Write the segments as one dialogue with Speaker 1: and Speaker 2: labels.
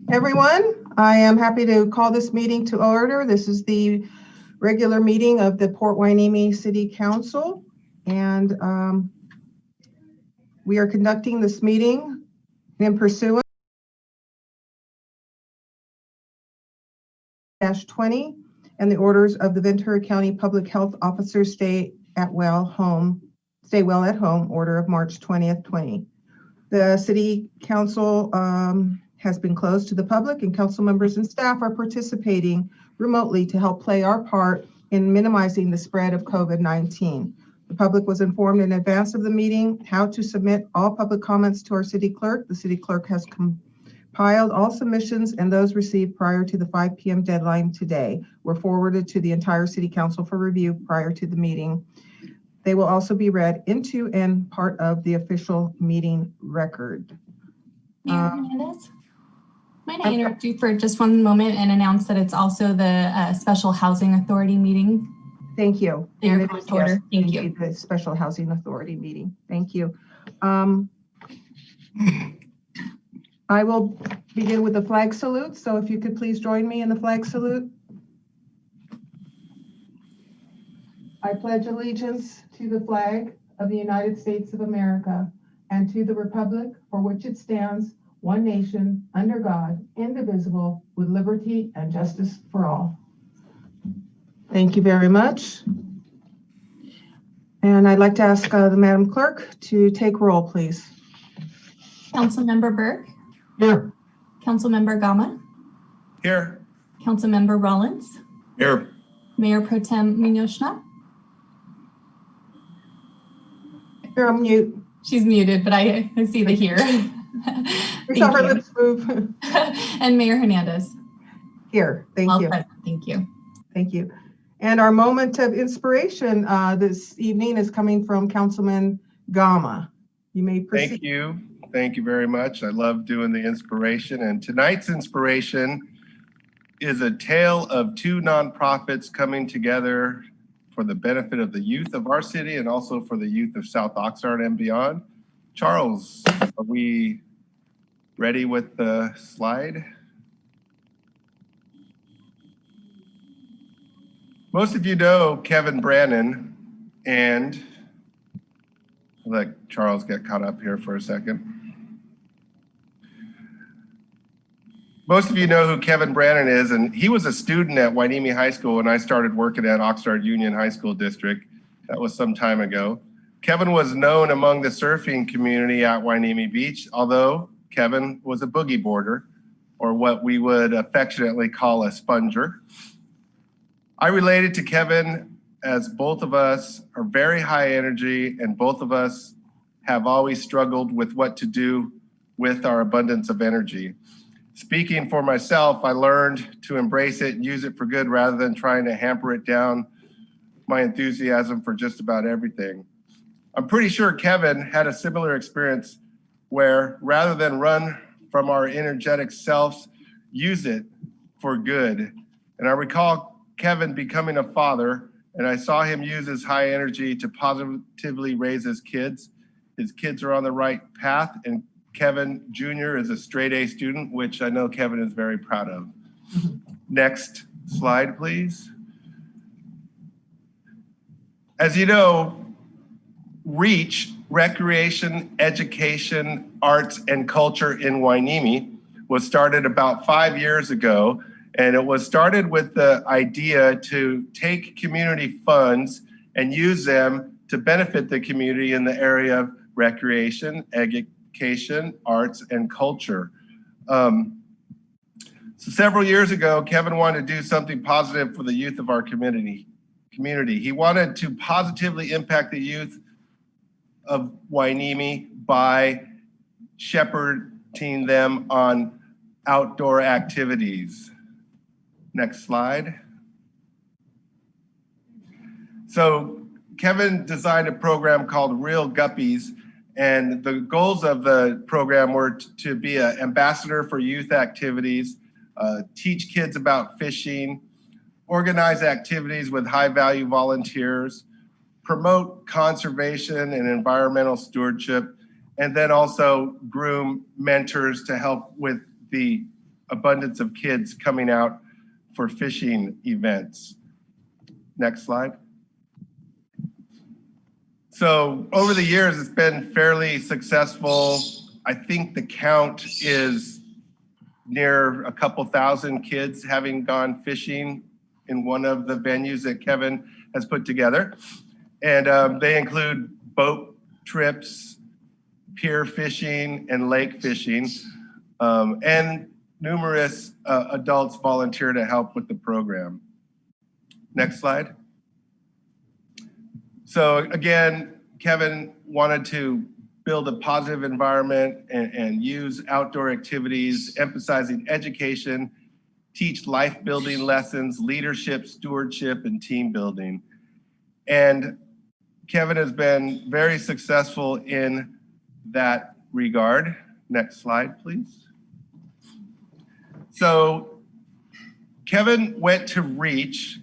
Speaker 1: Everyone, I am happy to call this meeting to order. This is the regular meeting of the Port Hueneme City Council, and we are conducting this meeting in pursuant -20 and the orders of the Ventura County Public Health Officer Stay well at home order of March 20th, 20. The City Council has been closed to the public, and council members and staff are participating remotely to help play our part in minimizing the spread of COVID-19. The public was informed in advance of the meeting how to submit all public comments to our city clerk. The city clerk has compiled all submissions, and those received prior to the 5 p.m. deadline today were forwarded to the entire city council for review prior to the meeting. They will also be read into and part of the official meeting record.
Speaker 2: Mayor Hernandez? Might I interrupt you for just one moment and announce that it's also the Special Housing Authority meeting?
Speaker 1: Thank you.
Speaker 2: Mayor, point order. Thank you.
Speaker 1: The Special Housing Authority meeting. Thank you. I will begin with the flag salute. So if you could please join me in the flag salute. I pledge allegiance to the flag of the United States of America and to the republic for which it stands, one nation, under God, indivisible, with liberty and justice for all. Thank you very much. And I'd like to ask the Madam Clerk to take roll, please.
Speaker 2: Councilmember Burke?
Speaker 1: Here.
Speaker 2: Councilmember Gama?
Speaker 3: Here.
Speaker 2: Councilmember Rollins?
Speaker 3: Here.
Speaker 2: Mayor Pro Tem Munoz-Schnapp?
Speaker 1: Here, I'm mute.
Speaker 2: She's muted, but I see the here.
Speaker 1: We saw her lips move.
Speaker 2: And Mayor Hernandez?
Speaker 1: Here, thank you.
Speaker 2: Thank you.
Speaker 1: Thank you. And our moment of inspiration this evening is coming from Councilman Gama. You may proceed.
Speaker 3: Thank you. Thank you very much. I love doing the inspiration. And tonight's inspiration is a tale of two nonprofits coming together for the benefit of the youth of our city and also for the youth of South Oxnard and beyond. Charles, are we ready with the slide? Most of you know Kevin Brannon, and I'll let Charles get caught up here for a second. Most of you know who Kevin Brannon is, and he was a student at Hueneme High School when I started working at Oxnard Union High School District. That was some time ago. Kevin was known among the surfing community at Hueneme Beach, although Kevin was a boogie boarder, or what we would affectionately call a sponger. I related to Kevin as both of us are very high energy, and both of us have always struggled with what to do with our abundance of energy. Speaking for myself, I learned to embrace it and use it for good rather than trying to hamper it down my enthusiasm for just about everything. I'm pretty sure Kevin had a similar experience where rather than run from our energetic selves, use it for good. And I recall Kevin becoming a father, and I saw him use his high energy to positively raise his kids. His kids are on the right path, and Kevin Jr. is a straight A student, which I know Kevin is very proud of. Next slide, please. As you know, REACH, Recreation, Education, Arts, and Culture in Hueneme, was started about 5 years ago, and it was started with the idea to take community funds and use them to benefit the community in the area of recreation, education, arts, and culture. So several years ago, Kevin wanted to do something positive for the youth of our community. He wanted to positively impact the youth of Hueneme by shepherding them on outdoor activities. Next slide. So Kevin designed a program called Real Guppies, and the goals of the program were to be an ambassador for youth activities, teach kids about fishing, organize activities with high-value volunteers, promote conservation and environmental stewardship, and then also groom mentors to help with the abundance of kids coming out for fishing events. Next slide. So over the years, it's been fairly successful. I think the count is near a couple thousand kids having gone fishing in one of the venues that Kevin has put together. And they include boat trips, pier fishing, and lake fishing. And numerous adults volunteer to help with the program. Next slide. So again, Kevin wanted to build a positive environment and use outdoor activities, emphasizing education, teach life building lessons, leadership, stewardship, and team building. And Kevin has been very successful in that regard. Next slide, please. So Kevin went to REACH,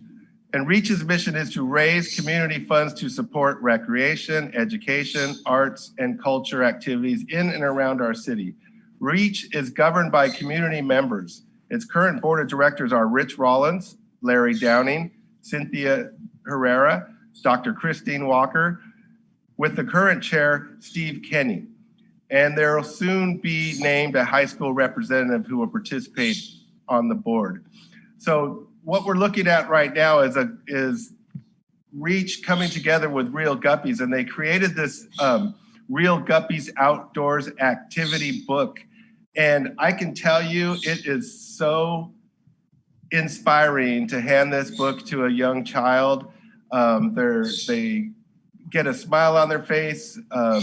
Speaker 3: and REACH's mission is to raise community funds to support recreation, education, arts, and culture activities in and around our city. REACH is governed by community members. Its current board of directors are Rich Rollins, Larry Downing, Cynthia Herrera, Dr. Christine Walker, with the current chair, Steve Kenny. And there will soon be named a high school representative who will participate on the board. So what we're looking at right now is REACH coming together with Real Guppies, and they created this Real Guppies Outdoors activity book. And I can tell you, it is so inspiring to hand this book to a young child. They get a smile on their face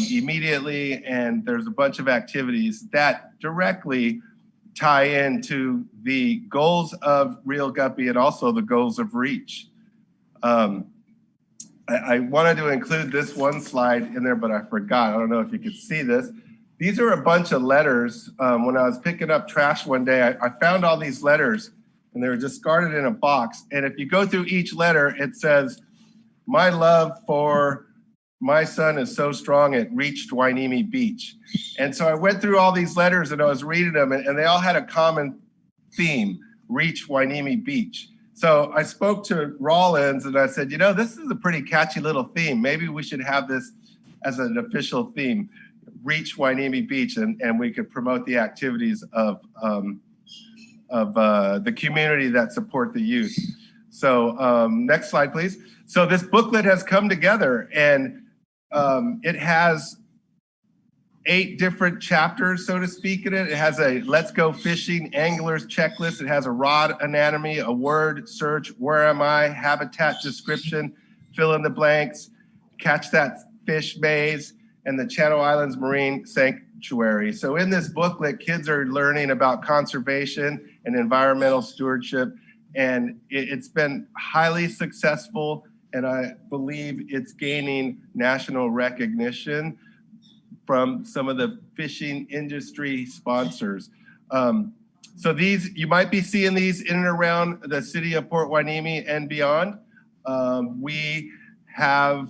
Speaker 3: immediately, and there's a bunch of activities that directly tie into the goals of Real Guppy and also the goals of REACH. I wanted to include this one slide in there, but I forgot. I don't know if you could see this. These are a bunch of letters. When I was picking up trash one day, I found all these letters, and they were discarded in a box. And if you go through each letter, it says, "My love for my son is so strong it reached Wainimi Beach." And so I went through all these letters and I was reading them, and they all had a common theme: reach Wainimi Beach. So I spoke to Rollins and I said, you know, this is a pretty catchy little theme. Maybe we should have this as an official theme, reach Wainimi Beach, and we could promote the activities of the community that support the youth. So next slide, please. So this booklet has come together, and it has 8 different chapters, so to speak, in it. It has a Let's Go Fishing Angler's Checklist. It has a rod anatomy, a word search, where am I, habitat description, fill in the blanks, catch that fish maze, and the Channel Islands Marine Sanctuary. So in this booklet, kids are learning about conservation and environmental stewardship, and it's been highly successful, and I believe it's gaining national recognition from some of the fishing industry sponsors. So these, you might be seeing these in and around the city of Port Hueneme and beyond. We have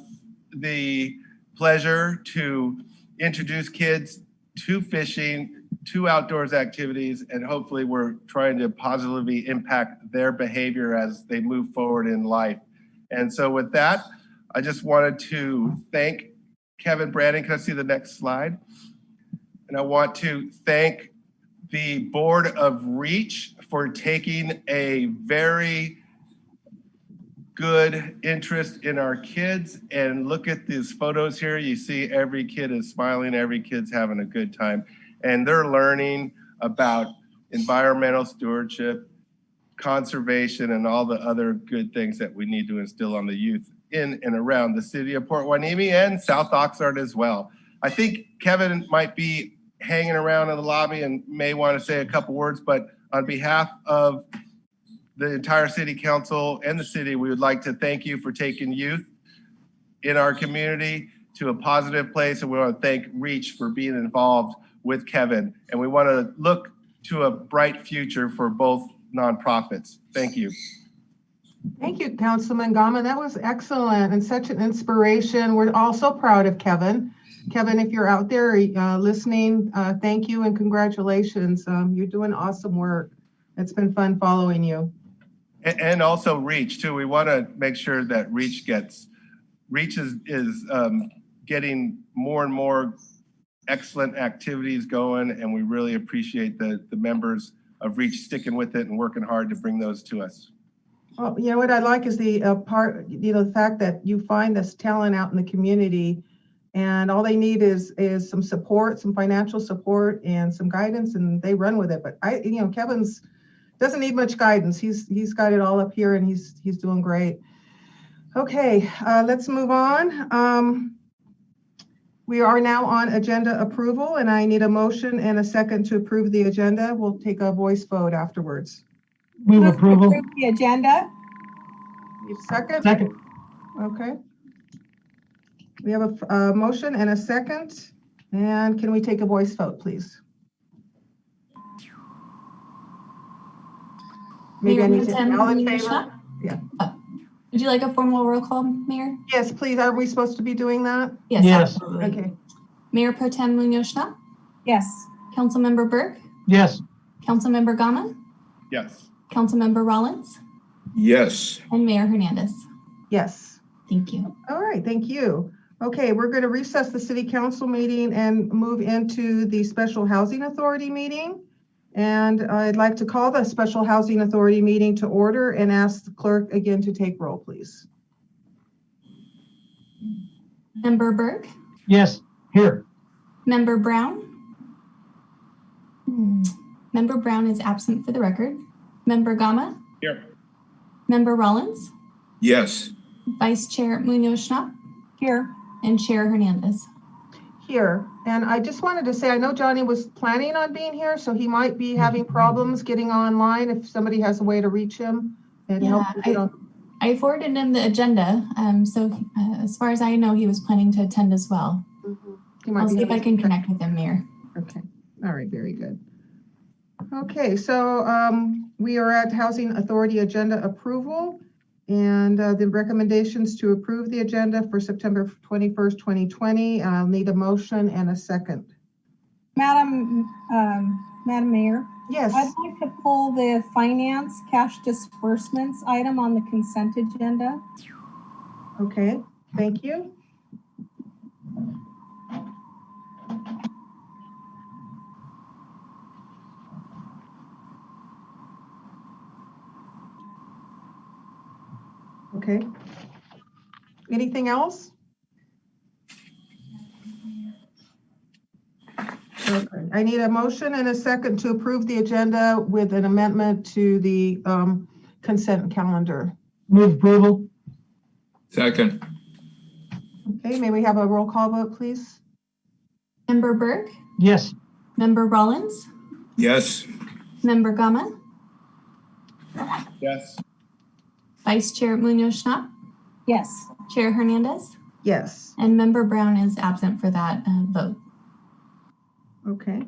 Speaker 3: the pleasure to introduce kids to fishing, to outdoors activities, and hopefully we're trying to positively impact their behavior as they move forward in life. And so with that, I just wanted to thank Kevin Brandon. Can I see the next slide? And I want to thank the board of REACH for taking a very good interest in our kids. And look at these photos here. You see every kid is smiling, every kid's having a good time. And they're learning about environmental stewardship, conservation, and all the other good things that we need to instill on the youth in and around the city of Port Hueneme and South Oxnard as well. I think Kevin might be hanging around in the lobby and may want to say a couple words, but on behalf of the entire city council and the city, we would like to thank you for taking youth in our community to a positive place, and we want to thank REACH for being involved with Kevin, and we want to look to a bright future for both nonprofits. Thank you.
Speaker 1: Thank you, Councilman Gama. That was excellent and such an inspiration. We're all so proud of Kevin. Kevin, if you're out there listening, thank you and congratulations. You're doing awesome work. It's been fun following you.
Speaker 3: And also Reach too. We want to make sure that Reach is getting more and more excellent activities going, and we really appreciate the members of Reach sticking with it and working hard to bring those to us.
Speaker 1: Well, you know what I like is the the fact that you find this talent out in the community, and all they need is some support, some financial support, and some guidance, and they run with it. But Kevin's doesn't need much guidance. He's got it all up here, and he's doing great. Okay, let's move on. We are now on agenda approval, and I need a motion and a second to approve the agenda. We'll take a voice vote afterwards.
Speaker 4: Move approval.
Speaker 5: Approve the agenda.
Speaker 1: Need a second?
Speaker 4: Second.
Speaker 1: Okay. We have a motion and a second. And can we take a voice vote, please? Maybe I need to all in favor. Yeah.
Speaker 2: Would you like a formal roll call, Mayor?
Speaker 1: Yes, please. Are we supposed to be doing that?
Speaker 2: Yes,
Speaker 4: Yes.
Speaker 2: absolutely.
Speaker 1: Okay.
Speaker 2: Mayor Pro Tem Munoz-Schnapp,
Speaker 5: Yes.
Speaker 2: Councilmember Burke,
Speaker 4: Yes.
Speaker 2: Councilmember Gama,
Speaker 3: Yes.
Speaker 2: Councilmember Rollins,
Speaker 6: Yes.
Speaker 2: and Mayor Hernandez.
Speaker 1: Yes.
Speaker 2: Thank you.
Speaker 1: All right, thank you. Okay, we're going to recess the city council meeting and move into the Special Housing Authority meeting. And I'd like to call the Special Housing Authority meeting to order and ask the clerk again to take roll, please.
Speaker 2: Member Burke,
Speaker 4: Yes. Here.
Speaker 2: Member Brown. Member Brown is absent for the record. Member Gama,
Speaker 3: Here.
Speaker 2: Member Rollins,
Speaker 6: Yes.
Speaker 2: Vice Chair Munoz-Schnapp,
Speaker 5: Here.
Speaker 2: and Chair Hernandez.
Speaker 1: Here, and I just wanted to say, I know Johnny was planning on being here, so he might be having problems getting online if somebody has a way to reach him and help him get on.
Speaker 2: I forwarded him the agenda, so as far as I know, he was planning to attend as well.
Speaker 1: He might
Speaker 2: I'll
Speaker 1: be
Speaker 2: see if I
Speaker 1: having
Speaker 2: can
Speaker 1: some-
Speaker 2: connect with him, Mayor.
Speaker 1: Okay, all right, very good. Okay, so we are at Housing Authority agenda approval, and the recommendations to approve the agenda for September 21st, 2020. I'll need a motion and a second.
Speaker 5: Madam Mayor,
Speaker 1: Yes,
Speaker 5: I'd like to pull the finance cash disbursements item on the consent agenda.
Speaker 1: okay, thank you. Okay. Anything else? Okay. I need a motion and a second to approve the agenda with an amendment to the consent calendar.
Speaker 4: Move approval.
Speaker 6: Second.
Speaker 1: Okay, may we have a roll call vote, please?
Speaker 2: Member Burke,
Speaker 4: Yes.
Speaker 2: Member Rollins,
Speaker 6: Yes.
Speaker 2: Member Gama,
Speaker 3: Yes.
Speaker 2: Vice Chair Munoz-Schnapp,
Speaker 5: Yes.
Speaker 2: Chair Hernandez,
Speaker 1: Yes,
Speaker 2: and Member Brown is absent for that vote.
Speaker 1: okay.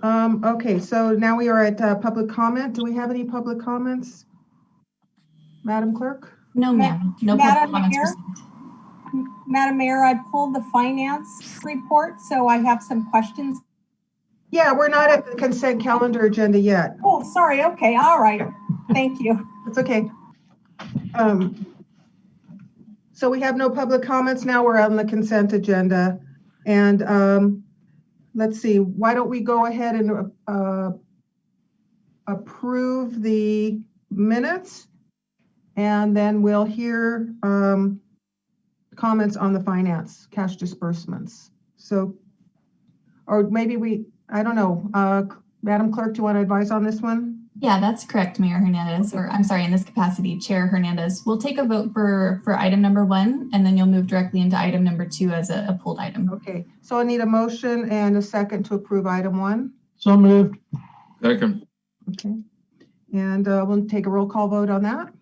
Speaker 1: Okay, so now we are at public comment. Do we have any public comments? Madam Clerk?
Speaker 2: No, ma'am. No
Speaker 5: Madam
Speaker 2: public comments
Speaker 5: Mayor?
Speaker 2: received.
Speaker 5: Madam Mayor, I pulled the finance report, so I have some questions.
Speaker 1: Yeah, we're not at the consent calendar agenda yet.
Speaker 5: Oh, sorry. Okay. All right. Thank you.
Speaker 1: It's okay. So we have no public comments. Now we're on the consent agenda. And let's see, why don't we go ahead and approve the minutes? And then we'll hear comments on the finance cash disbursements. So, or maybe I don't know, Madam Clerk, do you want to advise on this one?
Speaker 2: Yeah, that's correct, Mayor Hernandez, or I'm sorry, in this capacity, Chair Hernandez. We'll take a vote for item number 1, and then you'll move directly into item number 2 as a pulled item.
Speaker 1: Okay, so I need a motion and a second to approve item 1.
Speaker 4: So moved.
Speaker 6: Second.
Speaker 1: Okay, and we'll take a roll call vote on that.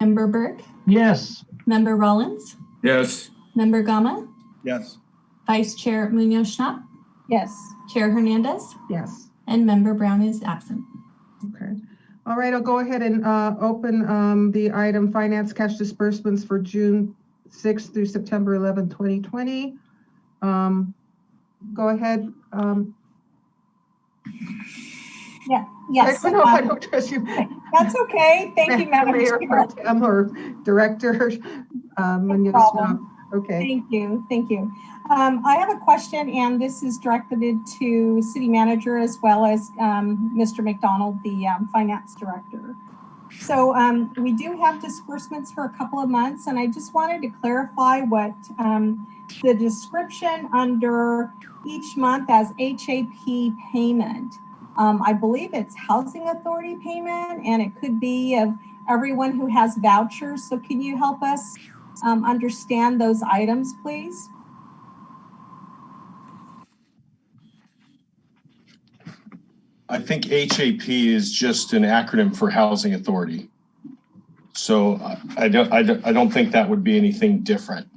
Speaker 2: Member Burke,
Speaker 4: Yes.
Speaker 2: Member Rollins,
Speaker 6: Yes.
Speaker 2: Member Gama,
Speaker 3: Yes.
Speaker 2: Vice Chair Munoz-Schnapp,
Speaker 5: Yes.
Speaker 2: Chair Hernandez,
Speaker 1: Yes.
Speaker 2: and Member Brown is absent.
Speaker 1: Okay. All right, I'll go ahead and open the item finance cash disbursements for June 6th through September 11th, 2020. Go ahead.
Speaker 5: Yeah, yes.
Speaker 1: I don't know if I don't trust you.
Speaker 5: That's okay. Thank you, Madam
Speaker 1: Mayor
Speaker 5: Chair.
Speaker 1: Pro Tem or Director.
Speaker 5: problem.
Speaker 1: Okay.
Speaker 5: Thank you, thank you. I have a question, and this is directed to City Manager as well as Mr. McDonald, the Finance Director. So we do have disbursements for a couple of months, and I just wanted to clarify what the description under each month as HAP payment. I believe it's Housing Authority payment, and it could be of everyone who has vouchers. So can you help us understand those items, please?
Speaker 7: I think HAP is just an acronym for Housing Authority. So I don't think that would be anything different.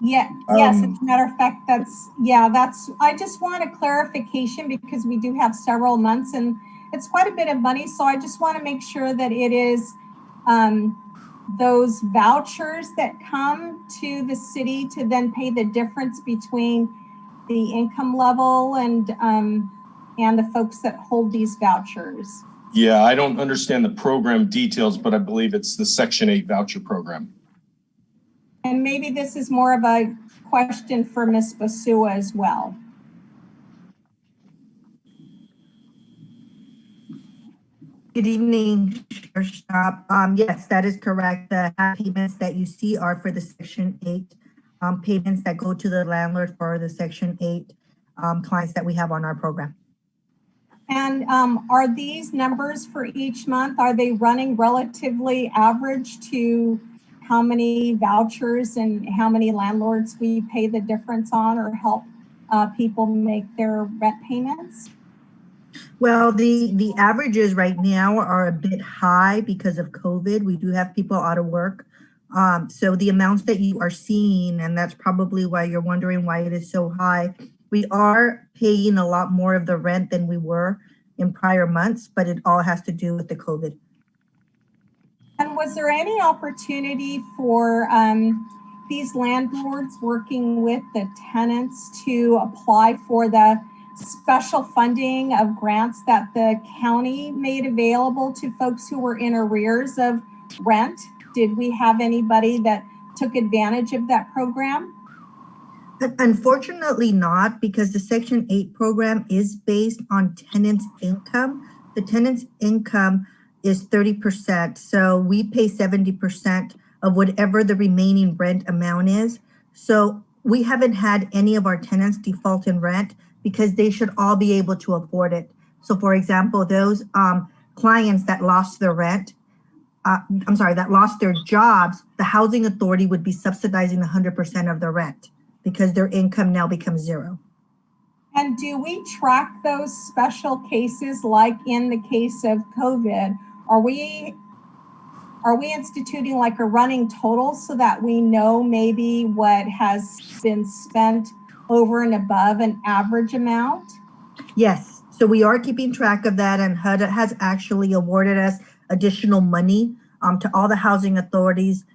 Speaker 5: Yeah, yes, as a matter of fact, I just want a clarification because we do have several months and it's quite a bit of money. So I just want to make sure that it is those vouchers that come to the city to then pay the difference between the income level and the folks that hold these vouchers.
Speaker 7: Yeah, I don't understand the program details, but I believe it's the Section 8 voucher program.
Speaker 5: And maybe this is more of a question for Ms. Basua as well.
Speaker 8: Good evening, Chair Schnapp. Yes, that is correct. The payments that you see are for the Section 8 payments that go to the landlord for the Section 8 clients that we have on our program.
Speaker 5: And are these numbers for each month, are they running relatively average to how many vouchers and how many landlords we pay the difference on or help people make their rent payments?
Speaker 8: Well, the averages right now are a bit high because of COVID. We do have people out of work. So the amounts that you are seeing, and that's probably why you're wondering why it is so high, we are paying a lot more of the rent than we were in prior months, but it all has to do with the COVID.
Speaker 5: And was there any opportunity for these landlords working with the tenants to apply for the special funding of grants that the county made available to folks who were in arrears of rent? Did we have anybody that took advantage of that program?
Speaker 8: Unfortunately not, because the Section 8 program is based on tenants' income. The tenant's income is 30%. So we pay 70% of whatever the remaining rent amount is. So we haven't had any of our tenants default in rent because they should all be able to afford it. So for example, those clients that lost their rent, that lost their jobs, the Housing Authority would be subsidizing 100% of the rent because their income now becomes zero.
Speaker 5: And do we track those special cases like in the case of COVID? Are we instituting like a running total so that we know maybe what has been spent over and above an average amount?
Speaker 8: Yes, so we are keeping track of that, and HUD has actually awarded us additional money to all the housing authorities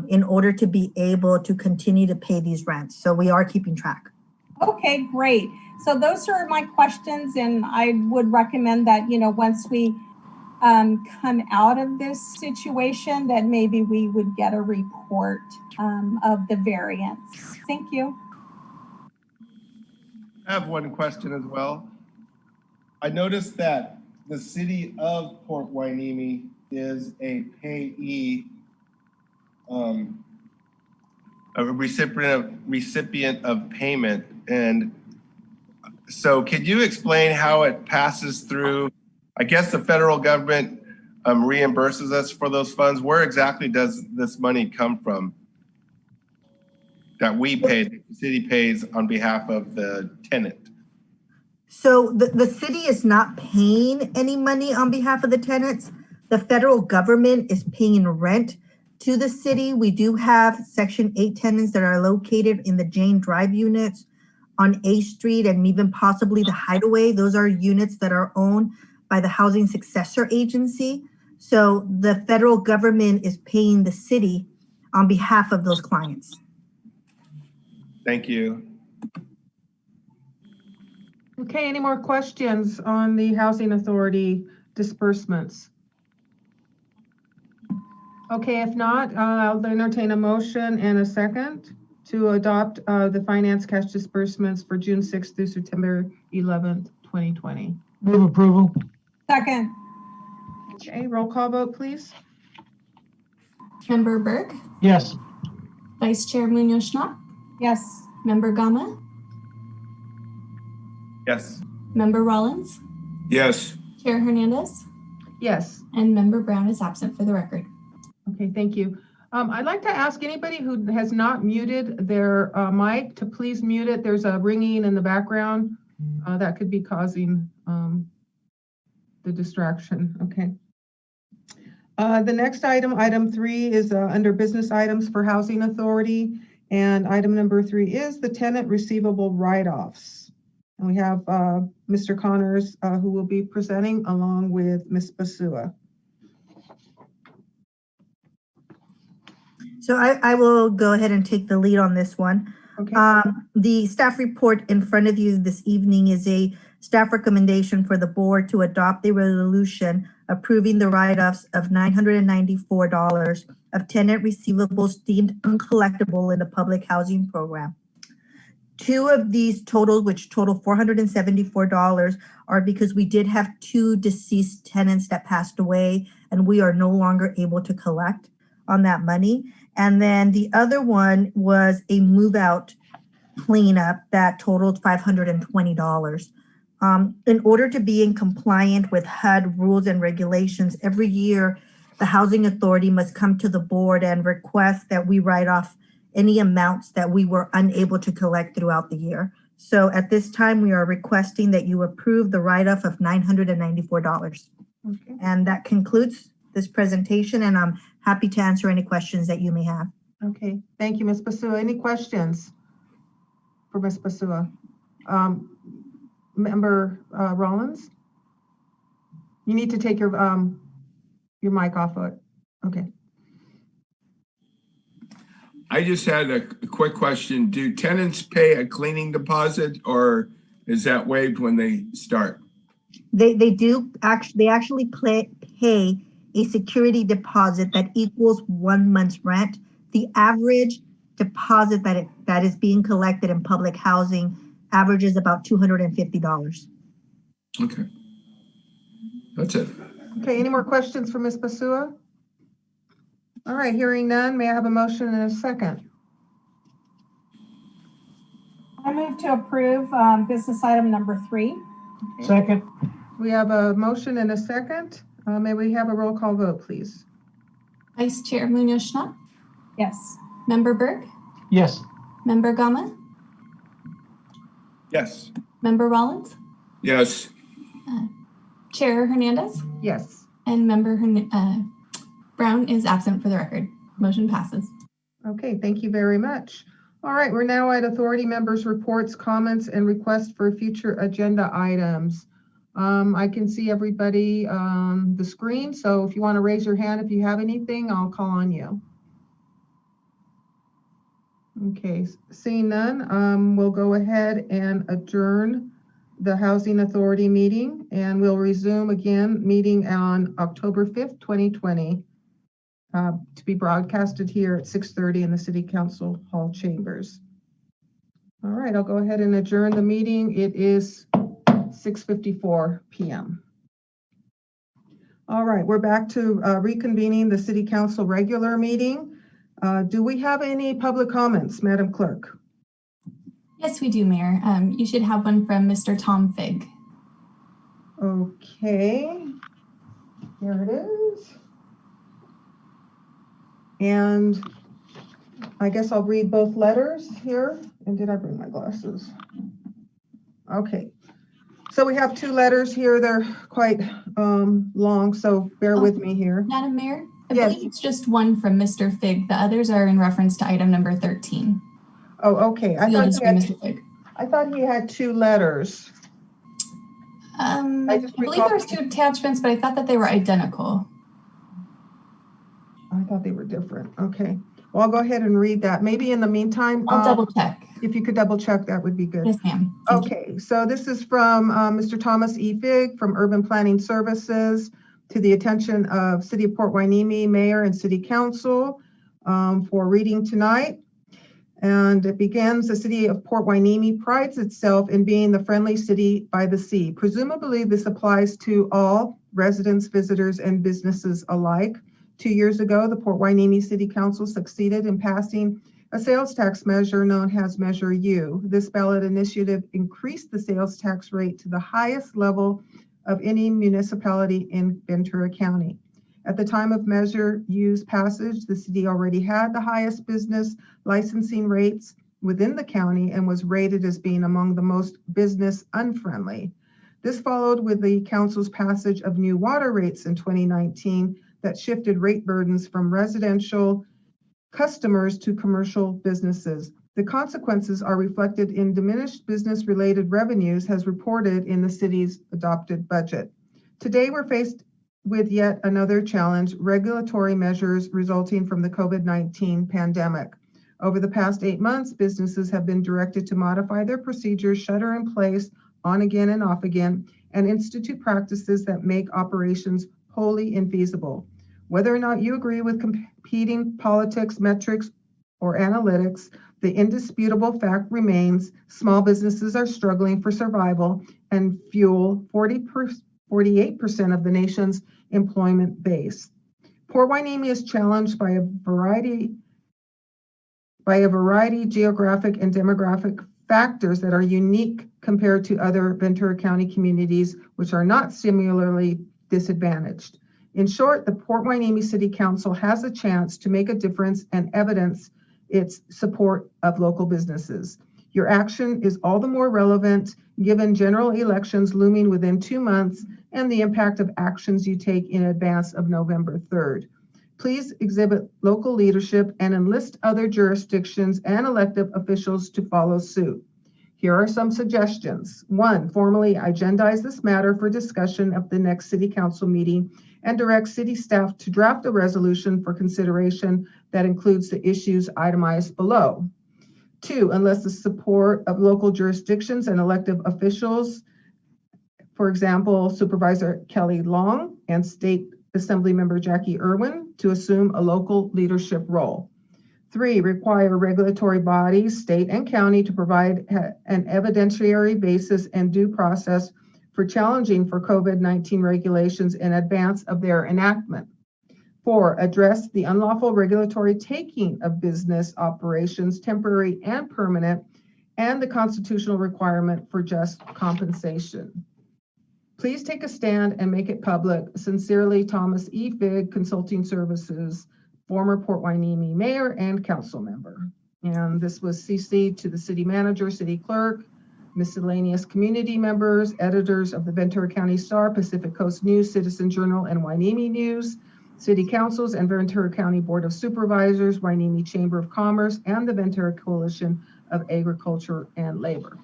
Speaker 8: in order to be able to continue to pay these rents. So we are keeping track.
Speaker 5: Okay, great. So those are my questions, and I would recommend that, once we come out of this situation, that maybe we would get a report of the variance. Thank you.
Speaker 3: I have one question as well. I noticed that the city of Port Hueneme is a payee, a recipient of payment. And so could you explain how it passes through? I guess the federal government reimburses us for those funds. Where exactly does this money come from that we pay, the city pays on behalf of the tenant?
Speaker 8: So the city is not paying any money on behalf of the tenants. The federal government is paying rent to the city. We do have Section 8 tenants that are located in the Jane Drive units on A Street and even possibly the Hideaway. Those are units that are owned by the Housing Successor Agency. So the federal government is paying the city on behalf of those clients.
Speaker 3: Thank you.
Speaker 1: Okay, any more questions on the Housing Authority disbursements? Okay, if not, I'll entertain a motion and a second to adopt the finance cash disbursements for June 6th through September 11th, 2020.
Speaker 4: Move approval.
Speaker 5: Second.
Speaker 1: Okay, roll call vote, please.
Speaker 2: Member Burke,
Speaker 4: Yes.
Speaker 2: Vice Chair Munoz-Schnapp,
Speaker 5: Yes.
Speaker 2: Member Gama,
Speaker 3: Yes.
Speaker 2: Member Rollins,
Speaker 6: Yes.
Speaker 2: Chair Hernandez,
Speaker 1: Yes.
Speaker 2: and Member Brown is absent for the record.
Speaker 1: Okay, thank you. I'd like to ask anybody who has not muted their mic to please mute it. There's a ringing in the background that could be causing the distraction. Okay. The next item, item 3, is under business items for Housing Authority. And item number 3 is the tenant receivable write-offs. And we have Mr. Connors who will be presenting along with Ms. Basua.
Speaker 8: So I will go ahead and take the lead on this one.
Speaker 1: Okay.
Speaker 8: The staff report in front of you this evening is a staff recommendation for the board to adopt a resolution approving the write-offs of $994 of tenant receivables deemed uncollectible in the public housing program. 2 of these totals, which total $474, are because we did have 2 deceased tenants that passed away, and we are no longer able to collect on that money. And then the other one was a move-out cleanup that totaled $520. In order to be in compliant with HUD rules and regulations, every year the Housing Authority must come to the board and request that we write off any amounts that we were unable to collect throughout the year. So at this time, we are requesting that you approve the write-off of $994.
Speaker 1: Okay.
Speaker 8: And that concludes this presentation, and I'm happy to answer any questions that you may have.
Speaker 1: Okay, thank you, Ms. Basua. Any questions for Ms. Basua? Member Rollins? You need to take your mic off. Okay.
Speaker 6: I just had a quick question. Do tenants pay a cleaning deposit, or is that waived when they start?
Speaker 8: They actually pay a security deposit that equals 1 month's rent. The average deposit that is being collected in public housing averages about $250.
Speaker 6: Okay. That's it.
Speaker 1: Okay, any more questions for Ms. Basua? All right, hearing none, may I have a motion and a second?
Speaker 5: I move to approve business item number 3.
Speaker 4: Second.
Speaker 1: We have a motion and a second. May we have a roll call vote, please?
Speaker 2: Vice Chair Munoz-Schnapp,
Speaker 5: Yes.
Speaker 2: Member Burke,
Speaker 4: Yes.
Speaker 2: Member Gama,
Speaker 3: Yes.
Speaker 2: Member Rollins,
Speaker 6: Yes.
Speaker 2: Chair Hernandez,
Speaker 1: Yes.
Speaker 2: and Member Brown is absent for the record. Motion passes.
Speaker 1: Okay, thank you very much. All right, we're now at authority members' reports, comments, and requests for future agenda items. I can see everybody on the screen, so if you want to raise your hand if you have anything, I'll call on you. Okay, seeing none, we'll go ahead and adjourn the Housing Authority meeting, and we'll resume again meeting on October 5th, 2020, to be broadcasted here at 6:30 in the City Council Hall chambers. All right, I'll go ahead and adjourn the meeting. It is 6:54 p.m. All right, we're back to reconvening the City Council regular meeting. Do we have any public comments, Madam Clerk?
Speaker 2: Yes, we do, Mayor. You should have one from Mr. Tom Figg.
Speaker 1: Okay, here it is. And I guess I'll read both letters here. And did I bring my glasses? Okay. So we have 2 letters here. They're quite long, so bear with me here.
Speaker 2: Madam Mayor, I
Speaker 1: Yes.
Speaker 2: believe it's just one from Mr. Figg. The others are in reference to item number 13.
Speaker 1: Oh, okay.
Speaker 2: You'll just read Mr. Figg.
Speaker 1: I thought he had 2 letters.
Speaker 2: I believe there was 2 attachments, but I thought that they were identical.
Speaker 1: I thought they were different. Okay. Well, I'll go ahead and read that. Maybe in the meantime,
Speaker 2: I'll double check.
Speaker 1: If you could double check, that would be good.
Speaker 2: Yes, ma'am. Thank you.
Speaker 1: Okay, so this is from Mr. Thomas E. Fig from Urban Planning Services to the attention of City of Port Hueneme Mayor and City Council for reading tonight. And it begins, the City of Port Hueneme prides itself in being the friendly city by the sea. Presumably, this applies to all residents, visitors, and businesses alike. 2 years ago, the Port Hueneme City Council succeeded in passing a sales tax measure known as Measure U. This ballot initiative increased the sales tax rate to the highest level of any municipality in Ventura County. At the time of Measure U's passage, the city already had the highest business licensing rates within the county and was rated as being among the most business unfriendly. This followed with the council's passage of new water rates in 2019 that shifted rate burdens from residential customers to commercial businesses. The consequences are reflected in diminished business-related revenues as reported in the city's adopted budget. Today, we're faced with yet another challenge, regulatory measures resulting from the COVID-19 pandemic. Over the past 8 months, businesses have been directed to modify their procedures, shutter in place, on again and off again, and institute practices that make operations wholly infeasible. Whether or not you agree with competing politics, metrics, or analytics, the indisputable fact remains small businesses are struggling for survival and fuel 48% of the nation's employment base. Port Hueneme is challenged by a variety geographic and demographic factors that are unique compared to other Ventura County communities, which are not similarly disadvantaged. In short, the Port Hueneme City Council has a chance to make a difference and evidence its support of local businesses. Your action is all the more relevant given general elections looming within 2 months and the impact of actions you take in advance of November 3rd. Please exhibit local leadership and enlist other jurisdictions and elected officials to follow suit. Here are some suggestions. 1, formally agendize this matter for discussion at the next City Council meeting and direct city staff to draft a resolution for consideration that includes the issues itemized below. 2, enlist the support of local jurisdictions and elected officials, for example, Supervisor Kelly Long and State Assembly Member Jackie Irwin, to assume a local leadership role. 3, require regulatory bodies, state and county, to provide an evidentiary basis and due process for challenging for COVID-19 regulations in advance of their enactment. 4, address the unlawful regulatory taking of business operations, temporary and permanent, and the constitutional requirement for just compensation. Please take a stand and make it public. Sincerely, Thomas E. Fig, Consulting Services, former Port Hueneme Mayor and Council Member. And this was CC'd to the City Manager, City Clerk, miscellaneous community members, editors of the Ventura County Star, Pacific Coast News, Citizen Journal, and Hueneme News, City Councils and Ventura County Board of Supervisors, Hueneme Chamber of Commerce, and the Ventura Coalition of Agriculture and Labor.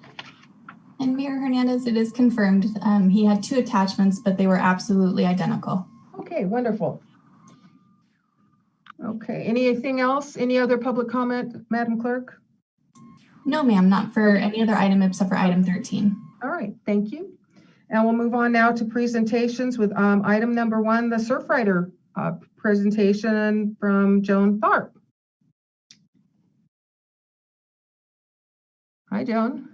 Speaker 2: And Mayor Hernandez, it is confirmed. He had 2 attachments, but they were absolutely identical.
Speaker 1: Okay, wonderful. Okay, anything else? Any other public comment, Madam Clerk?
Speaker 2: No, ma'am, not for any other item except for item 13.
Speaker 1: All right, thank you. And we'll move on now to presentations with item number 1, the Surfrider presentation from Joan Tharp. Hi, Joan.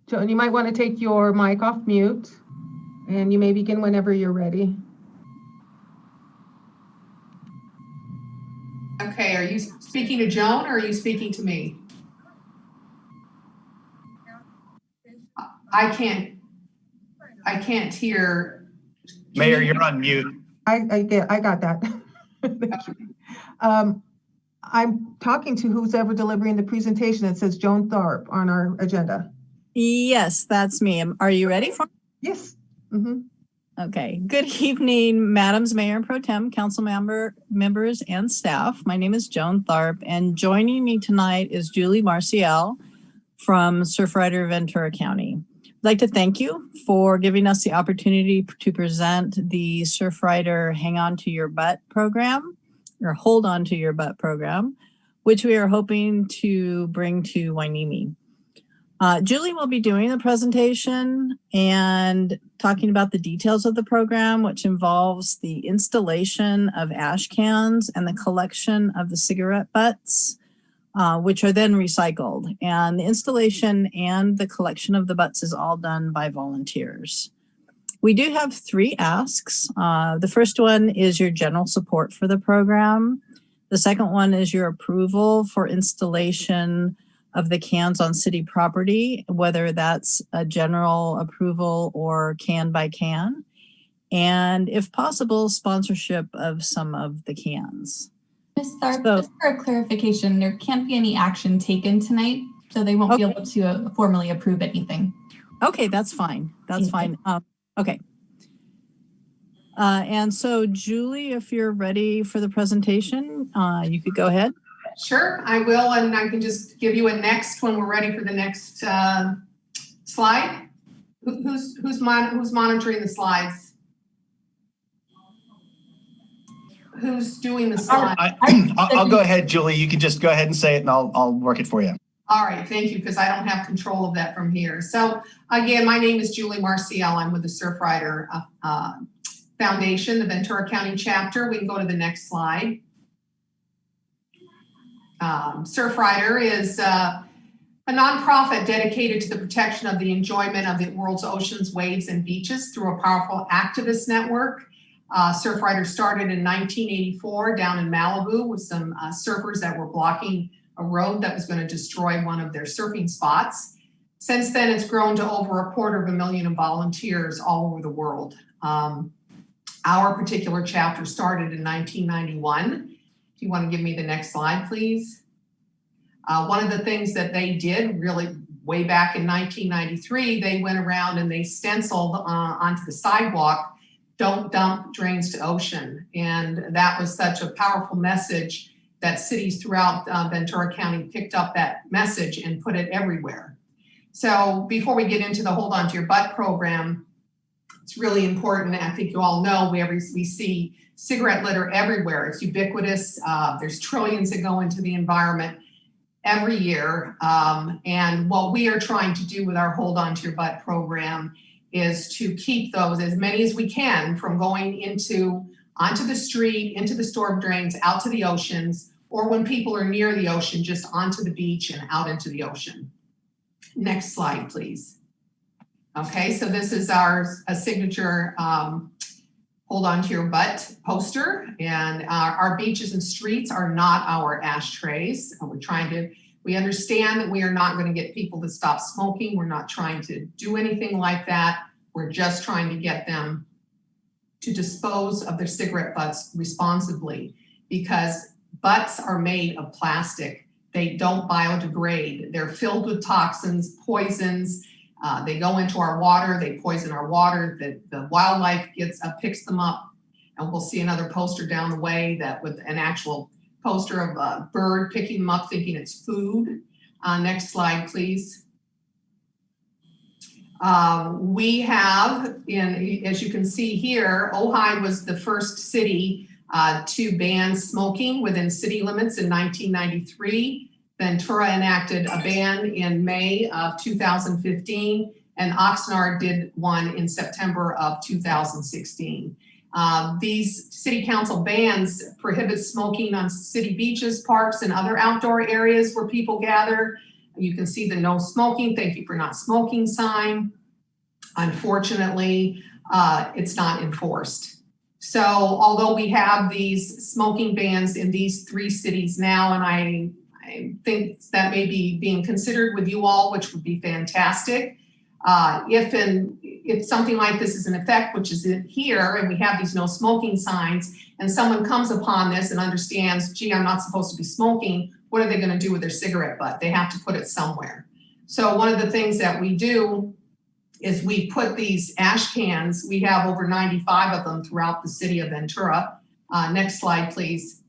Speaker 1: Joan, you might want to take your mic off mute, and you may begin whenever you're ready.
Speaker 9: Okay, are you speaking to Joan or are you speaking to me? I can't hear.
Speaker 10: Mayor, you're on mute.
Speaker 1: I got that. Thank you. I'm talking to who's ever delivering the presentation. It says Joan Tharp on our agenda.
Speaker 11: Yes, that's me. Are you ready for?
Speaker 1: Yes. Mm-hmm.
Speaker 11: Okay. Good evening, Madams Mayor Pro Tem, Council members, and staff. My name is Joan Tharp, and joining me tonight is Julie Marcial from Surfrider Ventura County. I'd like to thank you for giving us the opportunity to present the Surfrider Hang On to Your Butt program, or Hold On to Your Butt program, which we are hoping to bring to Hueneme. Julie will be doing the presentation and talking about the details of the program, which involves the installation of ash cans and the collection of the cigarette butts, which are then recycled. And the installation and the collection of the butts is all done by volunteers. We do have 3 asks. The first one is your general support for the program. The second one is your approval for installation of the cans on city property, whether that's a general approval or can by can. And if possible, sponsorship of some of the cans.
Speaker 2: Ms. Tharp, just for a clarification, there can't be any action taken tonight, so they won't be able to formally approve anything.
Speaker 11: Okay, that's fine. That's fine. Okay. And so, Julie, if you're ready for the presentation, you could go ahead.
Speaker 9: Sure, I will, and I can just give you a next when we're ready for the next slide. Who's monitoring the slides? Who's doing the slide?
Speaker 10: I'll go ahead, Julie. You can just go ahead and say it, and I'll work it for you.
Speaker 9: All right, thank you, because I don't have control of that from here. So again, my name is Julie Marcial. I'm with the Surfrider Foundation, the Ventura County chapter. We can go to the next slide. Surfrider is a nonprofit dedicated to the protection of the enjoyment of the world's oceans, waves, and beaches through a powerful activist network. Surfrider started in 1984 down in Malibu with some surfers that were blocking a road that was going to destroy one of their surfing spots. Since then, it's grown to over 250,000 volunteers all over the world. Our particular chapter started in 1991. If you want to give me the next slide, please. One of the things that they did really way back in 1993, they went around and they stenciled onto the sidewalk, "Don't dump drains to ocean." And that was such a powerful message that cities throughout Ventura County picked up that message and put it everywhere. So before we get into the Hold On to Your Butt program, it's really important. I think you all know we see cigarette litter everywhere. It's ubiquitous. There's trillions that go into the environment every year. And what we are trying to do with our Hold On to Your Butt program is to keep those, as many as we can, from going onto the street, into the storm drains, out to the oceans, or when people are near the ocean, just onto the beach and out into the ocean. Next slide, please. Okay, so this is a signature Hold On to Your Butt poster, and our beaches and streets are not our ashtrays. We understand that we are not going to get people to stop smoking. We're not trying to do anything like that. We're just trying to get them to dispose of their cigarette butts responsibly, because butts are made of plastic. They don't biodegrade. They're filled with toxins, poisons. They go into our water. They poison our water. The wildlife picks them up. And we'll see another poster down the way that with an actual poster of a bird picking them up, thinking it's food. Next slide, please. We have, as you can see here, Ojai was the first city to ban smoking within city limits in 1993. Ventura enacted a ban in May of 2015, and Oxnard did one in September of 2016. These city council bans prohibit smoking on city beaches, parks, and other outdoor areas where people gather. You can see the no smoking, thank you for not smoking sign. Unfortunately, it's not enforced. So although we have these smoking bans in these 3 cities now, and I think that may be being considered with you all, which would be fantastic. If something like this is in effect, which is here, and we have these no smoking signs, and someone comes upon this and understands, gee, I'm not supposed to be smoking, what are they going to do with their cigarette butt? They have to put it somewhere. So one of the things that we do is we put these ash cans, we have over 95 of them throughout the city of Ventura. Next slide, please.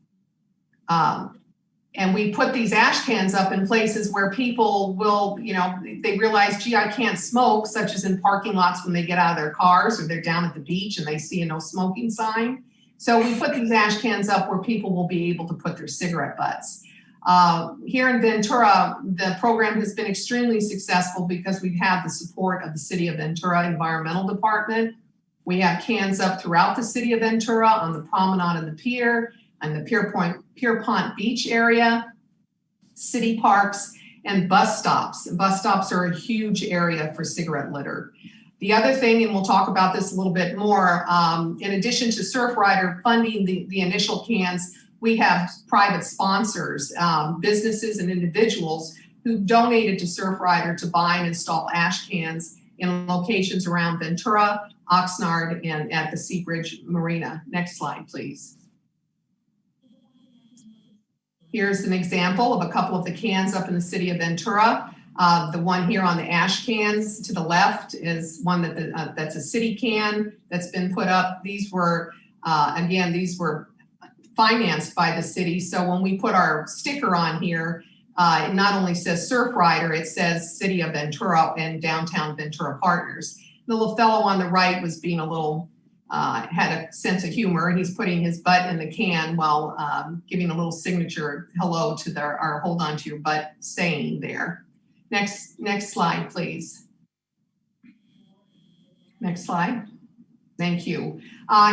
Speaker 9: And we put these ash cans up in places where people will, they realize, gee, I can't smoke, such as in parking lots when they get out of their cars or they're down at the beach and they see a no smoking sign. So we put these ash cans up where people will be able to put their cigarette butts. Here in Ventura, the program has been extremely successful because we have the support of the City of Ventura Environmental Department. We have cans up throughout the City of Ventura on the promenade and the pier, and the Pierpont Beach area, city parks, and bus stops. Bus stops are a huge area for cigarette litter. The other thing, and we'll talk about this a little bit more, in addition to Surfrider funding the initial cans, we have private sponsors, businesses and individuals who donated to Surfrider to buy and install ash cans in locations around Ventura, Oxnard, and at the Seabridge Marina. Next slide, please. Here's an example of a couple of the cans up in the City of Ventura. The one here on the ash cans to the left is one that's a city can that's been put up. These were, again, these were financed by the city. So when we put our sticker on here, it not only says Surfrider, it says City of Ventura and Downtown Ventura Partners. The little fellow on the right was being a little, had a sense of humor. He's putting his butt in the can while giving a little signature hello to our hold on to your butt saying there. Next slide, please. Next slide. Thank you.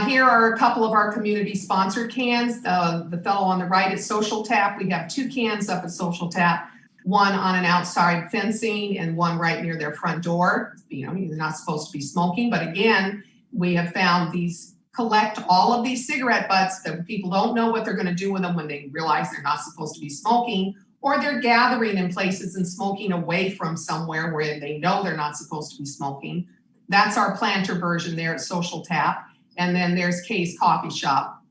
Speaker 9: Here are a couple of our community sponsored cans. The fellow on the right is Social Tap. We have 2 cans up at Social Tap, one on an outside fencing and one right near their front door. You're not supposed to be smoking, but again, we have found these collect all of these cigarette butts that people don't know what they're going to do with them when they realize they're not supposed to be smoking, or they're gathering in places and smoking away from somewhere where they know they're not supposed to be smoking. That's our planter version there at Social Tap. And then there's Kay's Coffee Shop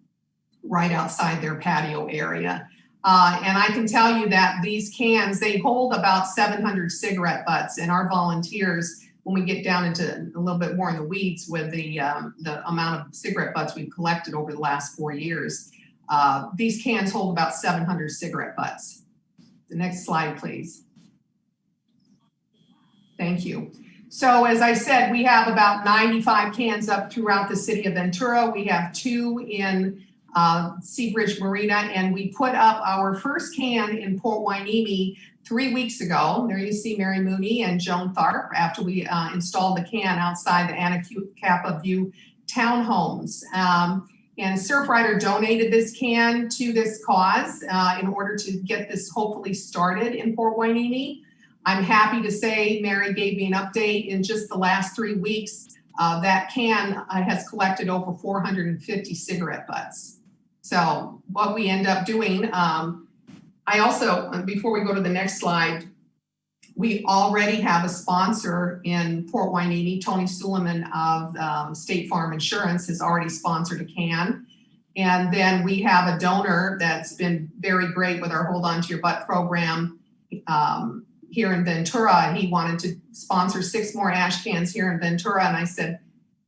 Speaker 9: right outside their patio area. And I can tell you that these cans, they hold about 700 cigarette butts, and our volunteers, when we get down into a little bit more in the weeds with the amount of cigarette butts we've collected over the last 4 years, these cans hold about 700 cigarette butts. The next slide, please. Thank you. So as I said, we have about 95 cans up throughout the City of Ventura. We have 2 in Seabridge Marina, and we put up our first can in Port Hueneme 3 weeks ago. There you see Mary Mooney and Joan Tharp after we installed the can outside the Anacapa View townhomes. And Surfrider donated this can to this cause in order to get this hopefully started in Port Hueneme. I'm happy to say Mary gave me an update in just the last 3 weeks. That can has collected over 450 cigarette butts. So what we end up doing, I also, before we go to the next slide, we already have a sponsor in Port Hueneme. Tony Suleiman of State Farm Insurance has already sponsored a can. And then we have a donor that's been very great with our Hold On To Your Butt program here in Ventura. He wanted to sponsor 6 more ash cans here in Ventura. And I said,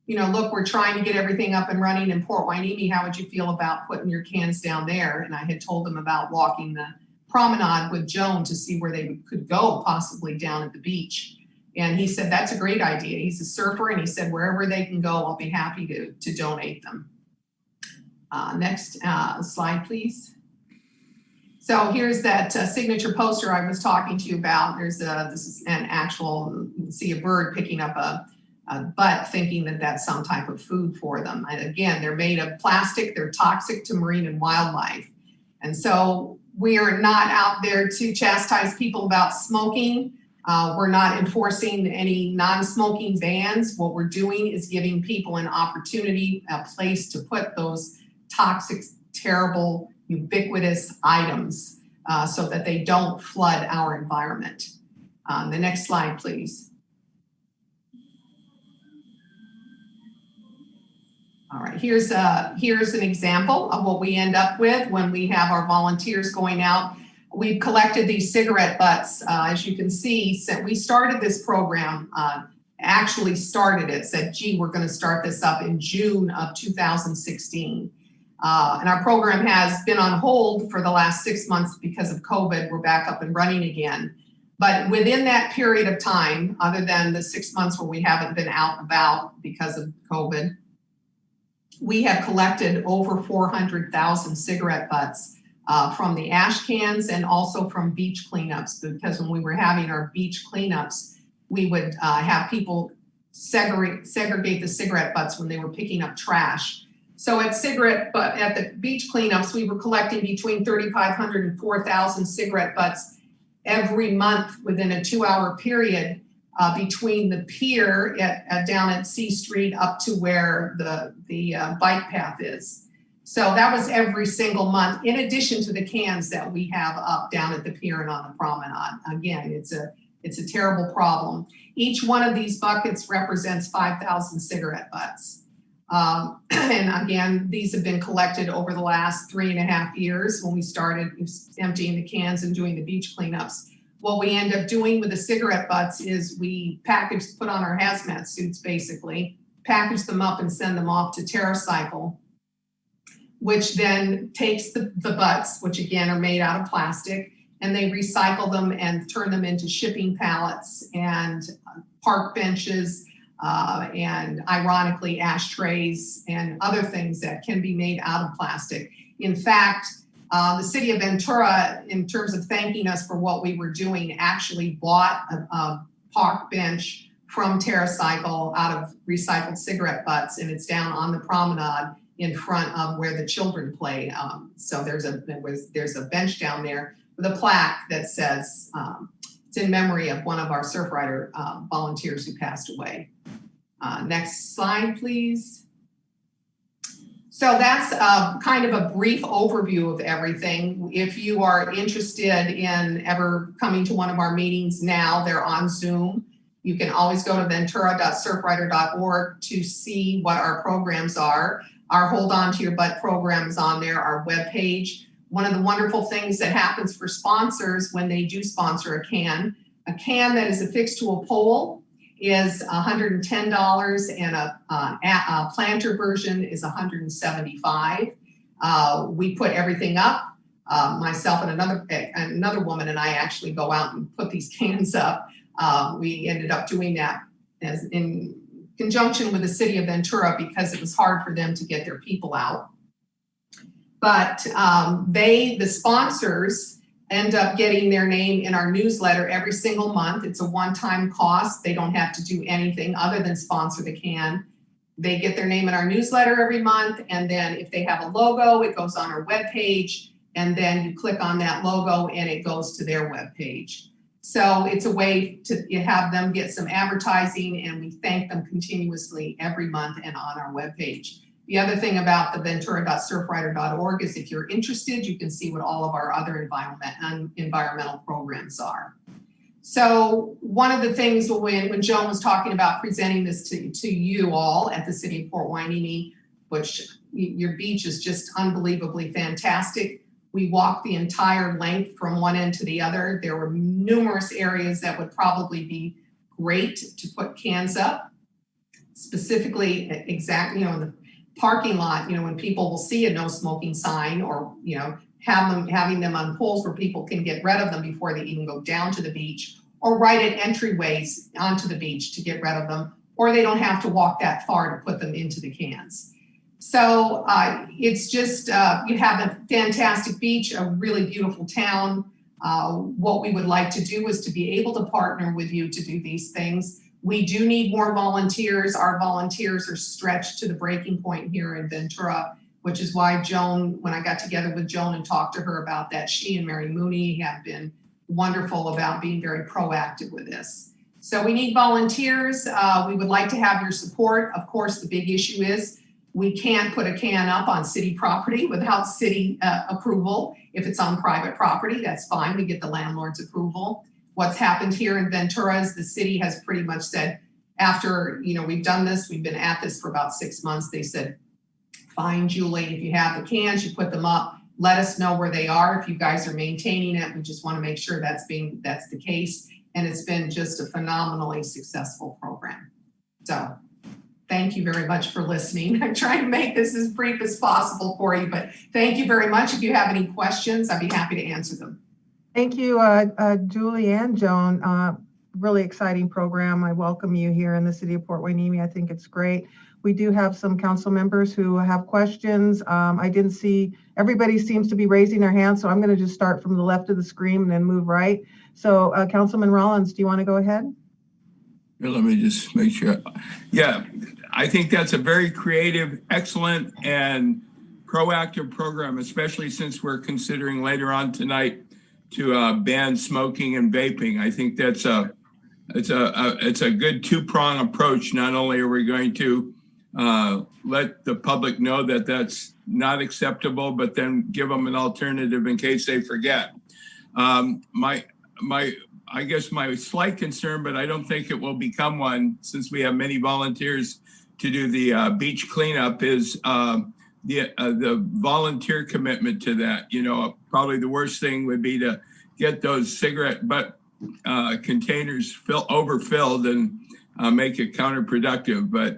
Speaker 9: look, we're trying to get everything up and running in Port Hueneme. How would you feel about putting your cans down there? And I had told him about walking the promenade with Joan to see where they could go, possibly down at the beach. And he said, that's a great idea. He's a surfer, and he said, wherever they can go, I'll be happy to donate them. Next slide, please. So here's that signature poster I was talking to you about. This is an actual, you can see a bird picking up a butt, thinking that that's some type of food for them. And again, they're made of plastic. They're toxic to marine and wildlife. And so we are not out there to chastise people about smoking. We're not enforcing any non-smoking bans. What we're doing is giving people an opportunity, a place to put those toxic, terrible, ubiquitous items so that they don't flood our environment. The next slide, please. All right, here's an example of what we end up with when we have our volunteers going out. We've collected these cigarette butts. As you can see, we started this program, said, gee, we're going to start this up in June of 2016. And our program has been on hold for the last 6 months because of COVID. We're back up and running again. But within that period of time, other than the 6 months where we haven't been out and about because of COVID, we have collected over 400,000 cigarette butts from the ash cans and also from beach cleanups, because when we were having our beach cleanups, we would have people segregate the cigarette butts when they were picking up trash. So at the beach cleanups, we were collecting between 3,500 and 4,000 cigarette butts every month within a 2-hour period between the pier down at C Street up to where the bike path is. So that was every single month, in addition to the cans that we have up down at the pier and on the promenade. Again, it's a terrible problem. Each one of these buckets represents 5,000 cigarette butts. And again, these have been collected over the last 3.5 years when we started emptying the cans and doing the beach cleanups. What we end up doing with the cigarette butts is we put on our hazmat suits basically, package them up and send them off to TerraCycle, which then takes the butts, which again are made out of plastic, and they recycle them and turn them into shipping pallets and park benches, and ironically ashtrays and other things that can be made out of plastic. In fact, the city of Ventura, in terms of thanking us for what we were doing, actually bought a park bench from TerraCycle out of recycled cigarette butts, and it's down on the promenade in front of where the children play. So there's a bench down there with a plaque that says, it's in memory of one of our Surfrider volunteers who passed away. Next slide, please. So that's kind of a brief overview of everything. If you are interested in ever coming to one of our meetings now, they're on Zoom. You can always go to ventura.surfrider.org to see what our programs are. Our Hold On to Your Butt program is on there, our webpage. One of the wonderful things that happens for sponsors when they do sponsor a can that is affixed to a pole is $110, and a planter version is $175. We put everything up. Myself and another woman and I actually go out and put these cans up. We ended up doing that in conjunction with the city of Ventura because it was hard for them to get their people out. But the sponsors end up getting their name in our newsletter every single month. It's a one-time cost. They don't have to do anything other than sponsor the can. They get their name in our newsletter every month, and then if they have a logo, it goes on our webpage, and then you click on that logo and it goes to their webpage. So it's a way to have them get some advertising, and we thank them continuously every month and on our webpage. The other thing about the ventura.surfrider.org is if you're interested, you can see what all of our other environmental programs are. So one of the things when Joan was talking about presenting this to you all at the City of Port Hueneme, which your beach is just unbelievably fantastic. We walked the entire length from one end to the other. There were numerous areas that would probably be great to put cans up, specifically exactly, in the parking lot, when people will see a no smoking sign, or, having them on poles where people can get rid of them before they even go down to the beach, or right at entryways onto the beach to get rid of them, or they don't have to walk that far to put them into the cans. So it's just, you have a fantastic beach, a really beautiful town. What we would like to do is to be able to partner with you to do these things. We do need more volunteers. Our volunteers are stretched to the breaking point here in Ventura, which is why Joan, when I got together with Joan and talked to her about that, she and Mary Mooney have been wonderful about being very proactive with this. So we need volunteers. We would like to have your support. Of course, the big issue is we can't put a can up on city property without city approval. If it's on private property, that's fine. We get the landlord's approval. What's happened here in Ventura is the city has pretty much said, after we've done this, we've been at this for about 6 months, they said, fine, Julie, if you have the cans, you put them up, let us know where they are. If you guys are maintaining it, we just want to make sure that's the case. And it's been just a phenomenally successful program. So Thank you very much for listening. I'm trying to make this as brief as possible for you, but thank you very much. If you have any questions, I'd be happy to answer them.
Speaker 1: Thank you, Julie and Joan. Really exciting program. I welcome you here in the city of Port Hueneme. I think it's great. We do have some council members who have questions. I didn't see, everybody seems to be raising their hand, so I'm going to just start from the left of the screen and then move right. So Councilman Rollins, do you want to go ahead?
Speaker 6: Here, let me just make sure. Yeah, I think that's a very creative, excellent, and proactive program, especially since we're considering later on tonight to ban smoking and vaping. I think that's it's a good two-prong approach. Not only are we going to let the public know that that's not acceptable, but then give them an alternative in case they forget. I guess my slight concern, but I don't think it will become one since we have many volunteers to do the beach cleanup, is the volunteer commitment to that. You know, probably the worst thing would be to get those cigarette butt containers overfilled and make it counterproductive. But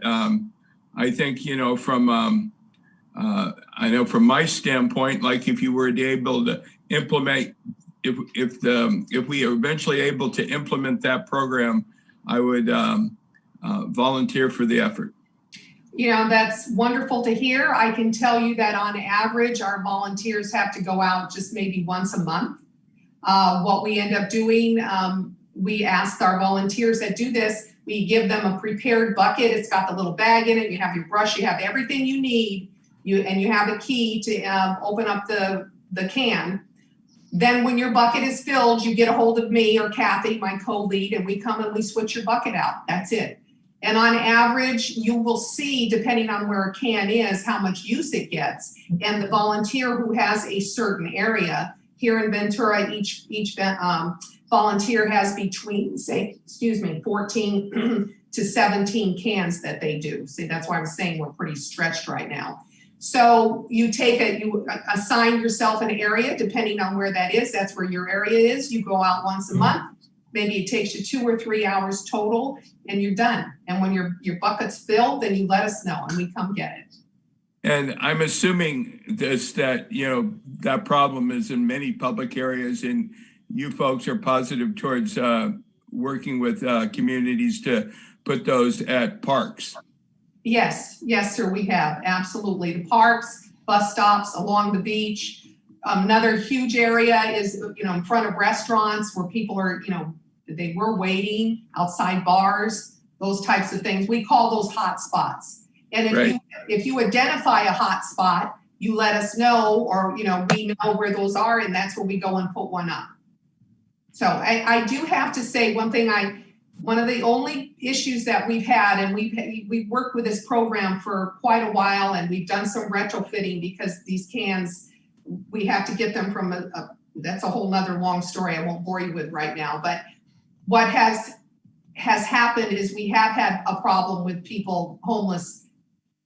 Speaker 6: I think, you know, from I know from my standpoint, like if you were able to implement, if we are eventually able to implement that program, I would volunteer for the effort.
Speaker 9: You know, that's wonderful to hear. I can tell you that on average, our volunteers have to go out just maybe once a month. What we end up doing, we ask our volunteers that do this, we give them a prepared bucket. It's got the little bag in it. You have your brush, you have everything you need, and you have a key to open up the can. Then when your bucket is filled, you get a hold of me or Kathy, my co-lead, and we come and we switch your bucket out. That's it. And on average, you will see, depending on where a can is, how much use it gets. And the volunteer who has a certain area, here in Ventura, each volunteer has between, say, 14 to 17 cans that they do. See, that's why I'm saying we're pretty stretched right now. So you assign yourself an area, depending on where that is. That's where your area is. You go out once a month. Maybe it takes you 2 or 3 hours total, and you're done. And when your bucket's filled, then you let us know, and we come get it.
Speaker 6: And I'm assuming that, you know, that problem is in many public areas, and you folks are positive towards working with communities to put those at parks. Yes, sir, we have, absolutely. The parks, bus stops, along the beach. Another huge area is, you know, in front of restaurants where people are, you know, they were waiting, outside bars, those types of things. We call those hot spots. And if you identify a hot spot, you let us know, or, you know, we know where those are, and that's where we go and put one up. So I do have to say one thing, one of the only issues that we've had, and we've worked with this program for quite a while, and we've done some retrofitting because these cans, we have to get them from that's a whole nother long story I won't bore you with right now. But what has happened is we have had a problem with people, homeless,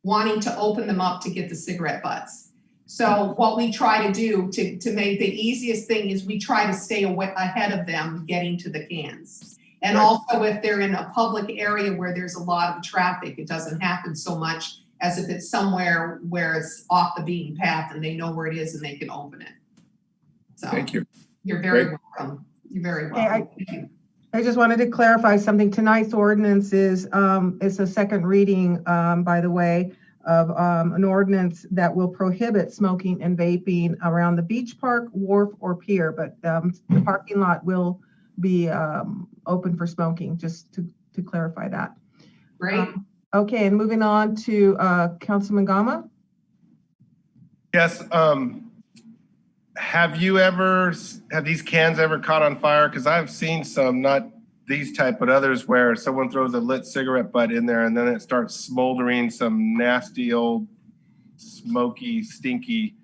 Speaker 6: wanting to open them up to get the cigarette butts. So what we try to do to make the easiest thing is we try to stay ahead of them getting to the cans. And also if they're in a public area where there's a lot of traffic, it doesn't happen so much as if it's somewhere where it's off the beaten path and they know where it is and they can open it. So thank you.
Speaker 9: You're very welcome. You're very welcome. Thank you.
Speaker 1: I just wanted to clarify something. Tonight's ordinance is a second reading, by the way, of an ordinance that will prohibit smoking and vaping around the beach park, wharf, or pier, but the parking lot will be open for smoking, just to clarify that.
Speaker 9: Great.
Speaker 1: Okay, and moving on to Councilman Gama.
Speaker 3: Yes. Have these cans ever caught on fire? Because I've seen some, not these type, but others where someone throws a lit cigarette butt in there and then it starts smoldering some nasty old smoky, stinky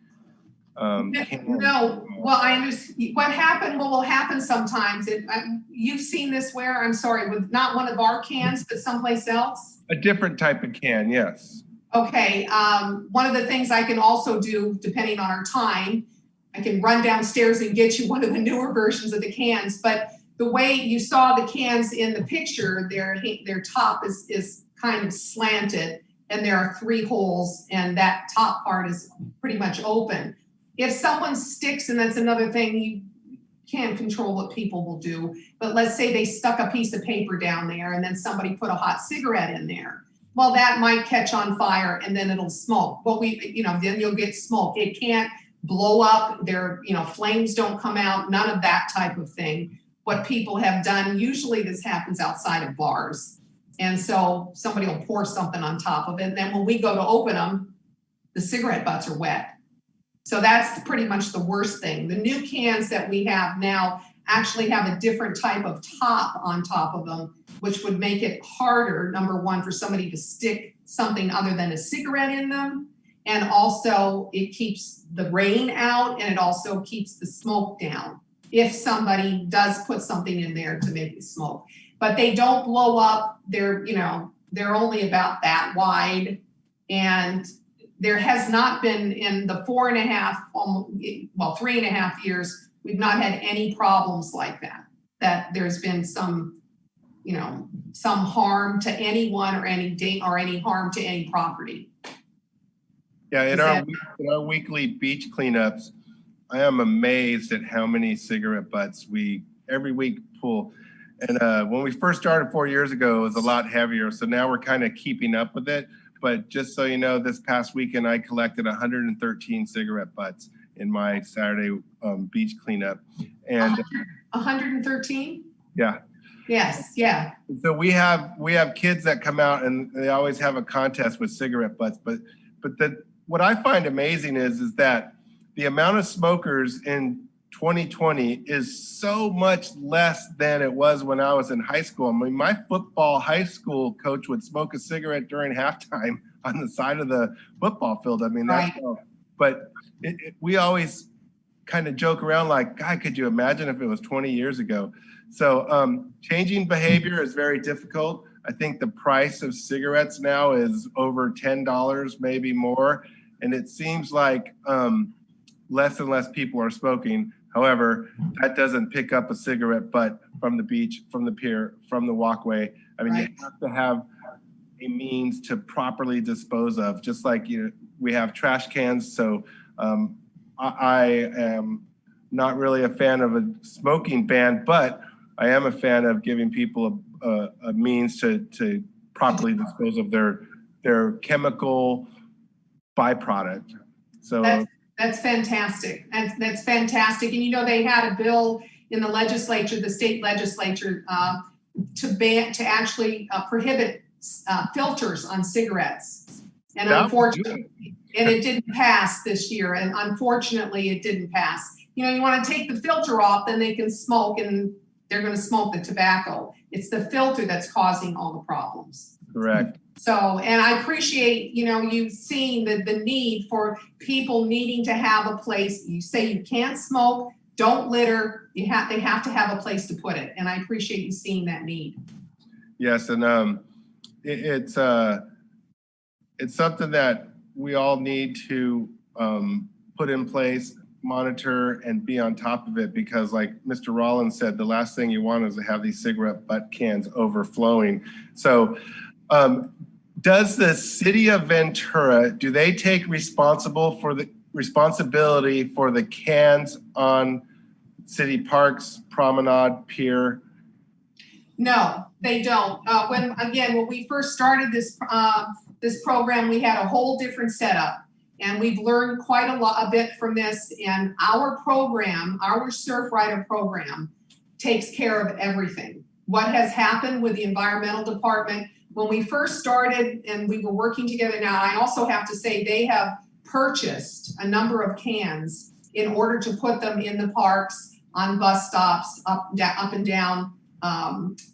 Speaker 3: can.
Speaker 9: No, well, I understand what will happen sometimes. You've seen this where, I'm sorry, with not one of our cans, but someplace else?
Speaker 3: A different type of can, yes.
Speaker 9: Okay, one of the things I can also do, depending on our time, I can run downstairs and get you one of the newer versions of the cans, but the way you saw the cans in the picture, their top is kind of slanted and there are 3 holes and that top part is pretty much open. If someone sticks, and that's another thing, you can't control what people will do, but let's say they stuck a piece of paper down there and then somebody put a hot cigarette in there. Well, that might catch on fire and then it'll smoke. But then you'll get smoke. It can't blow up. Flames don't come out, none of that type of thing. What people have done, usually this happens outside of bars. And so somebody will pour something on top of it. And then when we go to open them, the cigarette butts are wet. So that's pretty much the worst thing. The new cans that we have now actually have a different type of top on top of them, which would make it harder, number one, for somebody to stick something other than a cigarette in them. And also it keeps the rain out and it also keeps the smoke down if somebody does put something in there to make it smoke. But they don't blow up. They're only about that wide. And there has not been in the 3.5 years, we've not had any problems like that, that there's been some harm to anyone or any harm to any property.
Speaker 3: Yeah, in our weekly beach cleanups, I am amazed at how many cigarette butts we every week pull. And when we first started 4 years ago, it was a lot heavier. So now we're kind of keeping up with it. But just so you know, this past weekend, I collected 113 cigarette butts in my Saturday beach cleanup. And
Speaker 9: 113?
Speaker 3: Yeah.
Speaker 9: Yes, yeah.
Speaker 3: So we have kids that come out and they always have a contest with cigarette butts. But what I find amazing is that the amount of smokers in 2020 is so much less than it was when I was in high school. I mean, my football high school coach would smoke a cigarette during halftime on the side of the football field. I mean, that's right. But we always kind of joke around like, God, could you imagine if it was 20 years ago? So changing behavior is very difficult. I think the price of cigarettes now is over $10, maybe more. And it seems like less and less people are smoking. However, that doesn't pick up a cigarette butt from the beach, from the pier, from the walkway. I mean, right. You have to have a means to properly dispose of, just like we have trash cans. So I am not really a fan of a smoking ban, but I am a fan of giving people a means to properly dispose of their chemical byproduct. So
Speaker 9: that's fantastic. That's fantastic. And they had a bill in the legislature, the state legislature, to actually prohibit filters on cigarettes. And unfortunately, it didn't pass this year. And unfortunately, it didn't pass. You want to take the filter off, then they can smoke and they're going to smoke the tobacco. It's the filter that's causing all the problems.
Speaker 3: Correct.
Speaker 9: So, and I appreciate, you've seen the need for people needing to have a place. You say you can't smoke, don't litter. They have to have a place to put it. And I appreciate you seeing that need.
Speaker 3: Yes. And it's something that we all need to put in place, monitor, and be on top of it, because like Mr. Rollins said, the last thing you want is to have these cigarette butt cans overflowing. So does the city of Ventura, do they take responsibility for the cans on city parks, promenade, pier?
Speaker 9: No, they don't. When we first started this program, we had a whole different setup, and we've learned quite a bit from this. And our program, our Surfrider program, takes care of everything. What has happened with the environmental department, when we first started and we were working together now, I also have to say they have purchased a number of cans in order to put them in the parks, on bus stops, up and down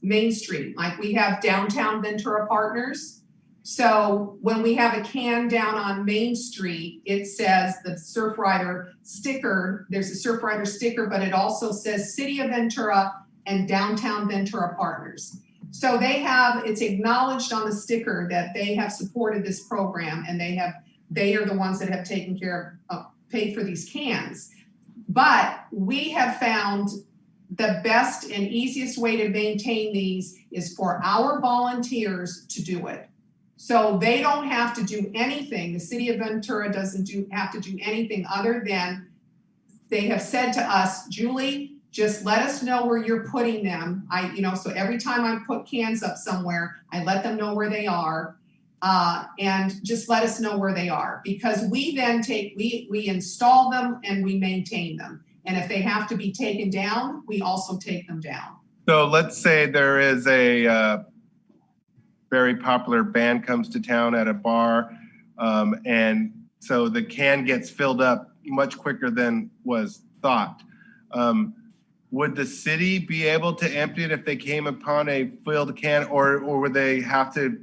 Speaker 9: Main Street. Like we have downtown Ventura partners. So when we have a can down on Main Street, it says the Surfrider sticker, there's a Surfrider sticker, but it also says City of Ventura and Downtown Ventura partners. So it's acknowledged on the sticker that they have supported this program, and they are the ones that have taken care of, paid for these cans. But we have found the best and easiest way to maintain these is for our volunteers to do it. So they don't have to do anything. The city of Ventura doesn't have to do anything other than they have said to us, Julie, just let us know where you're putting them. So every time I put cans up somewhere, I let them know where they are. And just let us know where they are, because we then we install them and we maintain them. And if they have to be taken down, we also take them down.
Speaker 3: So let's say there is a very popular band comes to town at a bar, and so the can gets filled up much quicker than was thought. Would the city be able to empty it if they came upon a filled can, or would they have to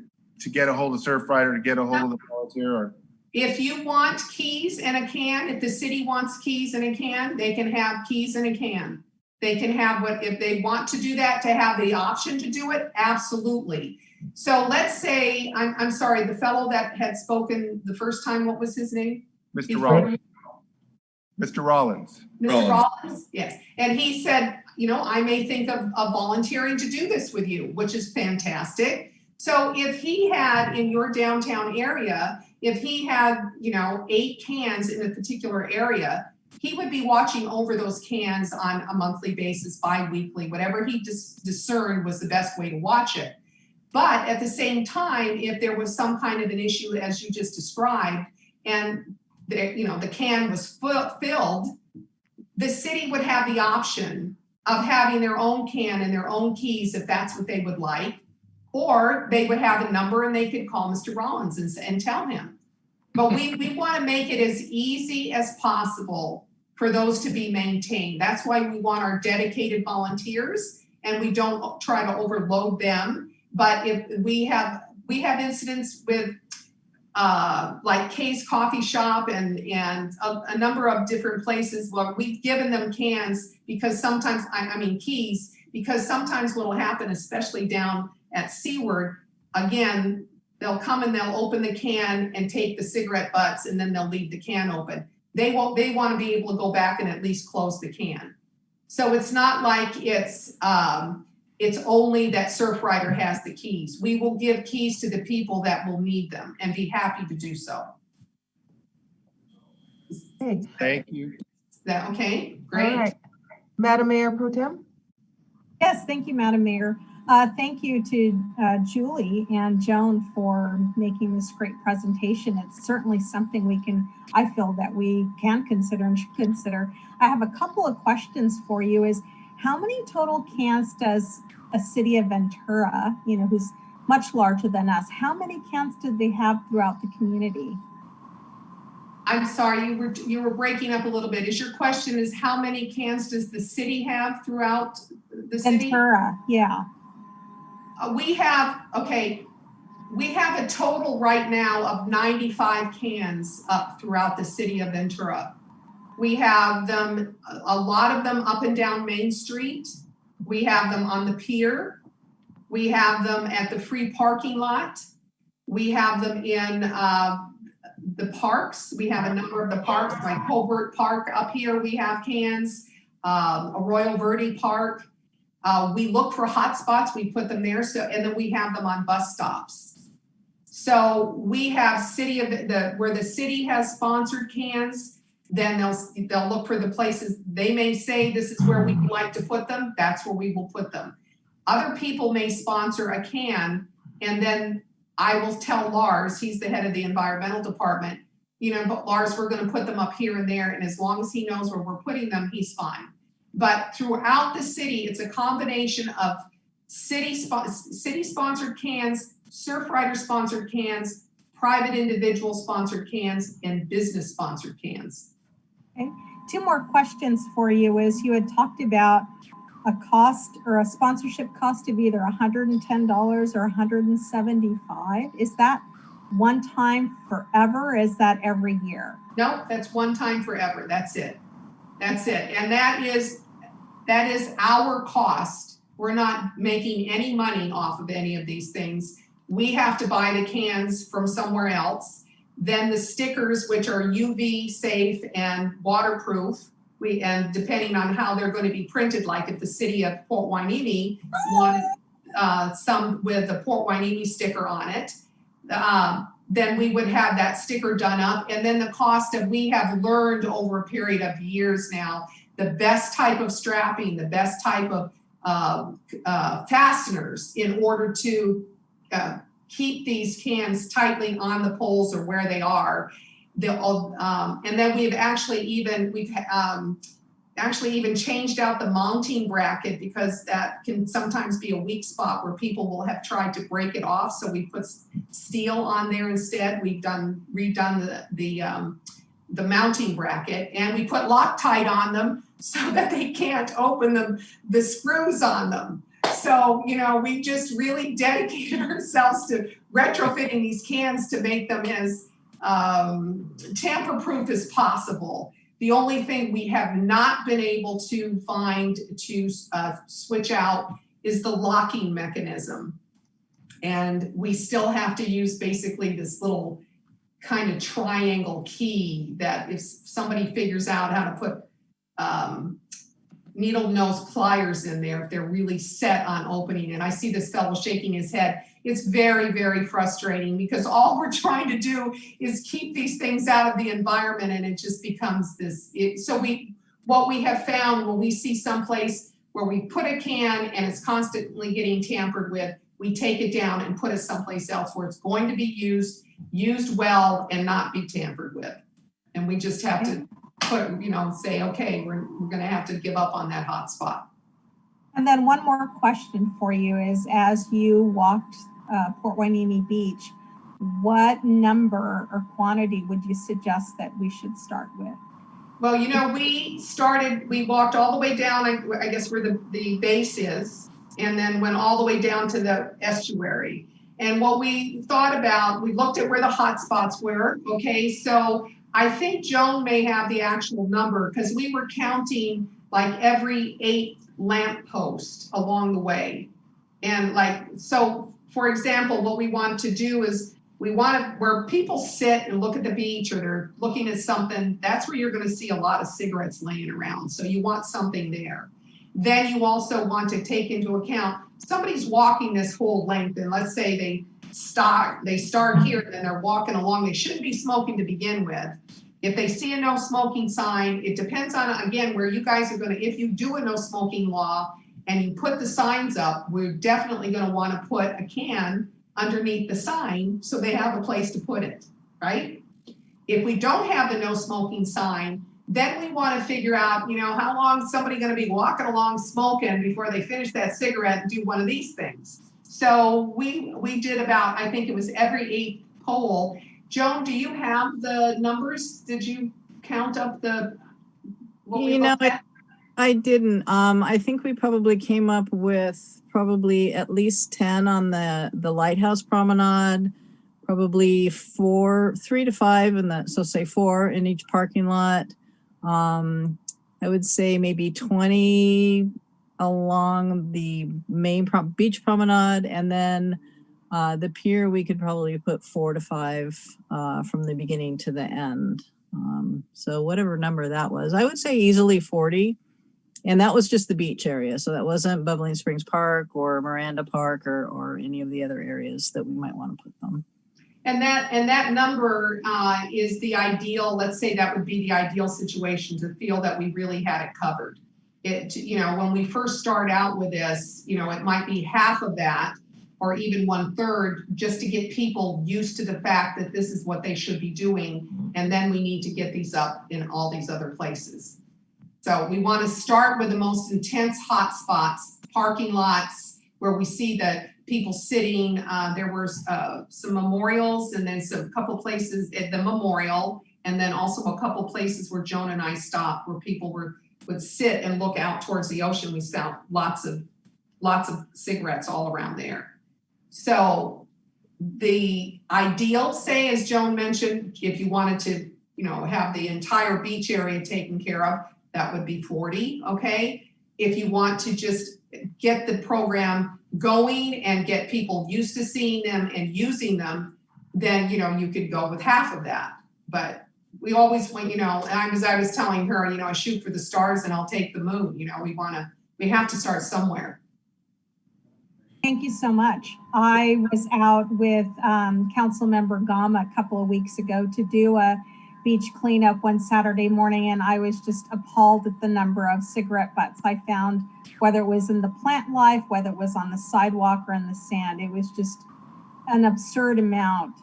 Speaker 3: get a hold of Surfrider to get a hold of the volunteer? Or
Speaker 9: if you want keys in a can, if the city wants keys in a can, they can have keys in a can. They can have if they want to do that, to have the option to do it, absolutely. So let's say, I'm sorry, the fellow that had spoken the first time, what was his name?
Speaker 3: Mr. Rollins. Mr. Rollins.
Speaker 9: Mr. Rollins, yes. And he said, I may think of volunteering to do this with you, which is fantastic. So if he had in your downtown area, if he had, 8 cans in a particular area, he would be watching over those cans on a monthly basis, bi-weekly, whatever he discerned was the best way to watch it. But at the same time, if there was some kind of an issue, as you just described, and the can was filled, the city would have the option of having their own can and their own keys if that's what they would like. Or they would have a number and they could call Mr. Rollins and tell him. But we want to make it as easy as possible for those to be maintained. That's why we want our dedicated volunteers, and we don't try to overload them. But if we have incidents with like Kay's Coffee Shop and a number of different places where we've given them cans because sometimes, keys, because sometimes what will happen, especially down at Seaward, again, they'll come and they'll open the can and take the cigarette butts, and then they'll leave the can open. They want to be able to go back and at least close the can. So it's not like it's only that Surfrider has the keys. We will give keys to the people that will need them and be happy to do so.
Speaker 1: Okay.
Speaker 3: Thank you.
Speaker 9: Is that okay? Great.
Speaker 1: All right. Madam Mayor Pro Tem?
Speaker 5: Yes, thank you, Madam Mayor. Thank you to Julie and Joan for making this great presentation. It's certainly something I feel that we can consider and should consider. I have a couple of questions for you. How many total cans does a city of Ventura, who's much larger than us, how many cans do they have throughout the community?
Speaker 9: I'm sorry, you were breaking up a little bit. Your question is how many cans does the city have throughout the city?
Speaker 5: Ventura, yeah.
Speaker 9: We have a total right now of 95 cans up throughout the city of Ventura. We have them, a lot of them up and down Main Street. We have them on the Pier. We have them at the free parking lot. We have them in the parks. We have a number of the parks, like Colbert Park up here, we have cans, Arroyo Verde Park. We look for hot spots, we put them there, and then we have them on bus stops. So we have where the city has sponsored cans, then they'll look for the places, they may say this is where we'd like to put them, that's where we will put them. Other people may sponsor a can, and then I will tell Lars, he's the head of the environmental department, but Lars, we're gonna put them up here and there, and as long as he knows where we're putting them, he's fine. But throughout the city, it's a combination of city-sponsored cans, Surfrider-sponsored cans, private individual-sponsored cans, and business-sponsored cans.
Speaker 5: Okay. 2 more questions for you. You had talked about a cost or a sponsorship cost of either $110 or $175. Is that one time forever? Or is that every year?
Speaker 9: No, that's one time forever. That's it. That's it. And that is our cost. We're not making any money off of any of these things. We have to buy the cans from somewhere else. Then the stickers, which are UV safe and waterproof, and depending on how they're going to be printed, like if the city of Port Hueneme wanted some with a Port Hueneme sticker on it, then we would have that sticker done up. And then the cost of, we have learned over a period of years now, the best type of strapping, the best type of fasteners in order to keep these cans tightly on the poles or where they are. And then we've actually even changed out the mounting bracket, because that can sometimes be a weak spot where people will have tried to break it off. So we put steel on there instead. We've redone the mounting bracket, and we put Loctite on them so that they can't open the screws on them. So, you know, we just really dedicated ourselves to retrofitting these cans to make them as tamper-proof as possible. The only thing we have not been able to find to switch out is the locking mechanism. And we still have to use basically this little kind of triangle key that if somebody figures out how to put needle nose pliers in there, if they're really set on opening. And I see this fellow shaking his head. It's very, very frustrating, because all we're trying to do is keep these things out of the environment, and it just becomes this. What we have found when we see someplace where we put a can and it's constantly getting tampered with, we take it down and put it someplace else where it's going to be used well and not be tampered with. And we just have to say, okay, we're going to have to give up on that hot spot.
Speaker 5: And then one more question for you is, as you walked Port Hueneme Beach, what number or quantity would you suggest that we should start with?
Speaker 9: Well, you know, we walked all the way down, I guess where the base is, and then went all the way down to the estuary. And what we thought about, we looked at where the hot spots were. Okay, so I think Joan may have the actual number, because we were counting like every 8 lamp post along the way. And so for example, what we want to do is where people sit and look at the beach, or they're looking at something, that's where you're going to see a lot of cigarettes laying around. So you want something there. Then you also want to take into account, somebody's walking this whole length, and let's say they start here and then they're walking along, they shouldn't be smoking to begin with. If they see a no smoking sign, it depends on, again, where you guys are going to, if you do a no smoking law and you put the signs up, we're definitely going to want to put a can underneath the sign so they have a place to put it, right? If we don't have the no smoking sign, then we want to figure out, you know, how long is somebody going to be walking along smoking before they finish that cigarette and do one of these things. So we did about, I think it was every 8th pole. Joan, do you have the numbers? Did you count up what we looked at?
Speaker 11: I didn't. I think we probably came up with at least 10 on the Lighthouse Promenade, probably 3 to 5 so say 4 in each parking lot. I would say maybe 20 along the main beach promenade, and then the pier, we could probably put 4 to 5 from the beginning to the end. So whatever number that was, I would say easily 40. And that was just the beach area. So that wasn't Bubbling Springs Park or Miranda Park or any of the other areas that we might want to put them.
Speaker 9: And that number is the ideal, let's say that would be the ideal situation to feel that we really had it covered. When we first start out with this, it might be half of that or even 1/3, just to get people used to the fact that this is what they should be doing. And then we need to get these up in all these other places. So we want to start with the most intense hot spots, parking lots where we see that people sitting. There were some memorials, and then a couple places at the memorial, and then also a couple places where Joan and I stopped, where people would sit and look out towards the ocean. We saw lots of cigarettes all around there. So the ideal, say, as Joan mentioned, if you wanted to, have the entire beach area taken care of, that would be 40, okay? If you want to just get the program going and get people used to seeing them and using them, then, you could go with half of that. But we always want, as I was telling her, I shoot for the stars and I'll take the moon. We have to start somewhere.
Speaker 5: Thank you so much. I was out with Councilmember Gama a couple of weeks ago to do a beach cleanup one Saturday morning, and I was just appalled at the number of cigarette butts I found, whether it was in the plant life, whether it was on the sidewalk or in the sand. It was just an absurd amount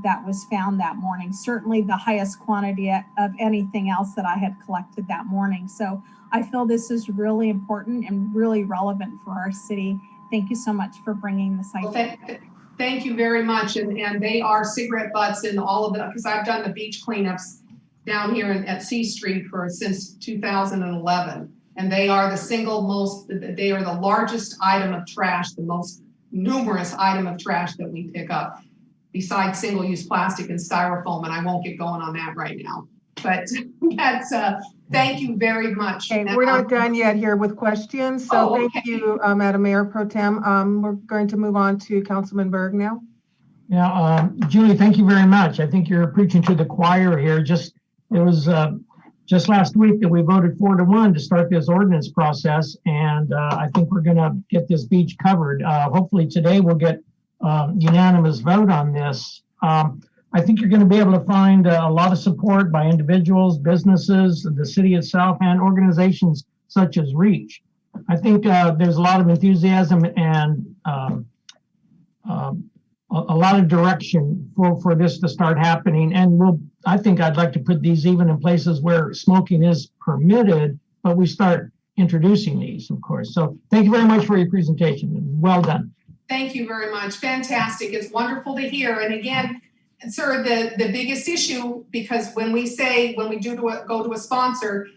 Speaker 5: that was found that morning. Certainly the highest quantity of anything else that I had collected that morning. So I feel this is really important and really relevant for our city. Thank you so much for bringing this idea.
Speaker 9: Well, thank you very much. And they are cigarette butts in all of the, because I've done the beach cleanups down here at C Street since 2011. And they are they are the largest item of trash, the most numerous item of trash that we pick up, besides single-use plastic and styrofoam. And I won't get going on that right now. But that's, thank you very much.
Speaker 1: Okay, we're not done yet here with questions. So thank you, Madam Mayor Pro Tem. We're going to move on to Councilman Berg now.
Speaker 4: Yeah, Julie, thank you very much. I think you're preaching to the choir here. It was just last week that we voted 4-1 to start this ordinance process, and I think we're going to get this beach covered. Hopefully today we'll get unanimous vote on this. I think you're going to be able to find a lot of support by individuals, businesses, the city itself, and organizations such as REACH. I think there's a lot of enthusiasm and a lot of direction for this to start happening. And I think I'd like to put these even in places where smoking is permitted, but we start introducing these, of course. So thank you very much for your presentation. Well done.
Speaker 9: Thank you very much. Fantastic. It's wonderful to hear. And again, sir, the biggest issue, because when we go to a sponsor,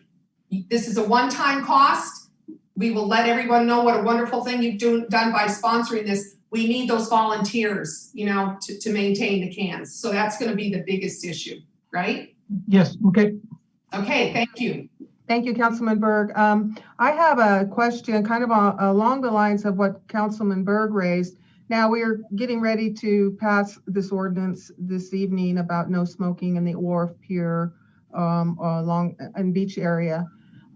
Speaker 9: this is a one-time cost. We will let everyone know what a wonderful thing you've done by sponsoring this. We need those volunteers, to maintain the cans. So that's going to be the biggest issue, right?
Speaker 4: Yes. Okay.
Speaker 9: Okay. Thank you.
Speaker 1: Thank you, Councilman Berg. I have a question kind of along the lines of what Councilman Berg raised. Now we're getting ready to pass this ordinance this evening about no smoking in the Wharf, Pier, along and beach area.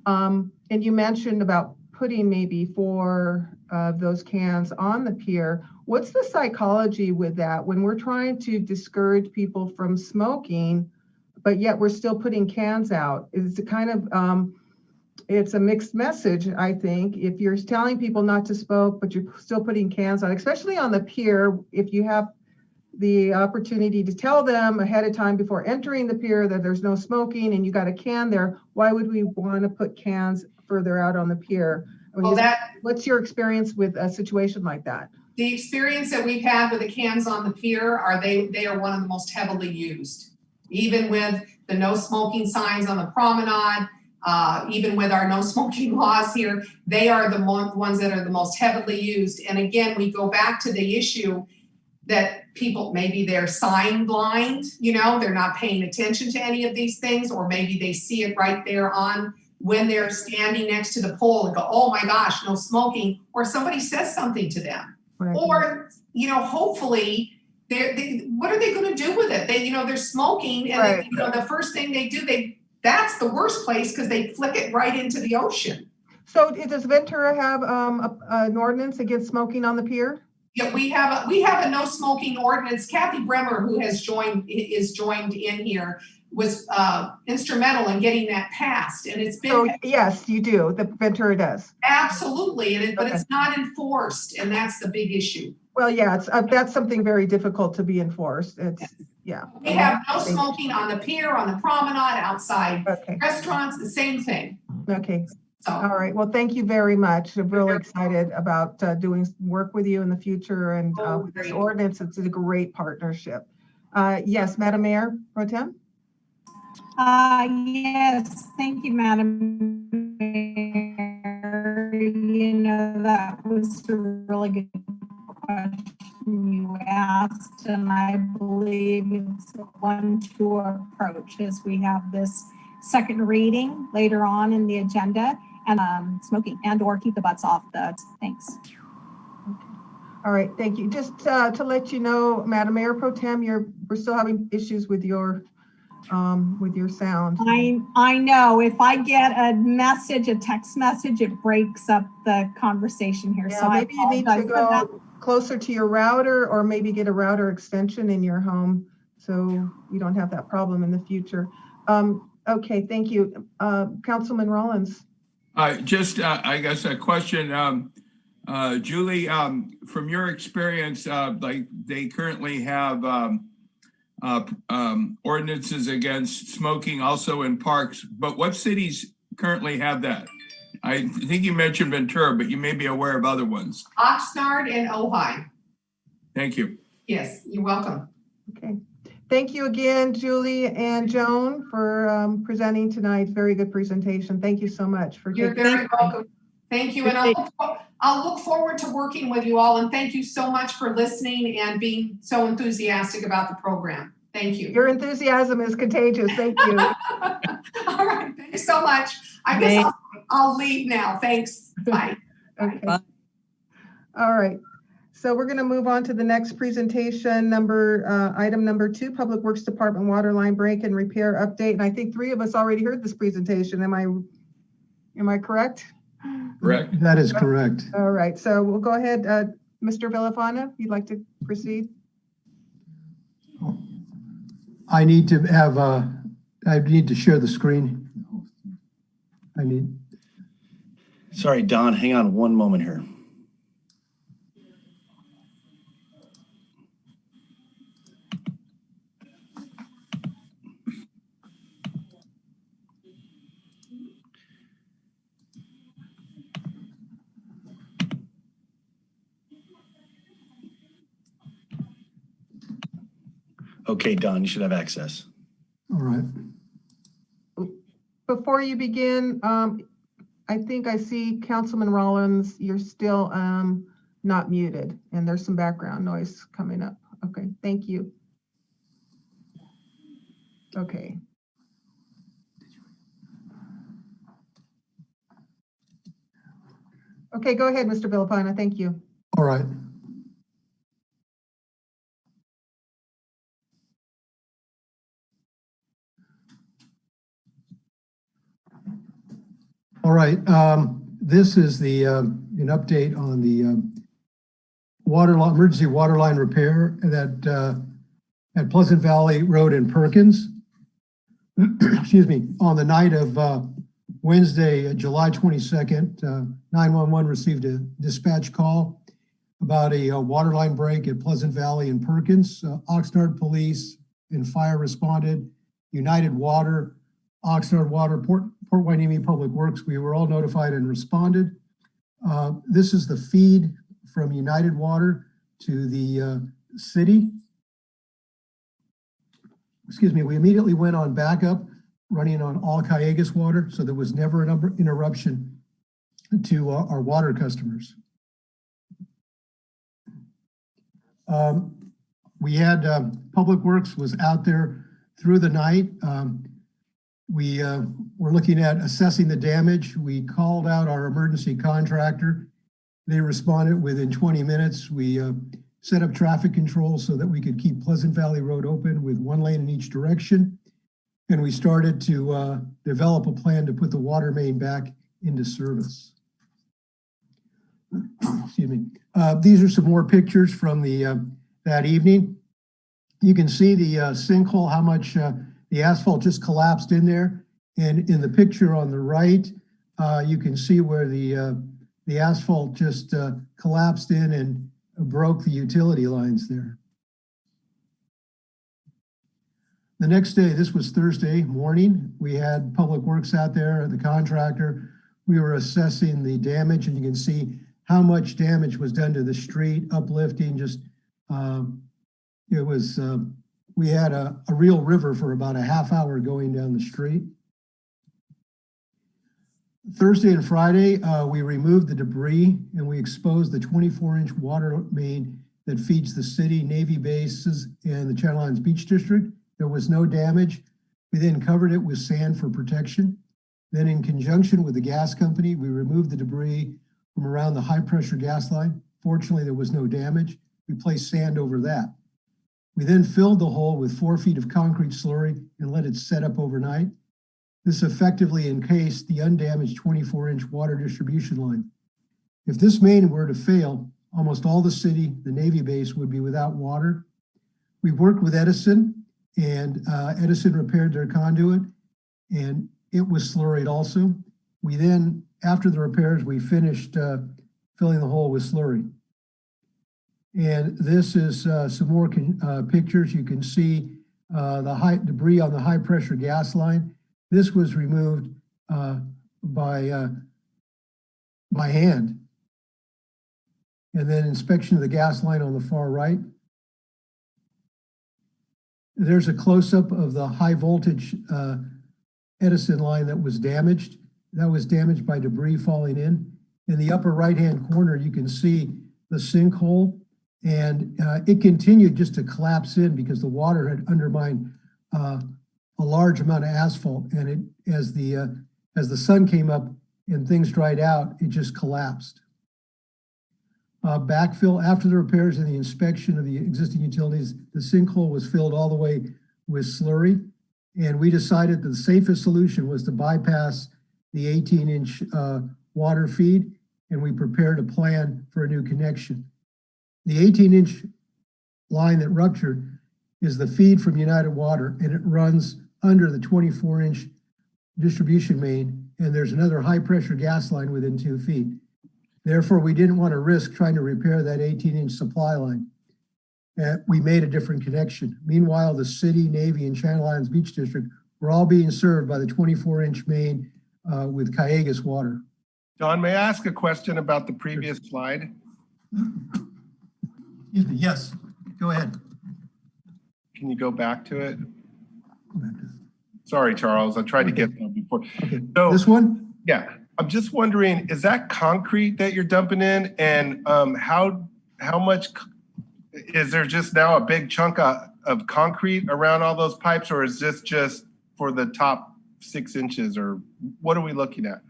Speaker 1: And you mentioned about putting maybe 4 of those cans on the pier. What's the psychology with that when we're trying to discourage people from smoking, but yet we're still putting cans out? It's kind of, it's a mixed message, I think. If you're telling people not to smoke, but you're still putting cans out, especially on the pier, if you have the opportunity to tell them ahead of time before entering the pier that there's no smoking and you got a can there, why would we want to put cans further out on the pier? I mean, what's your experience with a situation like that?
Speaker 9: The experience that we've had with the cans on the pier they are one of the most heavily used. Even with the no smoking signs on the promenade, even with our no smoking laws here, they are the ones that are the most heavily used. And again, we go back to the issue that people, maybe they're sign blind, they're not paying attention to any of these things, or maybe they see it right there on when they're standing next to the pole and go, oh my gosh, no smoking, or somebody says something to them. Right. Or, hopefully, what are they going to do with it? They're smoking, and right. The first thing they do, that's the worst place because they flick it right into the ocean.
Speaker 1: So does Ventura have an ordinance against smoking on the pier?
Speaker 9: Yeah, we have a no smoking ordinance. Kathy Bremer, who is joined in here, was instrumental in getting that passed, and it's been.
Speaker 1: So yes, you do. The Ventura does.
Speaker 9: Absolutely, but it's not enforced, and that's the big issue.
Speaker 1: Well, yeah, that's something very difficult to be enforced. Yeah.
Speaker 9: We have no smoking on the pier, on the promenade, outside restaurants, the same thing.
Speaker 1: Okay. So. All right. Well, thank you very much. I'm really excited about doing work with you in the future, and with this ordinance. It's a great partnership. Yes, Madam Mayor Pro Tem.
Speaker 5: Yes, thank you, Madam Mayor. That was a really good question you asked, and I believe it's a 1-2 approach as we have this second reading later on in the agenda, and smoking and/or keep the butts off the. Thanks.
Speaker 1: Okay. All right, thank you. Just to let you know, Madam Mayor Pro Tem, we're still having issues with your with your sound.
Speaker 5: I know. If I get a text message, it breaks up the conversation here.
Speaker 1: Yeah,
Speaker 5: So
Speaker 1: maybe you need to go closer to your router, or maybe get a router extension in your home so you don't have that problem in the future. Okay, thank you. Councilman Rollins.
Speaker 6: I guess a question, Julie, from your experience, like they currently have ordinances against smoking also in parks, but what cities currently have that? I think you mentioned Ventura, but you may be aware of other ones.
Speaker 9: Oxnard and Ojai.
Speaker 6: Thank you.
Speaker 9: Yes, you're welcome.
Speaker 1: Okay. Thank you again, Julie and Joan, for presenting tonight. Very good presentation. Thank you so much for
Speaker 9: You're very welcome. Thank you. And I'll look forward to working with you all. And thank you so much for listening and being so enthusiastic about the program. Thank you.
Speaker 1: Your enthusiasm is contagious. Thank you.
Speaker 9: All right. Thanks so much. I guess I'll leave now. Thanks. Bye.
Speaker 1: Okay. Bye. All right. So we're going to move on to the next presentation, item number 2, Public Works Department Waterline Break and Repair Update. And I think 3 of us already heard this presentation. Am I correct?
Speaker 6: Correct.
Speaker 12: That is correct.
Speaker 1: All right. So we'll go ahead. Mr. Villafana, if you'd like to proceed.
Speaker 12: I need to share the screen.
Speaker 10: Sorry, Don, hang on one moment here. Okay, Don, you should have access.
Speaker 12: All right.
Speaker 1: Before you begin, I think I see Councilman Rollins, you're still not muted, and there's some background noise coming up. Okay, thank you. Okay. Okay, go ahead, Mr. Villapana. Thank you.
Speaker 12: All right. All right. This is an update on the emergency water line repair at Pleasant Valley Road in Perkins. Excuse me. On the night of Wednesday, July 22nd, 911 received a dispatch call about a water line break at Pleasant Valley in Perkins. Oxnard Police and Fire responded. United Water, Oxnard Water, Port Hueneme Public Works, we were all notified and responded. This is the feed from United Water to the city. Excuse me, we immediately went on backup, running on all Cayugas water, so there was never an interruption to our water customers. We had Public Works was out there through the night. We were looking at assessing the damage. We called out our emergency contractor. They responded within 20 minutes. We set up traffic control so that we could keep Pleasant Valley Road open with 1 lane in each direction. And we started to develop a plan to put the water main back into service. Excuse me. These are some more pictures from that evening. You can see the sinkhole, how much the asphalt just collapsed in there. And in the picture on the right, you can see where the asphalt just collapsed in and broke the utility lines there. The next day, this was Thursday morning, we had Public Works out there, the contractor. We were assessing the damage, and you can see how much damage was done to the street, uplifting, just, it was, we had a real river for about a half hour going down the street. Thursday and Friday, we removed the debris and we exposed the 24-inch water main that feeds the city, Navy bases, and the Channel Islands Beach District. There was no damage. We then covered it with sand for protection. Then in conjunction with the gas company, we removed the debris from around the high pressure gas line. Fortunately, there was no damage. We placed sand over that. We then filled the hole with 4 feet of concrete slurry and let it set up overnight. This effectively encased the undamaged 24-inch water distribution line. If this main were to fail, almost all the city, the Navy base, would be without water. We worked with Edison, and Edison repaired their conduit, and it was slurried also. We then, after the repairs, we finished filling the hole with slurry. And this is some more pictures. You can see the high debris on the high pressure gas line. This was removed by hand. And then inspection of the gas line on the far right. There's a close-up of the high voltage Edison line that was damaged. That was damaged by debris falling in. In the upper right-hand corner, you can see the sinkhole, and it continued just to collapse in because the water had undermined a large amount of asphalt. And as the sun came up and things dried out, it just collapsed. Backfill after the repairs and the inspection of the existing utilities, the sinkhole was filled all the way with slurry. And we decided that the safest solution was to bypass the 18-inch water feed, and we prepared a plan for a new connection. The 18-inch line that ruptured is the feed from United Water, and it runs under the 24-inch distribution main, and there's another high-pressure gas line within 2 feet. Therefore, we didn't want to risk trying to repair that 18-inch supply line. We made a different connection. Meanwhile, the city, Navy, and Channel Islands Beach District were all being served by the 24-inch main with Cayugas water.
Speaker 3: John, may I ask a question about the previous slide?
Speaker 12: Excuse me, yes, go ahead.
Speaker 3: Can you go back to it? Sorry, Charles, I tried to get there before.
Speaker 12: Okay,
Speaker 3: So,
Speaker 12: this one?
Speaker 3: yeah, I'm just wondering, is that concrete that you're dumping in? And how much, is there just now a big chunk of concrete around all those pipes, or is this just for the top 6 inches, or what are we looking at?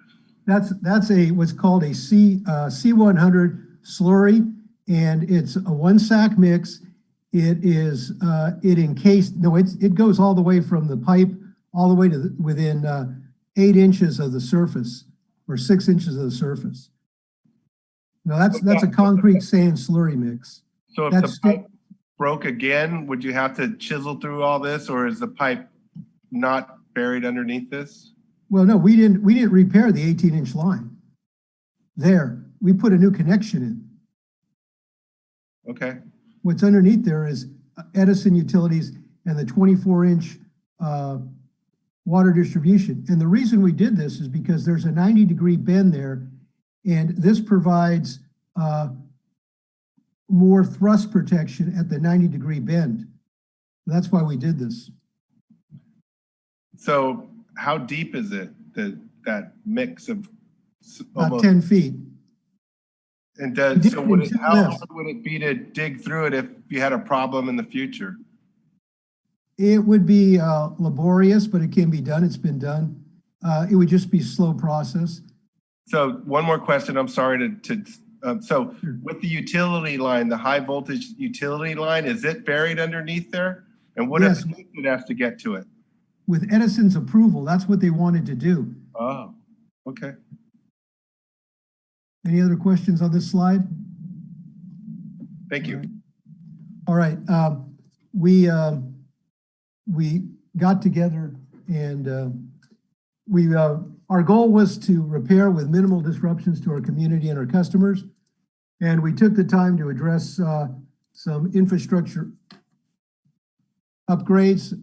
Speaker 12: That's what's called a C100 slurry, and it's a 1-sack mix. It encased, no, it goes all the way from the pipe all the way to within 8 inches of the surface, or 6 inches of the surface. No, that's a concrete sand slurry mix.
Speaker 3: So if the pipe broke again, would you have to chisel through all this, or is the pipe not buried underneath this?
Speaker 12: Well, no, we didn't repair the 18-inch line. There, we put a new connection in.
Speaker 3: Okay.
Speaker 12: What's underneath there is Edison Utilities and the 24-inch water distribution. And the reason we did this is because there's a 90-degree bend there, and this provides more thrust protection at the 90-degree bend. That's why we did this.
Speaker 3: So how deep is it, that mix of
Speaker 12: About 10 feet.
Speaker 3: And how hard would it be to dig through it if you had a problem in the future?
Speaker 12: It would be laborious, but it can be done. It's been done. It would just be a slow process.
Speaker 3: So one more question. I'm sorry so with the utility line, the high voltage utility line, is it buried underneath there? And what if it has to get to it?
Speaker 12: With Edison's approval, that's what they wanted to do.
Speaker 3: Oh, okay.
Speaker 12: Any other questions on this slide?
Speaker 3: Thank you.
Speaker 12: All right. We got together, and our goal was to repair with minimal disruptions to our community and our customers. And we took the time to address some infrastructure upgrades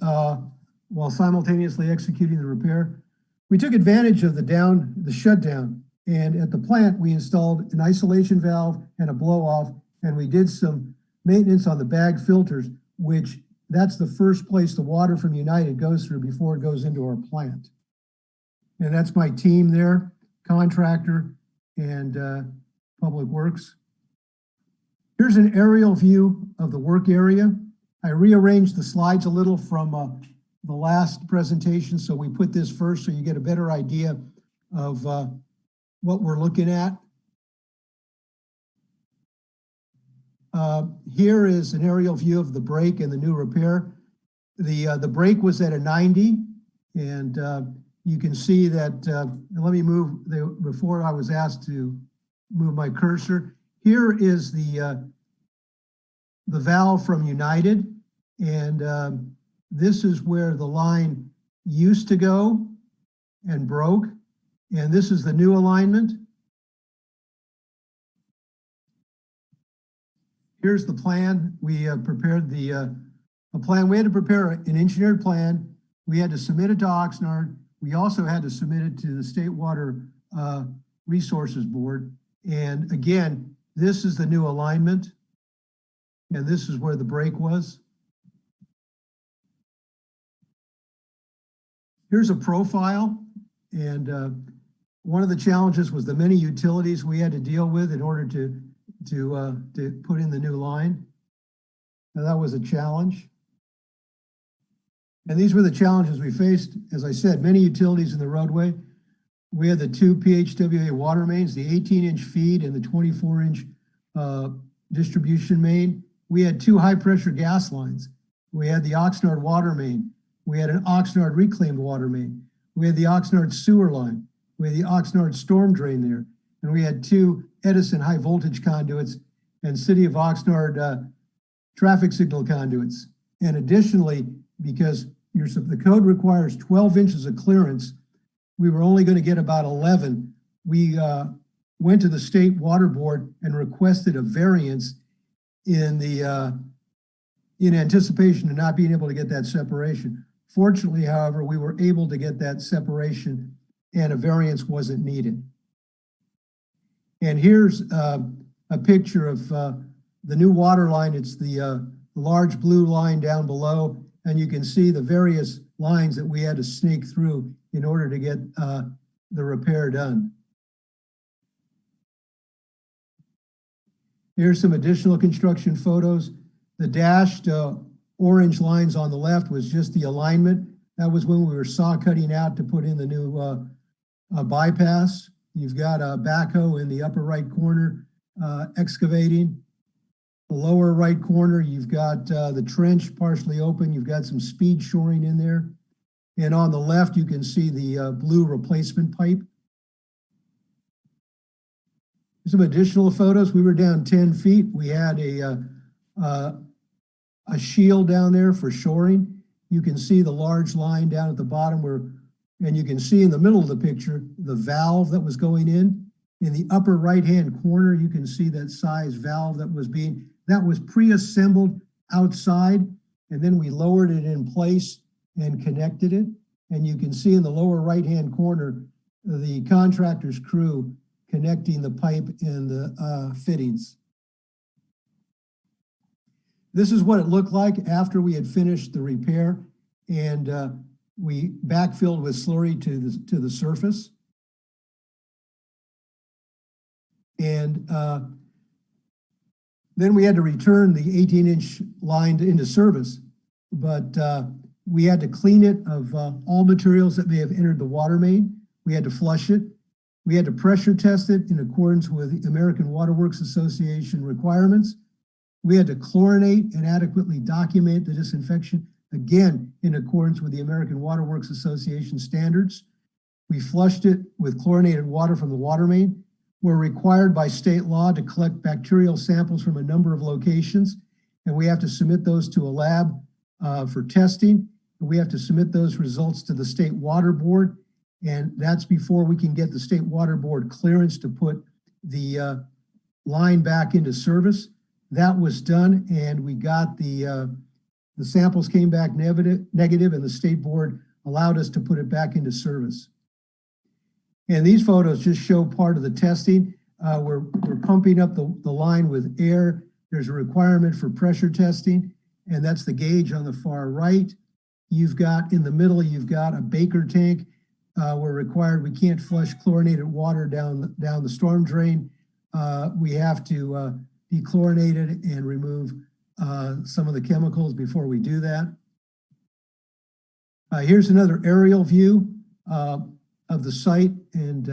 Speaker 12: while simultaneously executing the repair. We took advantage of the shutdown. And at the plant, we installed an isolation valve and a blow-off, and we did some maintenance on the bag filters, which that's the first place the water from United goes through before it goes into our plant. And that's my team there, contractor and Public Works. Here's an aerial view of the work area. I rearranged the slides a little from the last presentation, so we put this first so you get a better idea of what we're looking at. Here is an aerial view of the break and the new repair. The break was at a 90, and you can see that, let me move, before I was asked to move my cursor. Here is the valve from United, and this is where the line used to go and broke, and this is the new alignment. Here's the plan. We prepared a plan. We had to prepare an engineered plan. We had to submit it to Oxnard. We also had to submit it to the State Water Resources Board. And again, this is the new alignment. And this is where the break was. Here's a profile. And one of the challenges was the many utilities we had to deal with in order to put in the new line. Now that was a challenge. And these were the challenges we faced. As I said, many utilities in the roadway. We had the two PHWA water mains, the 18-inch feed and the 24-inch distribution main. We had two high-pressure gas lines. We had the Oxnard water main. We had an Oxnard reclaimed water main. We had the Oxnard sewer line. We had the Oxnard storm drain there. And we had two Edison high voltage conduits and City of Oxnard traffic signal conduits. And additionally, because the code requires 12 inches of clearance, we were only going to get about 11. We went to the State Water Board and requested a variance in anticipation of not being able to get that separation. Fortunately, however, we were able to get that separation and a variance wasn't needed. And here's a picture of the new water line. It's the large blue line down below, and you can see the various lines that we had to snake through in order to get the repair done. Here's some additional construction photos. The dashed orange lines on the left was just the alignment. That was when we were saw cutting out to put in the new bypass. You've got a backhoe in the upper right corner excavating. The lower right corner, you've got the trench partially open. You've got some speed shoring in there. And on the left, you can see the blue replacement pipe. Some additional photos. We were down 10 feet. We had a shield down there for shoring. You can see the large line down at the bottom and you can see in the middle of the picture, the valve that was going in. In the upper right-hand corner, you can see that size valve that was pre-assembled outside, and then we lowered it in place and connected it. And you can see in the lower right-hand corner, the contractor's crew connecting the pipe and the fittings. This is what it looked like after we had finished the repair, and we backfilled with slurry to the surface. And then we had to return the 18-inch line into service, but we had to clean it of all materials that may have entered the water main. We had to flush it. We had to pressure test it in accordance with the American Water Works Association requirements. We had to chlorinate and adequately document the disinfection, again, in accordance with the American Water Works Association standards. We flushed it with chlorinated water from the water main. We're required by state law to collect bacterial samples from a number of locations, and we have to submit those to a lab for testing. And we have to submit those results to the State Water Board, and that's before we can get the State Water Board clearance to put the line back into service. That was done, and we got the samples came back negative, and the State Board allowed us to put it back into service. And these photos just show part of the testing. We're pumping up the line with air. There's a requirement for pressure testing, and that's the gauge on the far right. You've got, in the middle, you've got a Baker tank. We're required, we can't flush chlorinated water down the storm drain. We have to dechlorinate it and remove some of the chemicals before we do that. Here's another aerial view of the site, and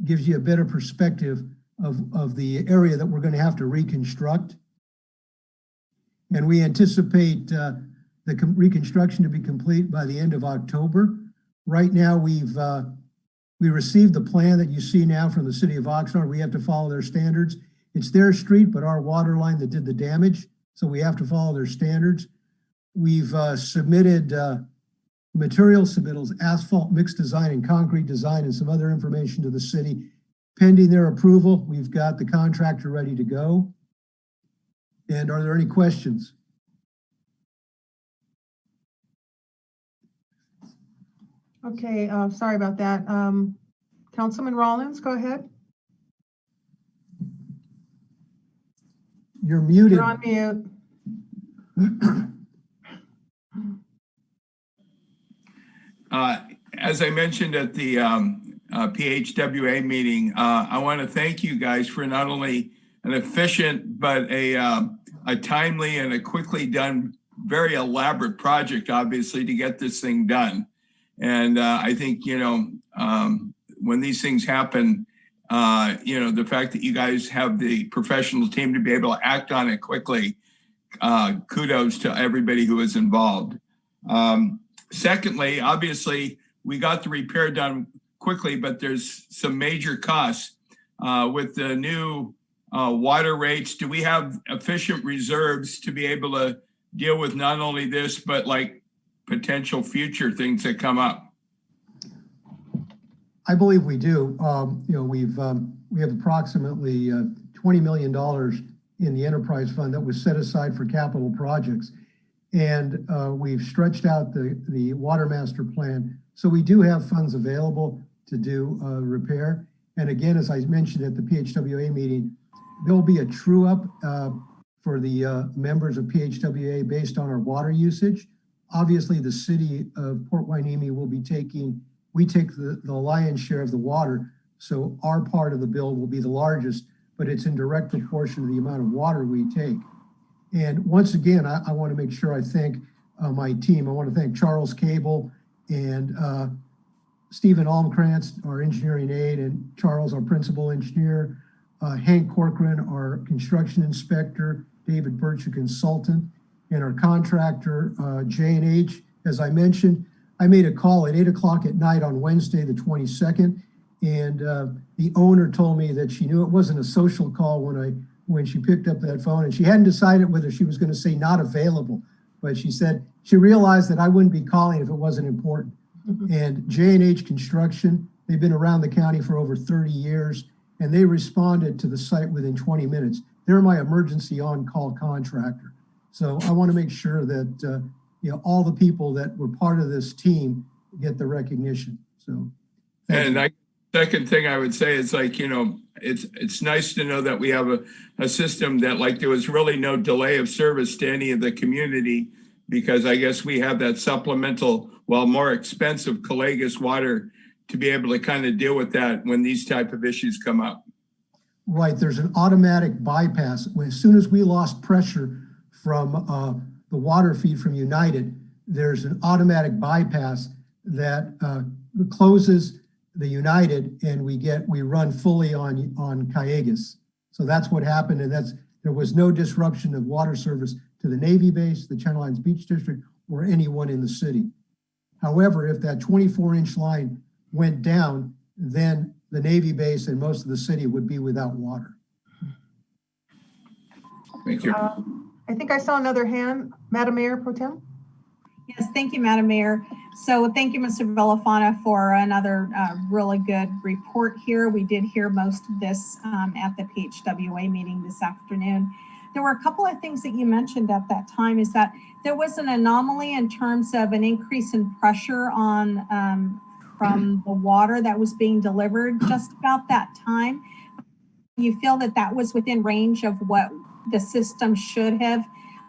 Speaker 12: gives you a better perspective of the area that we're going to have to reconstruct. And we anticipate the reconstruction to be complete by the end of October. Right now, we received the plan that you see now from the city of Oxnard. We have to follow their standards. It's their street, but our water line that did the damage, so we have to follow their standards. We've submitted material submittals, asphalt mix design and concrete design, and some other information to the city. Pending their approval, we've got the contractor ready to go. And are there any questions?
Speaker 1: Okay, sorry about that. Councilman Rollins, go ahead.
Speaker 12: You're muted.
Speaker 1: You're on mute.
Speaker 6: As I mentioned at the PHWA meeting, I want to thank you guys for not only an efficient, but a timely and a quickly done, very elaborate project, obviously, to get this thing done. And I think, when these things happen, the fact that you guys have the professional team to be able to act on it quickly, kudos to everybody who was involved. Secondly, obviously, we got the repair done quickly, but there's some major costs with the new water rates. Do we have efficient reserves to be able to deal with not only this, but like potential future things that come up?
Speaker 12: I believe we do. We have approximately $20 million in the enterprise fund that was set aside for capital projects. And we've stretched out the water master plan. So we do have funds available to do repair. And again, as I mentioned at the PHWA meeting, there'll be a true up for the members of PHWA based on our water usage. Obviously, the city of Port Hueneme will be we take the lion's share of the water. So our part of the bill will be the largest, but it's in direct proportion to the amount of water we take. And once again, I want to make sure I thank my team. I want to thank Charles Cable and Stephen Almkrantz, our engineering aide, and Charles, our principal engineer, Hank Corcoran, our construction inspector, David Birch, a consultant, and our contractor, J&H. As I mentioned, I made a call at 8 o'clock at night on Wednesday, the 22nd, and the owner told me that she knew it wasn't a social call when she picked up that phone, and she hadn't decided whether she was going to say not available, but she said she realized that I wouldn't be calling if it wasn't important. And J&H Construction, they've been around the county for over 30 years, and they responded to the site within 20 minutes. They're my emergency on-call contractor. So I want to make sure that all the people that were part of this team get the recognition. So,
Speaker 6: second thing I would say is it's nice to know that we have a system that there was really no delay of service to any of the community, because I guess we have that supplemental, more expensive Collagus water to be able to kind of deal with that when these type of issues come up.
Speaker 12: Right, there's an automatic bypass. As soon as we lost pressure from the water feed from United, there's an automatic bypass that closes the United, and we run fully on Collagus. So that's what happened, and there was no disruption of water service to the Navy base, the Channel Islands Beach District, or anyone in the city. However, if that 24-inch line went down, then the Navy base and most of the city would be without water.
Speaker 6: Thank you.
Speaker 1: I think I saw another hand. Madam Mayor Pro Tem?
Speaker 5: Yes, thank you, Madam Mayor. So thank you, Mr. Villafana, for another really good report here. We did hear most of this at the PHWA meeting this afternoon. There were a couple of things that you mentioned at that time, is that there was an anomaly in terms of an increase in pressure on from the water that was being delivered just about that time. You feel that that was within range of what the system should have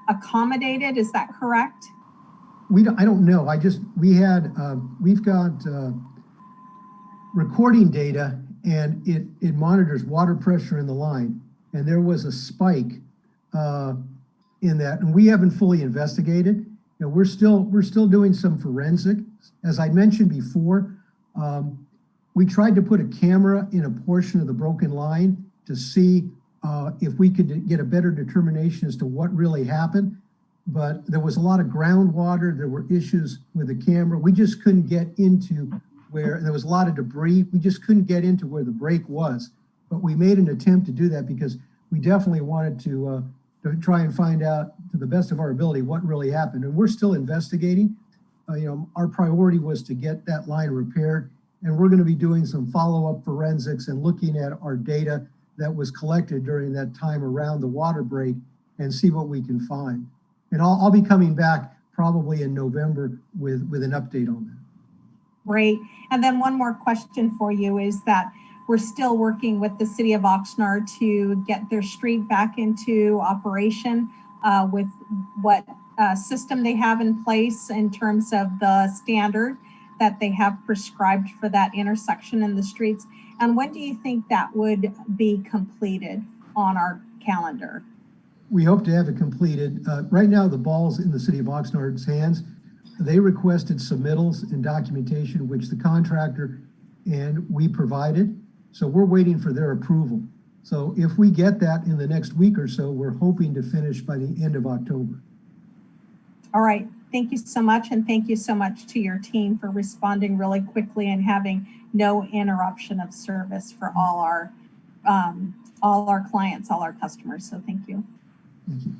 Speaker 5: accommodated? Is that correct?
Speaker 12: I don't know. We've got recording data, and it monitors water pressure in the line, and there was a spike in that, and we haven't fully investigated. We're still doing some forensic. As I mentioned before, we tried to put a camera in a portion of the broken line to see if we could get a better determination as to what really happened. But there was a lot of groundwater. There were issues with the camera. We just couldn't get into where there was a lot of debris. We just couldn't get into where the break was. But we made an attempt to do that because we definitely wanted to try and find out to the best of our ability what really happened. And we're still investigating. Our priority was to get that line repaired. And we're going to be doing some follow-up forensics and looking at our data that was collected during that time around the water break and see what we can find. And I'll be coming back probably in November with an update on that.
Speaker 5: Great. And then one more question for you is that we're still working with the city of Oxnard to get their street back into operation with what system they have in place in terms of the standard that they have prescribed for that intersection in the streets. And when do you think that would be completed on our calendar?
Speaker 12: We hope to have it completed. Right now, the ball's in the city of Oxnard's hands. They requested submittals and documentation, which the contractor and we provided. So we're waiting for their approval. So if we get that in the next week or so, we're hoping to finish by the end of October.
Speaker 5: All right. Thank you so much. And thank you so much to your team for responding really quickly and having no interruption of service for all our clients, all our customers. So thank you.
Speaker 12: Thank you.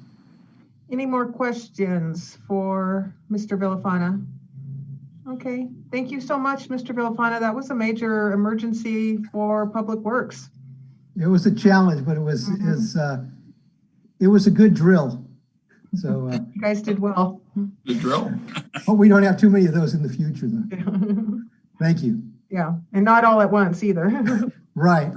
Speaker 1: Any more questions for Mr. Villafana? Okay, thank you so much, Mr. Villafana. That was a major emergency for Public Works.
Speaker 12: It was a challenge, but it was a good drill. So
Speaker 1: you guys did well.
Speaker 6: The drill.
Speaker 12: Hope we don't have too many of those in the future, though. Thank you.
Speaker 1: Yeah, and not all at once either.
Speaker 12: Right.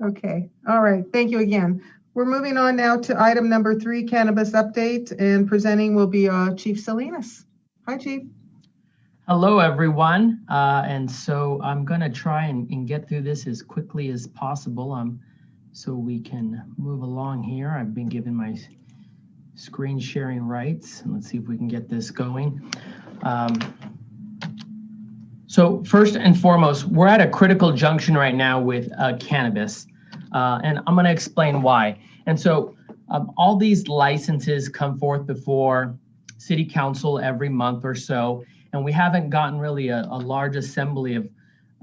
Speaker 1: Okay, all right, thank you again. We're moving on now to item number 3, cannabis update, and presenting will be Chief Salinas. Hi, Chief.
Speaker 13: Hello, everyone. And so I'm going to try and get through this as quickly as possible so we can move along here. I've been given my screen sharing rights. Let's see if we can get this going. So first and foremost, we're at a critical junction right now with cannabis. And I'm going to explain why. And so all these licenses come forth before City Council every month or so, and we haven't gotten really a large assembly of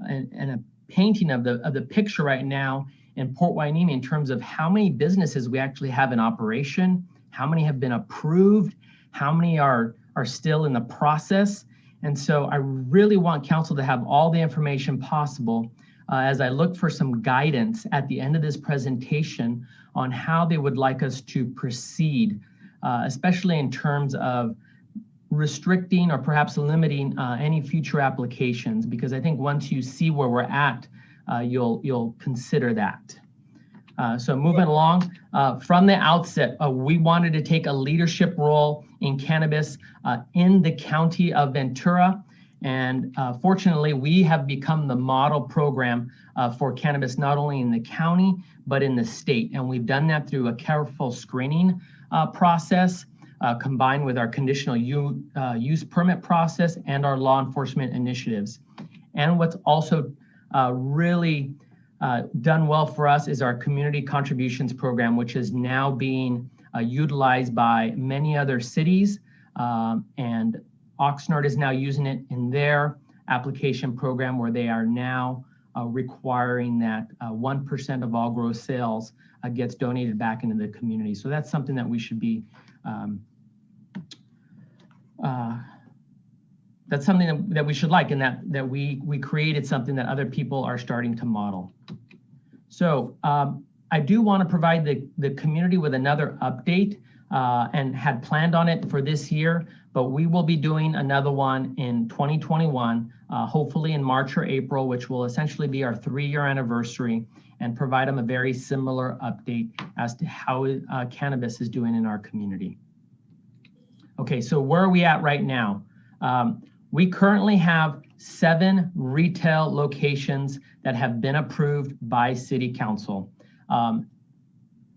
Speaker 13: and a painting of the picture right now in Port Hueneme in terms of how many businesses we actually have in operation, how many have been approved, how many are still in the process. And so I really want Council to have all the information possible as I look for some guidance at the end of this presentation on how they would like us to proceed, especially in terms of restricting or perhaps limiting any future applications, because I think once you see where we're at, you'll consider that. So moving along, from the outset, we wanted to take a leadership role in cannabis in the county of Ventura. And fortunately, we have become the model program for cannabis, not only in the county, but in the state. And we've done that through a careful screening process, combined with our conditional use permit process and our law enforcement initiatives. And what's also really done well for us is our community contributions program, which is now being utilized by many other cities, and Oxnard is now using it in their application program, where they are now requiring that 1% of all gross sales gets donated back into the community. So that's something that we should be, that's something that we should like, and that we created something that other people are starting to model. So I do want to provide the community with another update and had planned on it for this year, but we will be doing another one in 2021, hopefully in March or April, which will essentially be our 3-year anniversary, and provide them a very similar update as to how cannabis is doing in our community. Okay, so where are we at right now? We currently have 7 retail locations that have been approved by City Council.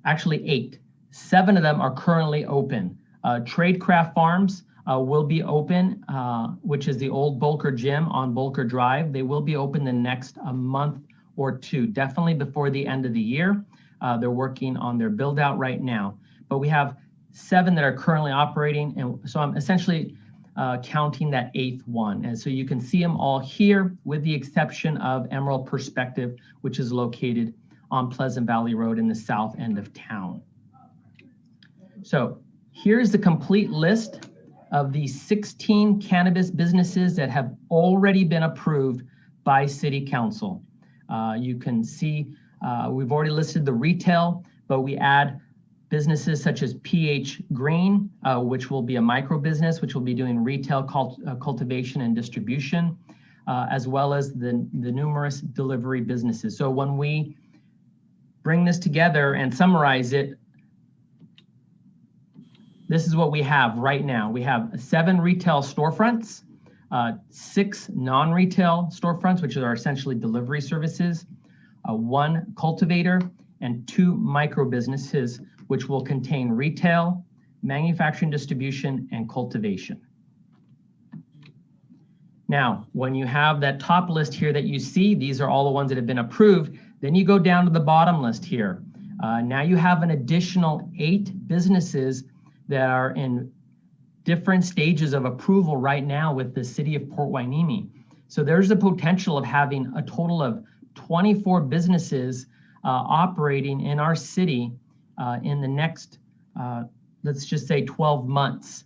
Speaker 13: Actually 8. 7 of them are currently open. Tradecraft Farms will be open, which is the old Bolker Gym on Bolker Drive. They will be open the next month or 2, definitely before the end of the year. They're working on their build out right now, but we have 7 that are currently operating. And so I'm essentially counting that 8th one. And so you can see them all here with the exception of Emerald Perspective, which is located on Pleasant Valley Road in the south end of town. So here's the complete list of the 16 cannabis businesses that have already been approved by City Council. You can see we've already listed the retail, but we add businesses such as PH Green, which will be a micro business, which will be doing retail cultivation and distribution, as well as the numerous delivery businesses. So when we bring this together and summarize it, this is what we have right now. We have 7 retail storefronts, 6 non-retail storefronts, which are essentially delivery services, 1 cultivator, and 2 micro businesses, which will contain retail, manufacturing, distribution, and cultivation. Now, when you have that top list here that you see, these are all the ones that have been approved, then you go down to the bottom list here. Now you have an additional 8 businesses that are in different stages of approval right now with the city of Port Hueneme. So there's the potential of having a total of 24 businesses operating in our city in the next, let's just say 12 months.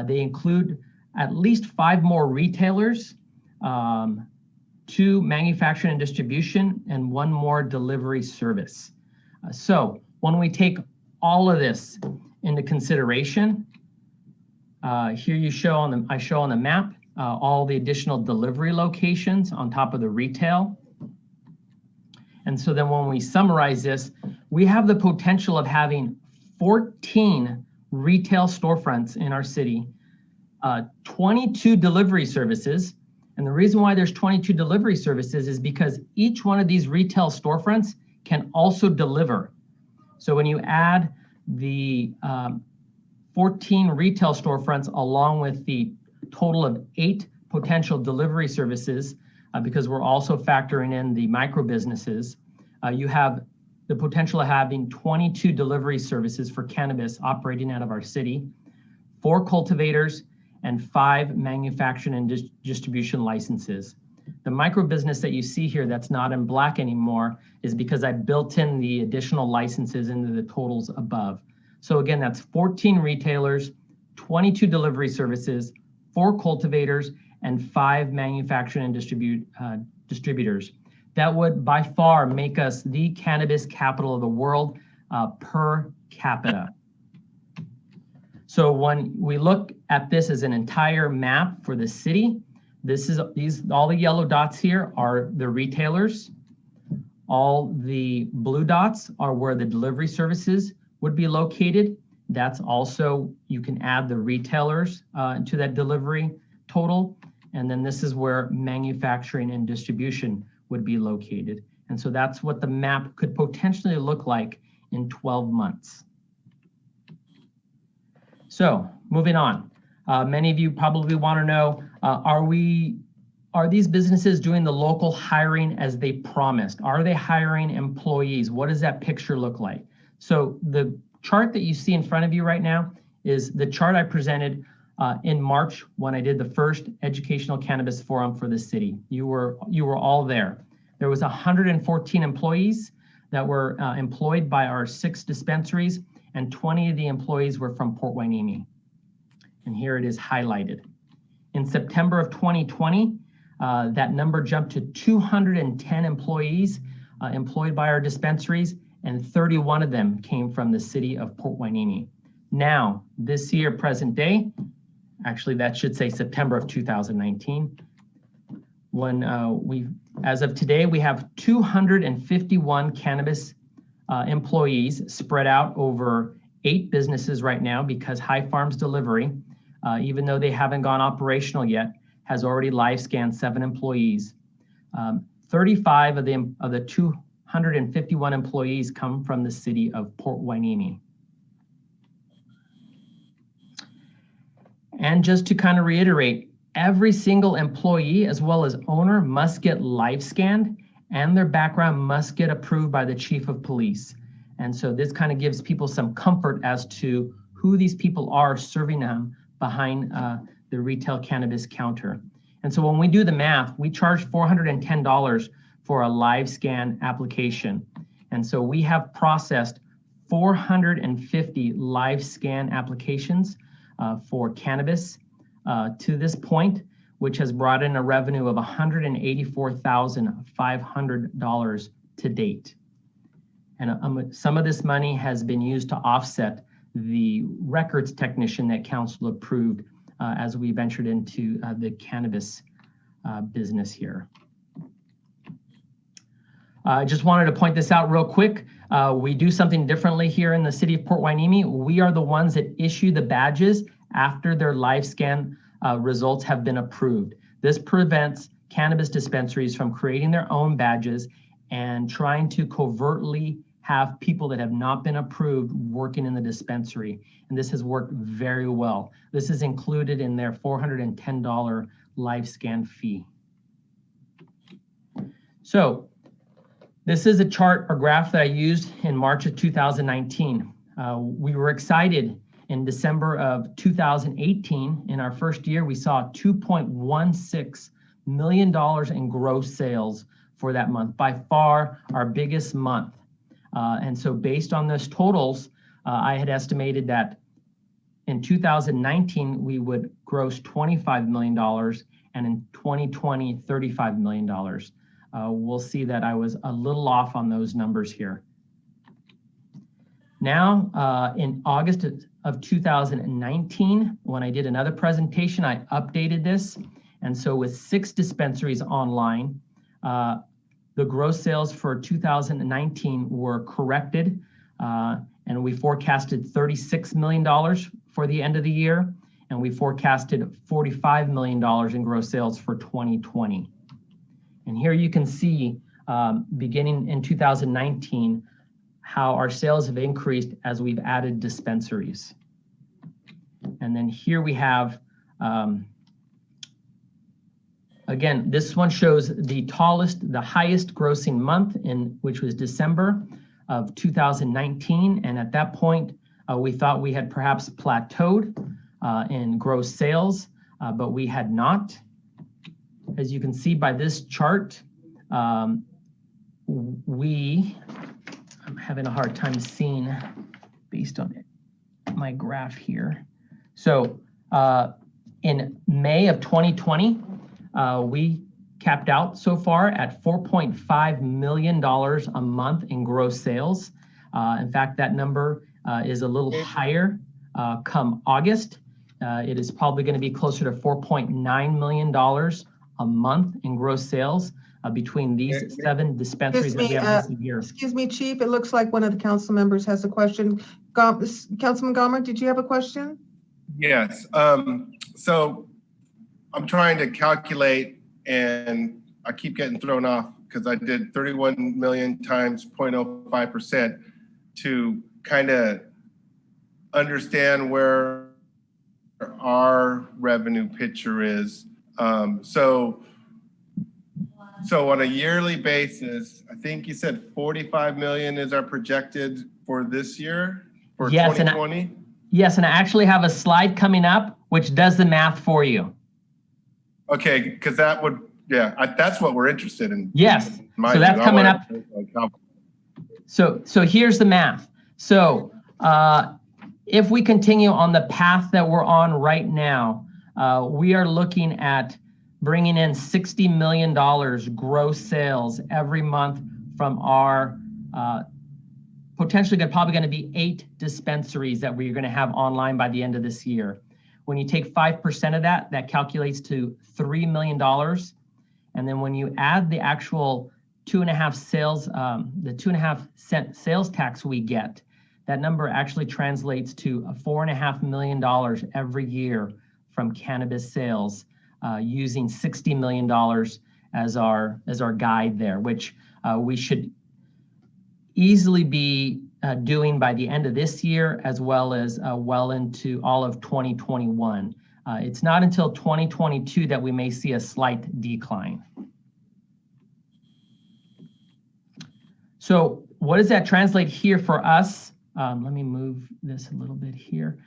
Speaker 13: They include at least 5 more retailers, 2 manufacturing and distribution, and 1 more delivery service. So when we take all of this into consideration, here I show on the map all the additional delivery locations on top of the retail. And so then when we summarize this, we have the potential of having 14 retail storefronts in our city, 22 delivery services. And the reason why there's 22 delivery services is because each one of these retail storefronts can also deliver. So when you add the 14 retail storefronts along with the total of 8 potential delivery services, because we're also factoring in the micro businesses, you have the potential of having 22 delivery services for cannabis operating out of our city, 4 cultivators, and 5 manufacturing and distribution licenses. The micro business that you see here that's not in black anymore is because I built in the additional licenses into the totals above. So again, that's 14 retailers, 22 delivery services, 4 cultivators, and 5 manufacturing and distributors. That would by far make us the cannabis capital of the world per capita. So when we look at this as an entire map for the city, all the yellow dots here are the retailers. All the blue dots are where the delivery services would be located. That's also, you can add the retailers to that delivery total. And then this is where manufacturing and distribution would be located. And so that's what the map could potentially look like in 12 months. So moving on, many of you probably want to know, are these businesses doing the local hiring as they promised? Are they hiring employees? What does that picture look like? So the chart that you see in front of you right now is the chart I presented in March when I did the first educational cannabis forum for the city. You were all there. There was 114 employees that were employed by our 6 dispensaries, and 20 of the employees were from Port Hueneme. And here it is highlighted. In September of 2020, that number jumped to 210 employees employed by our dispensaries, and 31 of them came from the city of Port Hueneme. Now, this year, present day, actually that should say September of 2019, when as of today, we have 251 cannabis employees spread out over 8 businesses right now, because High Farms Delivery, even though they haven't gone operational yet, has already live scanned 7 employees. 35 of the 251 employees come from the city of Port Hueneme. And just to kind of reiterate, every single employee as well as owner must get live scanned, and their background must get approved by the chief of police. And so this kind of gives people some comfort as to who these people are serving them behind the retail cannabis counter. And so when we do the math, we charge $410 for a live scan application. And so we have processed 450 live scan applications for cannabis to this point, which has brought in a revenue of $184,500 to date. And some of this money has been used to offset the records technician that council approved as we ventured into the cannabis business here. I just wanted to point this out real quick. We do something differently here in the city of Port Hueneme. We are the ones that issue the badges after their live scan results have been approved. This prevents cannabis dispensaries from creating their own badges and trying to covertly have people that have not been approved working in the dispensary. And this has worked very well. This is included in their $410 live scan fee. So this is a chart or graph that I used in March of 2019. We were excited in December of 2018. In our first year, we saw $2.16 million in gross sales for that month, by far our biggest month. And so based on those totals, I had estimated that in 2019, we would gross $25 million, and in 2020, $35 million. We'll see that I was a little off on those numbers here. Now, in August of 2019, when I did another presentation, I updated this. And so with 6 dispensaries online, the gross sales for 2019 were corrected, and we forecasted $36 million for the end of the year, and we forecasted $45 million in gross sales for 2020. And here you can see, beginning in 2019, how our sales have increased as we've added dispensaries. And then here we have, again, this one shows the highest grossing month, which was December of 2019. And at that point, we thought we had perhaps plateaued in gross sales, but we had not. As you can see by this chart, I'm having a hard time seeing based on my graph here. So in May of 2020, we capped out so far at $4.5 million a month in gross sales. In fact, that number is a little higher come August. It is probably going to be closer to $4.9 million a month in gross sales between these 7 dispensaries that we have this year.
Speaker 1: Excuse me, Chief. It looks like one of the council members has a question. Councilman Gomer, did you have a question?
Speaker 3: Yes. So I'm trying to calculate, and I keep getting thrown off because I did 31 million times 0.05% to kind of understand where our revenue picture is. So on a yearly basis, I think you said 45 million is our projected for this year, for 2020?
Speaker 13: Yes, and I actually have a slide coming up which does the math for you.
Speaker 3: Okay, because that would, that's what we're interested in.
Speaker 13: Yes, so that's coming up. So here's the math. So if we continue on the path that we're on right now, we are looking at bringing in $60 million gross sales every month from our potentially probably going to be 8 dispensaries that we're going to have online by the end of this year. When you take 5% of that, that calculates to $3 million. And then when you add the actual 2.5 sales, the 2.5 cent sales tax we get, that number actually translates to $4.5 million every year from cannabis sales, using $60 million as our guide there, which we should easily be doing by the end of this year, as well as well into all of 2021. It's not until 2022 that we may see a slight decline. So what does that translate here for us? Let me move this a little bit here.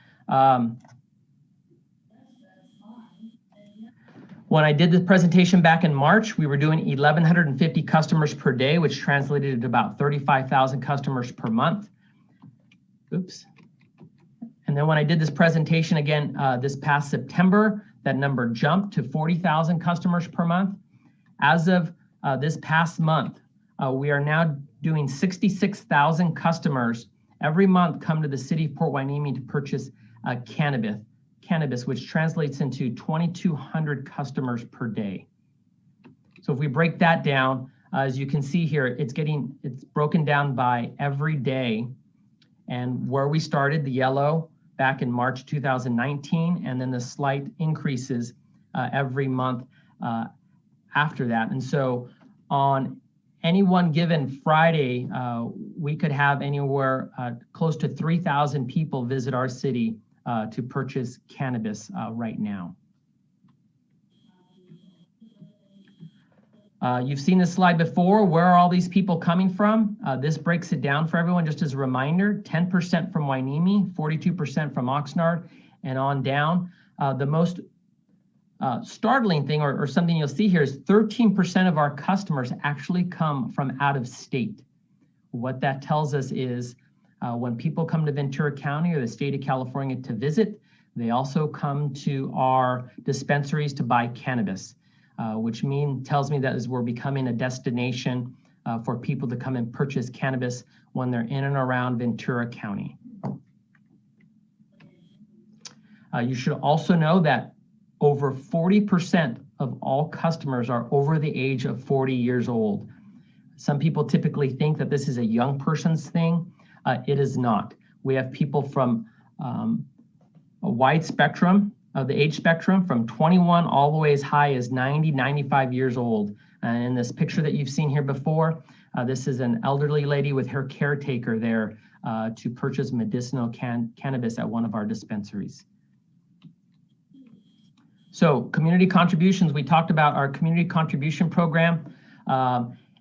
Speaker 13: When I did the presentation back in March, we were doing 1,150 customers per day, which translated to about 35,000 customers per month. Oops. And then when I did this presentation again this past September, that number jumped to 40,000 customers per month. As of this past month, we are now doing 66,000 customers every month come to the city of Port Hueneme to purchase cannabis, which translates into 2,200 customers per day. So if we break that down, as you can see here, it's broken down by every day, and where we started, the yellow, back in March 2019, and then the slight increases every month after that. And so on any one given Friday, we could have anywhere close to 3,000 people visit our city to purchase cannabis right now. You've seen this slide before. Where are all these people coming from? This breaks it down for everyone just as a reminder. 10% from Hueneme, 42% from Oxnard, and on down. The most startling thing or something you'll see here is 13% of our customers actually come from out of state. What that tells us is when people come to Ventura County or the state of California to visit, they also come to our dispensaries to buy cannabis, which tells me that as we're becoming a destination for people to come and purchase cannabis when they're in and around Ventura County. You should also know that over 40% of all customers are over the age of 40 years old. Some people typically think that this is a young person's thing. It is not. We have people from a wide spectrum of the age spectrum, from 21 all the way as high as 90, 95 years old. In this picture that you've seen here before, this is an elderly lady with her caretaker there to purchase medicinal cannabis at one of our dispensaries. So community contributions, we talked about our community contribution program.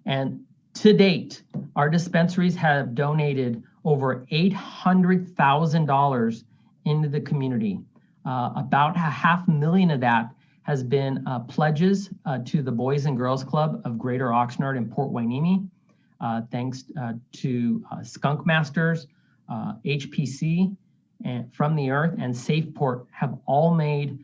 Speaker 13: And to date, our dispensaries have donated over $800,000 into the community. About $500,000 of that has been pledges to the Boys and Girls Club of Greater Oxnard and Port Hueneme, thanks to Skunk Masters, HPC, and From the Earth, and SafePort have all made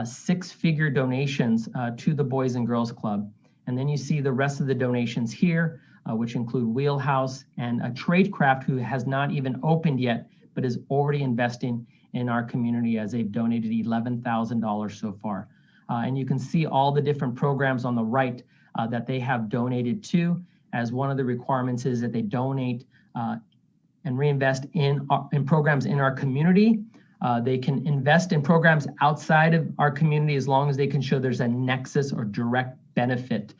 Speaker 13: six-figure donations to the Boys and Girls Club. And then you see the rest of the donations here, which include Wheelhouse and Tradecraft, who has not even opened yet, but is already investing in our community as they've donated $11,000 so far. And you can see all the different programs on the right that they have donated to, as one of the requirements is that they donate and reinvest in programs in our community. They can invest in programs outside of our community as long as they can show there's a nexus or direct benefit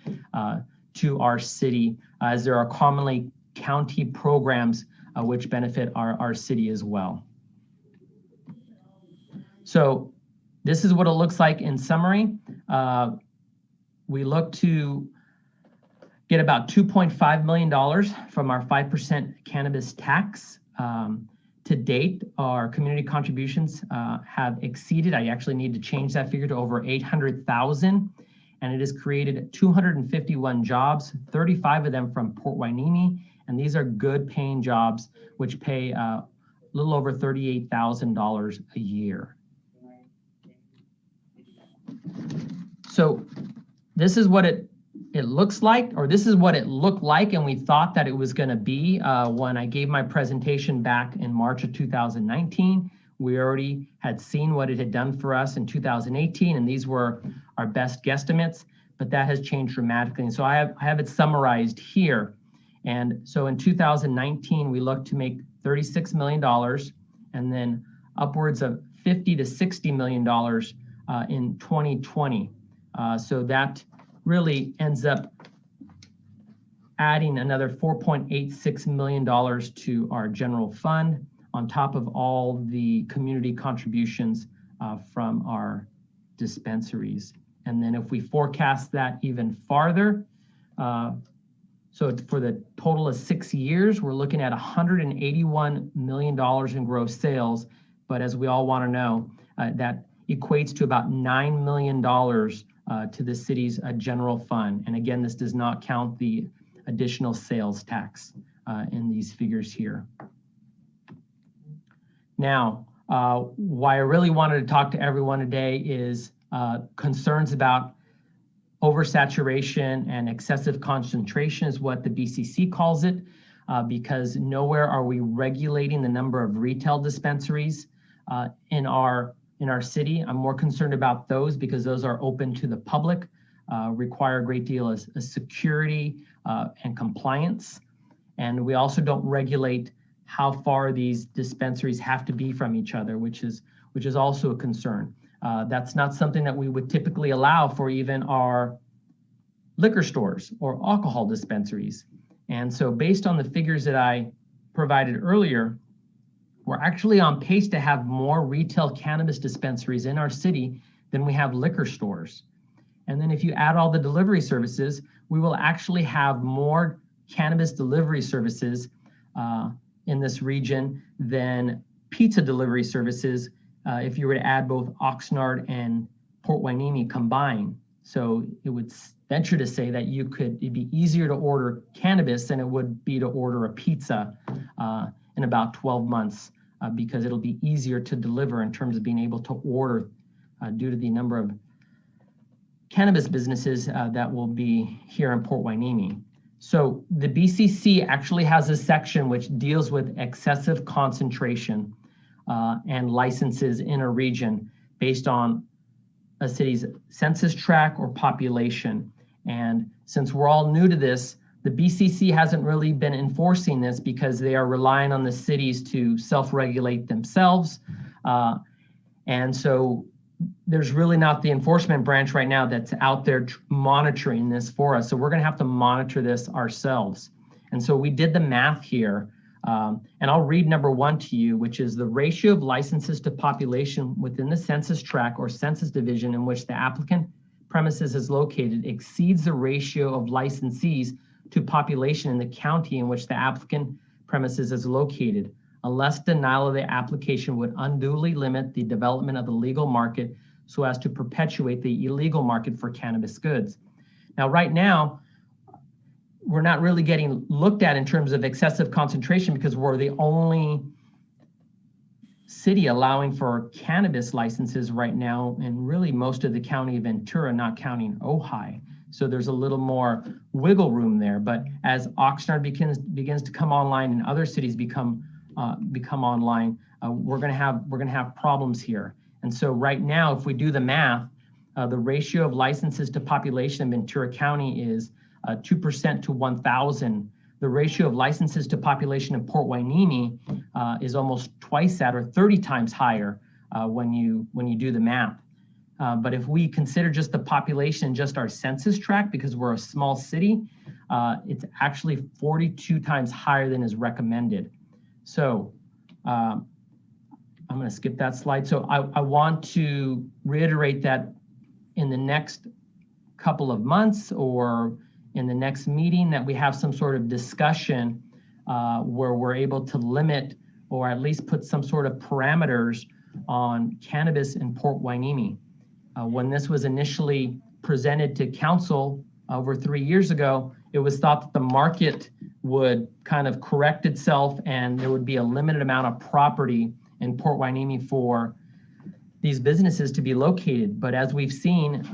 Speaker 13: to our city, as there are commonly county programs which benefit our city as well. So this is what it looks like in summary. We look to get about $2.5 million from our 5% cannabis tax. To date, our community contributions have exceeded, I actually need to change that figure to over 800,000, and it has created 251 jobs, 35 of them from Port Hueneme, and these are good paying jobs which pay a little over $38,000 a year. So this is what it looks like, or this is what it looked like, and we thought that it was going to be when I gave my presentation back in March of 2019. We already had seen what it had done for us in 2018, and these were our best guesstimates, but that has changed dramatically. And so I have it summarized here. And so in 2019, we looked to make $36 million, and then upwards of $50 to $60 million in 2020. So that really ends up adding another $4.86 million to our general fund, on top of all the community contributions from our dispensaries. And then if we forecast that even farther, So for the total of 6 years, we're looking at $181 million in gross sales. But as we all want to know, that equates to about $9 million to the city's general fund. And again, this does not count the additional sales tax in these figures here. Now, why I really wanted to talk to everyone today is concerns about oversaturation and excessive concentration is what the BCC calls it, because nowhere are we regulating the number of retail dispensaries in our city. I'm more concerned about those because those are open to the public, require a great deal of security and compliance. And we also don't regulate how far these dispensaries have to be from each other, which is also a concern. That's not something that we would typically allow for even our liquor stores or alcohol dispensaries. And so based on the figures that I provided earlier, we're actually on pace to have more retail cannabis dispensaries in our city than we have liquor stores. And then if you add all the delivery services, we will actually have more cannabis delivery services in this region than pizza delivery services if you were to add both Oxnard and Port Hueneme combined. So it would venture to say that it'd be easier to order cannabis than it would be to order a pizza in about 12 months because it'll be easier to deliver in terms of being able to order due to the number of cannabis businesses that will be here in Port Hueneme. So the BCC actually has a section which deals with excessive concentration and licenses in a region based on a city's census tract or population. And since we're all new to this, the BCC hasn't really been enforcing this because they are relying on the cities to self-regulate themselves. And so there's really not the enforcement branch right now that's out there monitoring this for us. So we're gonna have to monitor this ourselves. And so we did the math here. And I'll read number 1 to you, which is the ratio of licenses to population within the census tract or census division in which the applicant premises is located exceeds the ratio of licensees to population in the county in which the applicant premises is located, unless denial of the application would unduly limit the development of the legal market so as to perpetuate the illegal market for cannabis goods. Now, right now, we're not really getting looked at in terms of excessive concentration because we're the only city allowing for cannabis licenses right now, and really most of the county of Ventura, not counting Ojai. So there's a little more wiggle room there. But as Oxnard begins to come online and other cities become online, we're gonna have problems here. And so right now, if we do the math, the ratio of licenses to population in Ventura County is 2% to 1,000. The ratio of licenses to population in Port Hueneme is almost twice that, or 30 times higher when you do the math. But if we consider just the population in just our census tract, because we're a small city, it's actually 42 times higher than is recommended. So I'm going to skip that slide. So I want to reiterate that in the next couple of months or in the next meeting that we have some sort of discussion where we're able to limit or at least put some sort of parameters on cannabis in Port Hueneme. When this was initially presented to council over 3 years ago, it was thought that the market would kind of correct itself and there would be a limited amount of property in Port Hueneme for these businesses to be located. But as we've seen,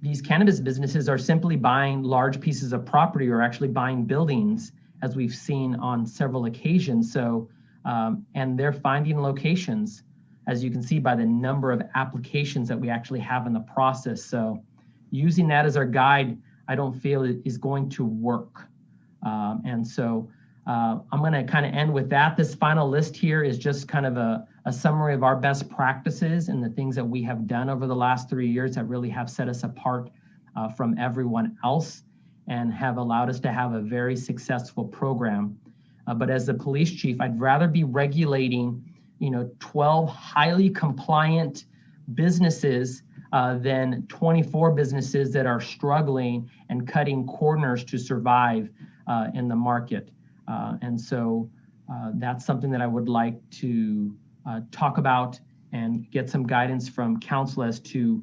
Speaker 13: these cannabis businesses are simply buying large pieces of property or actually buying buildings, as we've seen on several occasions. So, and they're finding locations, as you can see by the number of applications that we actually have in the process. So using that as our guide, I don't feel it is going to work. And so I'm going to kind of end with that. This final list here is just kind of a summary of our best practices and the things that we have done over the last 3 years that really have set us apart from everyone else and have allowed us to have a very successful program. But as the police chief, I'd rather be regulating 12 highly compliant businesses than 24 businesses that are struggling and cutting corners to survive in the market. And so that's something that I would like to talk about and get some guidance from council as to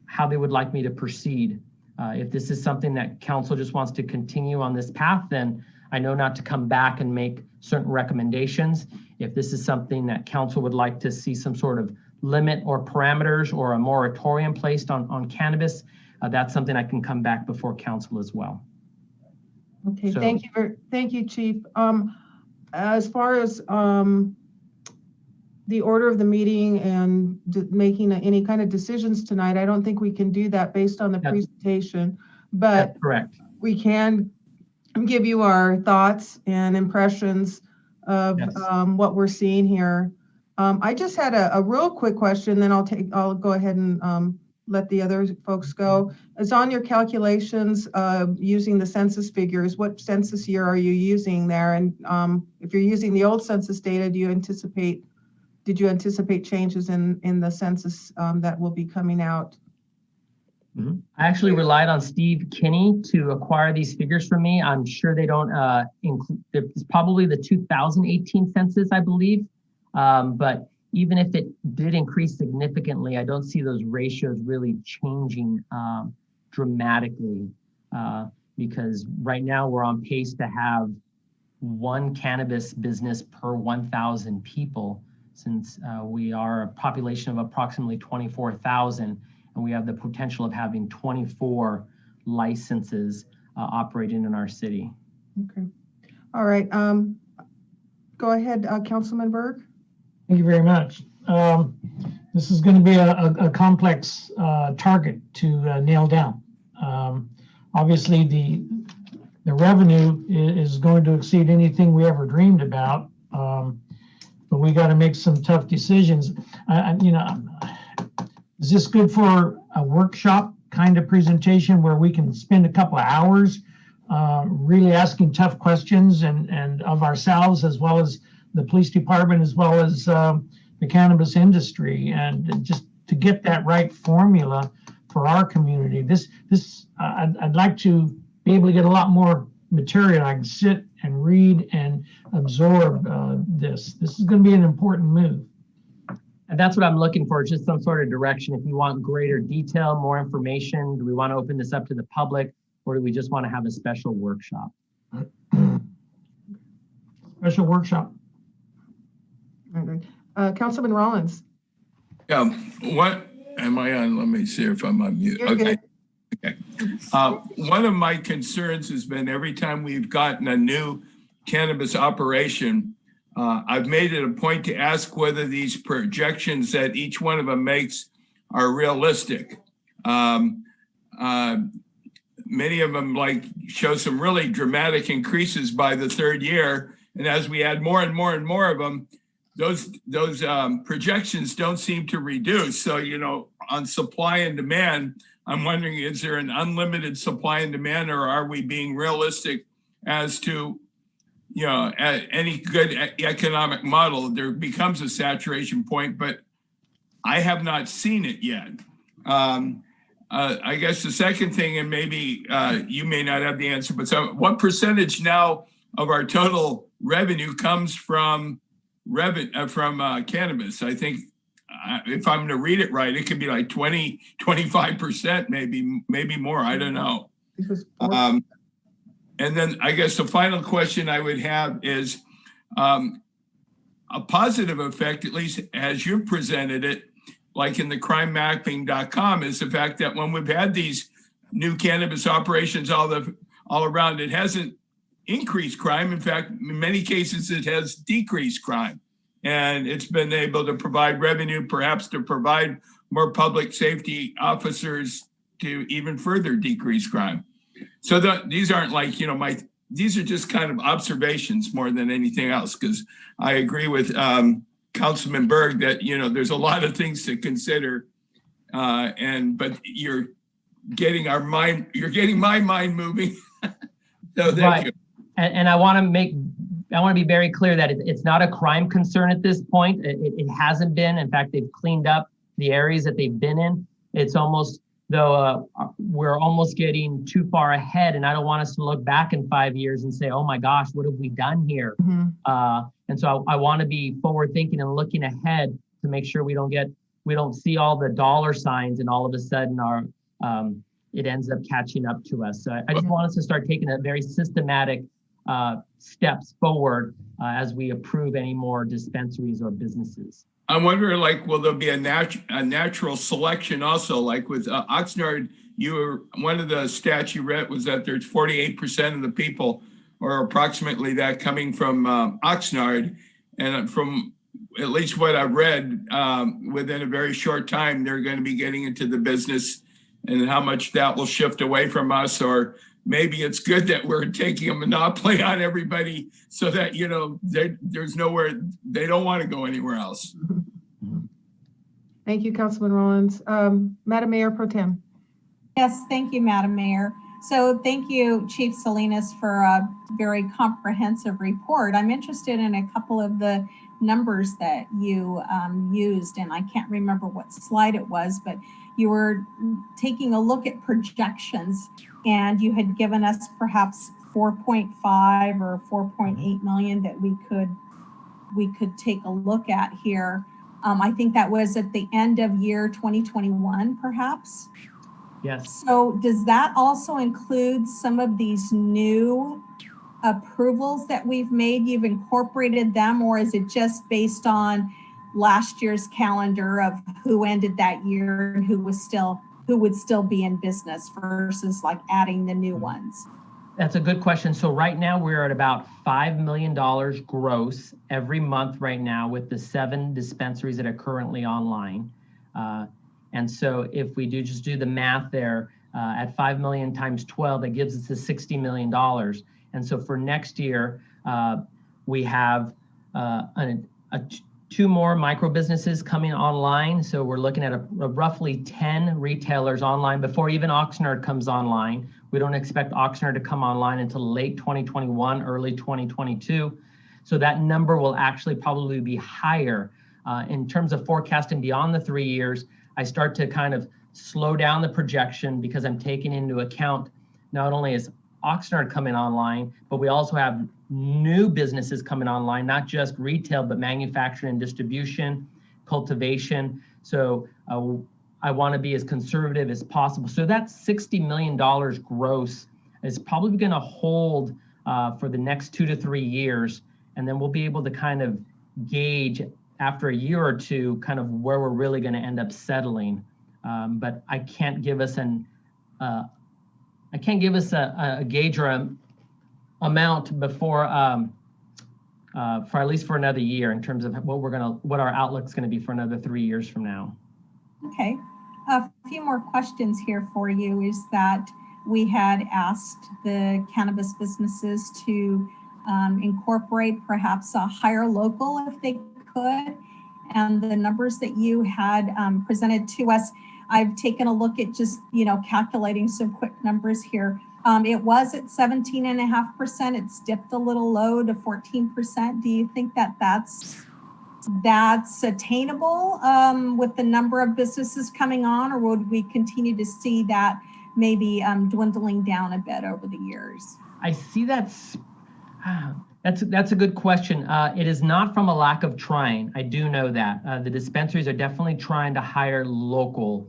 Speaker 13: how they would like me to proceed. If this is something that council just wants to continue on this path, then I know not to come back and make certain recommendations. If this is something that council would like to see some sort of limit or parameters or a moratorium placed on cannabis, that's something I can come back before council as well.
Speaker 1: Okay,
Speaker 13: So-
Speaker 1: thank you, Chief. As far as the order of the meeting and making any kind of decisions tonight, I don't think we can do that based on the presentation, but
Speaker 13: That's correct.
Speaker 1: we can give you our thoughts and impressions of
Speaker 13: Yes.
Speaker 1: what we're seeing here. I just had a real quick question, then I'll go ahead and let the other folks go. It's on your calculations using the census figures. What census year are you using there? And if you're using the old census data, did you anticipate changes in the census that will be coming out?
Speaker 13: I actually relied on Steve Kinney to acquire these figures for me. I'm sure they don't include, it's probably the 2018 census, I believe. But even if it did increase significantly, I don't see those ratios really changing dramatically because right now we're on pace to have one cannabis business per 1,000 people, since we are a population of approximately 24,000, and we have the potential of having 24 licenses operating in our city.
Speaker 1: Okay. All right. Go ahead, Councilman Berg.
Speaker 4: Thank you very much. This is going to be a complex target to nail down. Obviously, the revenue is going to exceed anything we ever dreamed about, but we got to make some tough decisions. Is this good for a workshop kind of presentation where we can spend a couple of hours really asking tough questions and of ourselves, as well as the police department, as well as the cannabis industry, and just to get that right formula for our community? I'd like to be able to get a lot more material. I can sit and read and absorb this. This is going to be an important move.
Speaker 13: And that's what I'm looking for, just some sort of direction. If you want greater detail, more information, do we want to open this up to the public, or do we just want to have a special workshop?
Speaker 4: Special workshop.
Speaker 1: Okay. Councilman Rollins.
Speaker 6: Yeah, what am I on? Let me see if I'm on mute.
Speaker 1: You're
Speaker 6: Okay.
Speaker 1: good.
Speaker 6: Okay. One of my concerns has been every time we've gotten a new cannabis operation, I've made it a point to ask whether these projections that each one of them makes are realistic. Many of them show some really dramatic increases by the third year. And as we add more and more and more of them, those projections don't seem to reduce. So, on supply and demand, I'm wondering, is there an unlimited supply and demand, or are we being realistic as to, any good economic model? There becomes a saturation point, but I have not seen it yet. I guess the second thing, and maybe you may not have the answer, but what percentage now of our total revenue comes from cannabis? I think if I'm to read it right, it could be like 25%, maybe more. I don't know. And then I guess the final question I would have is a positive effect, at least as you presented it, like in the crimemapping.com, is the fact that when we've had these new cannabis operations all around, it hasn't increased crime. In fact, in many cases, it has decreased crime. And it's been able to provide revenue, perhaps to provide more public safety officers to even further decrease crime. So these aren't these are just kind of observations more than anything else, because I agree with Councilman Berg that, there's a lot of things to consider. But you're getting my mind moving. So thank you.
Speaker 13: And I want to be very clear that it's not a crime concern at this point. It hasn't been. In fact, they've cleaned up the areas that they've been in. it's almost though we're almost getting too far ahead, and I don't want us to look back in 5 years and say, oh my gosh, what have we done here? And so I want to be forward thinking and looking ahead to make sure we don't see all the dollar signs and all of a sudden it ends up catching up to us. So I just want us to start taking a very systematic steps forward as we approve any more dispensaries or businesses.
Speaker 6: I wonder, like, will there be a natural selection also? Like with Oxnard, one of the stats you read was that there's 48% of the people, or approximately that, coming from Oxnard, and from at least what I've read, within a very short time, they're going to be getting into the business, and how much that will shift away from us, or maybe it's good that we're taking a monopoly on everybody so that, there's nowhere, they don't want to go anywhere else.
Speaker 1: Thank you, Councilman Rollins. Madam Mayor Pro Tem.
Speaker 5: Yes, thank you, Madam Mayor. So thank you, Chief Salinas, for a very comprehensive report. I'm interested in a couple of the numbers that you used, and I can't remember what slide it was, but you were taking a look at projections, and you had given us perhaps 4.5 or 4.8 million that we could take a look at here. I think that was at the end of year 2021, perhaps.
Speaker 13: Yes.
Speaker 5: So does that also include some of these new approvals that we've made? You've incorporated them, or is it just based on last year's calendar of who ended that year and who would still be in business versus like adding the new ones?
Speaker 13: That's a good question. So right now we're at about $5 million gross every month right now with the 7 dispensaries that are currently online. And so if we just do the math there, at 5 million times 12, that gives us the $60 million. And so for next year, we have 2 more micro businesses coming online. So we're looking at a roughly 10 retailers online before even Oxnard comes online. We don't expect Oxnard to come online until late 2021, early 2022. So that number will actually probably be higher. In terms of forecasting beyond the 3 years, I start to kind of slow down the projection because I'm taking into account not only is Oxnard coming online, but we also have new businesses coming online, not just retail, but manufacturing and distribution, cultivation. So I want to be as conservative as possible. So that $60 million gross is probably going to hold for the next 2 to 3 years. And then we'll be able to kind of gauge after a year or two, kind of where we're really going to end up settling. But I can't give us a gauge or amount before for at least for another year in terms of what our outlook's going to be for another 3 years from now.
Speaker 5: Okay, a few more questions here for you is that we had asked the cannabis businesses to incorporate perhaps a higher local if they could, and the numbers that you had presented to us, I've taken a look at just, calculating some quick numbers here. It was at 17.5%. It's dipped a little low to 14%. Do you think that that's attainable with the number of businesses coming on, or would we continue to see that maybe dwindling down a bit over the years?
Speaker 13: I see that's a good question. It is not from a lack of trying. I do know that the dispensaries are definitely trying to hire local.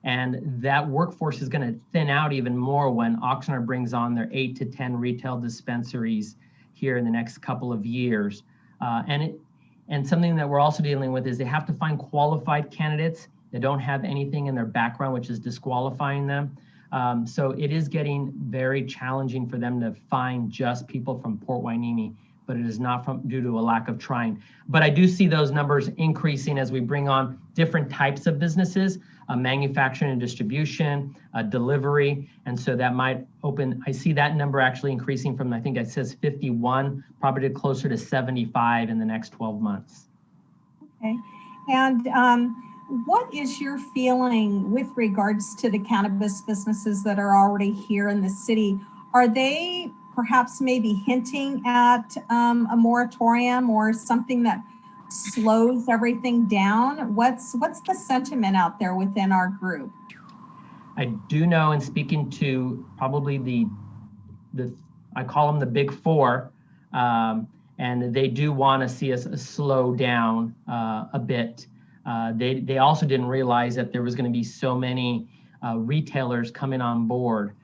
Speaker 13: And that workforce is going to thin out even more when Oxnard brings on their 8 to 10 retail dispensaries here in the next couple of years. And something that we're also dealing with is they have to find qualified candidates that don't have anything in their background, which is disqualifying them. So it is getting very challenging for them to find just people from Port Hueneme, but it is not due to a lack of trying. But I do see those numbers increasing as we bring on different types of businesses, manufacturing and distribution, delivery. And so that might I see that number actually increasing from, I think it says 51, probably to closer to 75 in the next 12 months.
Speaker 5: Okay. And what is your feeling with regards to the cannabis businesses that are already here in the city? Are they perhaps maybe hinting at a moratorium or something that slows everything down? What's the sentiment out there within our group?
Speaker 13: I do know, in speaking to probably the I call them the big four, and they do want to see us slow down a bit. They also didn't realize that there was going to be so many retailers coming on board.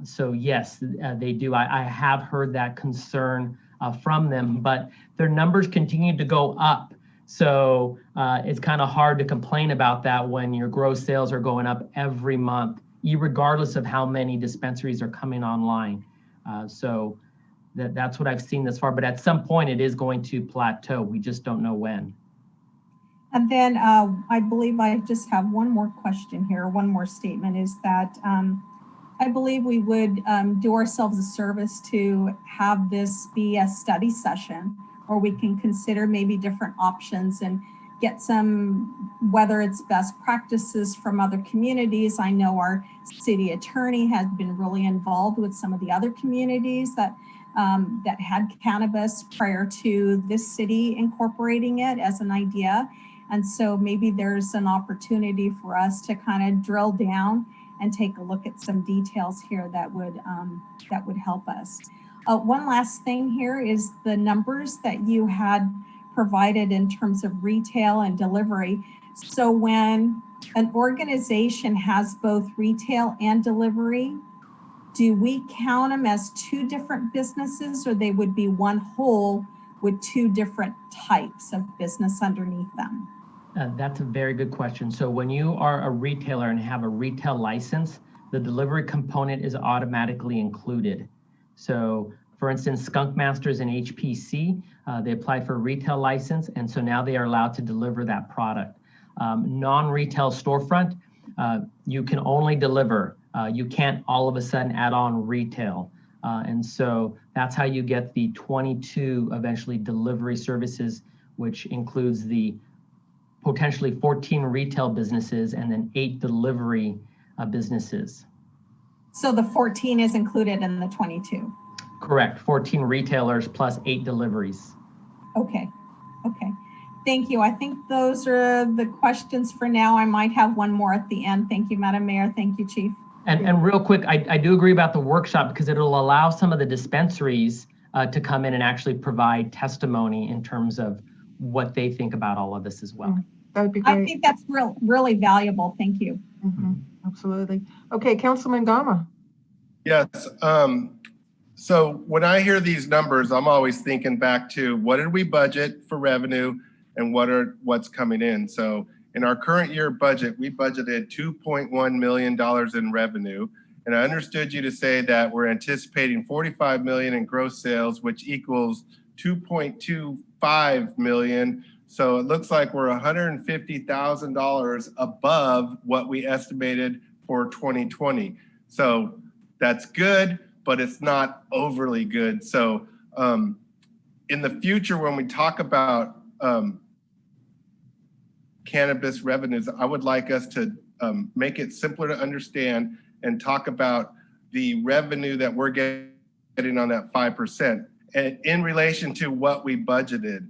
Speaker 13: So yes, they do. I have heard that concern from them, but their numbers continue to go up. So it's kind of hard to complain about that when your gross sales are going up every month, regardless of how many dispensaries are coming online. So that's what I've seen thus far. But at some point, it is going to plateau. We just don't know when.
Speaker 5: And then I believe I just have one more question here, one more statement, is that I believe we would do ourselves a service to have this be a study session, or we can consider maybe different options and get some, whether it's best practices from other communities. I know our city attorney has been really involved with some of the other communities that had cannabis prior to this city incorporating it as an idea. And so maybe there's an opportunity for us to kind of drill down and take a look at some details here that would help us. One last thing here is the numbers that you had provided in terms of retail and delivery. So when an organization has both retail and delivery, do we count them as two different businesses, or they would be one whole with two different types of business underneath them?
Speaker 13: That's a very good question. So when you are a retailer and have a retail license, the delivery component is automatically included. So for instance, Skunk Masters and HPC, they applied for a retail license, and so now they are allowed to deliver that product. Non-retail storefront, you can only deliver. You can't all of a sudden add on retail. And so that's how you get the 22 eventually delivery services, which includes the potentially 14 retail businesses and then 8 delivery businesses.
Speaker 5: So the 14 is included in the 22?
Speaker 13: Correct, 14 retailers plus 8 deliveries.
Speaker 5: Okay, okay. Thank you. I think those are the questions for now. I might have one more at the end. Thank you, Madam Mayor. Thank you, Chief.
Speaker 13: And real quick, I do agree about the workshop because it'll allow some of the dispensaries to come in and actually provide testimony in terms of what they think about all of this as well.
Speaker 1: That would be great.
Speaker 5: I think that's really valuable. Thank you.
Speaker 1: Mm-hmm. Absolutely. Okay, Councilman Gama.
Speaker 3: Yes. So when I hear these numbers, I'm always thinking back to what did we budget for revenue and what's coming in. So in our current year budget, we budgeted $2.1 million in revenue. And I understood you to say that we're anticipating $45 million in gross sales, which equals $2.25 million. So it looks like we're $150,000 above what we estimated for 2020. So that's good, but it's not overly good. So in the future, when we talk about cannabis revenues, I would like us to make it simpler to understand and talk about the revenue that we're getting on that 5% and in relation to what we budgeted.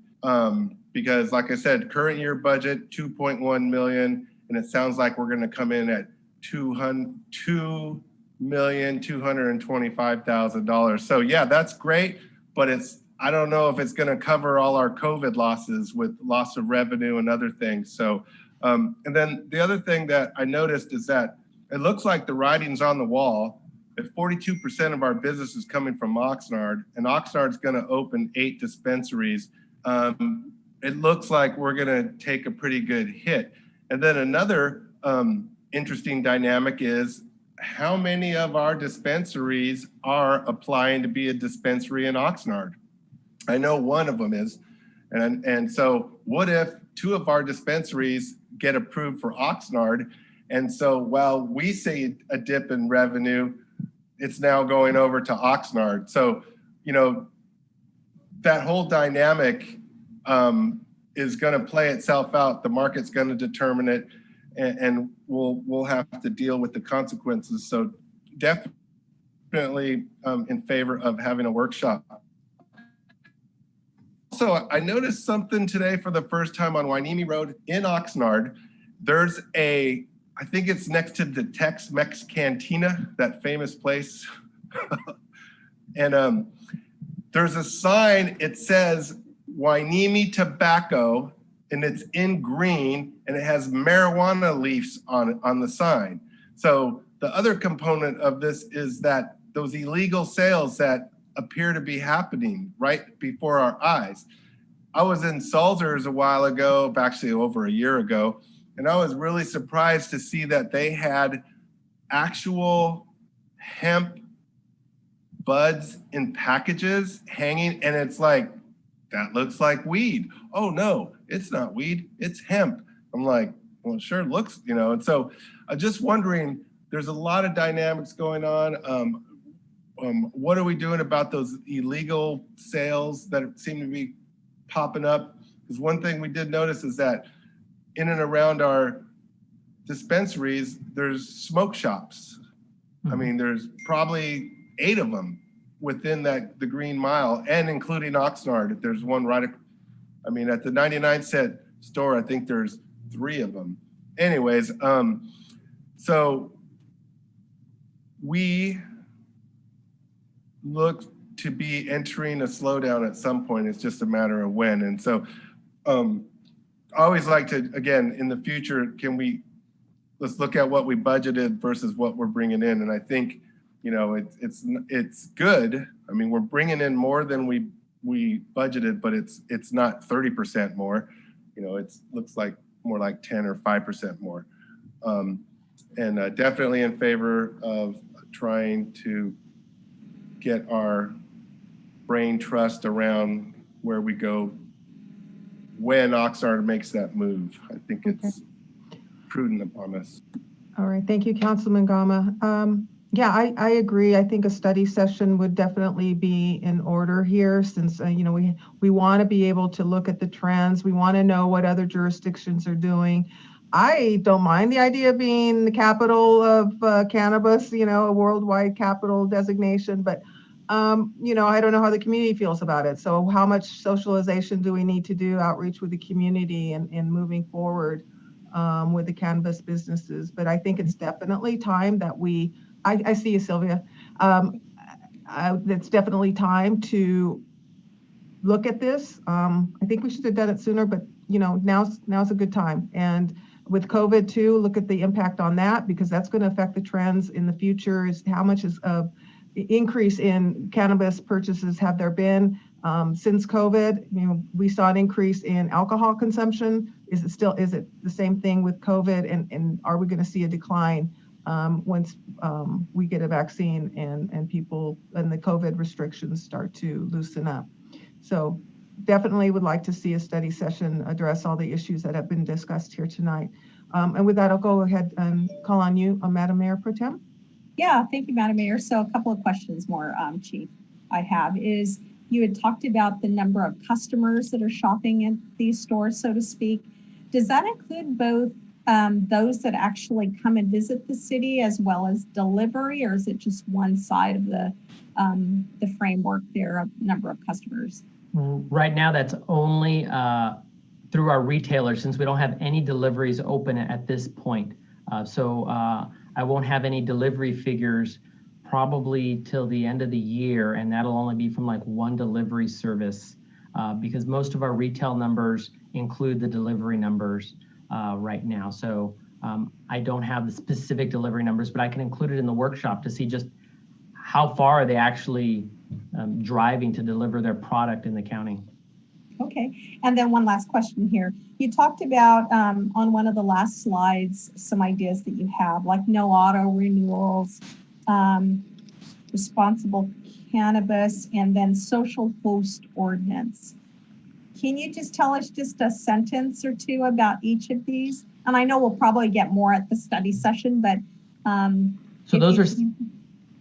Speaker 3: Because like I said, current year budget, 2.1 million, and it sounds like we're gonna come in at $2,225,000. So yeah, that's great, but I don't know if it's gonna cover all our COVID losses with loss of revenue and other things. So, and then the other thing that I noticed is that it looks like the writing's on the wall. If 42% of our business is coming from Oxnard, and Oxnard's gonna open 8 dispensaries, it looks like we're gonna take a pretty good hit. And then another interesting dynamic is how many of our dispensaries are applying to be a dispensary in Oxnard? I know one of them is. And so what if 2 of our dispensaries get approved for Oxnard? And so while we see a dip in revenue, it's now going over to Oxnard. So, you know, that whole dynamic is going to play itself out. The market's going to determine it, and we'll have to deal with the consequences. So definitely in favor of having a workshop. also, I noticed something today for the first time on Hueneme Road in Oxnard. There's I think it's next to the Tex-Mex Cantina, that famous place. And there's a sign, it says Hueneme Tobacco, and it's in green, and it has marijuana leaves on the sign. So the other component of this is that those illegal sales that appear to be happening right before our eyes. I was in Salzers a while ago, actually over a year ago, and I was really surprised to see that they had actual hemp buds in packages hanging, and it's like, that looks like weed. Oh no, it's not weed, it's hemp. I'm like, well, it sure looks, and so I'm just wondering, there's a lot of dynamics going on. What are we doing about those illegal sales that seem to be popping up? Because one thing we did notice is that in and around our dispensaries, there's smoke shops. I mean, there's probably 8 of them within the Green Mile, and including Oxnard. There's one at the 99-cent store, I think there's 3 of them. Anyways, so we look to be entering a slowdown at some point. It's just a matter of when. And so I always like to, again, in the future, let's look at what we budgeted versus what we're bringing in. And I think, it's good. I mean, we're bringing in more than we budgeted, but it's not 30% more. It looks like more like 10 or 5% more. And definitely in favor of trying to get our brain trust around where we go when Oxnard makes that move. I think it's prudent upon us.
Speaker 1: All right, thank you, Councilman Gama. Yeah, I agree. I think a study session would definitely be in order here, since we want to be able to look at the trends. We want to know what other jurisdictions are doing. I don't mind the idea of being the capital of cannabis, a worldwide capital designation, but I don't know how the community feels about it. So how much socialization do we need to do, outreach with the community and moving forward with the cannabis businesses? But I think it's definitely time that I see you, Sylvia. It's definitely time to look at this. I think we should have done it sooner, but now's a good time. And with COVID too, look at the impact on that, because that's going to affect the trends in the future. Is how much is of increase in cannabis purchases have there been since COVID? We saw an increase in alcohol consumption. Is it the same thing with COVID? And are we going to see a decline once we get a vaccine and people and the COVID restrictions start to loosen up? So definitely would like to see a study session address all the issues that have been discussed here tonight. And with that, I'll go ahead and call on you, Madam Mayor Pro Tem.
Speaker 5: Yeah, thank you, Madam Mayor. So a couple of questions more, Chief, I have is, you had talked about the number of customers that are shopping at these stores, so to speak. Does that include both those that actually come and visit the city as well as delivery, or is it just one side of the framework there of number of customers?
Speaker 13: Right now, that's only through our retailers, since we don't have any deliveries open at this point. So I won't have any delivery figures probably till the end of the year, and that'll only be from like one delivery service because most of our retail numbers include the delivery numbers right now. So I don't have the specific delivery numbers, but I can include it in the workshop to see just how far are they actually driving to deliver their product in the county.
Speaker 5: Okay, and then one last question here. You talked about on one of the last slides some ideas that you have, like no auto renewals, responsible cannabis, and then social host ordinance. Can you just tell us just a sentence or two about each of these? And I know we'll probably get more at the study session, but
Speaker 13: so those are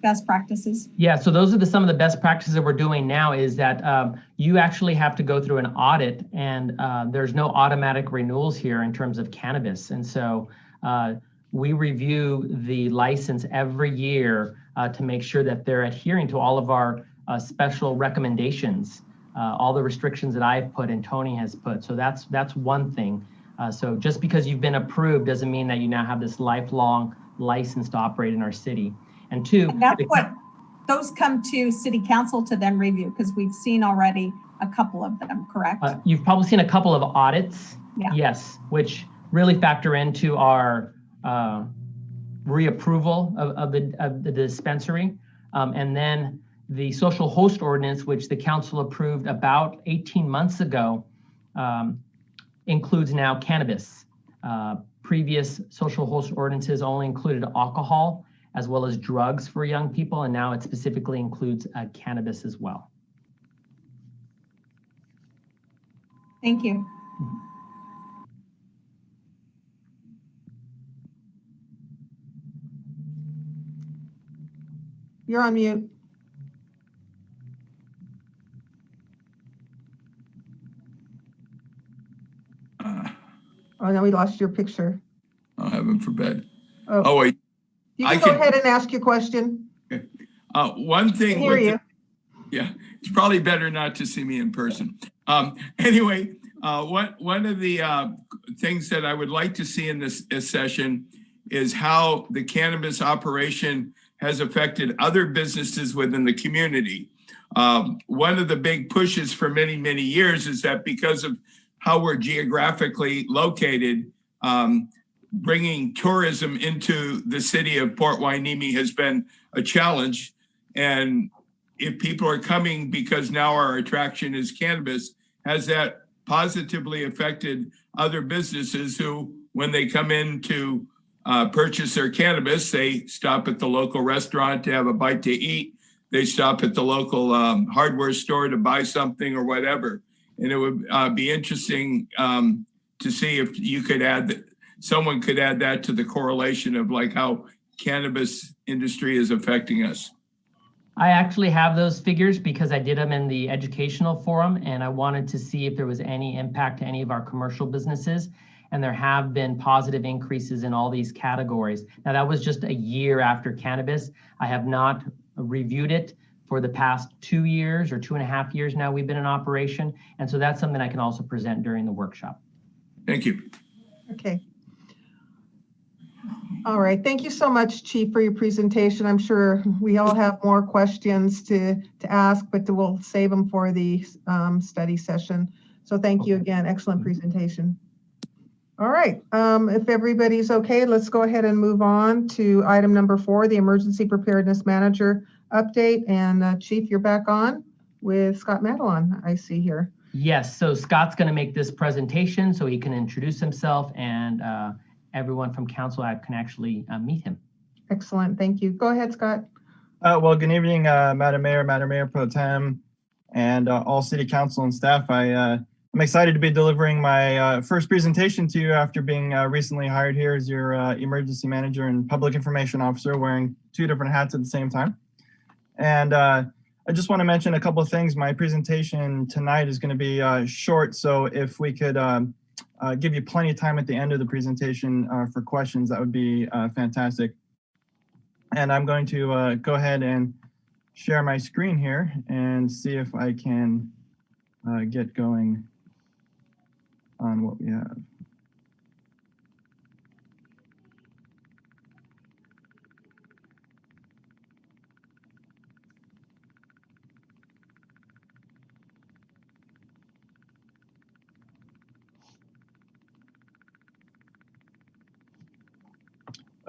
Speaker 5: best practices.
Speaker 13: Yeah, so those are some of the best practices that we're doing now, is that you actually have to go through an audit, and there's no automatic renewals here in terms of cannabis. And so we review the license every year to make sure that they're adhering to all of our special recommendations all the restrictions that I've put and Tony has put. So that's one thing. So just because you've been approved doesn't mean that you now have this lifelong license to operate in our city. And two,
Speaker 5: And that's what, those come to city council to then review, because we've seen already a couple of them, correct?
Speaker 13: you've probably seen a couple of audits,
Speaker 5: Yeah.
Speaker 13: yes, which really factor into our reapproval of the dispensary. And then the social host ordinance, which the council approved about 18 months ago, includes now cannabis. Previous social host ordinances only included alcohol as well as drugs for young people, and now it specifically includes cannabis as well.
Speaker 5: Thank you.
Speaker 1: You're on mute. Oh, no, we lost your picture.
Speaker 6: I'll have him for bed.
Speaker 1: Oh,
Speaker 6: wait.
Speaker 1: you
Speaker 6: I
Speaker 1: can go
Speaker 6: can-
Speaker 1: ahead and ask your question.
Speaker 6: One
Speaker 1: I
Speaker 6: thing.
Speaker 1: hear you.
Speaker 6: Yeah, it's probably better not to see me in person. Anyway, one of the things that I would like to see in this session is how the cannabis operation has affected other businesses within the community. One of the big pushes for many, many years is that because of how we're geographically located, bringing tourism into the city of Port Hueneme has been a challenge. And if people are coming because now our attraction is cannabis, has that positively affected other businesses who, when they come in to purchase their cannabis, they stop at the local restaurant to have a bite to eat. They stop at the local hardware store to buy something or whatever. And it would be interesting to see if you could add someone could add that to the correlation of like how cannabis industry is affecting us.
Speaker 13: I actually have those figures because I did them in the educational forum, and I wanted to see if there was any impact to any of our commercial businesses. And there have been positive increases in all these categories. Now, that was just a year after cannabis. I have not reviewed it for the past 2 years or 2.5 years now we've been in operation. And so that's something I can also present during the workshop.
Speaker 6: Thank you.
Speaker 1: Okay. All right. Thank you so much, Chief, for your presentation. I'm sure we all have more questions to ask, but we'll save them for the study session. So thank you again. Excellent presentation. All right. If everybody's okay, let's go ahead and move on to item number 4, the Emergency Preparedness Manager update. And Chief, you're back on with Scott Madelon, I see here.
Speaker 13: Yes, so Scott's going to make this presentation so he can introduce himself, and everyone from council can actually meet him.
Speaker 1: Excellent. Thank you. Go ahead, Scott.
Speaker 14: Well, good evening, Madam Mayor Pro Tem, and all City Council and staff. I'm excited to be delivering my first presentation to you after being recently hired here as your Emergency Manager and Public Information Officer, wearing 2 different hats at the same time. And I just want to mention a couple of things. My presentation tonight is going to be short, so if we could give you plenty of time at the end of the presentation for questions, that would be fantastic. And I'm going to go ahead and share my screen here and see if I can get going on what we have.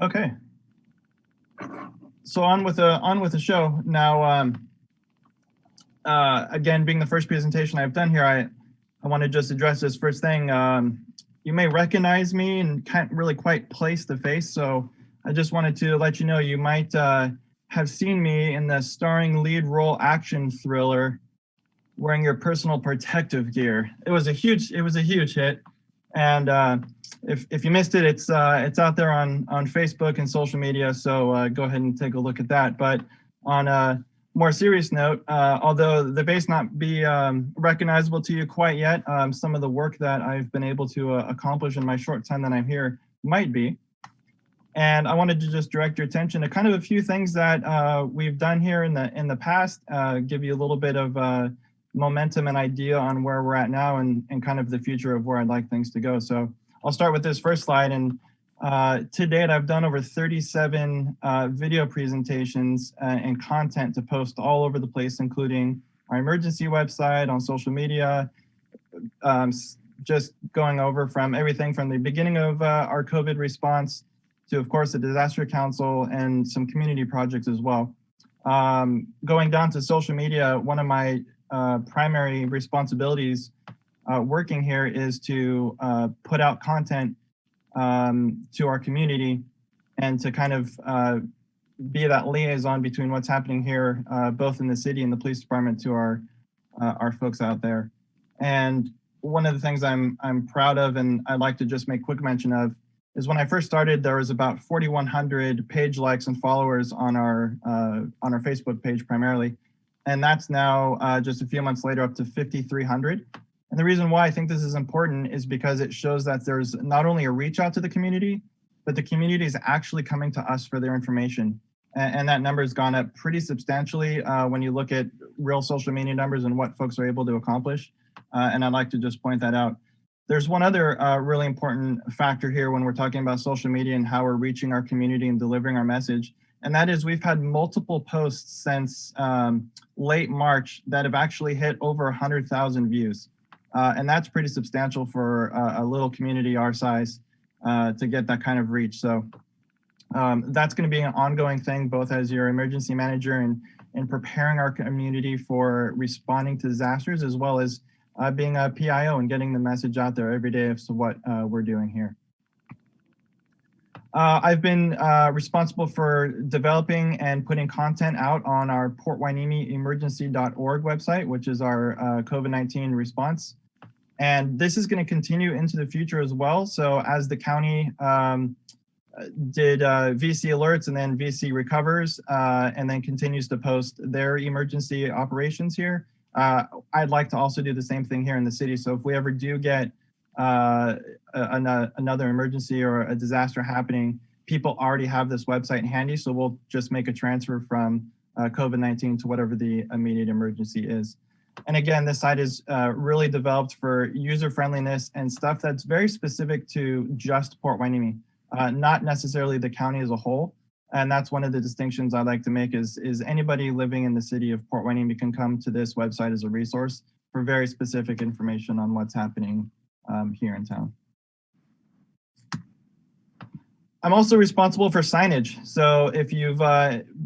Speaker 14: Okay. So on with the show. Now, again, being the first presentation I've done here, I want to just address this first thing. You may recognize me and can't really quite place the face, so I just wanted to let you know you might have seen me in the starring lead role action thriller wearing your personal protective gear. It was a huge hit. And if you missed it, it's out there on Facebook and social media, so go ahead and take a look at that. But on a more serious note, although the face not be recognizable to you quite yet, some of the work that I've been able to accomplish in my short time that I'm here might be. And I wanted to just direct your attention to kind of a few things that we've done here in the past, give you a little bit of momentum and idea on where we're at now and kind of the future of where I'd like things to go. So I'll start with this first slide. And to date, I've done over 37 video presentations and content to post all over the place, including our emergency website, on social media, just going over from everything from the beginning of our COVID response to, of course, the Disaster Council and some community projects as well. Going down to social media, one of my primary responsibilities working here is to put out content to our community and to kind of be that liaison between what's happening here, both in the city and the police department, to our folks out there. And one of the things I'm proud of, and I'd like to just make quick mention of, is when I first started, there was about 4,100 page likes and followers on our Facebook page primarily. And that's now just a few months later up to 5,300. And the reason why I think this is important is because it shows that there's not only a reach out to the community, but the community is actually coming to us for their information. And that number has gone up pretty substantially when you look at real social media numbers and what folks are able to accomplish. And I'd like to just point that out. There's one other really important factor here when we're talking about social media and how we're reaching our community and delivering our message. And that is we've had multiple posts since late March that have actually hit over 100,000 views. And that's pretty substantial for a little community our size to get that kind of reach. So that's going to be an ongoing thing, both as your emergency manager and preparing our community for responding to disasters, as well as being a PIO and getting the message out there every day as to what we're doing here. I've been responsible for developing and putting content out on our porthueneme-emergency.org website, which is our COVID-19 response. And this is going to continue into the future as well. So as the county did VC alerts and then VC recovers and then continues to post their emergency operations here, I'd like to also do the same thing here in the city. So if we ever do get another emergency or a disaster happening, people already have this website handy. So we'll just make a transfer from COVID-19 to whatever the immediate emergency is. And again, this site is really developed for user friendliness and stuff that's very specific to just Port Hueneme, not necessarily the county as a whole. And that's one of the distinctions I like to make is anybody living in the city of Port Hueneme can come to this website as a resource for very specific information on what's happening here in town. I'm also responsible for signage. So if you've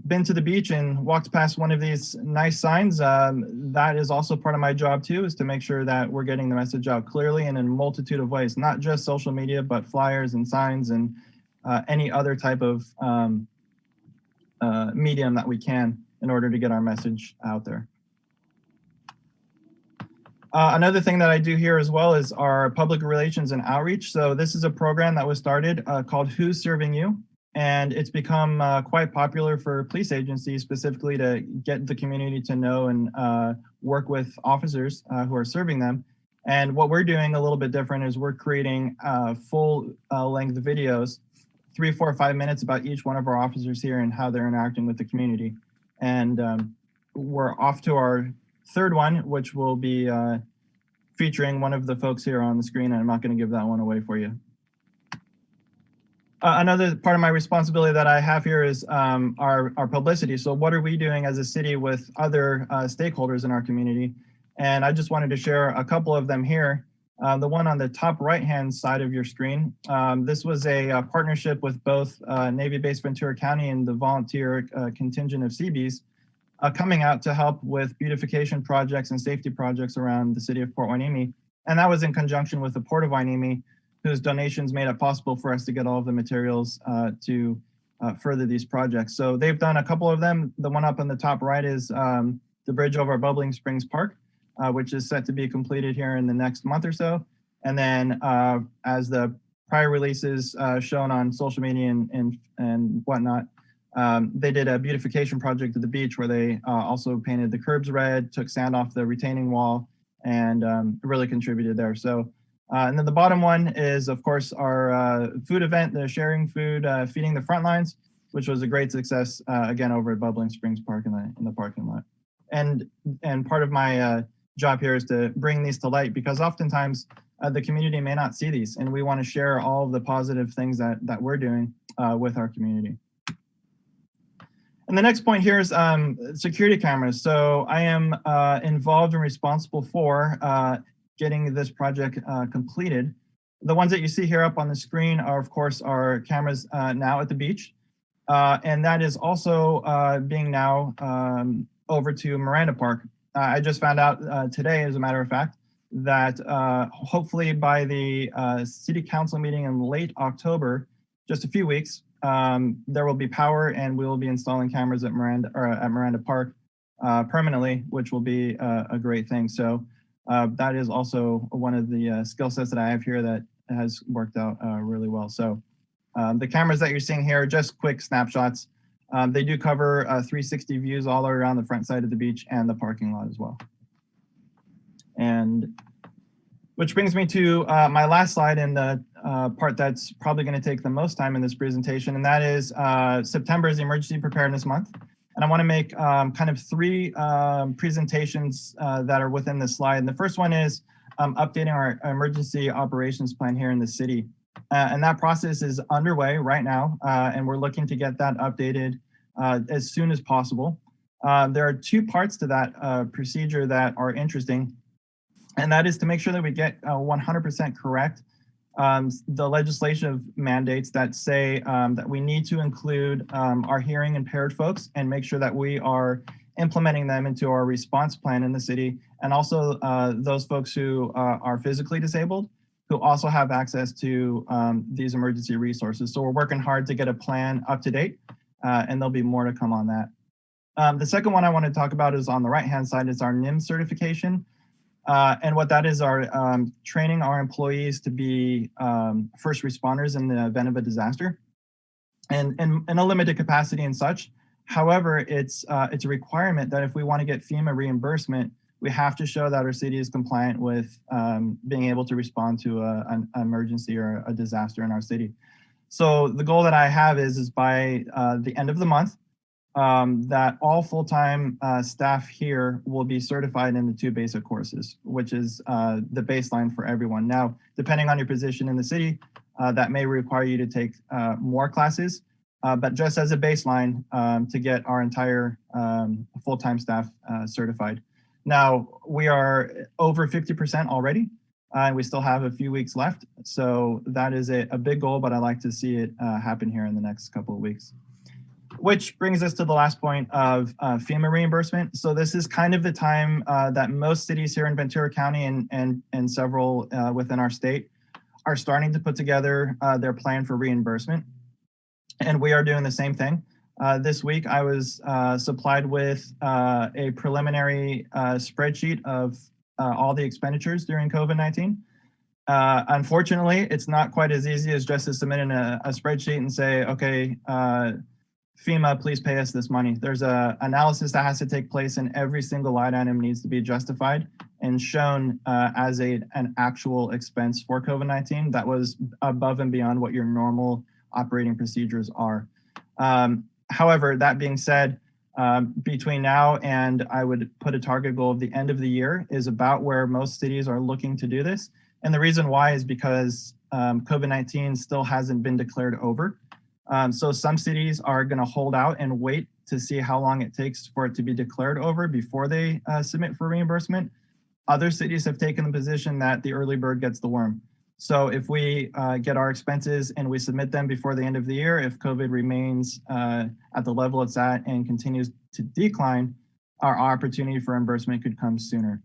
Speaker 14: been to the beach and walked past one of these nice signs, that is also part of my job too, is to make sure that we're getting the message out clearly and in a multitude of ways, not just social media, but flyers and signs and any other type of medium that we can in order to get our message out there. Another thing that I do here as well is our public relations and outreach. So this is a program that was started called Who's Serving You? And it's become quite popular for police agencies, specifically to get the community to know and work with officers who are serving them. And what we're doing a little bit different is we're creating full length videos, 3, 4, 5 minutes about each one of our officers here and how they're interacting with the community. And we're off to our third one, which will be featuring one of the folks here on the screen, and I'm not going to give that one away for you. Another part of my responsibility that I have here is our publicity. So what are we doing as a city with other stakeholders in our community? And I just wanted to share a couple of them here. The one on the top right-hand side of your screen, this was a partnership with both Navy-based Ventura County and the volunteer contingent of Seabees, coming out to help with beautification projects and safety projects around the city of Port Hueneme. And that was in conjunction with the Port of Hueneme, whose donations made it possible for us to get all of the materials to further these projects. So they've done a couple of them. The one up on the top right is the bridge over Bubbling Springs Park, which is set to be completed here in the next month or so. And then as the prior releases shown on social media and whatnot, they did a beautification project at the beach where they also painted the curbs red, took sand off the retaining wall, and really contributed there. So, and then the bottom one is, of course, our food event, the sharing food, feeding the front lines, which was a great success, again, over at Bubbling Springs Park in the parking lot. And part of my job here is to bring these to light, because oftentimes the community may not see these, and we want to share all of the positive things that we're doing with our community. And the next point here is security cameras. So I am involved and responsible for getting this project completed. The ones that you see here up on the screen are, of course, our cameras now at the beach. And that is also being now over to Miranda Park. I just found out today, as a matter of fact, that hopefully by the city council meeting in late October, just a few weeks, there will be power, and we will be installing cameras at Miranda Park permanently, which will be a great thing. So that is also one of the skill sets that I have here that has worked out really well. So the cameras that you're seeing here are just quick snapshots. They do cover 360 views all around the front side of the beach and the parking lot as well. And which brings me to my last slide, and the part that's probably going to take the most time in this presentation, and that is September is the Emergency Preparedness Month. And I want to make kind of three presentations that are within this slide. And the first one is updating our emergency operations plan here in the city. And that process is underway right now, and we're looking to get that updated as soon as possible. There are two parts to that procedure that are interesting, and that is to make sure that we get 100% correct the legislative mandates that say that we need to include our hearing impaired folks and make sure that we are implementing them into our response plan in the city, and also those folks who are physically disabled, who also have access to these emergency resources. So we're working hard to get a plan up to date, and there'll be more to come on that. The second one I want to talk about is on the right-hand side, is our NIM certification. And what that is are training our employees to be first responders in the event of a disaster, and in a limited capacity and such. However, it's a requirement that if we want to get FEMA reimbursement, we have to show that our city is compliant with being able to respond to an emergency or a disaster in our city. So the goal that I have is by the end of the month, that all full-time staff here will be certified in the 2 basic courses, which is the baseline for everyone. Now, depending on your position in the city, that may require you to take more classes, but just as a baseline to get our entire full-time staff certified. Now, we are over 50% already, and we still have a few weeks left. So that is a big goal, but I like to see it happen here in the next couple of weeks. Which brings us to the last point of FEMA reimbursement. So this is kind of the time that most cities here in Ventura County and several within our state are starting to put together their plan for reimbursement. And we are doing the same thing. This week, I was supplied with a preliminary spreadsheet of all the expenditures during COVID-19. Unfortunately, it's not quite as easy as just to submit in a spreadsheet and say, okay, FEMA, please pay us this money. There's an analysis that has to take place, and every single line item needs to be justified and shown as an actual expense for COVID-19 that was above and beyond what your normal operating procedures are. However, that being said, between now and I would put a target goal of the end of the year is about where most cities are looking to do this. And the reason why is because COVID-19 still hasn't been declared over. So some cities are going to hold out and wait to see how long it takes for it to be declared over before they submit for reimbursement. Other cities have taken the position that the early bird gets the worm. So if we get our expenses and we submit them before the end of the year, if COVID remains at the level it's at and continues to decline, our opportunity for reimbursement could come sooner.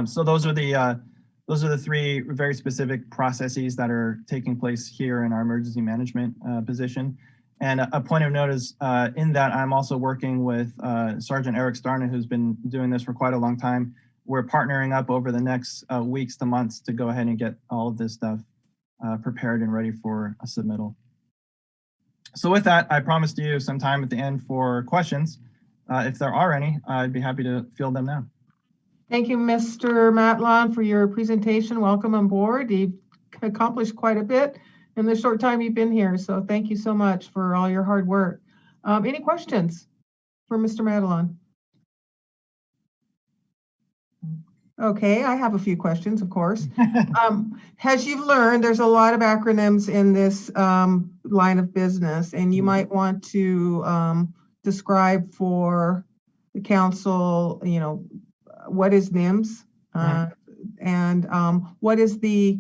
Speaker 14: So those are the 3 very specific processes that are taking place here in our emergency management position. And a point of note is in that I'm also working with Sergeant Eric Starna, who's been doing this for quite a long time. We're partnering up over the next weeks to months to go ahead and get all of this stuff prepared and ready for a submittal. So with that, I promised you some time at the end for questions. If there are any, I'd be happy to field them now.
Speaker 1: Thank you, Mr. Matlon, for your presentation. Welcome on board. You've accomplished quite a bit in the short time you've been here. So thank you so much for all your hard work. Any questions for Mr. Matlon? Okay, I have a few questions, of course. As you've learned, there's a lot of acronyms in this line of business, and you might want to describe for the council, what is NIMS and what is the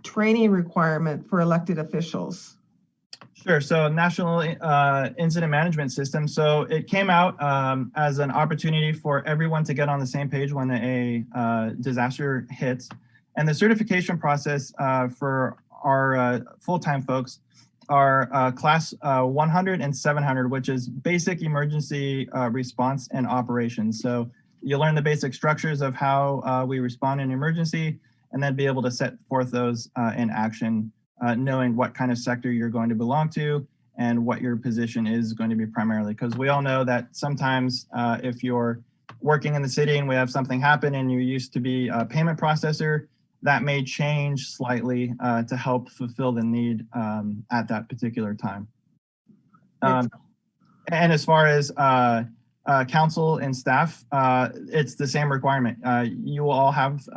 Speaker 1: training requirement for elected officials?
Speaker 14: Sure. So National Incident Management System. So it came out as an opportunity for everyone to get on the same page when a disaster hits. And the certification process for our full-time folks are class 100 and 700, which is basic emergency response and operations. So you learn the basic structures of how we respond in emergency, and then be able to set forth those in action, knowing what kind of sector you're going to belong to and what your position is going to be primarily. Because we all know that sometimes if you're working in the city and we have something happen and you used to be a payment processor, that may change slightly to help fulfill the need at that particular time. And as far as council and staff, it's the same requirement. You will all have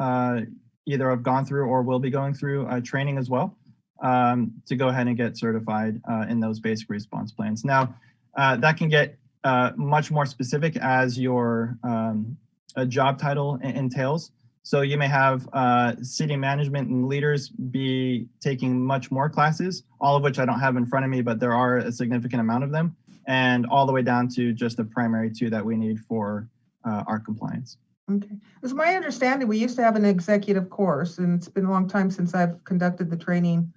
Speaker 14: either have gone through or will be going through training as well to go ahead and get certified in those basic response plans. Now, that can get much more specific as your job title entails. So you may have city management and leaders be taking much more classes, all of which I don't have in front of me, but there are a significant amount of them, and all the way down to just the primary two that we need for our compliance.
Speaker 1: Okay. As my understanding, we used to have an executive course, and it's been a long time since I've conducted the training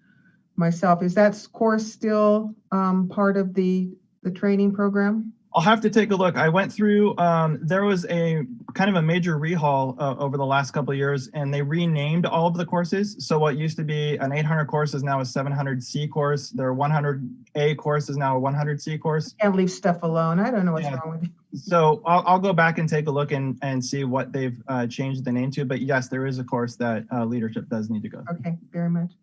Speaker 1: myself. Is that course still part of the training program?
Speaker 14: I'll have to take a look. I went through, there was a kind of a major rehaul over the last couple of years, and they renamed all of the courses. So what used to be an 800 course is now a 700C course. Their 100A course is now a 100C course.
Speaker 1: Can't leave stuff alone. I don't know what's wrong with you.
Speaker 14: So I'll go back and take a look and see what they've changed the name to. But yes, there is a course that leadership does need to go through.
Speaker 1: Okay, very much.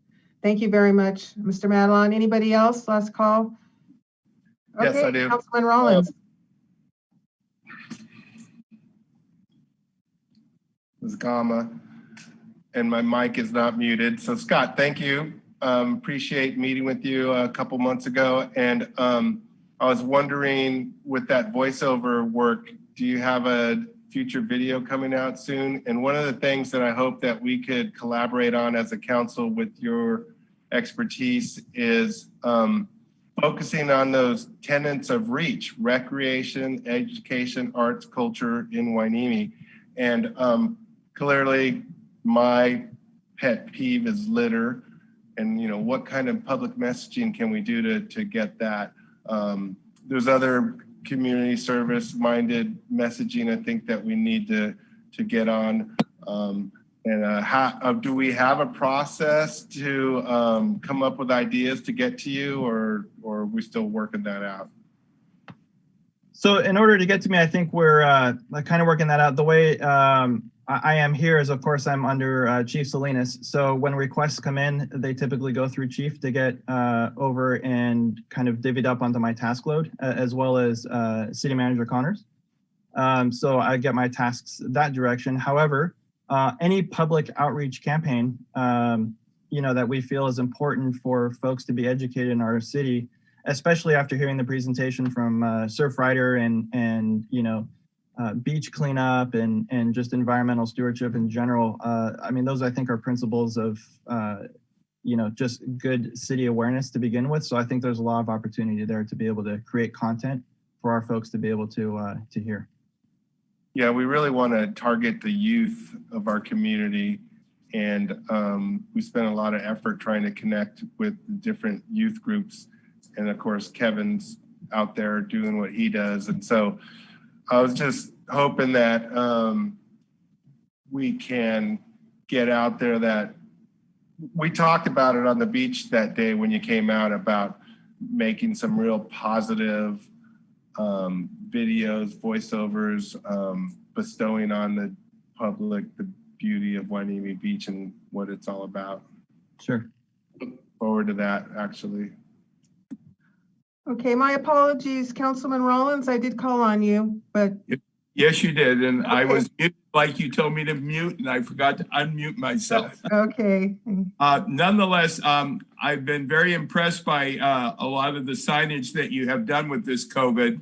Speaker 1: Thank you very much, Mr. Madelon. Anybody else? Last call.
Speaker 3: Yes,
Speaker 1: Okay,
Speaker 3: I do.
Speaker 1: Councilman Rollins.
Speaker 3: This is Gama, and my mic is not muted. So Scott, thank you. Appreciate meeting with you a couple months ago. And I was wondering, with that voiceover work, do you have a future video coming out soon? And one of the things that I hope that we could collaborate on as a council with your expertise is focusing on those tenets of reach: recreation, education, arts, culture in Hueneme. And clearly my pet peeve is litter, and what kind of public messaging can we do to get that? There's other community service minded messaging I think that we need to get on. Do we have a process to come up with ideas to get to you, or are we still working that out?
Speaker 14: So in order to get to me, I think we're kind of working that out. The way I am here is, of course, I'm under Chief Salinas. So when requests come in, they typically go through Chief to get over and kind of divvied up onto my task load, as well as City Manager Connors. So I get my tasks that direction. However, any public outreach campaign, that we feel is important for folks to be educated in our city, especially after hearing the presentation from Surfrider and beach cleanup and just environmental stewardship in general. I mean, those I think are principles of just good city awareness to begin with. So I think there's a lot of opportunity there to be able to create content for our folks to be able to hear.
Speaker 3: Yeah, we really want to target the youth of our community, and we spent a lot of effort trying to connect with different youth groups. And of course, Kevin's out there doing what he does. And so I was just hoping that we can get out there. That we talked about it on the beach that day when you came out, about making some real positive videos, voiceovers, bestowing on the public the beauty of Hueneme Beach and what it's all about.
Speaker 14: Sure.
Speaker 3: Look forward to that, actually.
Speaker 1: Okay, my apologies, Councilman Rollins. I did call on you, but
Speaker 6: Yes, you did. And I
Speaker 1: Okay.
Speaker 6: was muted like you told me to mute, and I forgot to unmute myself.
Speaker 1: Okay.
Speaker 6: Nonetheless, I've been very impressed by a lot of the signage that you have done with this COVID.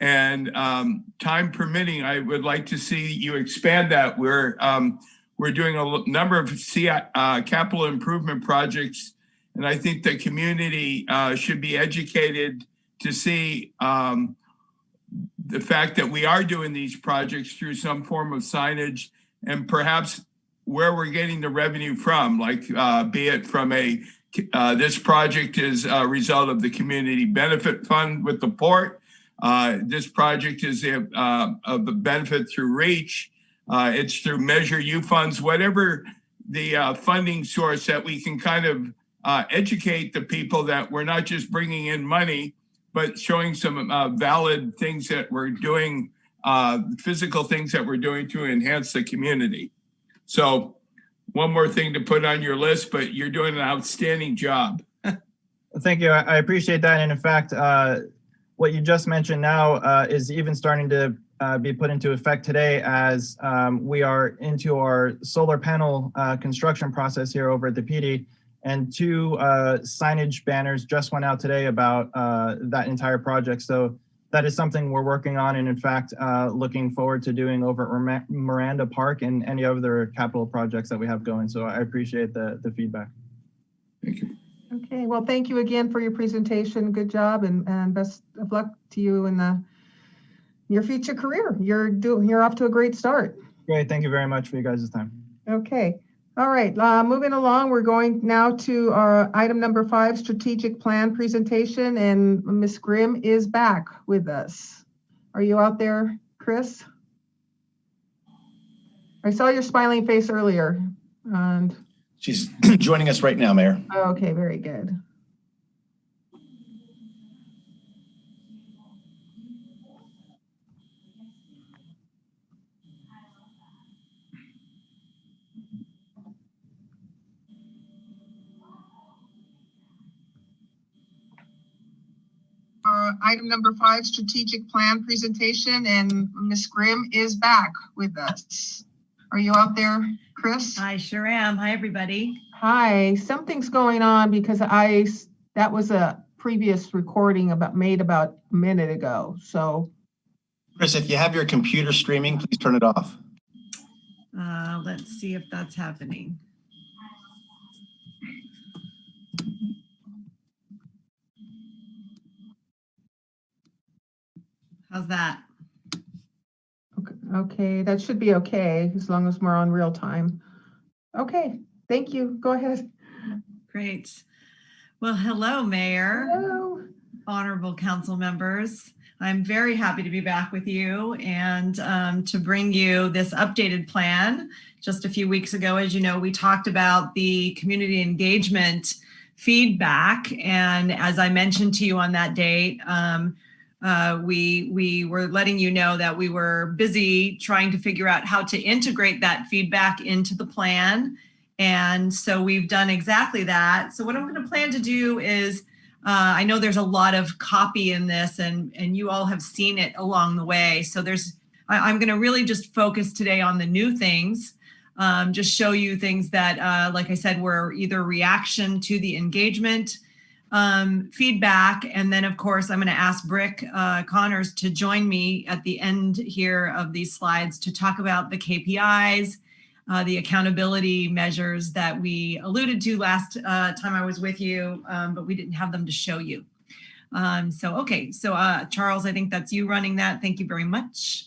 Speaker 6: And time permitting, I would like to see you expand that. We're doing a number of capital improvement projects, and I think the community should be educated to see the fact that we are doing these projects through some form of signage, and perhaps where we're getting the revenue from, like be it from this project is a result of the community benefit fund with the port. This project is of the benefit through REACH. It's through Measure U funds, whatever the funding source that we can kind of educate the people that we're not just bringing in money, but showing some valid things that we're doing, physical things that we're doing to enhance the community. So one more thing to put on your list, but you're doing an outstanding job.
Speaker 14: Thank you. I appreciate that. And in fact, what you just mentioned now is even starting to be put into effect today as we are into our solar panel construction process here over at the PD. And 2 signage banners just went out today about that entire project. So that is something we're working on, and in fact, looking forward to doing over at Miranda Park and any other capital projects that we have going. So I appreciate the feedback.
Speaker 6: Thank you.
Speaker 1: Okay, well, thank you again for your presentation. Good job, and best of luck to you in your future career. You're off to a great start.
Speaker 14: Great, thank you very much for you guys' time.
Speaker 1: Okay, all right, moving along, we're going now to our item number 5, strategic plan presentation, and Ms. Grimm is back with us. Are you out there, Chris? I saw your smiling face earlier, and
Speaker 10: She's joining us right now, Mayor.
Speaker 1: okay, very good. Item number 5, strategic plan presentation, and Ms. Grimm is back with us. Are you out there, Chris?
Speaker 15: I sure am. Hi, everybody.
Speaker 1: Hi, something's going on because that was a previous recording made about a minute ago. So,
Speaker 10: Chris, if you have your computer streaming, please turn it off.
Speaker 15: Let's see if that's happening. How's that?
Speaker 1: okay, that should be okay as long as we're on real time. Okay, thank you. Go ahead.
Speaker 15: Great. Well, hello, Mayor.
Speaker 1: Hello.
Speaker 15: Honorable council members. I'm very happy to be back with you and to bring you this updated plan. Just a few weeks ago, as you know, we talked about the community engagement feedback. And as I mentioned to you on that date, we were letting you know that we were busy trying to figure out how to integrate that feedback into the plan. And so we've done exactly that. So what I'm going to plan to do is, I know there's a lot of copy in this and you all have seen it along the way. So I'm going to really just focus today on the new things, just show you things that, like I said, were either reaction to the engagement feedback. And then, of course, I'm going to ask Brick Connors to join me at the end here of these slides to talk about the KPIs, the accountability measures that we alluded to last time I was with you, but we didn't have them to show you. So Charles, I think that's you running that. Thank you very much.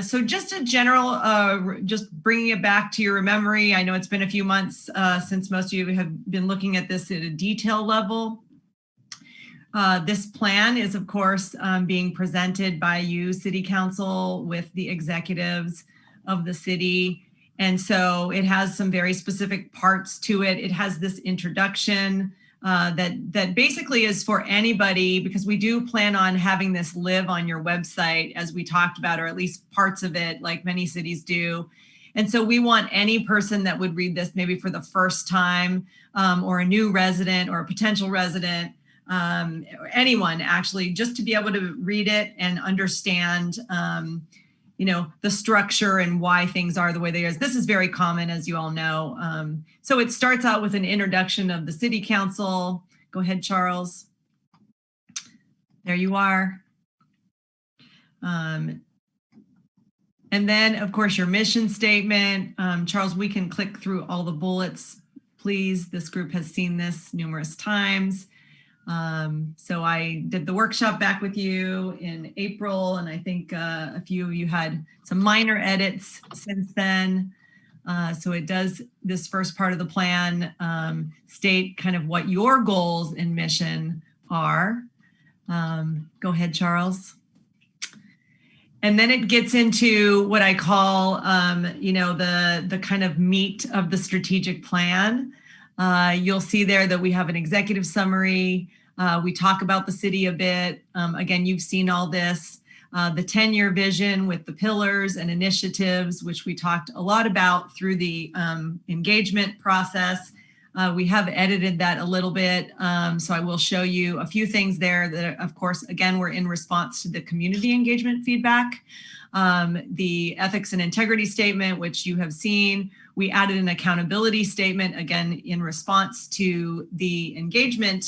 Speaker 15: So just a general, just bringing it back to your memory. I know it's been a few months since most of you have been looking at this at a detail level. This plan is, of course, being presented by you, City Council, with the executives of the city. And so it has some very specific parts to it. It has this introduction that basically is for anybody, because we do plan on having this live on your website, as we talked about, or at least parts of it, like many cities do. And so we want any person that would read this maybe for the first time, or a new resident or a potential resident, or anyone actually, just to be able to read it and understand the structure and why things are the way they are. This is very common, as you all know. So it starts out with an introduction of the city council. Go ahead, Charles. There you are. And then, of course, your mission statement. Charles, we can click through all the bullets, please. This group has seen this numerous times. So I did the workshop back with you in April, and I think a few of you had some minor edits since then. So it does, this first part of the plan, state kind of what your goals and mission are. Go ahead, Charles. And then it gets into what I call, the kind of meat of the strategic plan. You'll see there that we have an executive summary. We talk about the city a bit. Again, you've seen all this. The 10-year vision with the pillars and initiatives, which we talked a lot about through the engagement process. We have edited that a little bit. So I will show you a few things there that, of course, again, were in response to the community engagement feedback. The ethics and integrity statement, which you have seen. We added an accountability statement, again, in response to the engagement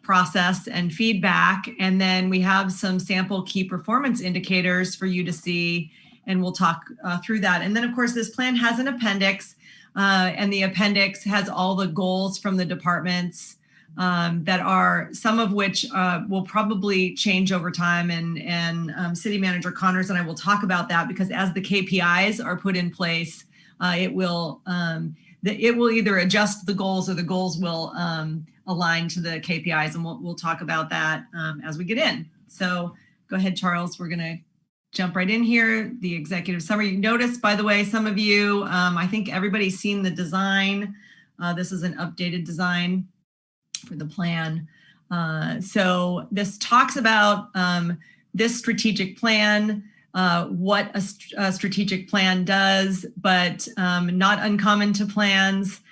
Speaker 15: process and feedback. And then we have some sample key performance indicators for you to see, and we'll talk through that. And then, of course, this plan has an appendix, and the appendix has all the goals from the departments that are, some of which will probably change over time. And City Manager Connors and I will talk about that, because as the KPIs are put in place, it will either adjust the goals, or the goals will align to the KPIs, and we'll talk about that as we get in. So go ahead, Charles. We're gonna jump right in here. The executive summary. Notice, by the way, some of you, I think everybody's seen the design. This is an updated design for the plan. So this talks about this strategic plan, what a strategic plan does, but not uncommon to plans.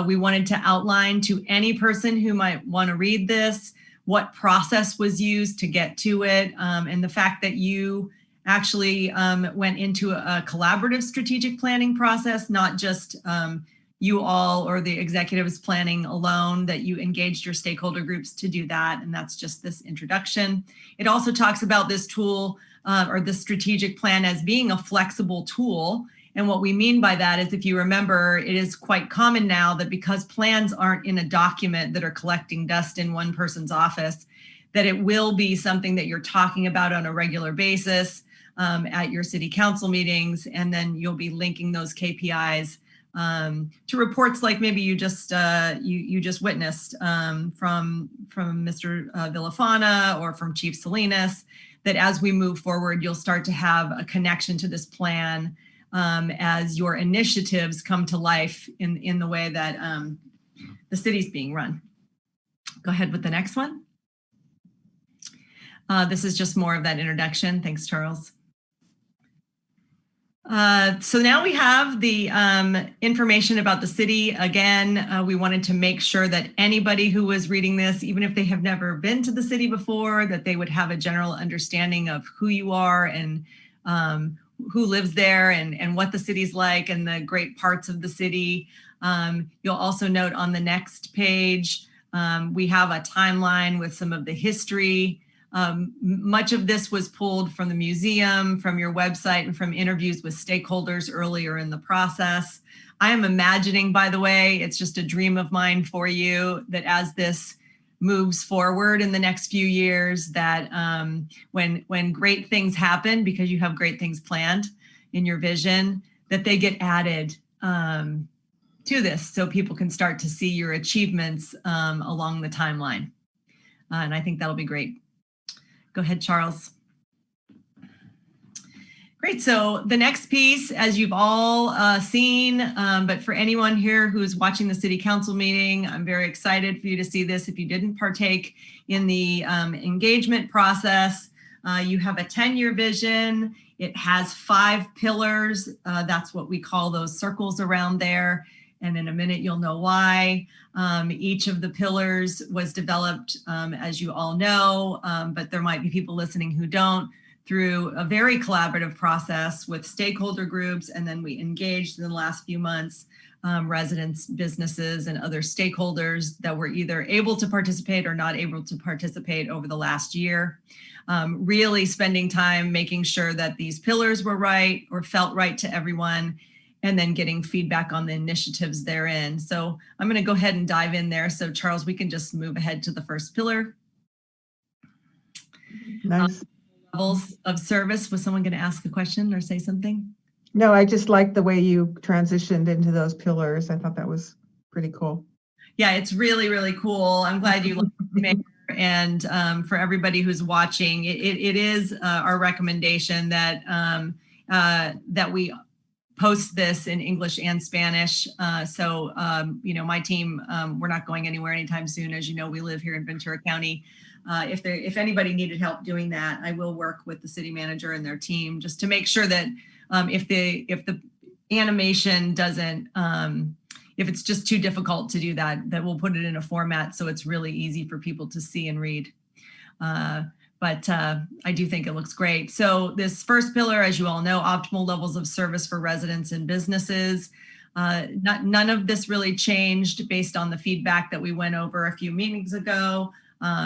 Speaker 15: We wanted to outline to any person who might want to read this what process was used to get to it, and the fact that you actually went into a collaborative strategic planning process, not just you all or the executives planning alone, that you engaged your stakeholder groups to do that. And that's just this introduction. It also talks about this tool or the strategic plan as being a flexible tool. And what we mean by that is, if you remember, it is quite common now that because plans aren't in a document that are collecting dust in one person's office, that it will be something that you're talking about on a regular basis at your city council meetings. And then you'll be linking those KPIs to reports like maybe you just witnessed from Mr. Villafana or from Chief Salinas, that as we move forward, you'll start to have a connection to this plan as your initiatives come to life in the way that the city's being run. Go ahead with the next one. This is just more of that introduction. Thanks, Charles. So now we have the information about the city. Again, we wanted to make sure that anybody who was reading this, even if they have never been to the city before, that they would have a general understanding of who you are and who lives there and what the city's like and the great parts of the city. You'll also note on the next page, we have a timeline with some of the history. Much of this was pulled from the museum, from your website, and from interviews with stakeholders earlier in the process. I am imagining, by the way, it's just a dream of mine for you, that as this moves forward in the next few years, that when great things happen, because you have great things planned in your vision, that they get added to this so people can start to see your achievements along the timeline. And I think that'll be great. Go ahead, Charles. Great. So the next piece, as you've all seen, but for anyone here who's watching the city council meeting, I'm very excited for you to see this. If you didn't partake in the engagement process, you have a 10-year vision. It has 5 pillars. That's what we call those circles around there. And in a minute, you'll know why. Each of the pillars was developed, as you all know, but there might be people listening who don't, through a very collaborative process with stakeholder groups, and then we engaged in the last few months residents, businesses, and other stakeholders that were either able to participate or not able to participate over the last year. Really spending time making sure that these pillars were right or felt right to everyone, and then getting feedback on the initiatives therein. So I'm going to go ahead and dive in there. So Charles, we can just move ahead to the first pillar.
Speaker 1: Nice.
Speaker 15: Levels of service. Was someone going to ask a question or say something?
Speaker 1: No, I just like the way you transitioned into those pillars. I thought that was pretty cool.
Speaker 15: Yeah, it's really, really cool. I'm glad you liked it, Mayor. And for everybody who's watching, it is our recommendation that that we post this in English and Spanish. So, you know, my team, we're not going anywhere anytime soon. As you know, we live here in Ventura County. If anybody needed help doing that, I will work with the city manager and their team just to make sure that if the animation doesn't, if it's just too difficult to do that, that we'll put it in a format so it's really easy for people to see and read. But I do think it looks great. So this first pillar, as you all know, optimal levels of service for residents and businesses. None of this really changed based on the feedback that we went over a few meetings ago.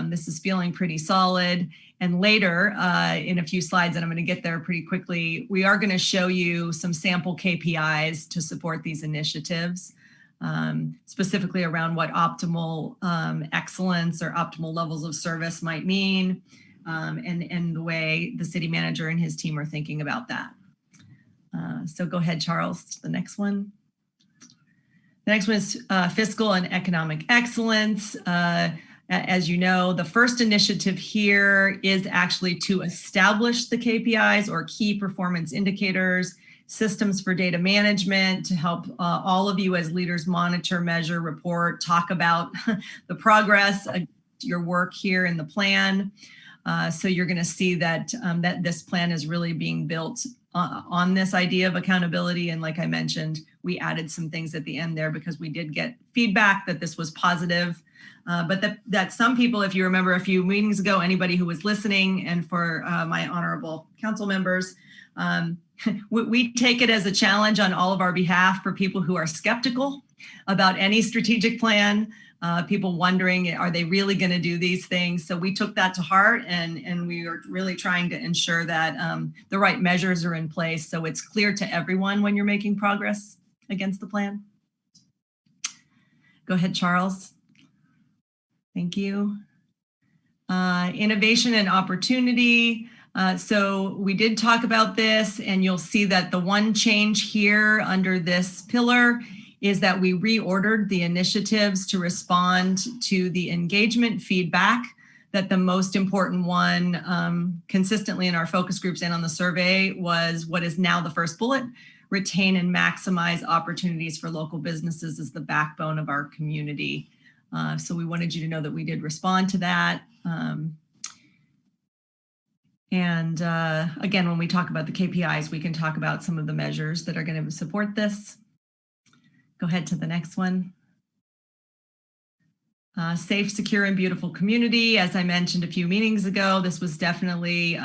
Speaker 15: This is feeling pretty solid. And later in a few slides, and I'm going to get there pretty quickly, we are going to show you some sample KPIs to support these initiatives, specifically around what optimal excellence or optimal levels of service might mean, and the way the city manager and his team are thinking about that. So go ahead, Charles, to the next one. The next one is fiscal and economic excellence. As you know, the first initiative here is actually to establish the KPIs or key performance indicators, systems for data management to help all of you as leaders monitor, measure, report, talk about the progress of your work here in the plan. So you're going to see that, that this plan is really being built on this idea of accountability. And like I mentioned, we added some things at the end there because we did get feedback that this was positive. But that some people, if you remember a few meetings ago, anybody who was listening, and for my honorable council members, we take it as a challenge on all of our behalf for people who are skeptical about any strategic plan, people wondering, are they really going to do these things? So we took that to heart, and we are really trying to ensure that the right measures are in place so it's clear to everyone when you're making progress against the plan. Go ahead, Charles. Thank you. Innovation and opportunity. So we did talk about this, and you'll see that the one change here under this pillar is that we reordered the initiatives to respond to the engagement feedback, that the most important one consistently in our focus groups and on the survey was what is now the first bullet: retain and maximize opportunities for local businesses as the backbone of our community. So we wanted you to know that we did respond to that. Again, when we talk about the KPIs, we can talk about some of the measures that are going to support this. Go ahead to the next one. Safe, secure, and beautiful community. As I mentioned a few meetings ago, this was definitely,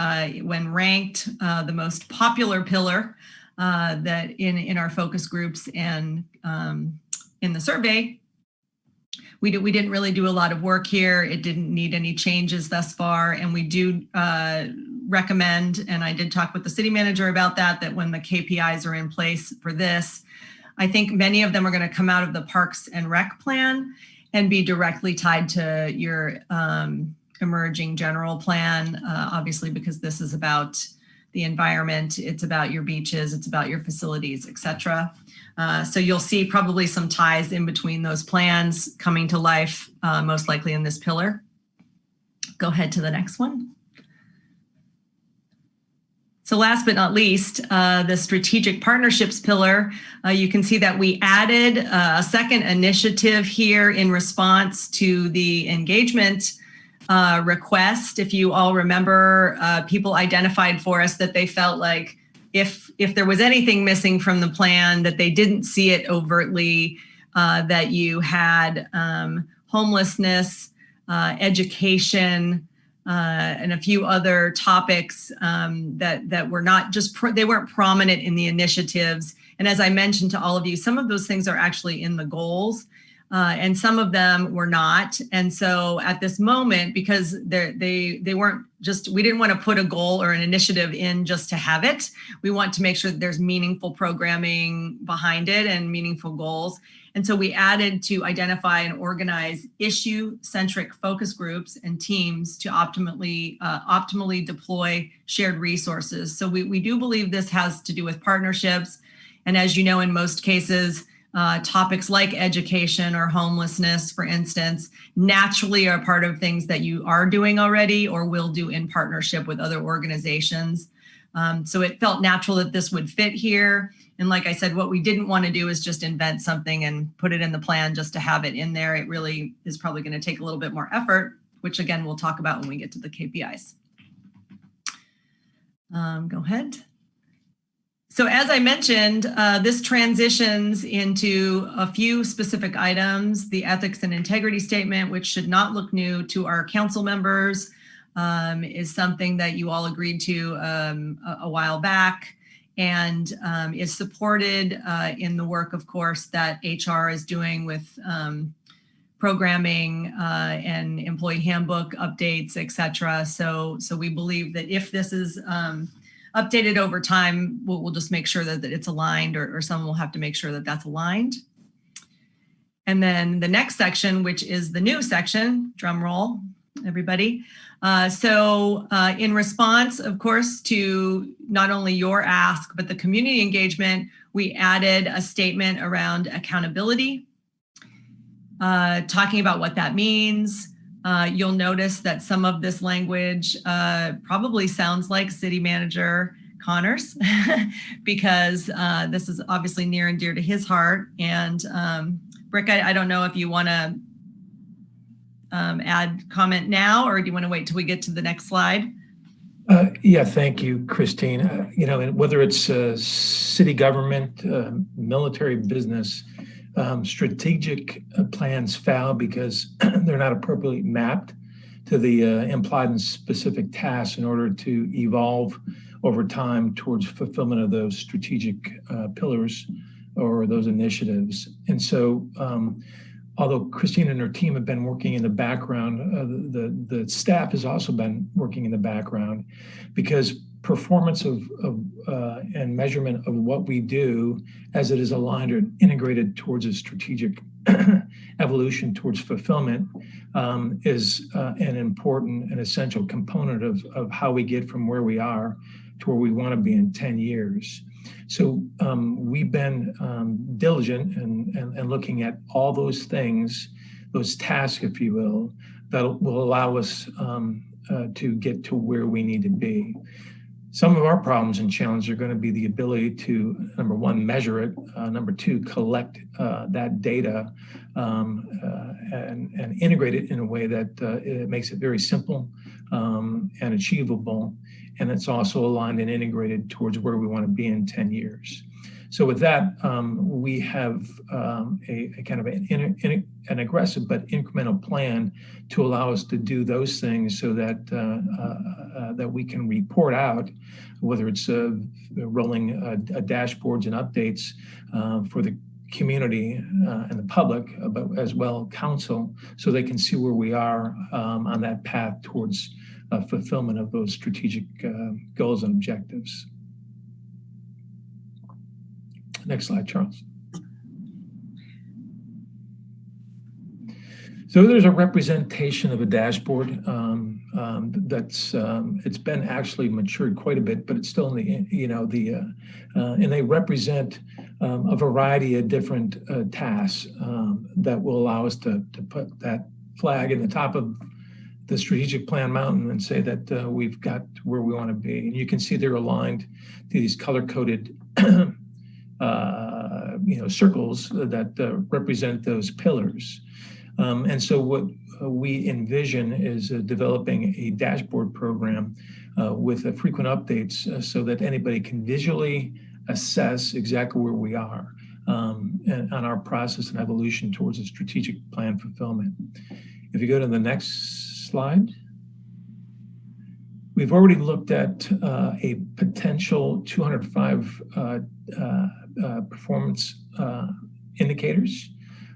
Speaker 15: when ranked, the most popular pillar that in our focus groups and in the survey. We didn't really do a lot of work here. It didn't need any changes thus far. And we do recommend, and I did talk with the city manager about that when the KPIs are in place for this, I think many of them are going to come out of the Parks and Rec plan and be directly tied to your emerging general plan, obviously, because this is about the environment, it's about your beaches, it's about your facilities, etc. So you'll see probably some ties in between those plans coming to life, most likely in this pillar. Go ahead to the next one. So last but not least, the strategic partnerships pillar, you can see that we added a second initiative here in response to the engagement request. If you all remember, people identified for us that they felt like if there was anything missing from the plan, that they didn't see it overtly, that you had homelessness, education, and a few other topics that were not just, they weren't prominent in the initiatives. And as I mentioned to all of you, some of those things are actually in the goals. And some of them were not. And so at this moment, because they weren't just, we didn't want to put a goal or an initiative in just to have it. We want to make sure that there's meaningful programming behind it and meaningful goals. And so we added to identify and organize issue-centric focus groups and teams to optimally deploy shared resources. So we do believe this has to do with partnerships. And as you know, in most cases, topics like education or homelessness, for instance, naturally are part of things that you are doing already or will do in partnership with other organizations. So it felt natural that this would fit here. And like I said, what we didn't want to do is just invent something and put it in the plan just to have it in there. It really is probably going to take a little bit more effort, which again, we'll talk about when we get to the KPIs. Go ahead. So as I mentioned, this transitions into a few specific items. The ethics and integrity statement, which should not look new to our council members, is something that you all agreed to a while back, and is supported in the work, of course, that HR is doing with programming and employee handbook updates, et cetera. So we believe that if this is updated over time, we'll just make sure that it's aligned, or someone will have to make sure that that's aligned. And then the next section, which is the new section, drum roll, everybody. In response, of course, to not only your ask, but the community engagement, we added a statement around accountability, talking about what that means. You'll notice that some of this language probably sounds like City Manager Connors because this is obviously near and dear to his heart. And Brick, I don't know if you want to add comment now, or do you want to wait till we get to the next slide?
Speaker 16: Yeah, thank you, Christine. You know, whether it's city government, military business, strategic plans fail because they're not appropriately mapped to the implied and specific tasks in order to evolve over time towards fulfillment of those strategic pillars or those initiatives. And so, although Christine and her team have been working in the background, the staff has also been working in the background, because performance of and measurement of what we do as it is aligned or integrated towards a strategic evolution towards fulfillment is an important and essential component of how we get from where we are to where we want to be in 10 years. So we've been diligent and looking at all those things, those tasks, if you will, that will allow us to get to where we need to be. Some of our problems and challenges are going to be the ability to, number one, measure it, number two, collect that data and integrate it in a way that it makes it very simple and achievable. And it's also aligned and integrated towards where we want to be in 10 years. So with that, we have a kind of an aggressive but incremental plan to allow us to do those things so that that we can report out, whether it's rolling dashboards and updates for the community and the public, but as well council, so they can see where we are on that path towards fulfillment of those strategic goals and objectives. Next slide, Charles. So there's a representation of a dashboard that's it's been actually matured quite a bit, but it's still in the and they represent a variety of different tasks that will allow us to put that flag in the top of the strategic plan mountain and say that we've got where we want to be. And you can see they're aligned to these color-coded circles that represent those pillars. And so what we envision is developing a dashboard program with frequent updates so that anybody can visually assess exactly where we are and on our process and evolution towards a strategic plan fulfillment. If you go to the next slide. We've already looked at a potential 205 performance indicators,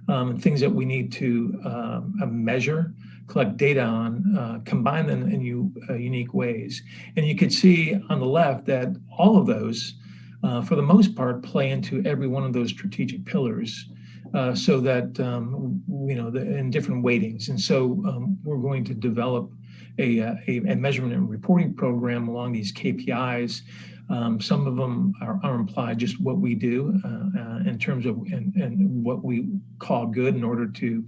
Speaker 16: and things that we need to measure, collect data on, combine them in unique ways. And you could see on the left that all of those, for the most part, play into every one of those strategic pillars, so that, in different weightings. And so we're going to develop a measurement and reporting program along these KPIs. Some of them are implied just what we do in terms of and what we call good in order to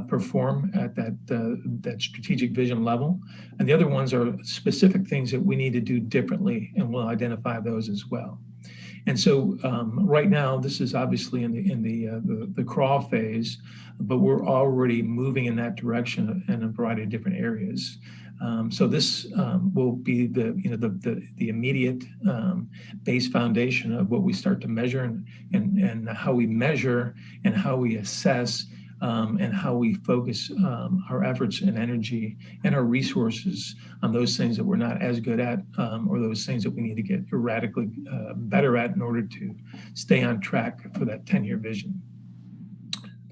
Speaker 16: perform at that strategic vision level. And the other ones are specific things that we need to do differently, and we'll identify those as well. And so right now, this is obviously in the crawl phase, but we're already moving in that direction in a variety of different areas. So this will be the immediate base foundation of what we start to measure and how we measure and how we assess and how we focus our efforts and energy and our resources on those things that we're not as good at, or those things that we need to get radically better at in order to stay on track for that 10-year vision.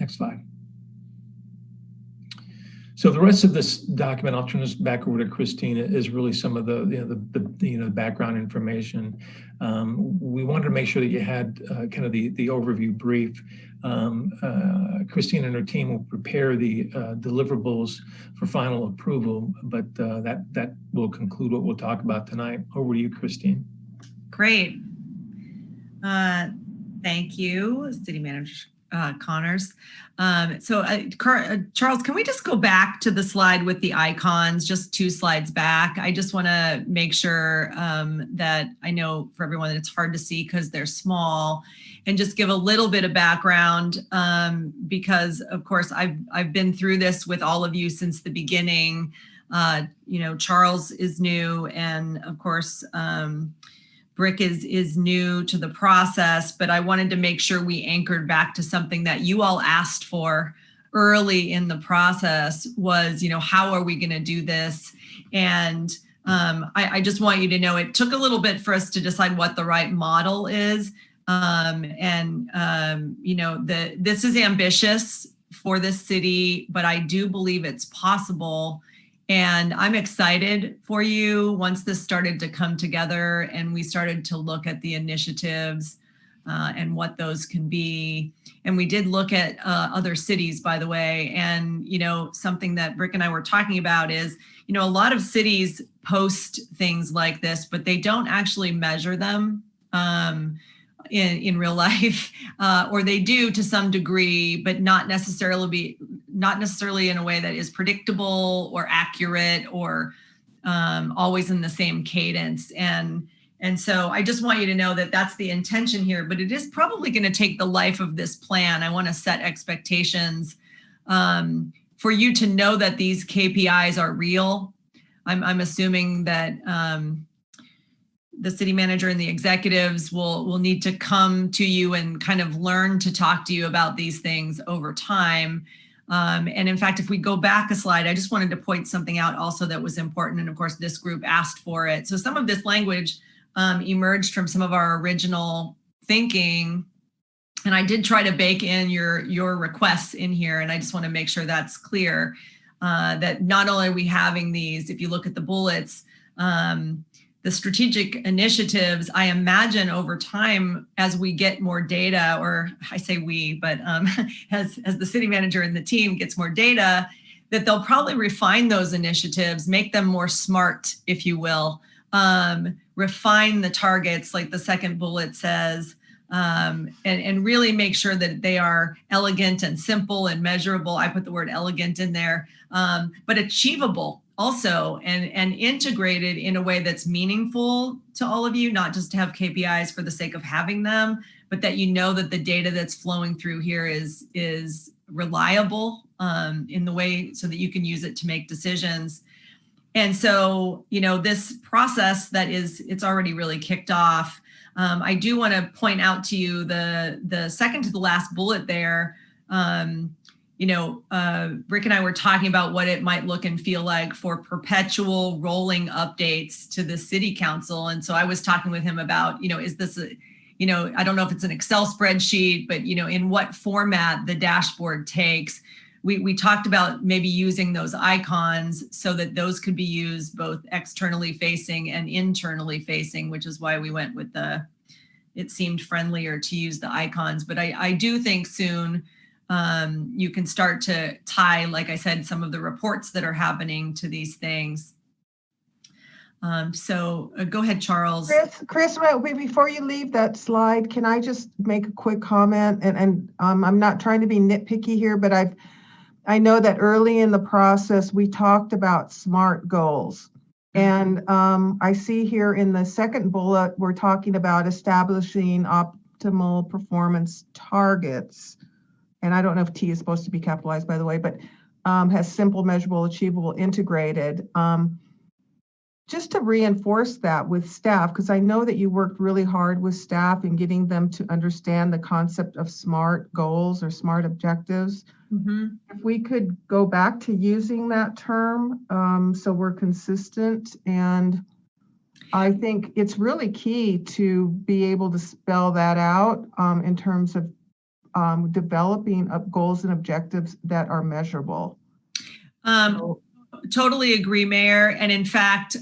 Speaker 16: Next slide. So the rest of this document, I'll turn this back over to Christine, is really some of the background information. We wanted to make sure that you had kind of the overview brief. Christine and her team will prepare the deliverables for final approval, but that will conclude what we'll talk about tonight. Over to you, Christine.
Speaker 15: Great. Thank you, City Manager Connors. Charles, can we just go back to the slide with the icons, just 2 slides back? I just want to make sure that I know for everyone that it's hard to see because they're small, and just give a little bit of background because, of course, I've been through this with all of you since the beginning. Charles is new, and of course, Brick is new to the process, but I wanted to make sure we anchored back to something that you all asked for early in the process was, how are we going to do this? And I just want you to know it took a little bit for us to decide what the right model is. This is ambitious for this city, but I do believe it's possible. And I'm excited for you once this started to come together and we started to look at the initiatives and what those can be. And we did look at other cities, by the way. And, something that Brick and I were talking about is, a lot of cities post things like this, but they don't actually measure them in real life, or they do to some degree, but not necessarily in a way that is predictable or accurate or always in the same cadence. And so I just want you to know that that's the intention here, but it is probably going to take the life of this plan. I want to set expectations for you to know that these KPIs are real. I'm assuming that the city manager and the executives will need to come to you and kind of learn to talk to you about these things over time. And in fact, if we go back a slide, I just wanted to point something out also that was important. And of course, this group asked for it. So some of this language emerged from some of our original thinking. And I did try to bake in your requests in here. And I just want to make sure that's clear that not only are we having these, if you look at the bullets, the strategic initiatives, I imagine over time, as we get more data, or I say we, but as the city manager and the team gets more data, that they'll probably refine those initiatives, make them more smart, if you will, refine the targets, like the second bullet says, and really make sure that they are elegant and simple and measurable. I put the word elegant in there, but achievable also, and integrated in a way that's meaningful to all of you, not just to have KPIs for the sake of having them, but that that the data that's flowing through here is reliable in the way so that you can use it to make decisions. And so, this process it's already really kicked off. I do want to point out to you the second to the last bullet there. Rick and I were talking about what it might look and feel like for perpetual rolling updates to the city council. And so I was talking with him about, is this I don't know if it's an Excel spreadsheet, but in what format the dashboard takes. We talked about maybe using those icons so that those could be used both externally facing and internally facing, which is why we went with it seemed friendlier to use the icons. But I do think soon you can start to tie, like I said, some of the reports that are happening to these things. So go ahead, Charles.
Speaker 1: Chris, before you leave that slide, can I just make a quick comment? And I'm not trying to be nitpicky here, but I know that early in the process, we talked about SMART goals. And I see here in the second bullet, we're talking about establishing optimal performance targets. And I don't know if T is supposed to be capitalized, by the way, but has simple, measurable, achievable, integrated. Just to reinforce that with staff, because I know that you worked really hard with staff in getting them to understand the concept of SMART goals or SMART objectives.
Speaker 15: Mm-hmm.
Speaker 1: If we could go back to using that term so we're consistent, and I think it's really key to be able to spell that out in terms of developing goals and objectives that are measurable.
Speaker 15: Totally agree, Mayor. And in fact,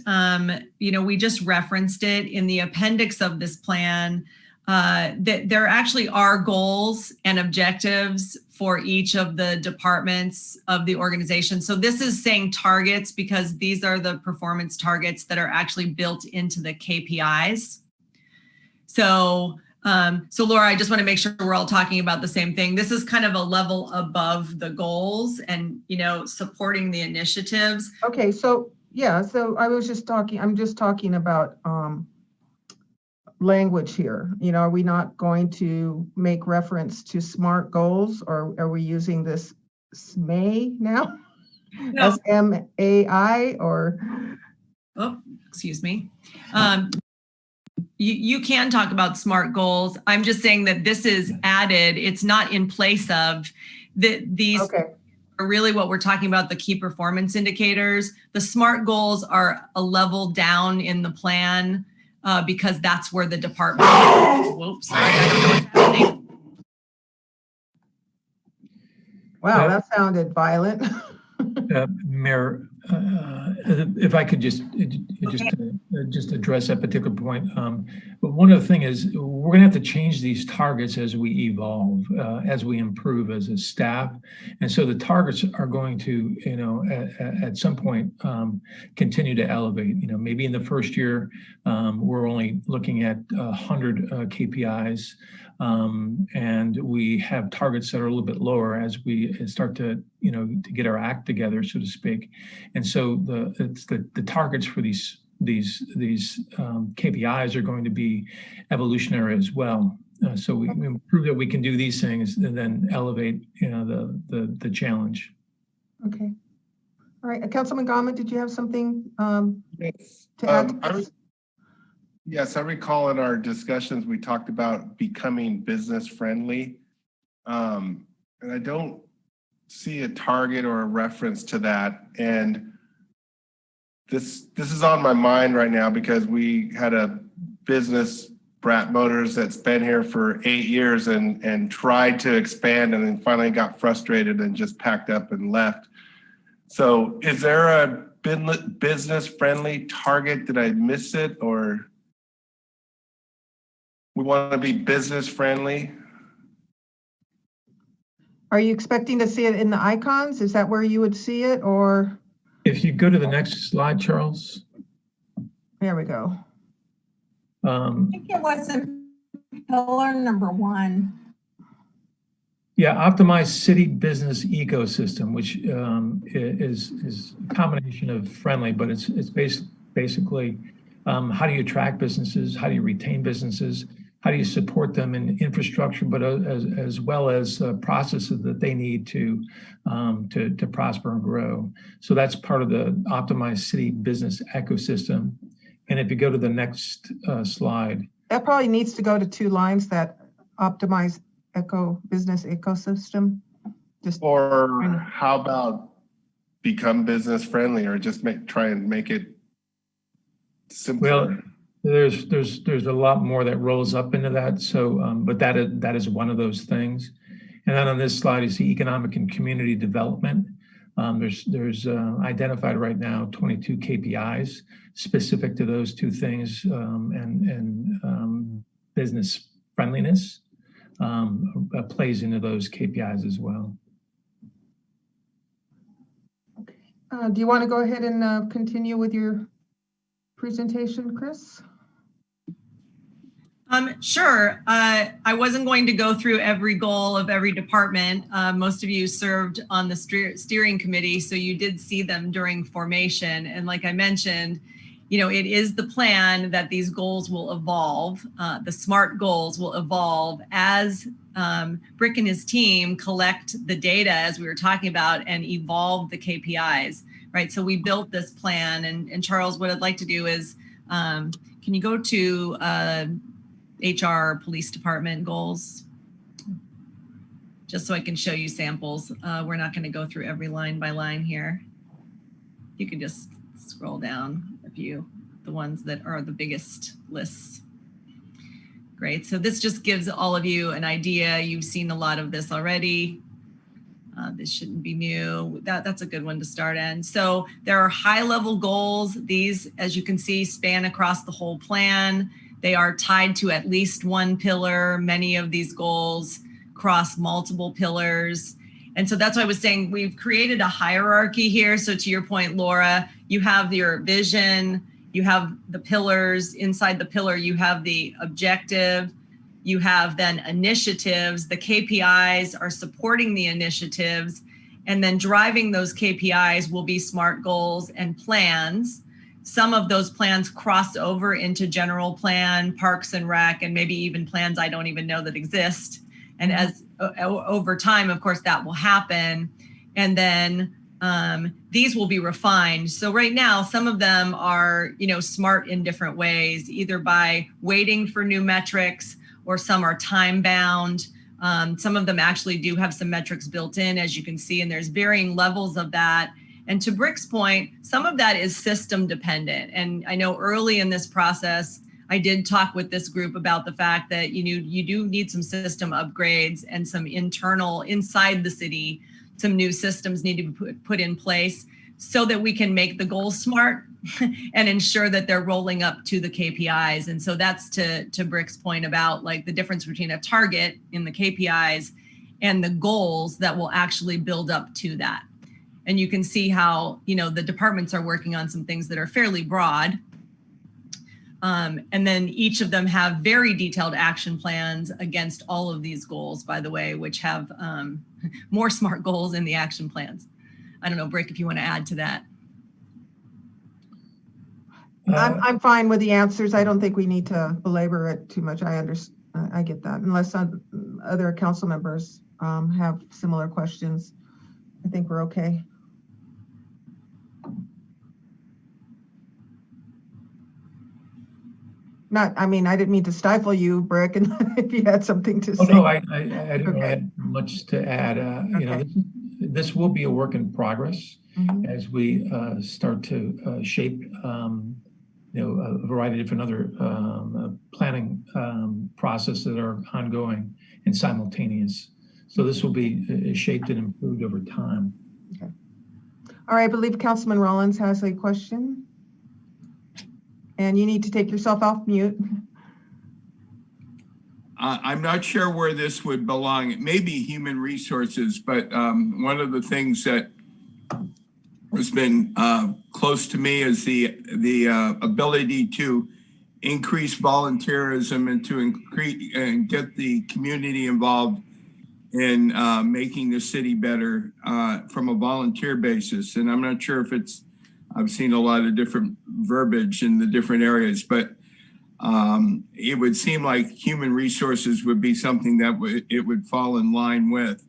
Speaker 15: we just referenced it in the appendix of this plan, that there actually are goals and objectives for each of the departments of the organization. So this is saying targets because these are the performance targets that are actually built into the KPIs. So Laura, I just want to make sure we're all talking about the same thing. This is kind of a level above the goals and, supporting the initiatives.
Speaker 1: Okay, so I'm just talking about language here. Are we not going to make reference to SMART goals, or are we using this SMAI now?
Speaker 15: No.
Speaker 1: SMAI or?
Speaker 15: Oh, excuse me. You can talk about SMART goals. I'm just saying that this is added. It's not in place of these.
Speaker 1: Okay.
Speaker 15: Are really what we're talking about, the key performance indicators. The SMART goals are a level down in the plan because that's where the department. Whoops, sorry, I don't know what's happening.
Speaker 1: Wow, that sounded violent.
Speaker 16: Mayor, if I could just address that particular point. But one other thing is we're going to have to change these targets as we evolve, as we improve as a staff. And so the targets are going to, at some point, continue to elevate. Maybe in the first year, we're only looking at 100 KPIs. And we have targets that are a little bit lower as we start to get our act together, so to speak. And so the targets for these KPIs are going to be evolutionary as well. So we prove that we can do these things and then elevate the challenge.
Speaker 1: Okay. All right. Councilman Gama, did you have something to add to this?
Speaker 3: Yes, I recall in our discussions, we talked about becoming business friendly. And I don't see a target or a reference to that. And this is on my mind right now because we had a business, Brat Motors, that's been here for 8 years and tried to expand and then finally got frustrated and just packed up and left. So is there a business friendly target? Did I miss it, or? We want to be business friendly.
Speaker 1: Are you expecting to see it in the icons? Is that where you would see it, or?
Speaker 16: If you go to the next slide, Charles.
Speaker 1: There we go.
Speaker 5: I think it was in pillar number 1.
Speaker 16: Yeah, optimize city business ecosystem, which is a combination of friendly, but it's basically how do you attract businesses? How do you retain businesses? How do you support them in infrastructure, but as well as processes that they need to prosper and grow? So that's part of the optimized city business ecosystem. And if you go to the next slide.
Speaker 1: That probably needs to go to 2 lines, that optimized business ecosystem. Just
Speaker 3: Or how about become business friendly, or just try and make it simpler?
Speaker 16: Well, there's a lot more that rolls up into that. So, but that is one of those things. And then on this slide, you see economic and community development. There's identified right now 22 KPIs specific to those two things, and business friendliness plays into those KPIs as well.
Speaker 1: Do you want to go ahead and continue with your presentation, Chris?
Speaker 15: Sure. I wasn't going to go through every goal of every department. Most of you served on the steering committee, so you did see them during formation. And like I mentioned, it is the plan that these goals will evolve. The SMART goals will evolve as Brick and his team collect the data, as we were talking about, and evolve the KPIs, right? So we built this plan, and Charles, what I'd like to do is, can you go to HR police department goals, just so I can show you samples. We're not going to go through every line by line here. You can just scroll down a few, the ones that are the biggest lists. Great. So this just gives all of you an idea. You've seen a lot of this already. This shouldn't be new. That's a good one to start in. So there are high-level goals. These, as you can see, span across the whole plan. They are tied to at least one pillar. Many of these goals cross multiple pillars. And so that's why I was saying we've created a hierarchy here. So to your point, Laura, you have your vision, you have the pillars. Inside the pillar, you have the objective, you have then initiatives. The KPIs are supporting the initiatives, and then driving those KPIs will be SMART goals and plans. Some of those plans cross over into general plan, parks and rec, and maybe even plans I don't even know that exist. And as over time, of course, that will happen. And then these will be refined. So right now, some of them are, SMART in different ways, either by waiting for new metrics, or some are time bound. Some of them actually do have some metrics built in, as you can see, and there's varying levels of that. And to Brick's point, some of that is system dependent. And I know early in this process, I did talk with this group about the fact that you do need some system upgrades and some internal, inside the city, some new systems need to be put in place so that we can make the goals SMART and ensure that they're rolling up to the KPIs. And so that's to Brick's point about like the difference between a target in the KPIs and the goals that will actually build up to that. And you can see how, the departments are working on some things that are fairly broad. And then each of them have very detailed action plans against all of these goals, by the way, which have more SMART goals in the action plans. I don't know, Brick, if you want to add to that.
Speaker 1: I'm fine with the answers. I don't think we need to belabor it too much. I understand. I get that. Unless other council members have similar questions, I think we're okay. I didn't mean to stifle you, Brick, and if you had something to say.
Speaker 16: Oh, no, I didn't have much to add. This will be a work in progress as we start to shape, a variety of different other planning processes that are ongoing and simultaneous. So this will be shaped and improved over time.
Speaker 1: Okay. All right, I believe Councilman Rollins has a question. And you need to take yourself off mute.
Speaker 6: I'm not sure where this would belong. It may be human resources, but one of the things that has been close to me is the ability to increase volunteerism and to increase and get the community involved in making the city better from a volunteer basis. And I'm not sure if I've seen a lot of different verbiage in the different areas, but it would seem like human resources would be something that it would fall in line with.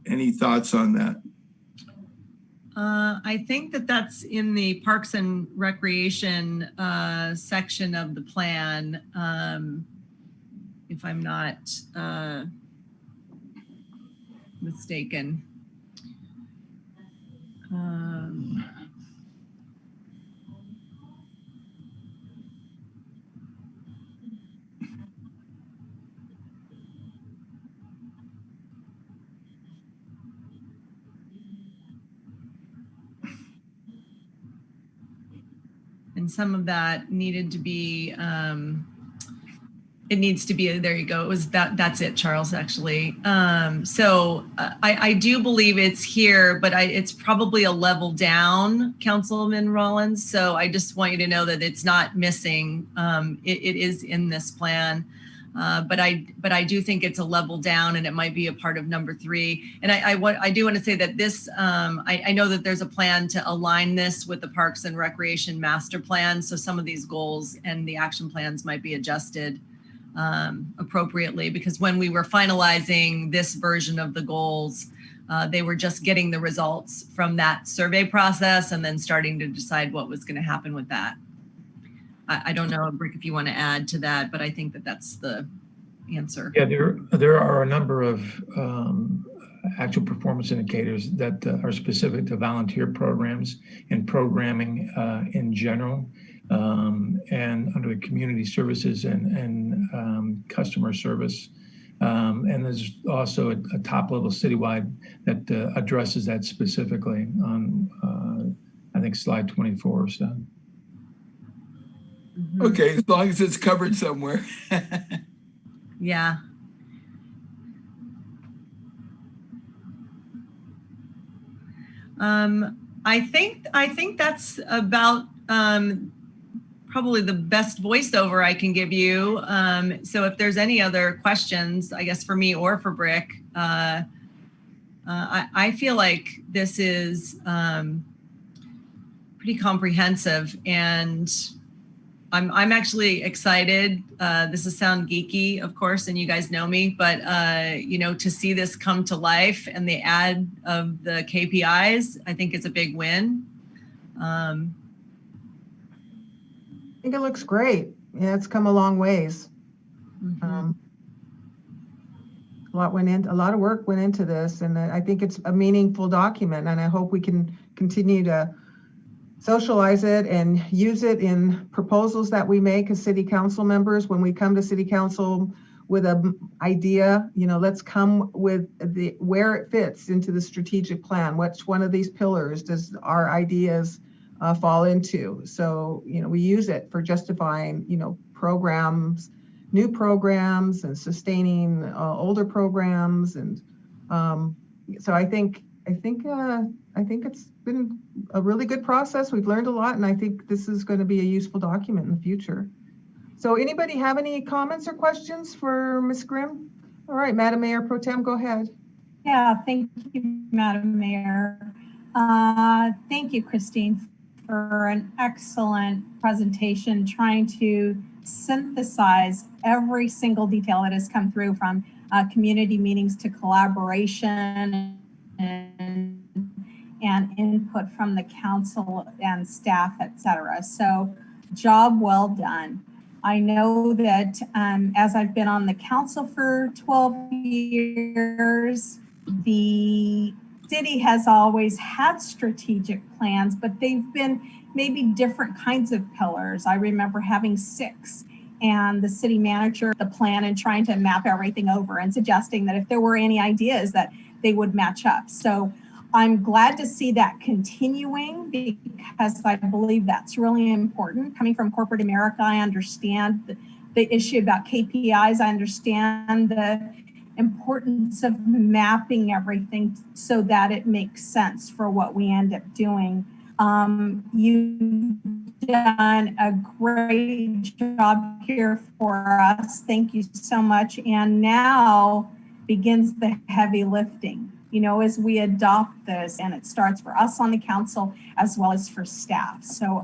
Speaker 6: Any thoughts on that?
Speaker 15: I think that's in the Parks and Recreation section of the plan. If I'm not, mistaken. And some of that needed to be, it needs to be, there you go. It was that's it, Charles, actually. I do believe it's here, but it's probably a level down, Councilman Rollins. So I just want you to know that it's not missing. It is in this plan. But I do think it's a level down, and it might be a part of number 3. And I do want to say that this, I know that there's a plan to align this with the Parks and Recreation Master Plan. So some of these goals and the action plans might be adjusted appropriately, because when we were finalizing this version of the goals, they were just getting the results from that survey process and then starting to decide what was going to happen with that. I don't know, Rick, if you want to add to that, but I think that that's the answer.
Speaker 16: Yeah, there are a number of actual performance indicators that are specific to volunteer programs and programming in general, and under the community services and customer service. And there's also a top level citywide that addresses that specifically on, I think, slide 24 or so.
Speaker 6: Okay, as long as it's covered somewhere.
Speaker 15: Yeah. I think that's about probably the best voiceover I can give you. So if there's any other questions, I guess for me or for Brick, I feel like this is pretty comprehensive, and I'm actually excited. This will sound geeky, of course, and you guys know me, but to see this come to life and the add of the KPIs, I think it's a big win.
Speaker 1: I think it looks great. Yeah, it's come a long ways.
Speaker 15: Mm-hmm.
Speaker 1: A lot of work went into this, and I think it's a meaningful document, and I hope we can continue to socialize it and use it in proposals that we make as city council members. When we come to city council with an idea, let's come with where it fits into the strategic plan. Which one of these pillars does our ideas fall into? So, we use it for justifying, programs, new programs, and sustaining older programs. And so I think it's been a really good process. We've learned a lot, and I think this is going to be a useful document in the future. So anybody have any comments or questions for Ms. Grimm? All right, Madam Mayor Pro Tem, go ahead.
Speaker 5: Yeah, thank you, Madam Mayor. Thank you, Christine, for an excellent presentation, trying to synthesize every single detail that has come through, from community meetings to collaboration and input from the council and staff, etc. So job well done. I know that as I've been on the council for 12 years, the city has always had strategic plans, but they've been maybe different kinds of pillars. I remember having 6, and the city manager, the plan, and trying to map everything over and suggesting that if there were any ideas that they would match up. So I'm glad to see that continuing, because I believe that's really important. Coming from corporate America, I understand the issue about KPIs. I understand the importance of mapping everything so that it makes sense for what we end up doing. You've done a great job here for us. Thank you so much. And now begins the heavy lifting, as we adopt this, and it starts for us on the council as well as for staff. So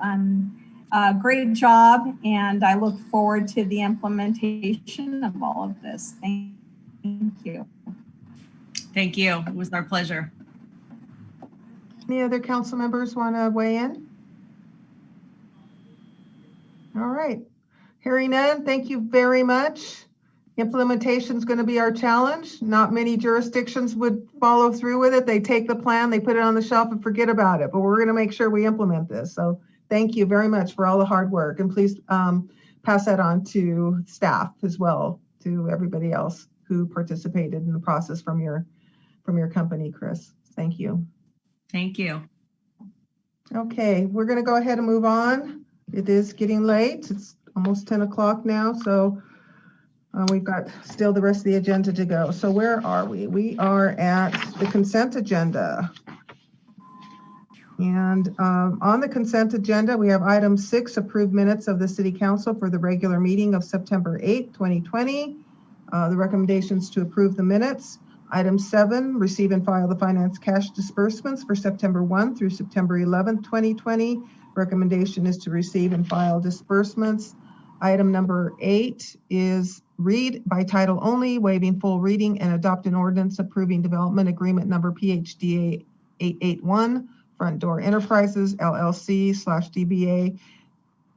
Speaker 5: great job, and I look forward to the implementation of all of this. Thank you.
Speaker 15: Thank you. It was our pleasure.
Speaker 1: Any other council members want to weigh in? All right. Hearing none, thank you very much. Implementation is going to be our challenge. Not many jurisdictions would follow through with it. They take the plan, they put it on the shelf and forget about it, but we're going to make sure we implement this. So thank you very much for all the hard work, and please pass that on to staff as well, to everybody else who participated in the process from your company, Chris. Thank you.
Speaker 15: Thank you.
Speaker 1: Okay, we're going to go ahead and move on. It is getting late. It's almost 10 o'clock now, so we've got still the rest of the agenda to go. So where are we? We are at the consent agenda. And on the consent agenda, we have item 6, approved minutes of the City Council for the regular meeting of September 8, 2020. The recommendations to approve the minutes. Item 7, receive and file the finance cash disbursements for September 1 through September 11, 2020. Recommendation is to receive and file disbursements. Item number 8 is read by title only, waiving full reading, and adopt an ordinance approving development agreement number PHDA 881, Front Door Enterprises, LLC/DBA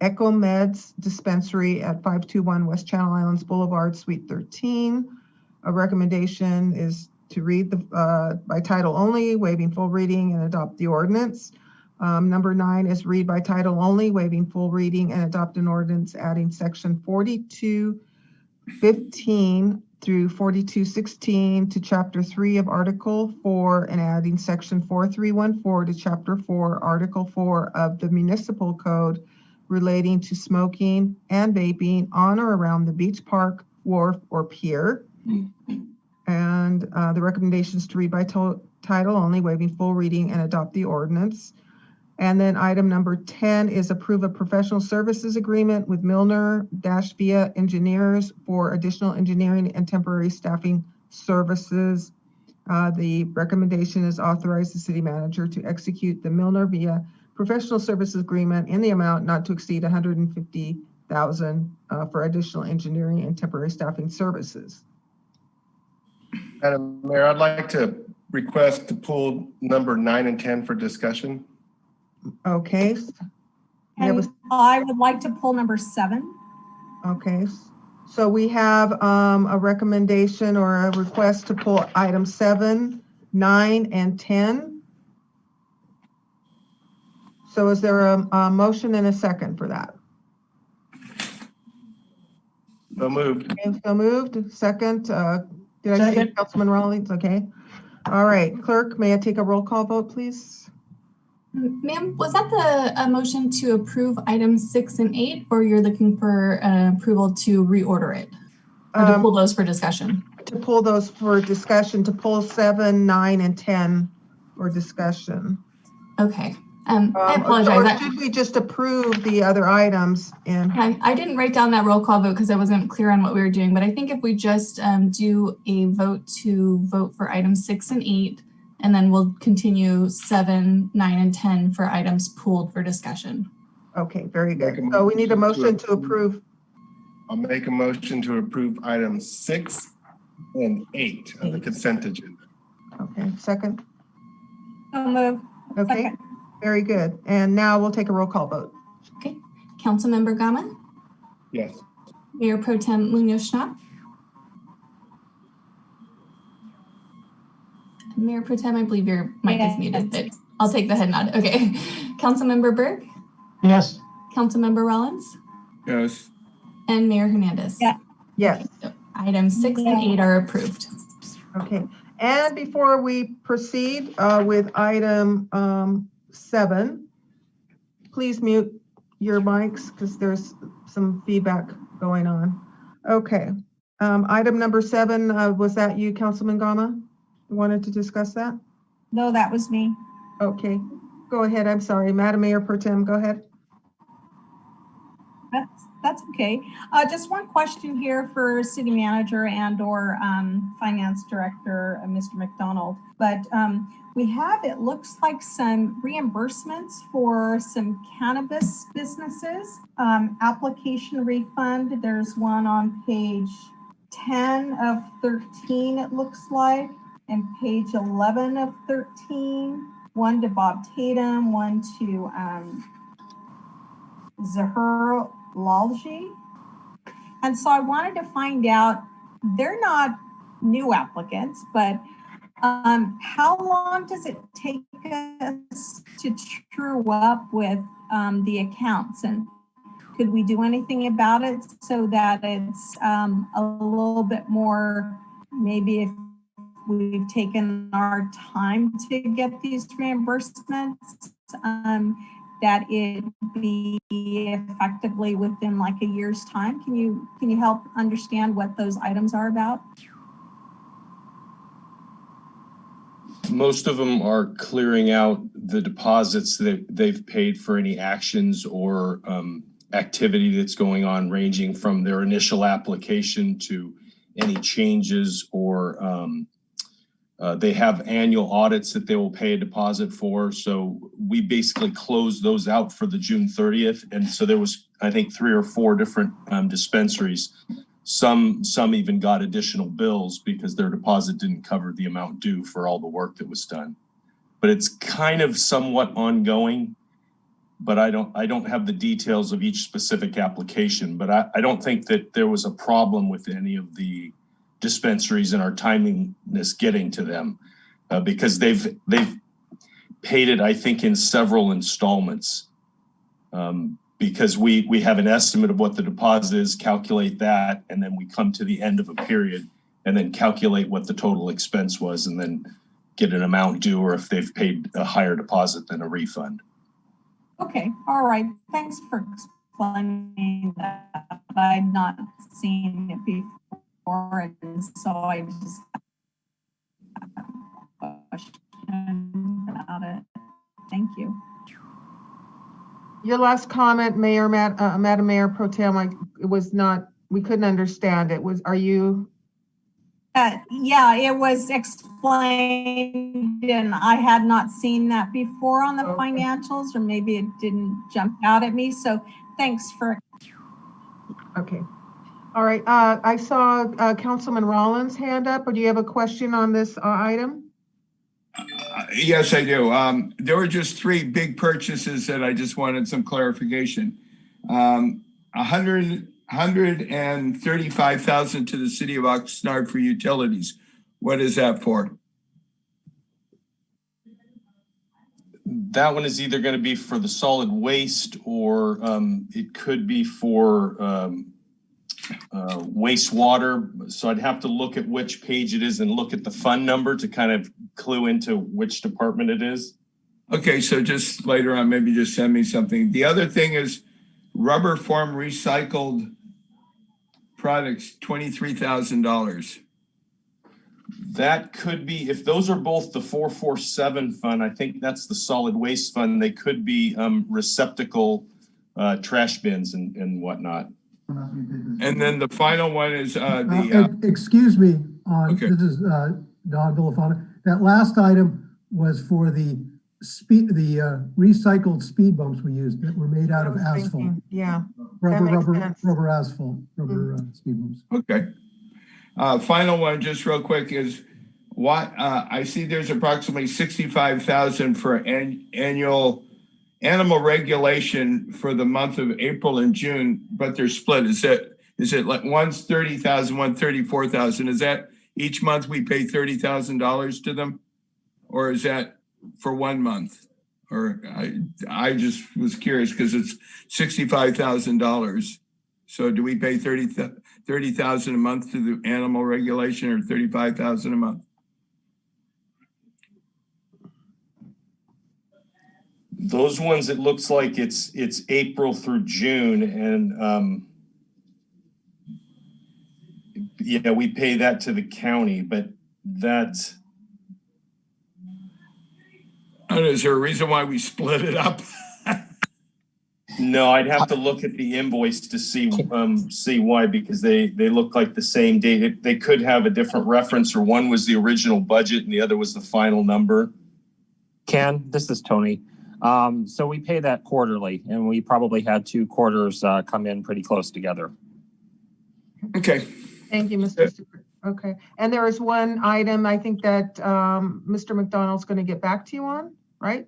Speaker 1: Echo Meds Dispensary at 521 West Channel Islands Boulevard, Suite 13. A recommendation is to read by title only, waiving full reading, and adopt the ordinance. Number 9 is read by title only, waiving full reading, and adopt an ordinance adding section 4215 through 4216 to Chapter 3 of Article 4 and adding section 4314 to Chapter 4, Article 4 of the Municipal Code relating to smoking and vaping on or around the beach, park, wharf, or pier. And the recommendations to read by title only, waiving full reading, and adopt the ordinance. And then item number 10 is approve a professional services agreement with Milner-Villa engineers for additional engineering and temporary staffing services. The recommendation is authorize the city manager to execute the Milner-Villa professional services agreement in the amount not to exceed $150,000 for additional engineering and temporary staffing services.
Speaker 3: Madam Mayor, I'd like to request to pull number 9 and 10 for discussion.
Speaker 1: Okay.
Speaker 5: And I would like to pull number 7.
Speaker 1: Okay. So we have a recommendation or a request to pull item 7, 9, and 10. So is there a motion and a second for that?
Speaker 3: So moved.
Speaker 1: Okay, so moved. Second. Did I say Councilman Rawlings? Okay. All right. Clerk, may I take a roll call vote, please?
Speaker 2: Ma'am, was that a motion to approve items 6 and 8, or you're looking for approval to reorder it? Or to pull those for discussion?
Speaker 1: To pull those for discussion, to pull 7, 9, and 10 for discussion.
Speaker 2: Okay. I apologize.
Speaker 1: Or should we just approve the other items? And
Speaker 2: I didn't write down that roll call vote because I wasn't clear on what we were doing, but I think if we just do a vote to vote for items 6 and 8, and then we'll continue 7, 9, and 10 for items pooled for discussion.
Speaker 1: Okay, very good. So we need a motion to approve.
Speaker 3: I'll make a motion to approve items 6 and 8 of the consent agenda.
Speaker 1: Okay, second.
Speaker 5: So moved.
Speaker 1: Okay,
Speaker 5: second.
Speaker 1: Very good. And now we'll take a roll call vote.
Speaker 2: Okay. Councilmember Gama?
Speaker 3: Yes.
Speaker 2: Mayor Pro Tem Munoz-Schnapp? Mayor Pro Tem, I believe your mic is muted, but I'll take the head nod. Okay. Councilmember Berg?
Speaker 4: Yes.
Speaker 2: Councilmember Rollins?
Speaker 6: Yes.
Speaker 2: And Mayor Hernandez?
Speaker 5: Yeah.
Speaker 1: Yes.
Speaker 2: So items 6 and 8 are approved.
Speaker 1: Okay. And before we proceed with item 7, please mute your mics because there's some feedback going on. Okay. Item number 7, was that you, Councilman Gama? You wanted to discuss that?
Speaker 5: No, that was me.
Speaker 1: Okay. Go ahead. I'm sorry. Madam Mayor Pro Tem, go ahead.
Speaker 5: That's okay. Just one question here for city manager and or finance director, Mr. McDonald. But we have, it looks like some reimbursements for some cannabis businesses. Application refund, there's one on page 10 of 13, it looks like, and page 11 of 13. One to Bob Tatum, one to Zahir Lalji. And so I wanted to find out they're not new applicants, but how long does it take us to true up with the accounts? And could we do anything about it so that it's a little bit more, maybe if we've taken our time to get these reimbursements, that it be effectively within like a year's time? Can you help understand what those items are about?
Speaker 7: Most of them are clearing out the deposits that they've paid for any actions or activity that's going on, ranging from their initial application to any changes, or they have annual audits that they will pay a deposit for. So we basically closed those out for the June 30th. And so there was, I think, 3 or 4 different dispensaries. Some even got additional bills because their deposit didn't cover the amount due for all the work that was done. But it's kind of somewhat ongoing, but I don't have the details of each specific application. But I don't think that there was a problem with any of the dispensaries in our timeliness getting to them, because they've paid it, I think, in several installments. Because we have an estimate of what the deposit is, calculate that, and then we come to the end of a period and then calculate what the total expense was, and then get an amount due, or if they've paid a higher deposit, then a refund.
Speaker 5: Okay, all right. Thanks for explaining that. I'd not seen it before, and so I just have a question about it. Thank you.
Speaker 1: Your last comment, Madam Mayor Pro Tem, it was not, we couldn't understand it. Are you?
Speaker 5: Yeah, it was explained, and I had not seen that before on the financials, or maybe it didn't jump out at me. So thanks for.
Speaker 1: Okay. All right. I saw Councilman Rollins' hand up. Or do you have a question on this item?
Speaker 6: Yes, I do. There were just 3 big purchases that I just wanted some clarification. $135,000 to the city of Oxnard for utilities. What is that for?
Speaker 7: That one is either going to be for the solid waste, or it could be for wastewater. So I'd have to look at which page it is and look at the fund number to kind of clue into which department it is.
Speaker 6: Okay, so just later on, maybe just send me something. The other thing is rubber form recycled products, $23,000.
Speaker 7: That could be, if those are both the 447 fund, I think that's the solid waste fund. They could be receptacle trash bins and whatnot.
Speaker 6: And then the final one is
Speaker 12: excuse me,
Speaker 6: okay.
Speaker 12: This is Don Villafana. That last item was for the recycled speed bumps we used that were made out of asphalt.
Speaker 1: Yeah.
Speaker 12: Rubber asphalt, speed bumps.
Speaker 6: Okay. Final one, just real quick, is what I see there's approximately $65,000 for annual animal regulation for the month of April and June, but they're split. Is it like one's $30,000, one $34,000? Is that each month we pay $30,000 to them, or is that for 1 month? Or I just was curious because it's $65,000. So do we pay $30,000 a month to the animal regulation, or $35,000 a month?
Speaker 7: Those ones, it looks like it's April through June, and yeah, we pay that to the county, but that's.
Speaker 6: Is there a reason why we split it up?
Speaker 7: No, I'd have to look at the invoice to see why, because they look like the same date. They could have a different reference, or one was the original budget and the other was the final number.
Speaker 17: Ken, this is Tony. So we pay that quarterly, and we probably had 2 quarters come in pretty close together.
Speaker 6: Okay.
Speaker 1: Thank you, Mr. Stewart. Okay. And there is one item I think that Mr. McDonald's going to get back to you on, right?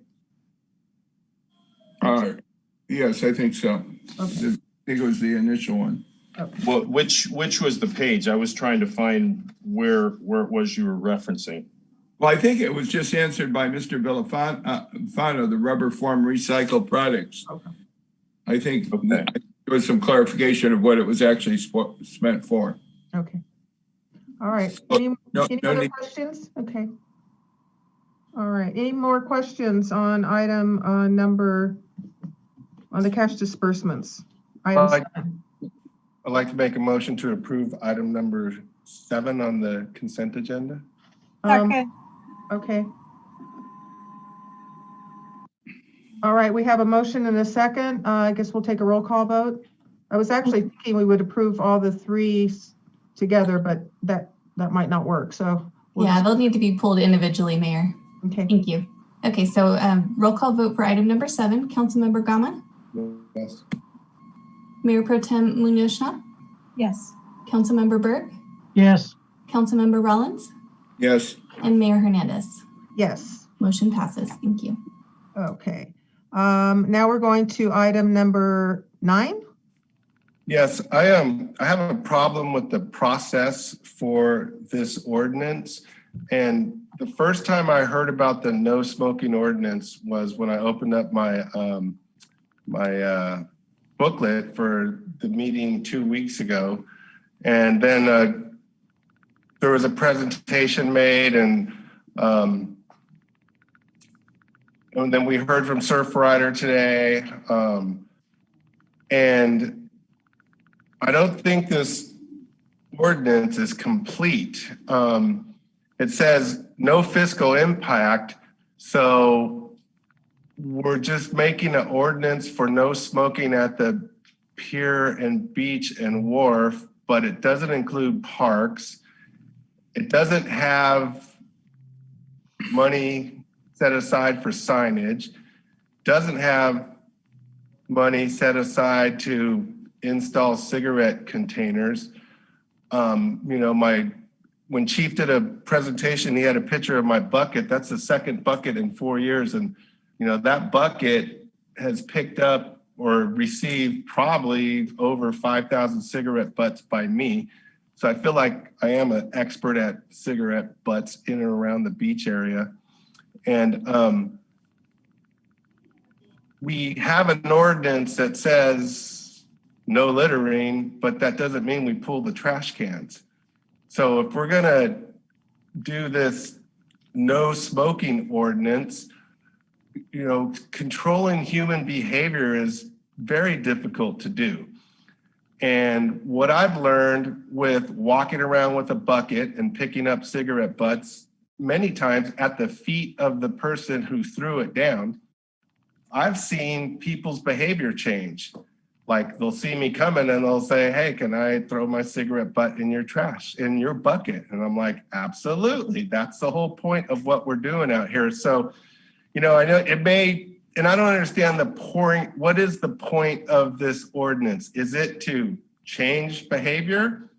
Speaker 6: Yes, I think so. Okay. I think it was the initial one.
Speaker 7: Which was the page? I was trying to find where it was you were referencing.
Speaker 6: Well, I think it was just answered by Mr. Villafano, the rubber form recycled products.
Speaker 1: Okay.
Speaker 6: I think there was some clarification of what it was actually meant for.
Speaker 1: Okay. All right.
Speaker 6: So,
Speaker 1: Any
Speaker 6: no
Speaker 1: other
Speaker 6: need.
Speaker 1: questions? Okay. All right. Any more questions on item number on the cash disbursements? Item 7.
Speaker 3: I'd like to make a motion to approve item number 7 on the consent agenda.
Speaker 1: Okay. All right, we have a motion and a second. I guess we'll take a roll call vote. I was actually thinking we would approve all the 3 together, but that might not work. So
Speaker 2: yeah, they'll need to be pulled individually, Mayor.
Speaker 1: Okay.
Speaker 2: Thank you. Okay, so roll call vote for item number 7. Councilmember Gama?
Speaker 3: Yes.
Speaker 2: Mayor Pro Tem Munoz-Schnab?
Speaker 5: Yes.
Speaker 2: Councilmember Berg?
Speaker 4: Yes.
Speaker 2: Councilmember Rollins?
Speaker 6: Yes.
Speaker 2: And Mayor Hernandez?
Speaker 1: Yes.
Speaker 2: Motion passes. Thank you.
Speaker 1: Okay. Now we're going to item number 9.
Speaker 3: Yes, I have a problem with the process for this ordinance. And the first time I heard about the no smoking ordinance was when I opened up my my booklet for the meeting 2 weeks ago. And then there was a presentation made, and then we heard from Surfrider today. And I don't think this ordinance is complete. It says no fiscal impact. So we're just making an ordinance for no smoking at the Pier and Beach and Wharf, but it doesn't include parks. It doesn't have money set aside for signage, doesn't have money set aside to install cigarette containers. When Chief did a presentation, he had a picture of my bucket. That's the second bucket in 4 years. And, that bucket has picked up or received probably over 5,000 cigarette butts by me. So I feel like I am an expert at cigarette butts in and around the beach area. And we have an ordinance that says no littering, but that doesn't mean we pull the trash cans. So if we're gonna do this no smoking ordinance, controlling human behavior is very difficult to do. And what I've learned with walking around with a bucket and picking up cigarette butts many times at the feet of the person who threw it down, I've seen people's behavior change. Like they'll see me coming and they'll say, "Hey, can I throw my cigarette butt in your trash, in your bucket?" And I'm like, absolutely. That's the whole point of what we're doing out here. So, I know it may, and I don't understand what is the point of this ordinance? Is it to change behavior,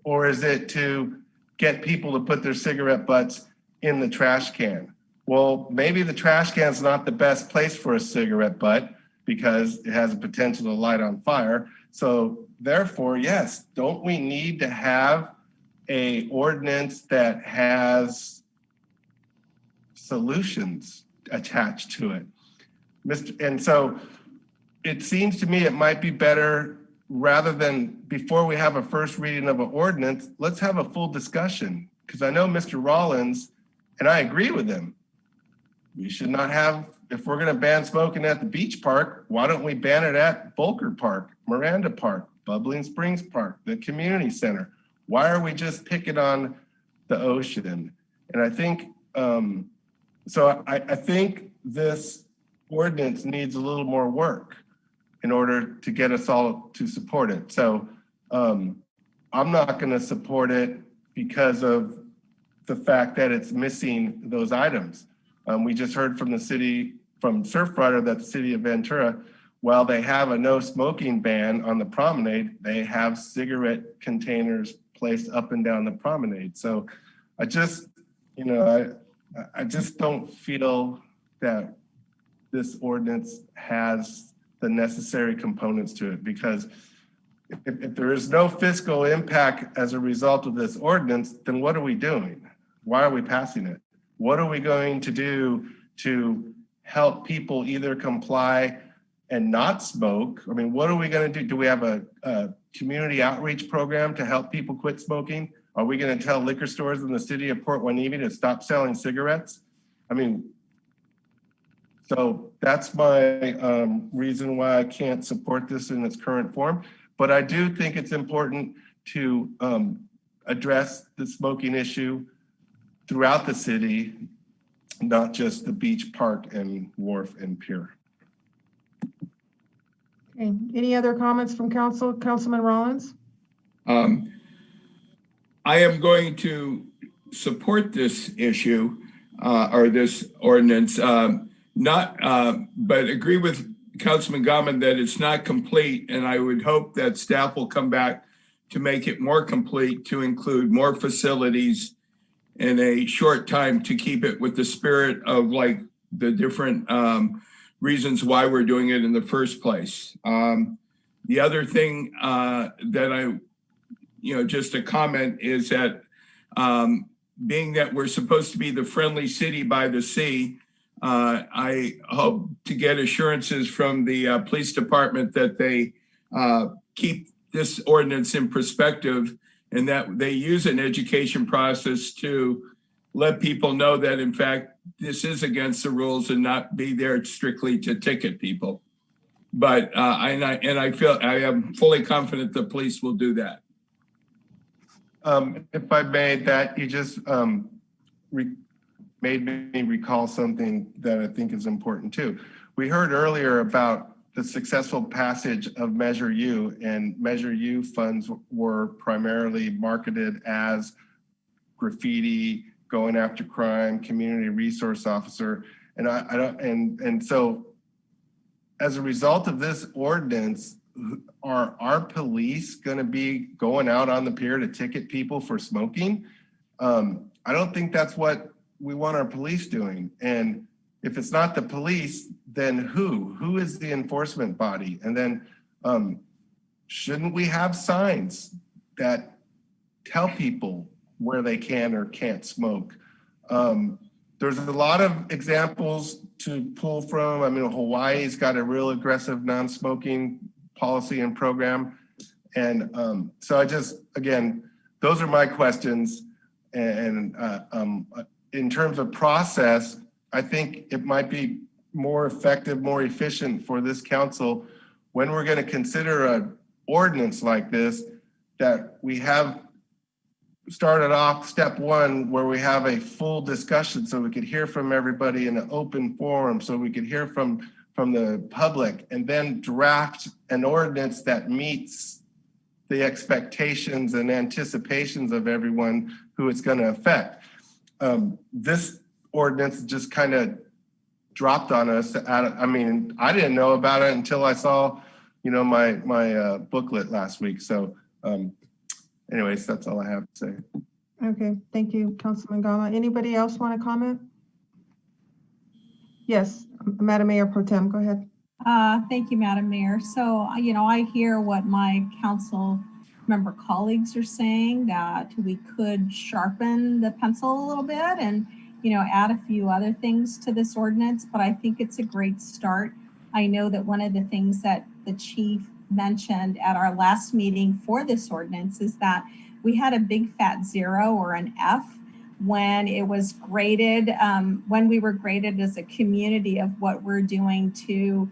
Speaker 3: or is it to get people to put their cigarette butts in the trash can? Well, maybe the trash can's not the best place for a cigarette butt because it has a potential to light on fire. So therefore, yes, don't we need to have a ordinance that has solutions attached to it? And so it seems to me it might be better, rather than before we have a first reading of an ordinance, let's have a full discussion. Because I know Mr. Rollins, and I agree with him, we should not have, if we're going to ban smoking at the beach park, why don't we ban it at Volker Park, Miranda Park, Bubbling Springs Park, the community center? Why are we just picking on the ocean? And I think, I think this ordinance needs a little more work in order to get us all to support it. So I'm not going to support it because of the fact that it's missing those items. We just heard from from Surfrider that the city of Ventura, while they have a no smoking ban on the promenade, they have cigarette containers placed up and down the promenade. So I just, I just don't feel that this ordinance has the necessary components to it, because if there is no fiscal impact as a result of this ordinance, then what are we doing? Why are we passing it? What are we going to do to help people either comply and not smoke? I mean, what are we going to do? Do we have a community outreach program to help people quit smoking? Are we going to tell liquor stores in the city of Port Hueneme to stop selling cigarettes? I mean, so that's my reason why I can't support this in its current form. But I do think it's important to address the smoking issue throughout the city, not just the beach, park, and wharf and pier.
Speaker 1: Okay, any other comments from council? Councilman Rollins?
Speaker 6: I am going to support this issue or this ordinance, but agree with Councilman Gottman that it's not complete, and I would hope that staff will come back to make it more complete, to include more facilities in a short time, to keep it with the spirit of like the different reasons why we're doing it in the first place. The other thing that I, just a comment is that being that we're supposed to be the friendly city by the sea, I hope to get assurances from the police department that they keep this ordinance in perspective and that they use an education process to let people know that, in fact, this is against the rules and not be there strictly to ticket people. But I feel I am fully confident the police will do that.
Speaker 3: If I may, that you just made me recall something that I think is important too. We heard earlier about the successful passage of Measure U, and Measure U funds were primarily marketed as graffiti, going after crime, community resource officer, and so as a result of this ordinance, are our police going to be going out on the pier to ticket people for smoking? I don't think that's what we want our police doing. And if it's not the police, then who? Who is the enforcement body? And then shouldn't we have signs that tell people where they can or can't smoke? There's a lot of examples to pull from. I mean, Hawaii's got a real aggressive non-smoking policy and program. And so I just, again, those are my questions. And in terms of process, I think it might be more effective, more efficient for this council when we're going to consider an ordinance like this, that we have started off step one where we have a full discussion so we could hear from everybody in an open forum, so we could hear from the public, and then draft an ordinance that meets the expectations and anticipations of everyone who it's going to affect. This ordinance just kind of dropped on us. I mean, I didn't know about it until I saw, my booklet last week. So anyways, that's all I have to say.
Speaker 1: Okay, thank you, Councilman Gama. Anybody else want to comment? Yes, Madam Mayor Pro Tem, go ahead.
Speaker 5: Thank you, Madam Mayor. So, I hear what my council member colleagues are saying, that we could sharpen the pencil a little bit and, add a few other things to this ordinance, but I think it's a great start. I know that one of the things that the chief mentioned at our last meeting for this ordinance is that we had a big fat 0 or an F when it was graded, when we were graded as a community of what we're doing to,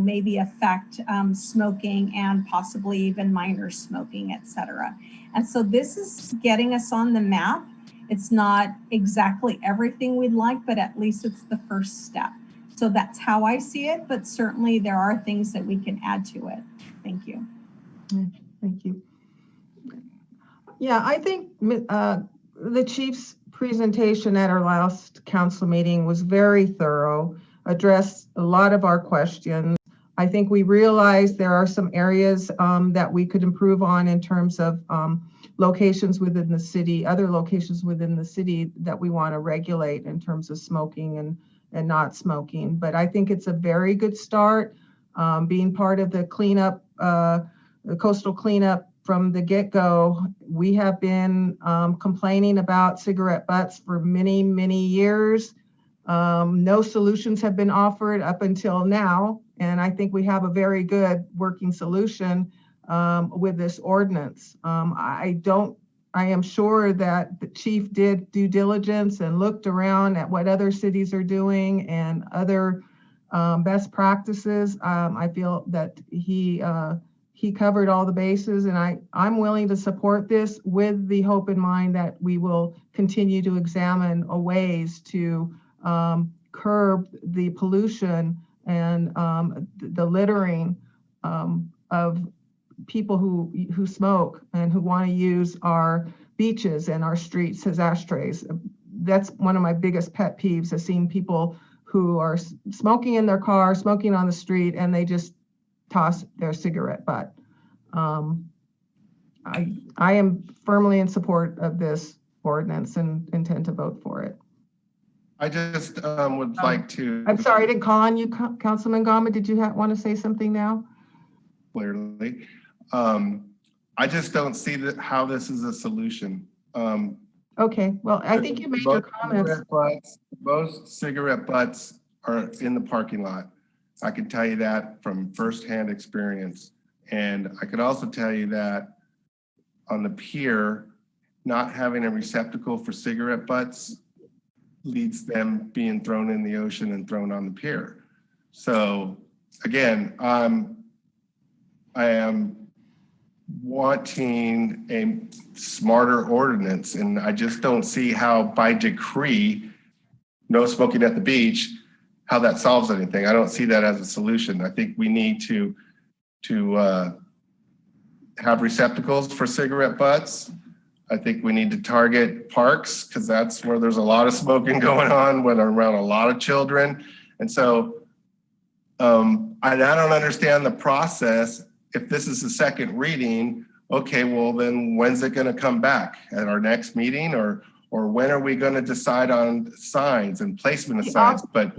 Speaker 5: maybe affect smoking and possibly even minor smoking, et cetera. And so this is getting us on the map. It's not exactly everything we'd like, but at least it's the first step. So that's how I see it, but certainly there are things that we can add to it. Thank you.
Speaker 1: Thank you. Yeah, I think the chief's presentation at our last council meeting was very thorough, addressed a lot of our questions. I think we realized there are some areas that we could improve on in terms of locations within the city, other locations within the city that we want to regulate in terms of smoking and not smoking. But I think it's a very good start. Being part of the cleanup the coastal cleanup from the get-go. We have been complaining about cigarette butts for many, many years. No solutions have been offered up until now, and I think we have a very good working solution with this ordinance. I am sure that the chief did due diligence and looked around at what other cities are doing and other best practices. I feel that he covered all the bases, and I'm willing to support this with the hope in mind that we will continue to examine ways to curb the pollution and the littering of people who smoke and who want to use our beaches and our streets as ashtrays. That's one of my biggest pet peeves. I've seen people who are smoking in their car, smoking on the street, and they just toss their cigarette butt. I am firmly in support of this ordinance and intend to vote for it.
Speaker 3: I just would like to.
Speaker 1: I'm sorry, I didn't call on you, Councilman Gama. Did you want to say something now?
Speaker 3: Clearly. I just don't see how this is a solution.
Speaker 1: Okay, well, I think you made your comments.
Speaker 3: Most cigarette butts are in the parking lot. I can tell you that from firsthand experience. And I could also tell you that on the pier, not having a receptacle for cigarette butts leads them being thrown in the ocean and thrown on the pier. So again, I am wanting a smarter ordinance, and I just don't see how by decree, no smoking at the beach, how that solves anything. I don't see that as a solution. I think we need to have receptacles for cigarette butts. I think we need to target parks because that's where there's a lot of smoking going on when around a lot of children. And so I don't understand the process. If this is the second reading, okay, well then when's it going to come back? At our next meeting, or when are we going to decide on signs and placement of signs? But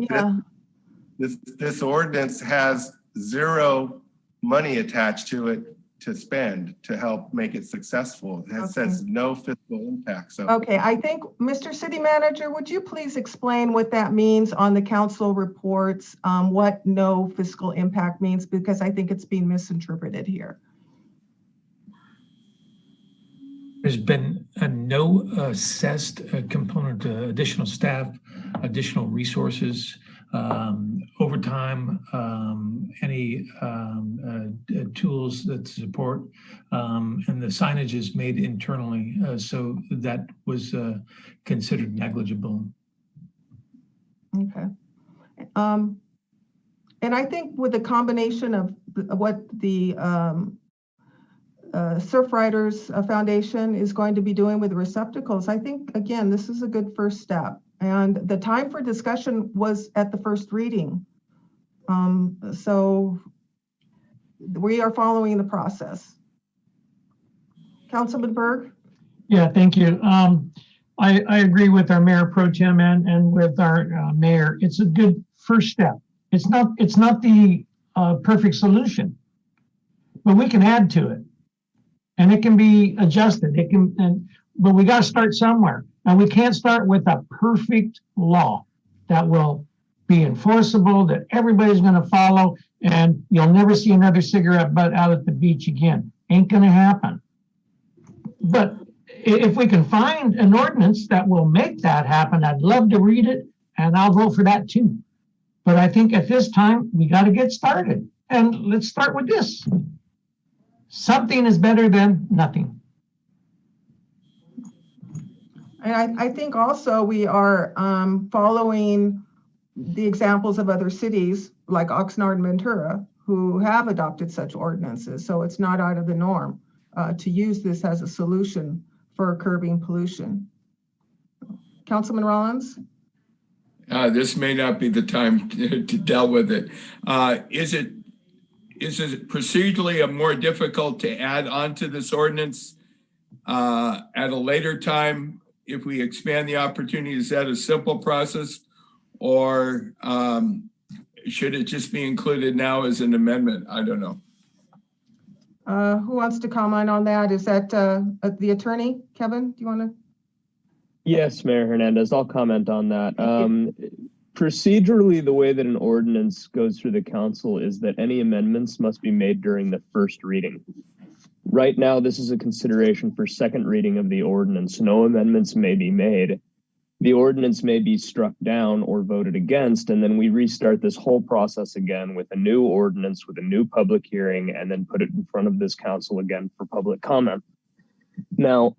Speaker 3: this ordinance has zero money attached to it to spend to help make it successful. It says no fiscal impact. So
Speaker 1: okay, I think, Mr. City Manager, would you please explain what that means on the council reports, what no fiscal impact means, because I think it's being misinterpreted here.
Speaker 16: There's been no assessed component to additional staff, additional resources, overtime, any tools that support, and the signage is made internally. So that was considered negligible.
Speaker 1: Okay. And I think with the combination of what the Surfriders Foundation is going to be doing with the receptacles, I think, again, this is a good first step. And the time for discussion was at the first reading. So we are following the process. Councilman Berg?
Speaker 4: Yeah, thank you. I agree with our Mayor Pro Tem and with our Mayor. It's a good first step. It's not the perfect solution, but we can add to it. And it can be adjusted. But we got to start somewhere. And we can't start with a perfect law that will be enforceable, that everybody's going to follow, and you'll never see another cigarette butt out at the beach again. Ain't going to happen. But if we can find an ordinance that will make that happen, I'd love to read it, and I'll vote for that too. But I think at this time, we got to get started. And let's start with this. Something is better than nothing.
Speaker 1: And I think also we are following the examples of other cities like Oxnard and Ventura who have adopted such ordinances. So it's not out of the norm to use this as a solution for curbing pollution. Councilman Rollins?
Speaker 6: This may not be the time to deal with it. Is it procedurally more difficult to add on to this ordinance at a later time if we expand the opportunity? Is that a simple process, or should it just be included now as an amendment? I don't know.
Speaker 1: Who wants to comment on that? Is that the attorney? Kevin, do you want to?
Speaker 18: Yes, Mayor Hernandez, I'll comment on that. Procedurally, the way that an ordinance goes through the council is that any amendments must be made during the first reading. Right now, this is a consideration for second reading of the ordinance. No amendments may be made. The ordinance may be struck down or voted against, and then we restart this whole process again with a new ordinance, with a new public hearing, and then put it in front of this council again for public comment. Now,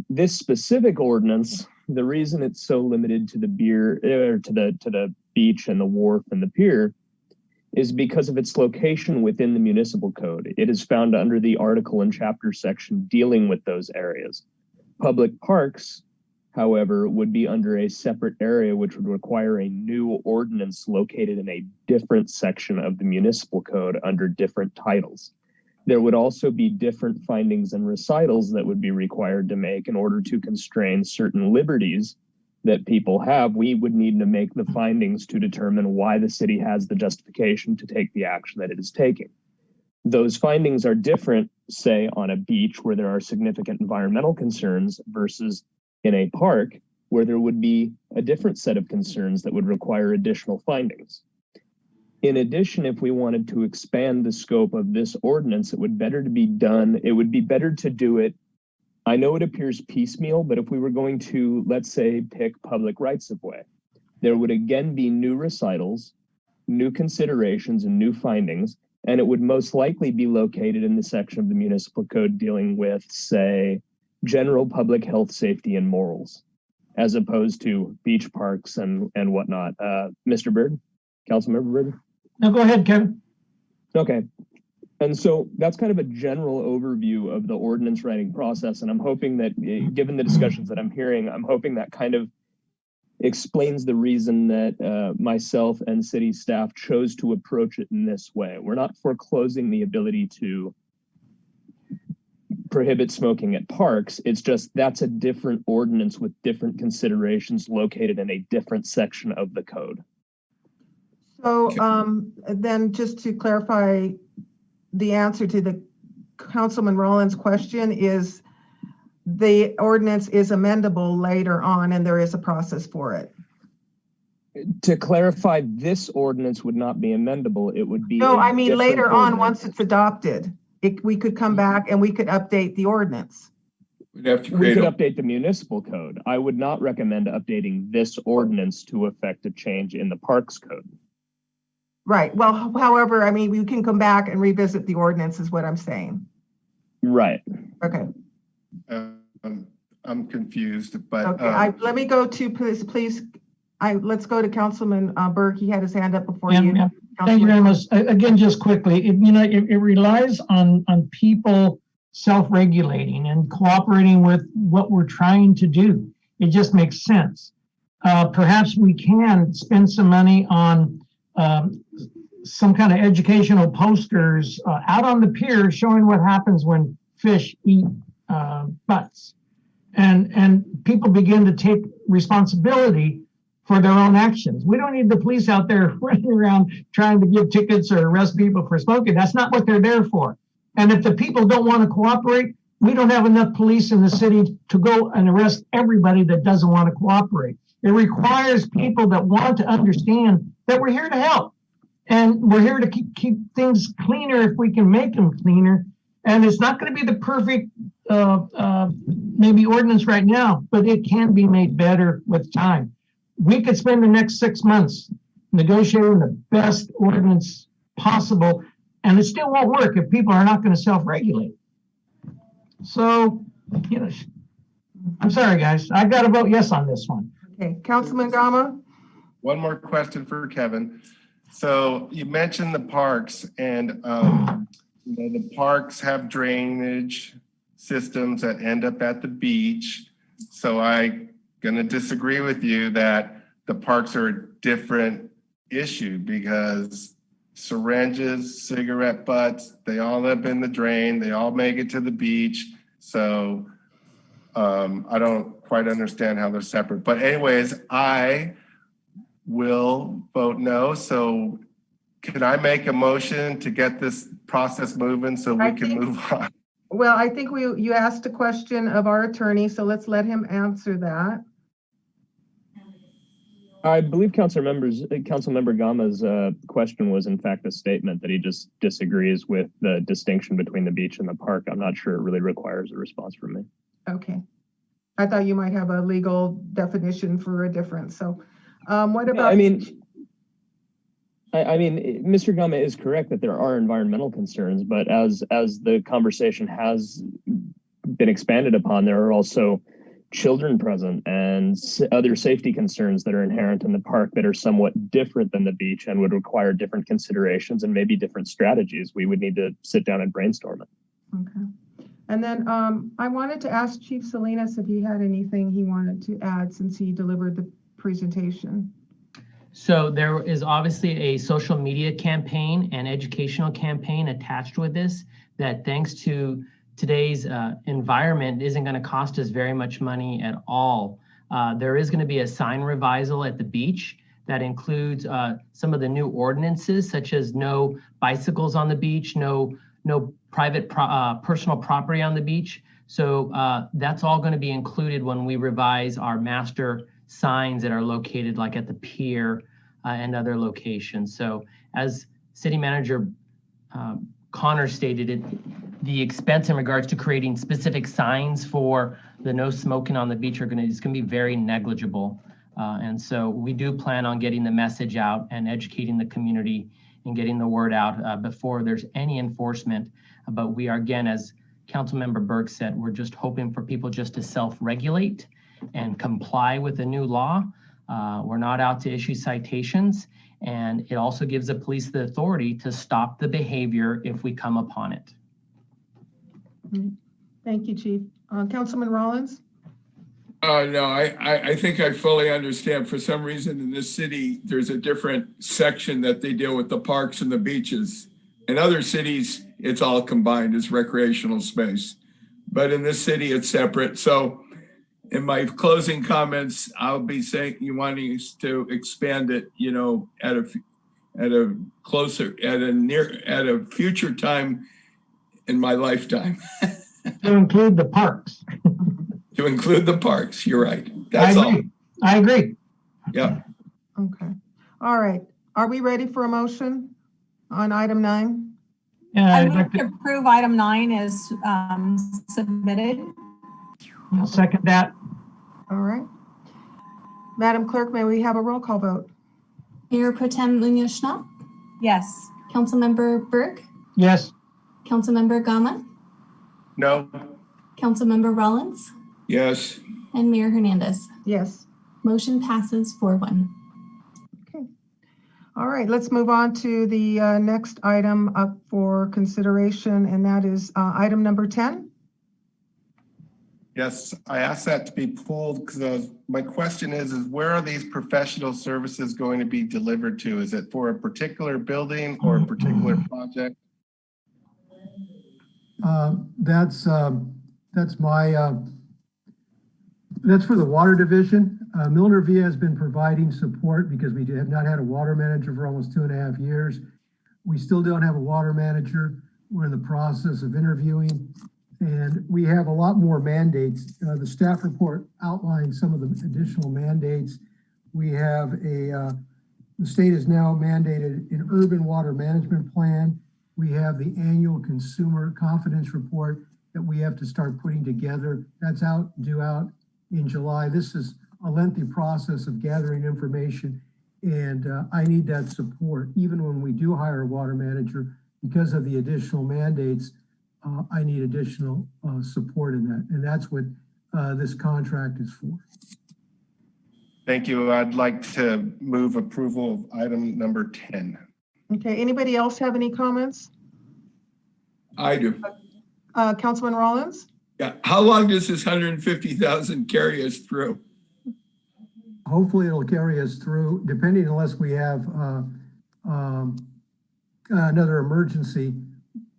Speaker 18: this specific ordinance, the reason it's so limited to the to the beach and the wharf and the pier is because of its location within the municipal code. It is found under the article and chapter section dealing with those areas. Public parks, however, would be under a separate area, which would require a new ordinance located in a different section of the municipal code under different titles. There would also be different findings and recitals that would be required to make in order to constrain certain liberties that people have. We would need to make the findings to determine why the city has the justification to take the action that it is taking. Those findings are different, say, on a beach where there are significant environmental concerns versus in a park where there would be a different set of concerns that would require additional findings. In addition, if we wanted to expand the scope of this ordinance, it would be better to do it. I know it appears piecemeal, but if we were going to, let's say, pick public rights of way, there would again be new recitals, new considerations, and new findings, and it would most likely be located in the section of the municipal code dealing with, say, general public health, safety, and morals, as opposed to beach parks and whatnot. Mr. Byrd, Councilmember Byrd?
Speaker 4: No, go ahead, Kevin.
Speaker 18: Okay. And so that's kind of a general overview of the ordinance writing process. And I'm hoping that, given the discussions that I'm hearing, I'm hoping that kind of explains the reason that myself and city staff chose to approach it in this way. We're not foreclosing the ability to prohibit smoking at parks. It's just that's a different ordinance with different considerations located in a different section of the code.
Speaker 1: So then just to clarify, the answer to the Councilman Rollins' question is the ordinance is amendable later on and there is a process for it.
Speaker 18: To clarify, this ordinance would not be amendable. It would be
Speaker 1: No, I mean later on,
Speaker 18: ordinance.
Speaker 1: once it's adopted, we could come back and we could update the ordinance.
Speaker 18: We could update the municipal code. I would not recommend updating this ordinance to affect a change in the parks code.
Speaker 1: Right. Well, however, I mean, we can come back and revisit the ordinance is what I'm saying.
Speaker 18: Right.
Speaker 1: Okay.
Speaker 3: I'm confused, but.
Speaker 1: Okay, let me go to, please, let's go to Councilman Berg. He had his hand up before you.
Speaker 4: Yeah. Thank you very much. Again, just quickly, it relies on people self-regulating and cooperating with what we're trying to do. It just makes sense. Perhaps we can spend some money on some kind of educational posters out on the pier showing what happens when fish eat butts. And people begin to take responsibility for their own actions. We don't need the police out there running around trying to give tickets or arrest people for smoking. That's not what they're there for. And if the people don't want to cooperate, we don't have enough police in the city to go and arrest everybody that doesn't want to cooperate. It requires people that want to understand that we're here to help. And we're here to keep things cleaner if we can make them cleaner. And it's not going to be the perfect maybe ordinance right now, but it can be made better with time. We could spend the next 6 months negotiating the best ordinance possible, and it still won't work if people are not going to self-regulate. So, I'm sorry, guys. I got to vote yes on this one.
Speaker 1: Okay, Councilman Gama?
Speaker 3: One more question for Kevin. So you mentioned the parks, and the parks have drainage systems that end up at the beach. So I'm gonna disagree with you that the parks are a different issue because syringes, cigarette butts, they all end up in the drain. They all make it to the beach. So I don't quite understand how they're separate. But anyways, I will vote no. So Can I make a motion to get this process moving so we can move on?
Speaker 1: Well, I think you asked a question of our attorney, so let's let him answer that.
Speaker 18: I believe Councilmember Gama's question was in fact a statement that he just disagrees with the distinction between the beach and the park. I'm not sure it really requires a response from me.
Speaker 1: Okay. I thought you might have a legal definition for a difference. So what about?
Speaker 18: I mean, Mr. Gama is correct that there are environmental concerns, but as the conversation has been expanded upon, there are also children present and other safety concerns that are inherent in the park that are somewhat different than the beach and would require different considerations and maybe different strategies. We would need to sit down and brainstorm it.
Speaker 1: Okay. And then I wanted to ask Chief Salinas if he had anything he wanted to add since he delivered the presentation.
Speaker 13: So there is obviously a social media campaign and educational campaign attached with this that, thanks to today's environment, isn't going to cost us very much money at all. There is going to be a sign revisal at the beach that includes some of the new ordinances, such as no bicycles on the beach, no private personal property on the beach. So that's all going to be included when we revise our master signs that are located like at the Pier and other locations. So as City Manager Connor stated, the expense in regards to creating specific signs for the no smoking on the beach is going to be very negligible. And so we do plan on getting the message out and educating the community and getting the word out before there's any enforcement. But we are, again, as Councilmember Burke said, we're just hoping for people just to self-regulate and comply with the new law. We're not out to issue citations, and it also gives the police the authority to stop the behavior if we come upon it.
Speaker 1: Thank you, Chief. Councilman Rollins?
Speaker 6: No, I think I fully understand. For some reason in this city, there's a different section that they deal with the parks and the beaches. In other cities, it's all combined as recreational space. But in this city, it's separate. So in my closing comments, I'll be saying you wanting us to expand it, you know, at a future time in my lifetime.
Speaker 4: To include the parks.
Speaker 6: To include the parks, you're right. That's all.
Speaker 4: I agree.
Speaker 6: Yeah.
Speaker 1: Okay. All right. Are we ready for a motion on item 9?
Speaker 5: I move to approve item 9 as submitted.
Speaker 4: I'll second that.
Speaker 1: All right. Madam Clerk, may we have a roll call vote?
Speaker 2: Mayor Pro Tem Munoz-Schnapp?
Speaker 5: Yes.
Speaker 2: Councilmember Burke?
Speaker 4: Yes.
Speaker 2: Councilmember Gama?
Speaker 3: No.
Speaker 2: Councilmember Rollins?
Speaker 6: Yes.
Speaker 2: And Mayor Hernandez?
Speaker 1: Yes.
Speaker 2: Motion passes 4-1.
Speaker 1: Okay. All right, let's move on to the next item up for consideration, and that is item number 10.
Speaker 3: Yes, I asked that to be pulled because my question is where are these professional services going to be delivered to? Is it for a particular building or a particular project?
Speaker 12: That's for the water division. Milner-Villa has been providing support because we have not had a water manager for almost 2.5 years. We still don't have a water manager. We're in the process of interviewing, and we have a lot more mandates. The staff report outlines some of the additional mandates. We have the state has now mandated an urban water management plan. We have the annual consumer confidence report that we have to start putting together. That's due out in July. This is a lengthy process of gathering information, and I need that support. Even when we do hire a water manager, because of the additional mandates, I need additional support in that, and that's what this contract is for.
Speaker 3: Thank you. I'd like to move approval of item number 10.
Speaker 1: Okay, anybody else have any comments?
Speaker 6: I do.
Speaker 1: Councilman Rollins?
Speaker 6: Yeah. How long does this 150,000 carry us through?
Speaker 12: Hopefully it'll carry us through, depending unless we have another emergency.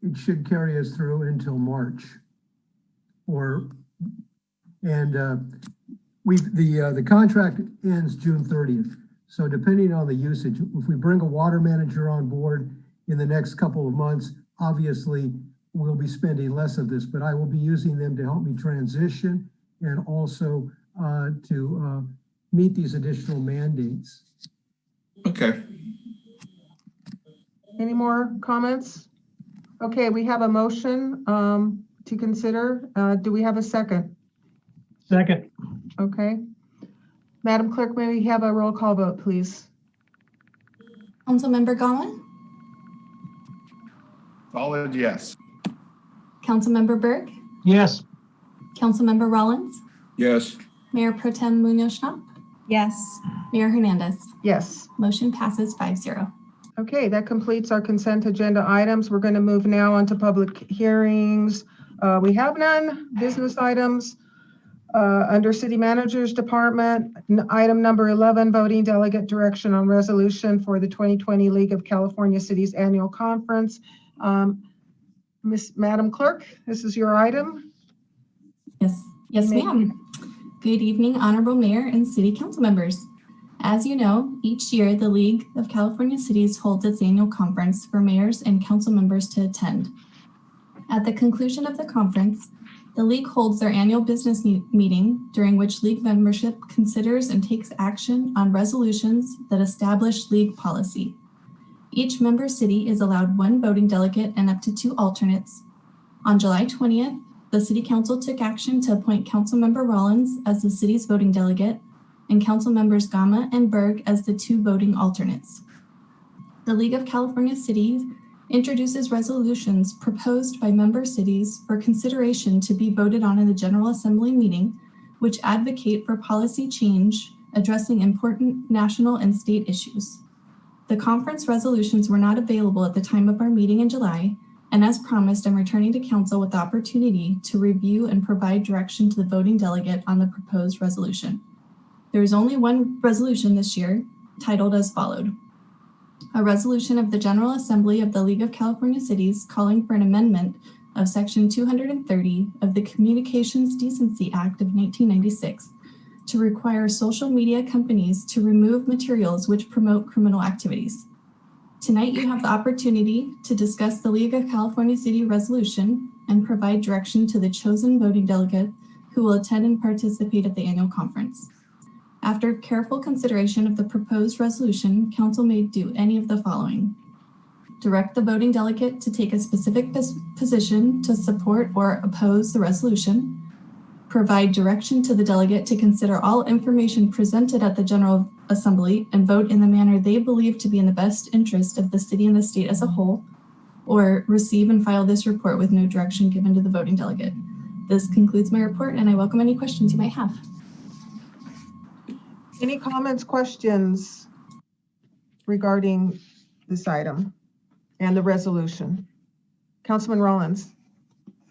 Speaker 12: It should carry us through until March. The contract ends June 30th. So depending on the usage, if we bring a water manager on board in the next couple of months, obviously we'll be spending less of this, but I will be using them to help me transition and also to meet these additional mandates.
Speaker 6: Okay.
Speaker 1: Any more comments? Okay, we have a motion to consider. Do we have a second?
Speaker 4: Second.
Speaker 1: Okay. Madam Clerk, may we have a roll call vote, please?
Speaker 2: Councilmember Gollin,
Speaker 3: Solid yes.
Speaker 2: Councilmember Berg,
Speaker 4: Yes.
Speaker 2: Councilmember Rollins,
Speaker 6: Yes.
Speaker 2: Mayor Pro Tem Munoz-Schnapp,
Speaker 5: Yes.
Speaker 2: Mayor Hernandez.
Speaker 1: Yes.
Speaker 2: Motion passes 5-0.
Speaker 1: Okay, that completes our consent agenda items. We're going to move now on to public hearings. We have none. Business items. Under City Manager's Department, item number 11, voting delegate direction on resolution for the 2020 League of California Cities Annual Conference. Madam Clerk, this is your item.
Speaker 2: Yes, ma'am. Good evening, Honorable Mayor and City Council members. As you know, each year the League of California Cities holds its annual conference for mayors and council members to attend. At the conclusion of the conference, the League holds their annual business meeting, during which League membership considers and takes action on resolutions that establish League policy. Each member city is allowed one voting delegate and up to 2 alternates. On July 20th, the City Council took action to appoint Councilmember Rollins as the city's voting delegate and Council members Gama and Berg as the 2 voting alternates. The League of California Cities introduces resolutions proposed by member cities for consideration to be voted on in the General Assembly meeting, which advocate for policy change addressing important national and state issues. The conference resolutions were not available at the time of our meeting in July, and as promised, I'm returning to Council with the opportunity to review and provide direction to the voting delegate on the proposed resolution. There is only one resolution this year, titled as followed. A resolution of the General Assembly of the League of California Cities calling for an amendment of Section 230 of the Communications Decency Act of 1996 to require social media companies to remove materials which promote criminal activities. Tonight, you have the opportunity to discuss the League of California City resolution and provide direction to the chosen voting delegate who will attend and participate at the annual conference. After careful consideration of the proposed resolution, Council may do any of the following. Direct the voting delegate to take a specific position to support or oppose the resolution. Provide direction to the delegate to consider all information presented at the General Assembly and vote in the manner they believe to be in the best interest of the city and the state as a whole, or receive and file this report with no direction given to the voting delegate. This concludes my report, and I welcome any questions you might have.
Speaker 1: Any comments, questions regarding this item and the resolution? Councilman Rollins.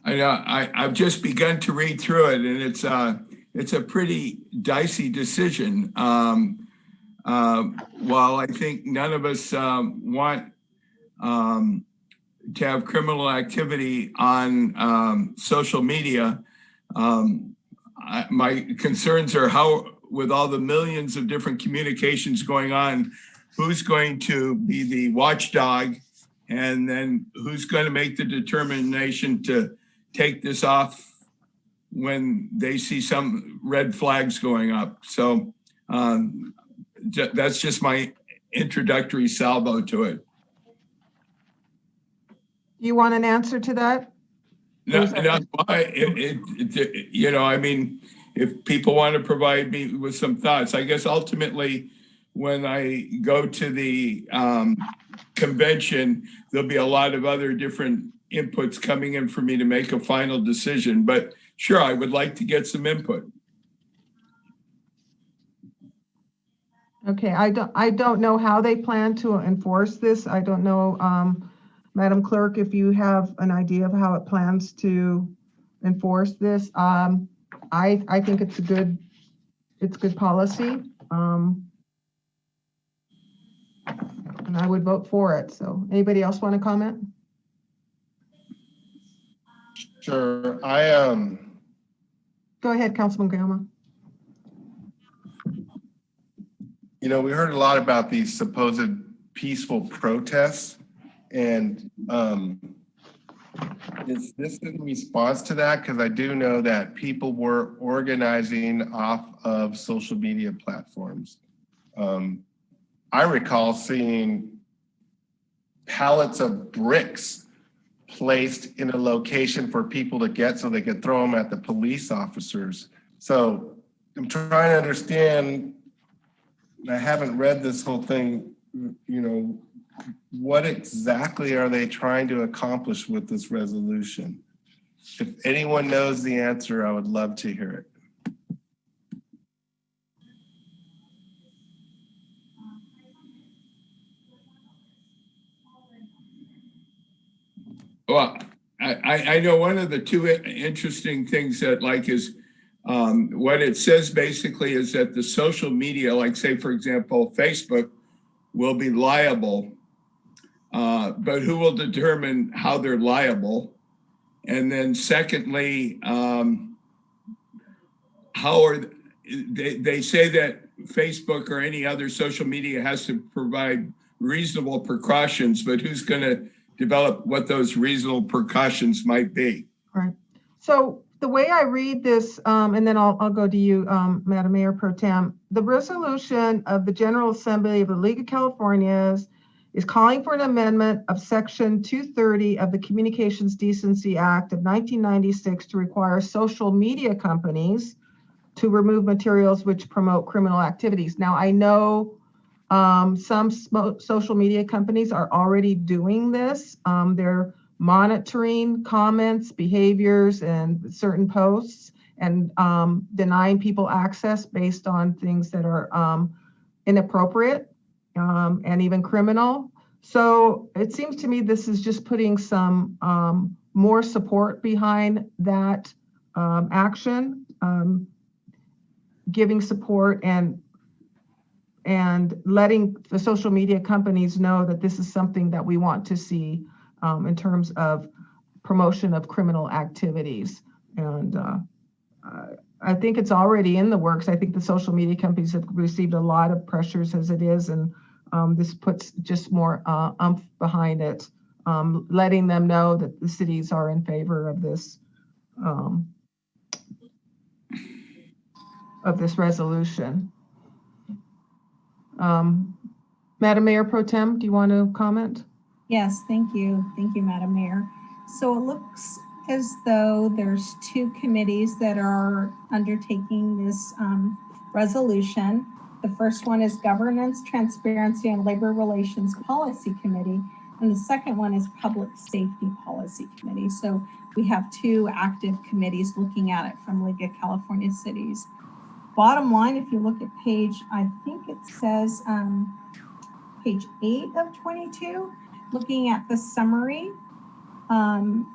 Speaker 6: I've just begun to read through it, and it's a pretty dicey decision. While I think none of us want to have criminal activity on social media, my concerns are how, with all the millions of different communications going on, who's going to be the watchdog, and then who's going to make the determination to take this off when they see some red flags going up. So that's just my introductory salvo to it.
Speaker 1: You want an answer to that?
Speaker 6: No, I mean, if people want to provide me with some thoughts, I guess ultimately when I go to the convention, there'll be a lot of other different inputs coming in for me to make a final decision. But sure, I would like to get some input.
Speaker 1: Okay, I don't know how they plan to enforce this. I don't know, Madam Clerk, if you have an idea of how it plans to enforce this. I think it's good policy. And I would vote for it. So anybody else want to comment?
Speaker 3: Sure.
Speaker 1: Go ahead, Councilman Gama.
Speaker 3: You know, we heard a lot about these supposed peaceful protests, and is this in response to that? Because I do know that people were organizing off of social media platforms. I recall seeing pallets of bricks placed in a location for people to get so they could throw them at the police officers. So I'm trying to understand, I haven't read this whole thing, you know, what exactly are they trying to accomplish with this resolution? If anyone knows the answer, I would love to hear it.
Speaker 6: Well, I know one of the two interesting things that is what it says basically is that the social media, like say, for example, Facebook will be liable, but who will determine how they're liable? And then secondly, how are they say that Facebook or any other social media has to provide reasonable precautions, but who's going to develop what those reasonable precautions might be?
Speaker 1: Right. So the way I read this, and then I'll go to you, Madam Mayor Pro Tem, the resolution of the General Assembly of the League of Californias is calling for an amendment of Section 230 of the Communications Decency Act of 1996 to require social media companies to remove materials which promote criminal activities. Now, I know some social media companies are already doing this. They're monitoring comments, behaviors, and certain posts, and denying people access based on things that are inappropriate and even criminal. So it seems to me this is just putting some more support behind that action, giving support and letting the social media companies know that this is something that we want to see in terms of promotion of criminal activities. And I think it's already in the works. I think the social media companies have received a lot of pressures as it is, and this puts just more umph behind it, letting them know that the cities are in favor of this resolution. Madam Mayor Pro Tem, do you want to comment?
Speaker 5: Yes, thank you. Thank you, Madam Mayor. So it looks as though there's two committees that are undertaking this resolution. The first one is Governance, Transparency, and Labor Relations Policy Committee, and the second one is Public Safety Policy Committee. So we have two active committees looking at it from League of California Cities. Bottom line, if you look at page, I think it says page 8 of 22, looking at the summary,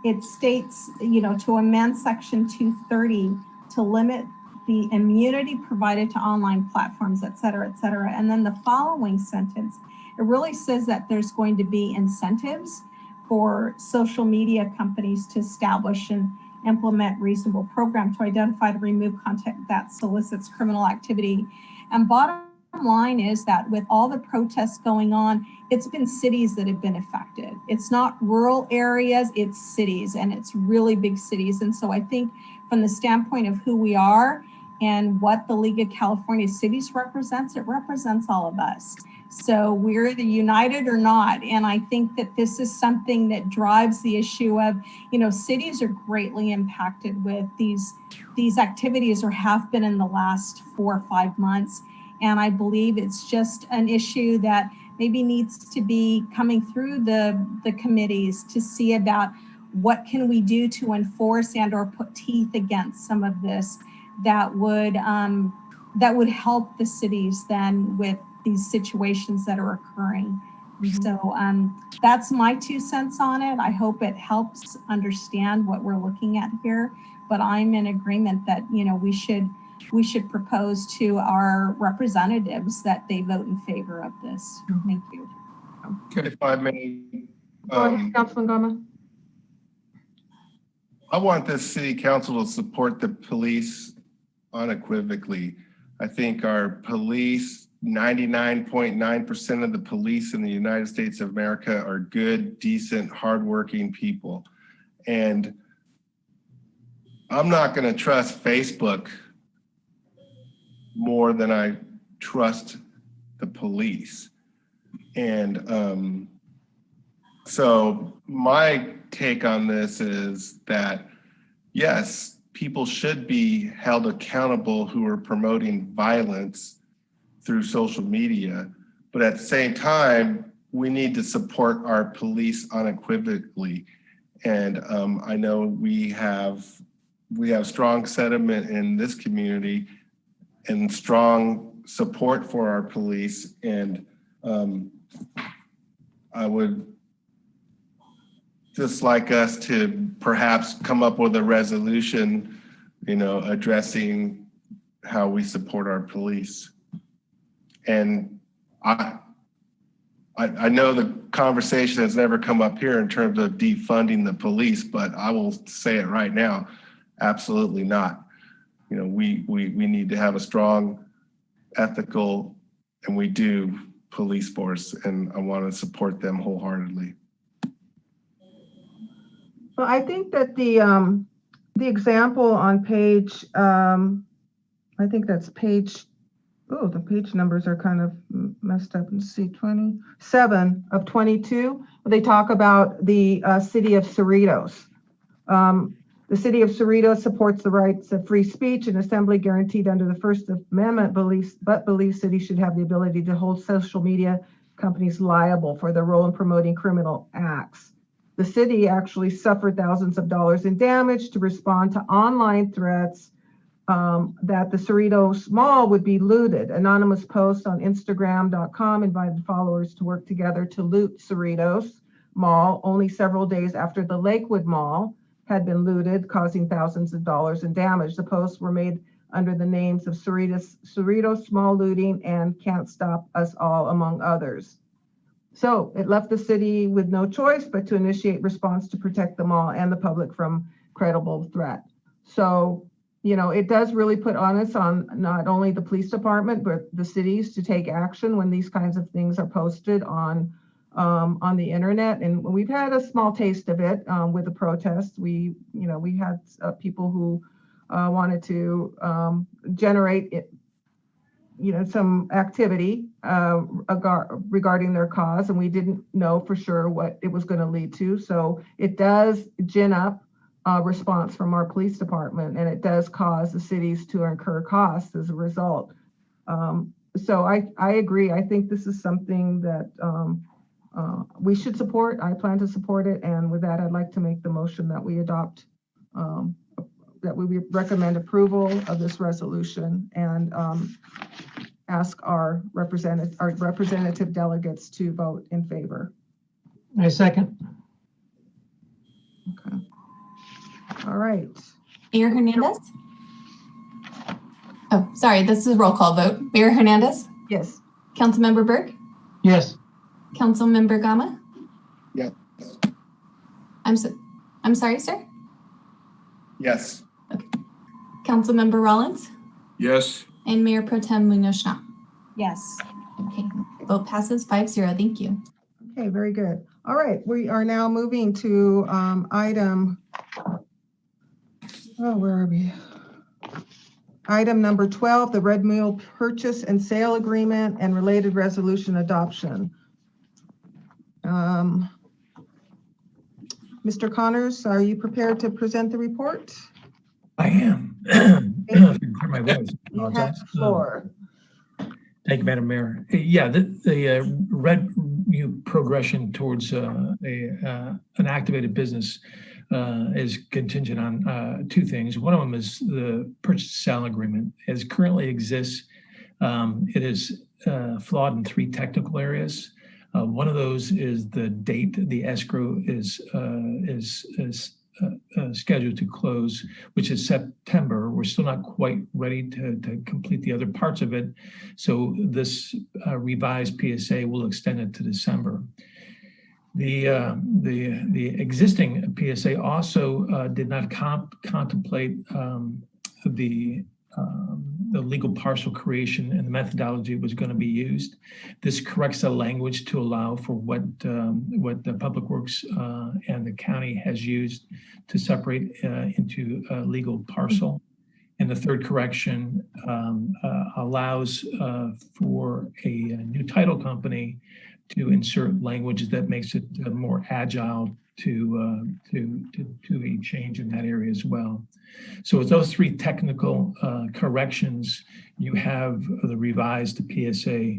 Speaker 5: it states, to amend section 230 to limit the immunity provided to online platforms, et cetera, et cetera. And then the following sentence, it really says that there's going to be incentives for social media companies to establish and implement reasonable program to identify and remove content that solicits criminal activity. And bottom line is that with all the protests going on, it's been cities that have been affected. It's not rural areas, it's cities, and it's really big cities. And so I think from the standpoint of who we are and what the League of California Cities represents, it represents all of us. So we're either united or not. And I think that this is something that drives the issue of, cities are greatly impacted with these activities, or have been in the last 4 or 5 months. And I believe it's just an issue that maybe needs to be coming through the committees to see about what can we do to enforce and or put teeth against some of this that would help the cities then with these situations that are occurring. Mm-hmm. So that's my 2 cents on it. I hope it helps understand what we're looking at here, but I'm in agreement that, we should propose to our representatives that they vote in favor of this. Thank you.
Speaker 3: If I may,
Speaker 1: Go ahead, Councilman Gama.
Speaker 3: I want this city council to support the police unequivocally. I think our police 99.9% of the police in the United States of America are good, decent, hardworking people. And I'm not going to trust Facebook more than I trust the police. And so my take on this is that, yes, people should be held accountable who are promoting violence through social media, but at the same time, we need to support our police unequivocally. And I know we have strong sentiment in this community and strong support for our police. And I would just like us to perhaps come up with a resolution, addressing how we support our police. And I know the conversation has never come up here in terms of defunding the police, but I will say it right now, absolutely not. We need to have a strong, ethical, and we do police force, and I want to support them wholeheartedly.
Speaker 1: Well, I think that the example on page, I think that's page, the page numbers are kind of messed up. Let's see, 27 of 22. They talk about the city of Cerritos. The city of Cerritos supports the rights of free speech and assembly guaranteed under the First Amendment, but believes cities should have the ability to hold social media companies liable for their role in promoting criminal acts. The city actually suffered thousands of dollars in damage to respond to online threats that the Cerritos Mall would be looted. Anonymous posts on Instagram.com invited followers to work together to loot Cerritos Mall only several days after the Lakewood Mall had been looted, causing thousands of dollars in damage. The posts were made under the names of Cerritos Mall looting and Can't Stop Us All, among others. So it left the city with no choice but to initiate response to protect the mall and the public from credible threat. So, it does really put onus on not only the police department, but the cities to take action when these kinds of things are posted on the internet. And we've had a small taste of it with the protests. We had people who wanted to generate it, some activity regarding their cause, and we didn't know for sure what it was going to lead to. So it does gin up a response from our police department, and it does cause the cities to incur costs as a result. So I agree. I think this is something that we should support. I plan to support it. And with that, I'd like to make the motion that we adopt, that we recommend approval of this resolution and ask our representative delegates to vote in favor.
Speaker 4: I second.
Speaker 1: Okay. All right.
Speaker 2: Mayor Hernandez? Oh, sorry, this is a roll call vote. Mayor Hernandez?
Speaker 1: Yes.
Speaker 2: Councilmember Burke?
Speaker 4: Yes.
Speaker 2: Councilmember Gama?
Speaker 3: Yes.
Speaker 2: I'm sorry, sir?
Speaker 3: Yes.
Speaker 2: Okay. Councilmember Rollins?
Speaker 6: Yes.
Speaker 2: And Mayor Pro Tem Munoz-Schnapp?
Speaker 5: Yes.
Speaker 2: Okay, vote passes 5-0. Thank you.
Speaker 1: Okay, very good. All right, we are now moving to item, where are we? Item number 12, the Red Mule purchase and sale agreement and related resolution adoption. Mr. Connors, are you prepared to present the report?
Speaker 16: I am. If you can hear my voice.
Speaker 1: You have the floor.
Speaker 16: Thank you, Madam Mayor. Yeah, the Red Mule progression towards an activated business is contingent on two things. One of them is the purchase sale agreement. As currently exists, it is flawed in 3 technical areas. One of those is the date the escrow is scheduled to close, which is September. We're still not quite ready to complete the other parts of it. So this revised PSA will extend it to December. The existing PSA also did not contemplate the the legal parcel creation and the methodology was going to be used. This corrects the language to allow for what the Public Works and the county has used to separate into a legal parcel. And the third correction allows for a new title company to insert language that makes it more agile to a change in that area as well. So with those three technical corrections, you have the revised PSA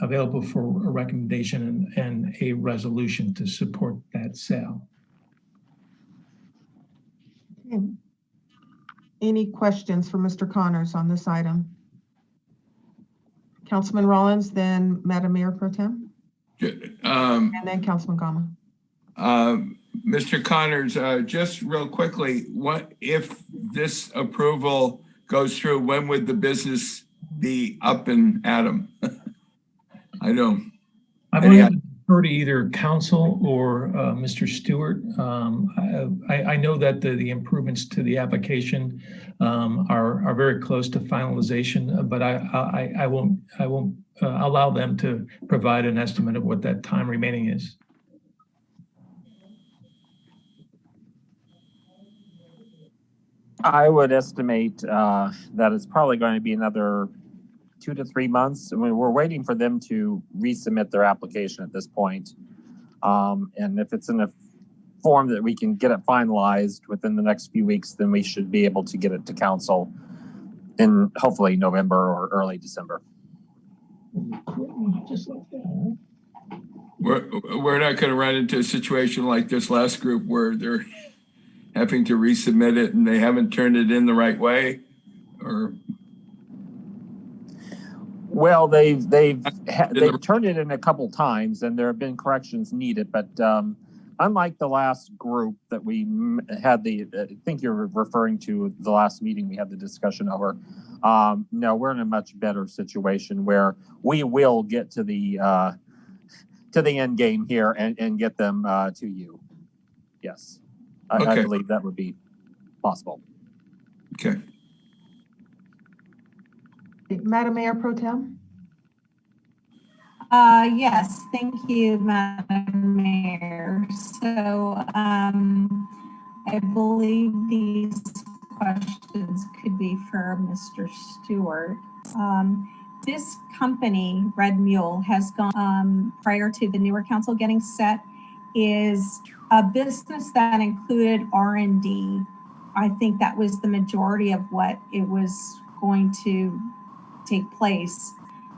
Speaker 16: available for a recommendation and a resolution to support that sale.
Speaker 1: Okay. Any questions for Mr. Connors on this item? Councilman Rollins, then Madam Mayor Pro Tem, and then Councilman Gama.
Speaker 6: Mr. Connors, just real quickly, what if this approval goes through? When would the business be up and at 'em? I don't.
Speaker 16: I'm going to defer to either council or Mr. Stewart. I know that the improvements to the application are very close to finalization, but I won't allow them to provide an estimate of what that time remaining is.
Speaker 17: I would estimate that it's probably going to be another 2 to 3 months. I mean, we're waiting for them to resubmit their application at this point. And if it's in a form that we can get it finalized within the next few weeks, then we should be able to get it to council in hopefully November or early December.
Speaker 6: We're not going to run into a situation like this last group where they're having to resubmit it and they haven't turned it in the right way, or?
Speaker 17: Well, they've turned it in a couple times, and there have been corrections needed. But unlike the last group that we had, I think you're referring to the last meeting we had the discussion over. No, we're in a much better situation where we will get to the end game here and get them to you. Yes. I believe that would be possible.
Speaker 6: Okay.
Speaker 1: Madam Mayor Pro Tem?
Speaker 5: Yes, thank you, Madam Mayor. So I believe these questions could be for Mr. Stewart. This company, Red Mule, has gone prior to the newer council getting set, is a business that included R&D. I think that was the majority of what it was going to take place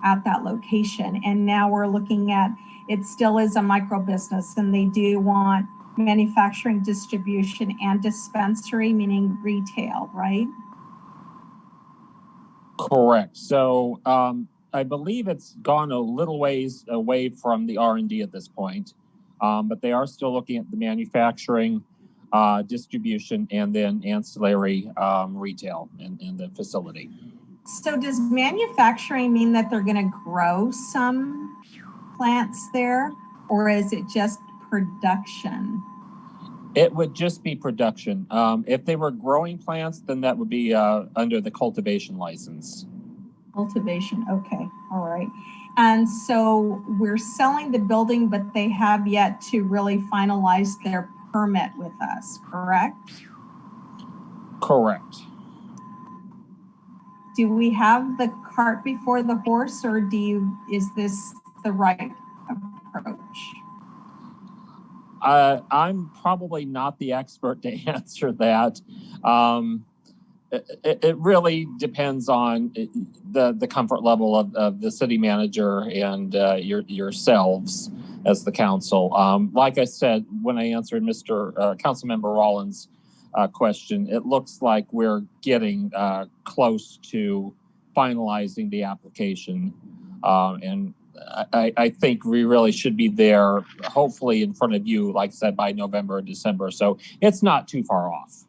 Speaker 5: at that location. And now we're looking at, it still is a micro business, and they do want manufacturing, distribution, and dispensary, meaning retail, right?
Speaker 17: Correct. So I believe it's gone a little ways away from the R&D at this point. But they are still looking at the manufacturing, distribution, and then ancillary retail in the facility.
Speaker 5: So does manufacturing mean that they're going to grow some plants there, or is it just production?
Speaker 17: It would just be production. If they were growing plants, then that would be under the cultivation license.
Speaker 5: Cultivation, okay, all right. And so we're selling the building, but they have yet to really finalize their permit with us, correct?
Speaker 17: Correct.
Speaker 5: Do we have the cart before the horse, or is this the right approach?
Speaker 17: I'm probably not the expert to answer that. It really depends on the comfort level of the city manager and yourselves as the council. Like I said, when I answered Mr. Councilmember Rollins' question, it looks like we're getting close to finalizing the application. And I think we really should be there, hopefully in front of you, like I said, by November or December. So it's not too far off.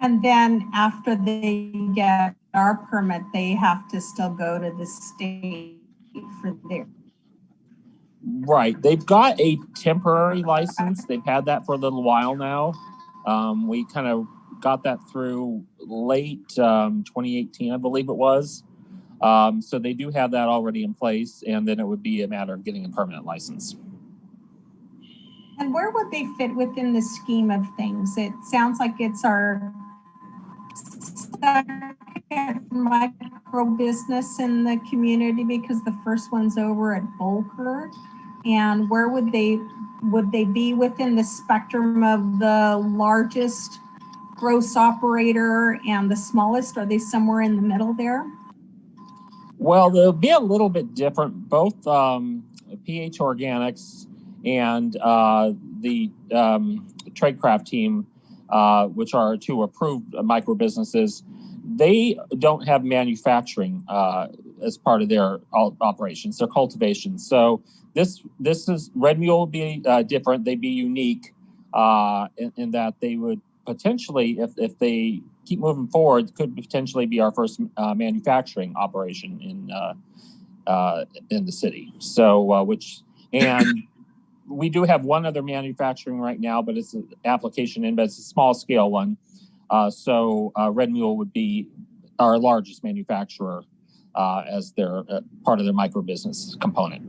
Speaker 5: And then after they get our permit, they have to still go to the state for their.
Speaker 17: Right. They've got a temporary license. They've had that for a little while now. We kind of got that through late 2018, I believe it was. So they do have that already in place, and then it would be a matter of getting a permanent license.
Speaker 5: And where would they fit within the scheme of things? It sounds like it's our second micro business in the community because the first one's over at Bolker. And where would they be within the spectrum of the largest gross operator and the smallest? Are they somewhere in the middle there?
Speaker 17: Well, they'll be a little bit different. Both PH Organics and the Tradecraft team, which are two approved micro businesses, they don't have manufacturing as part of their operations, their cultivation. So this is Red Mule would be different. They'd be unique in that they would potentially, if they keep moving forward, could potentially be our first manufacturing operation in the city. So and we do have one other manufacturing right now, but it's an application in, but it's a small scale one. So Red Mule would be our largest manufacturer as their part of their micro business component.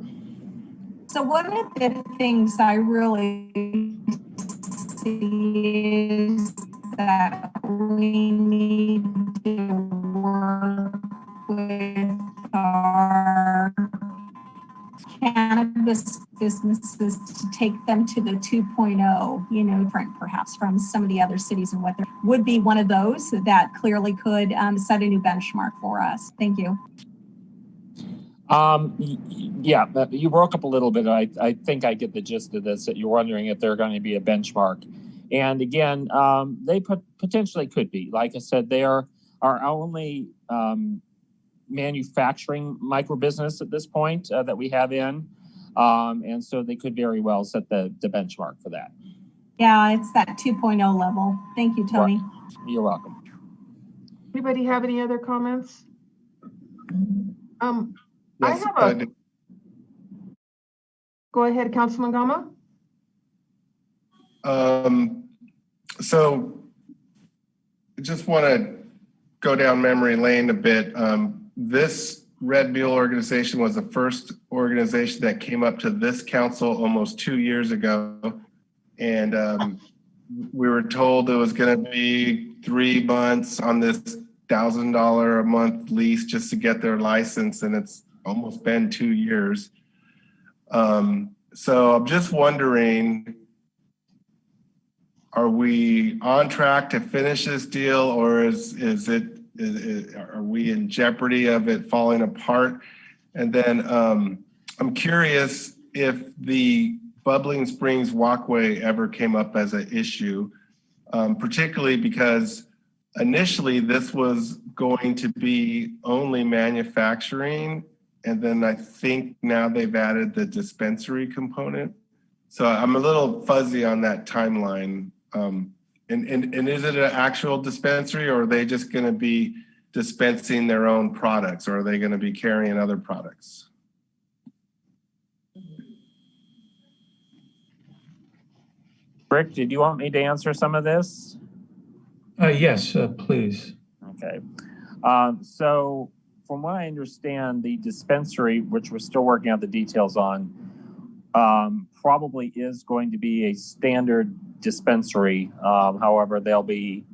Speaker 5: So one of the things I really see is that we need to work with our cannabis businesses to take them to the 2.0, you know, different perhaps from some of the other cities, and what there would be one of those that clearly could set a new benchmark for us. Thank you.
Speaker 17: Yeah, you broke up a little bit. I think I get the gist of this, that you're wondering if they're going to be a benchmark. And again, they potentially could be. Like I said, they are our only manufacturing micro business at this point that we have in. And so they could very well set the benchmark for that.
Speaker 5: Yeah, it's that 2.0 level. Thank you, Tony.
Speaker 17: You're welcome.
Speaker 1: Anybody have any other comments?
Speaker 3: Yes,
Speaker 1: I have Go ahead, Councilman Gama.
Speaker 3: So I just want to go down memory lane a bit. This Red Mule organization was the first organization that came up to this council almost 2 years ago. And we were told it was going to be 3 months on this $1,000 a month lease just to get their license. And it's almost been 2 years. So I'm just wondering, are we on track to finish this deal, or are we in jeopardy of it falling apart? And then I'm curious if the Bubbling Springs walkway ever came up as an issue, particularly because initially this was going to be only manufacturing, and then I think now they've added the dispensary component. So I'm a little fuzzy on that timeline. And is it an actual dispensary, or are they just going to be dispensing their own products, or are they going to be carrying other products?
Speaker 17: Rick, did you want me to answer some of this?
Speaker 16: Yes, please.
Speaker 17: Okay. So from what I understand, the dispensary, which we're still working out the details on, probably is going to be a standard dispensary. However, they'll need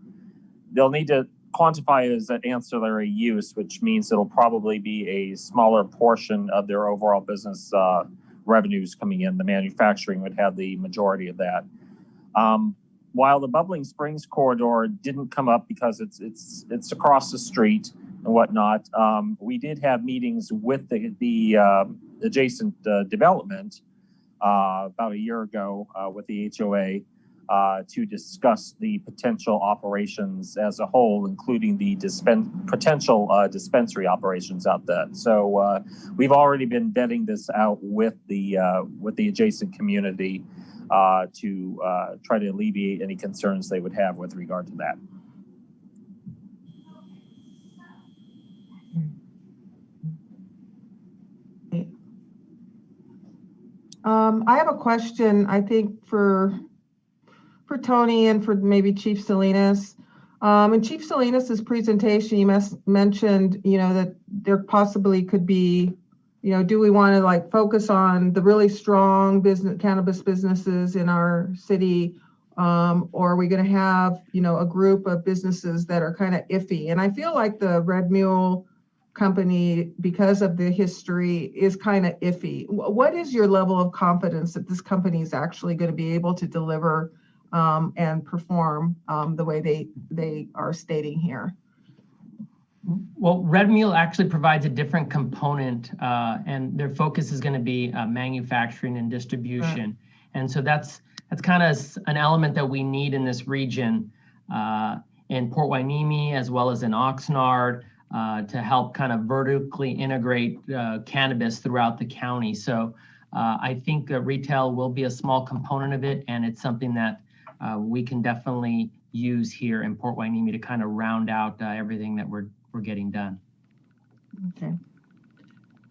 Speaker 17: to quantify it as an ancillary use, which means it'll probably be a smaller portion of their overall business revenues coming in. The manufacturing would have the majority of that. While the Bubbling Springs corridor didn't come up because it's across the street and whatnot, we did have meetings with the adjacent development about a year ago with the HOA to discuss the potential operations as a whole, including the potential dispensary operations out there. So we've already been vetting this out with the adjacent community to try to alleviate any concerns they would have with regard to that.
Speaker 1: I have a question, I think, for Tony and for maybe Chief Salinas. In Chief Salinas's presentation, you mentioned, that there possibly could be, do we want to like focus on the really strong cannabis businesses in our city, or are we going to have, a group of businesses that are kind of iffy? And I feel like the Red Mule company, because of the history, is kind of iffy. What is your level of confidence that this company is actually going to be able to deliver and perform the way they are stating here?
Speaker 13: Well, Red Mule actually provides a different component, and their focus is going to be manufacturing and distribution. And so that's kind of an element that we need in this region, in Port Hueneme as well as in Oxnard, to help kind of vertically integrate cannabis throughout the county. So I think retail will be a small component of it, and it's something that we can definitely use here in Port Hueneme to kind of round out everything that we're getting done.
Speaker 1: Okay.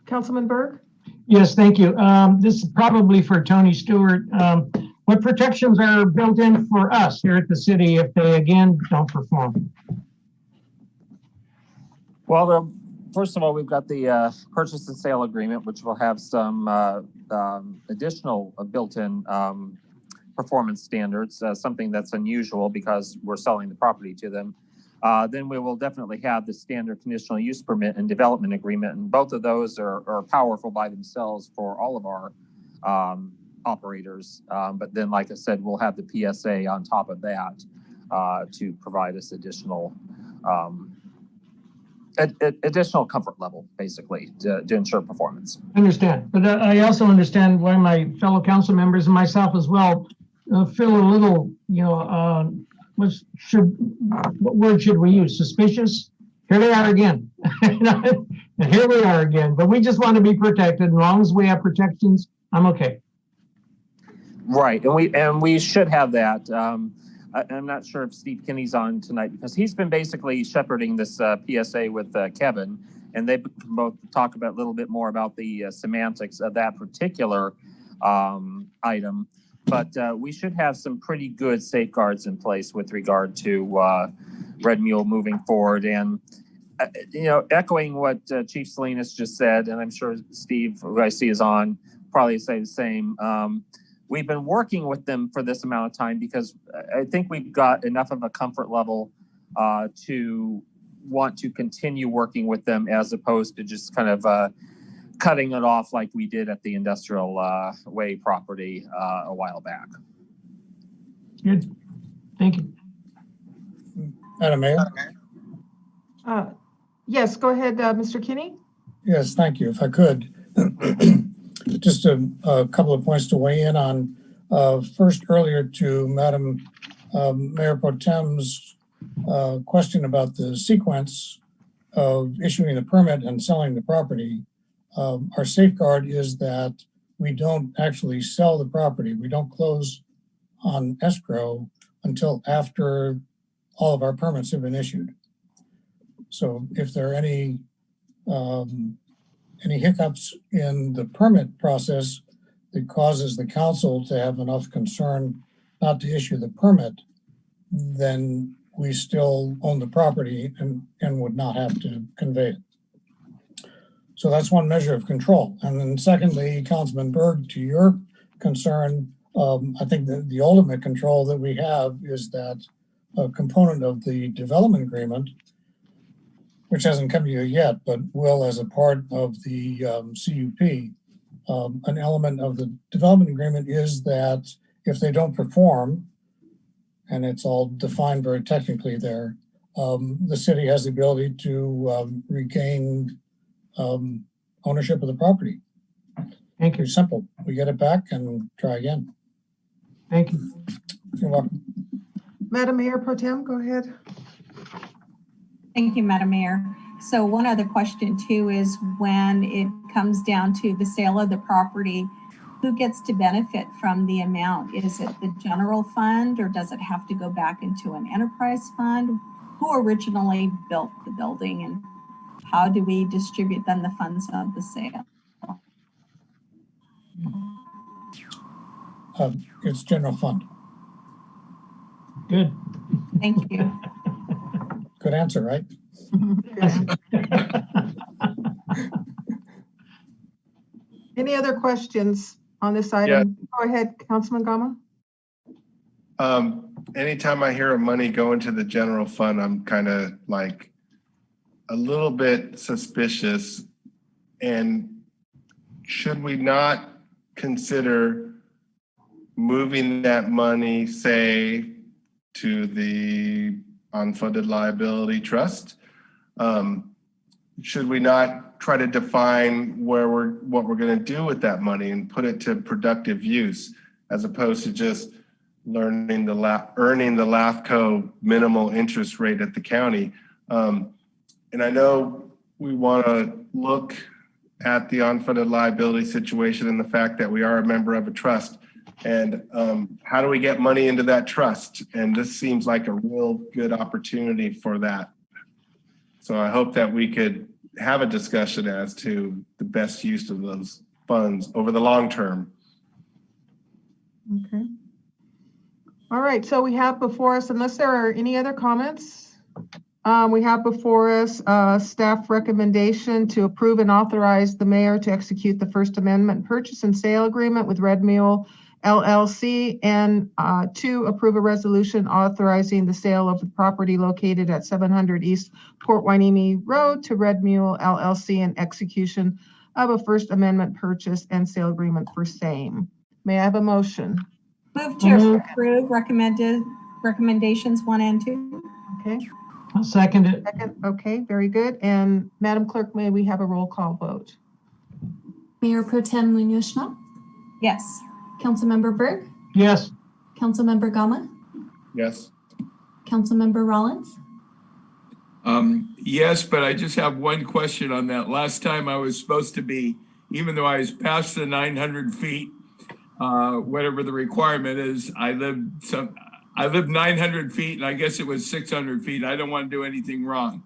Speaker 1: Councilman Berg?
Speaker 4: Yes, thank you. This is probably for Tony Stewart. What protections are built in for us here at the city if they again don't perform?
Speaker 17: Well, first of all, we've got the purchase and sale agreement, which will have some additional built-in performance standards, something that's unusual because we're selling the property to them. Then we will definitely have the standard conditional use permit and development agreement, and both of those are powerful by themselves for all of our operators. But then, like I said, we'll have the PSA on top of that to provide us additional comfort level, basically, to ensure performance.
Speaker 4: I understand, but I also understand why my fellow council members and myself as well feel a little, what word should we use? Suspicious? Here they are again. And here we are again. But we just want to be protected. As long as we have protections, I'm okay.
Speaker 17: Right, and we should have that. I'm not sure if Steve Kinney's on tonight because he's been basically shepherding this PSA with Kevin, and they both talk about a little bit more about the semantics of that particular item. But we should have some pretty good safeguards in place with regard to Red Mule moving forward. And, echoing what Chief Salinas just said, and I'm sure Steve, who I see is on, probably say the same. We've been working with them for this amount of time because I think we've got enough of a comfort level to want to continue working with them as opposed to just kind of cutting it off like we did at the Industrial Way property a while back.
Speaker 4: Good. Thank you.
Speaker 19: Madam Mayor?
Speaker 1: Yes, go ahead, Mr. Kinney.
Speaker 19: Yes, thank you. If I could, just a couple of points to weigh in on. First, earlier to Madam Mayor Pro Tem's question about the sequence of issuing the permit and selling the property. Our safeguard is that we don't actually sell the property. We don't close on escrow until after all of our permits have been issued. So if there are any hiccups in the permit process that causes the council to have enough concern not to issue the permit, then we still own the property and would not have to convey it. So that's one measure of control. And then secondly, Councilman Berg, to your concern, I think that the ultimate control that we have is that a component of the development agreement, which hasn't come to you yet, but will as a part of the CUP, an element of the development agreement is that if they don't perform, and it's all defined very technically there, the city has the ability to regain ownership of the property.
Speaker 4: Thank you.
Speaker 19: It's simple. We get it back and try again.
Speaker 4: Thank you.
Speaker 19: You're welcome.
Speaker 1: Madam Mayor Pro Tem, go ahead.
Speaker 5: Thank you, Madam Mayor. So one other question too is when it comes down to the sale of the property, who gets to benefit from the amount? Is it the general fund or does it have to go back into an enterprise fund? Who originally built the building and how do we distribute then the funds of the sale?
Speaker 19: It's general fund.
Speaker 4: Good.
Speaker 5: Thank you.
Speaker 19: Good answer, right?
Speaker 1: Any other questions on this item? Go ahead, Councilman Gama.
Speaker 3: Anytime I hear of money going to the general fund, I'm kind of like a little bit suspicious. And should we not consider moving that money, say, to the unfunded liability trust? Should we not try to define what we're going to do with that money and put it to productive use, as opposed to just earning the LAFCO minimal interest rate at the county? And I know we want to look at the unfunded liability situation and the fact that we are a member of a trust. And how do we get money into that trust? And this seems like a real good opportunity for that. So I hope that we could have a discussion as to the best use of those funds over the long term.
Speaker 1: Okay. All right, so we have before us, unless there are any other comments, we have before us staff recommendation to approve and authorize the mayor to execute the First Amendment purchase and sale agreement with Red Mule LLC, and to approve a resolution authorizing the sale of the property located at 700 East Port Hueneme Road to Red Mule LLC and execution of a First Amendment purchase and sale agreement for same. May I have a motion?
Speaker 5: Move to approve recommendations 1 and 2.
Speaker 1: Okay.
Speaker 4: I'll second it.
Speaker 1: Second. Okay, very good. And Madam Clerk, may we have a roll call vote?
Speaker 2: Mayor Pro Tem Munoz-Schnapp?
Speaker 5: Yes.
Speaker 2: Councilmember Berg?
Speaker 4: Yes.
Speaker 2: Councilmember Gama?
Speaker 3: Yes.
Speaker 2: Councilmember Rollins?
Speaker 6: Yes, but I just have one question on that. Last time I was supposed to be, even though I was past the 900 feet, whatever the requirement is, I live 900 feet, and I guess it was 600 feet. I don't want to do anything wrong.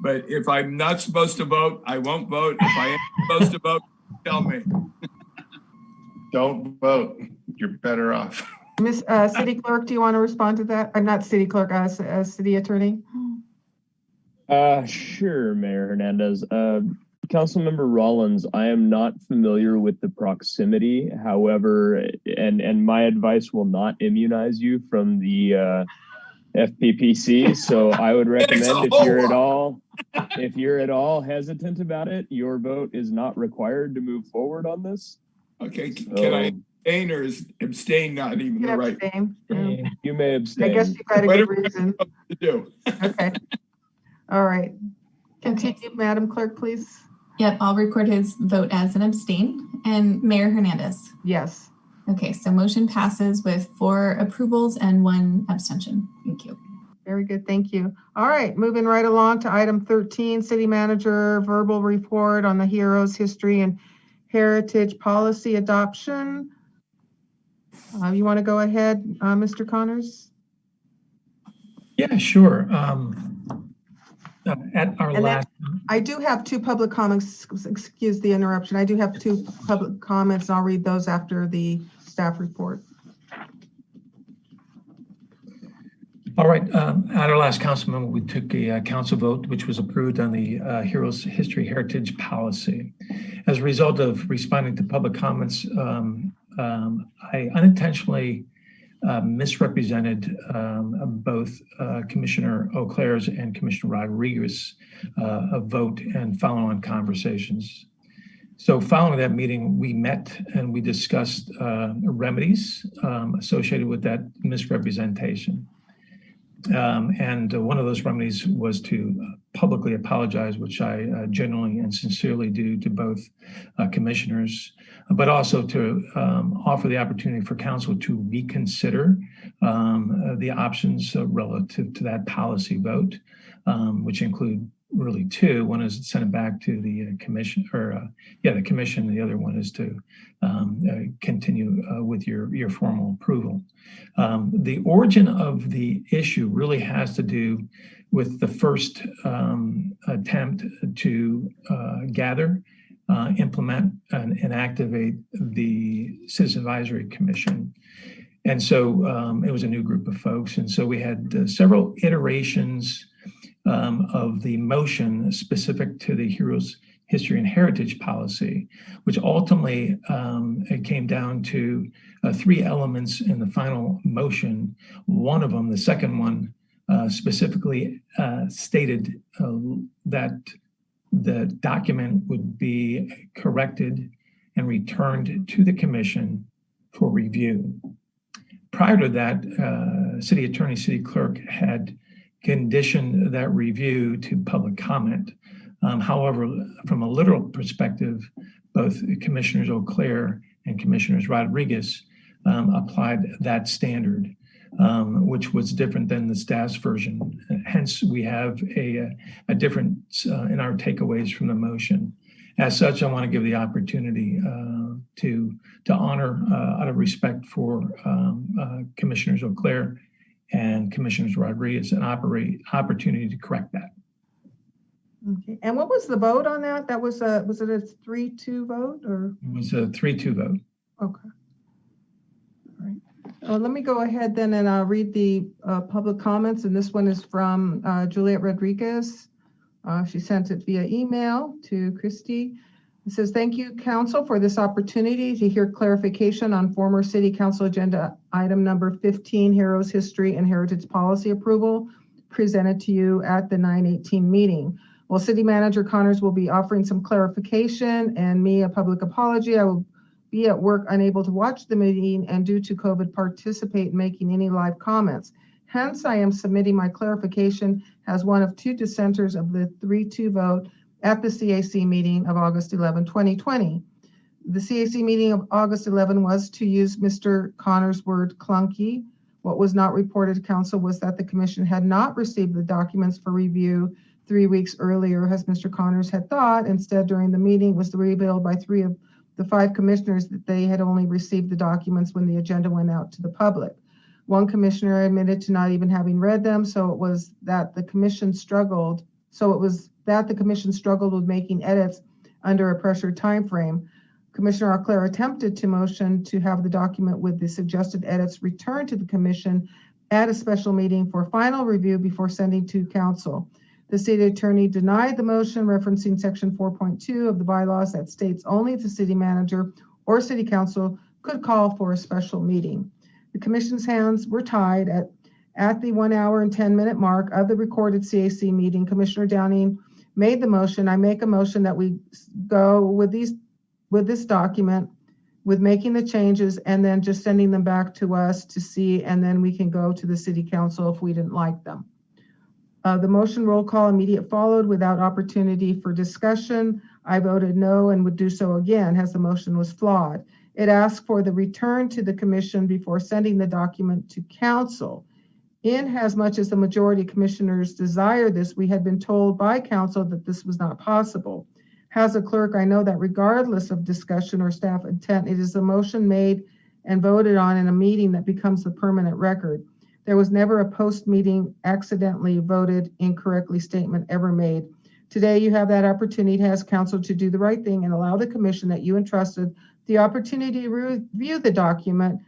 Speaker 6: But if I'm not supposed to vote, I won't vote. If I am supposed to vote, tell me.
Speaker 3: Don't vote. You're better off.
Speaker 1: Miss City Clerk, do you want to respond to that? Not City Clerk, City Attorney.
Speaker 18: Sure, Mayor Hernandez. Councilmember Rollins, I am not familiar with the proximity. However, and my advice will not immunize you from the FPPC. So I would recommend if you're at all hesitant about it, your vote is not required to move forward on this.
Speaker 6: Okay, can I abstain, or is abstain not even the right?
Speaker 1: Abstain.
Speaker 18: You may abstain.
Speaker 1: I guess you've got a good reason.
Speaker 6: To do.
Speaker 1: Okay. All right. Continue, Madam Clerk, please.
Speaker 2: Yep, I'll record his vote as an abstain. And Mayor Hernandez?
Speaker 1: Yes.
Speaker 2: Okay, so motion passes with 4 approvals and 1 abstention. Thank you.
Speaker 1: Very good, thank you. All right, moving right along to item 13, City Manager verbal report on the Heroes History and Heritage Policy Adoption. You want to go ahead, Mr. Connors?
Speaker 16: Yeah, sure. At our last.
Speaker 1: I do have 2 public comments, excuse the interruption. I do have 2 public comments. I'll read those after the staff report.
Speaker 16: All right, at our last council meeting, we took a council vote, which was approved on the Heroes History Heritage Policy. As a result of responding to public comments, I unintentionally misrepresented both Commissioner Eau Claire's and Commissioner Rodriguez's vote and follow-on conversations. So following that meeting, we met and we discussed remedies associated with that misrepresentation. And one of those remedies was to publicly apologize, which I genuinely and sincerely do to both commissioners, but also to offer the opportunity for council to reconsider the options relative to that policy vote, which include really 2. One is to send it back to the commission, or the commission. The other one is to continue with your formal approval. The origin of the issue really has to do with the first attempt to gather, implement, and activate the Citizen Advisory Commission. And so it was a new group of folks. And so we had several iterations of the motion specific to the Heroes History and Heritage Policy, which ultimately it came down to 3 elements in the final motion. One of them, the second one, specifically stated that the document would be corrected and returned to the commission for review. Prior to that, City Attorney, City Clerk had conditioned that review to public comment. However, from a literal perspective, both Commissioners O'Clair and Commissioners Rodriguez applied that standard, which was different than the staff's version. Hence, we have a difference in our takeaways from the motion. As such, I want to give the opportunity to honor, out of respect for Commissioners O'Clair and Commissioners Rodriguez, an opportunity to correct that.
Speaker 1: Okay, and what was the vote on that? That was it a 3-2 vote or?
Speaker 16: It was a 3-2 vote.
Speaker 1: Okay. All right. Let me go ahead then and I'll read the public comments. And this one is from Juliet Rodriguez. She sent it via email to Christy. It says, thank you, Council, for this opportunity to hear clarification on former City Council agenda item number 15, Heroes History and Heritage Policy Approval, presented to you at the 9/18 meeting. While City Manager Connors will be offering some clarification and me a public apology, I will be at work unable to watch the meeting and due to COVID participate in making any live comments. Hence, I am submitting my clarification as one of 2 dissenters of the 3-2 vote at the CAC meeting of August 11, 2020. The CAC meeting of August 11 was, to use Mr. Connors' word, clunky. What was not reported to Council was that the Commission had not received the documents for review 3 weeks earlier, as Mr. Connors had thought. Instead, during the meeting was revealed by 3 of the 5 commissioners that they had only received the documents when the agenda went out to the public. One commissioner admitted to not even having read them, so it was that the Commission struggled with making edits under a pressured time frame. Commissioner O'Clair attempted to motion to have the document with the suggested edits returned to the Commission at a special meeting for final review before sending to Council. The City Attorney denied the motion, referencing Section 4.2 of the bylaws that states only the City Manager or City Council could call for a special meeting. The Commission's hands were tied at the 1 hour and 10-minute mark of the recorded CAC meeting. Commissioner Downing made the motion. I make a motion that we go with this document, with making the changes and then just sending them back to us to see, and then we can go to the City Council if we didn't like them. The motion roll call immediate followed without opportunity for discussion. I voted no and would do so again as the motion was flawed. It asked for the return to the Commission before sending the document to Council. In as much as the majority of commissioners desire this, we had been told by Council that this was not possible. As a clerk, I know that regardless of discussion or staff intent, it is a motion made and voted on in a meeting that becomes the permanent record. There was never a post-meeting accidentally voted incorrectly statement ever made. Today, you have that opportunity as Council to do the right thing and allow the Commission that you entrusted the opportunity to review the document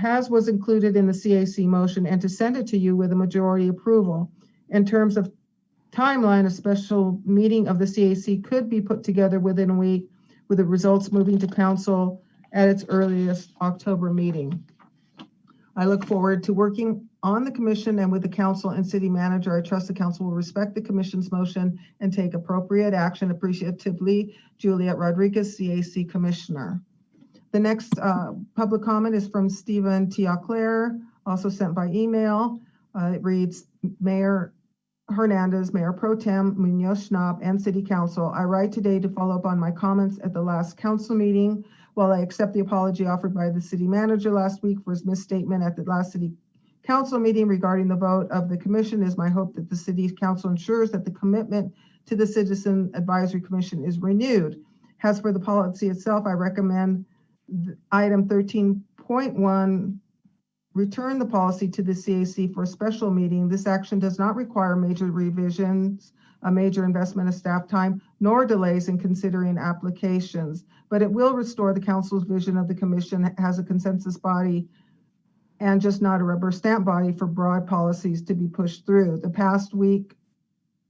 Speaker 1: as was included in the CAC motion and to send it to you with a majority approval. In terms of timeline, a special meeting of the CAC could be put together within a week, with the results moving to Council at its earliest October meeting. I look forward to working on the Commission and with the Council and City Manager. I trust the Council will respect the Commission's motion and take appropriate action. Appreciatively, Juliet Rodriguez, CAC Commissioner. The next public comment is from Stephen T. O'Clair, also sent by email. It reads, Mayor Hernandez, Mayor Pro Tem, Munoz-Schnapp, and City Council. I write today to follow up on my comments at the last Council meeting. While I accept the apology offered by the City Manager last week for his misstatement at the last City Council meeting regarding the vote of the Commission, it is my hope that the City Council ensures that the commitment to the Citizen Advisory Commission is renewed. As for the policy itself, I recommend item 13.1, return the policy to the CAC for a special meeting. This action does not require major revisions, a major investment of staff time, nor delays in considering applications, but it will restore the Council's vision of the Commission as a consensus body and just not a rubber stamp body for broad policies to be pushed through. The past week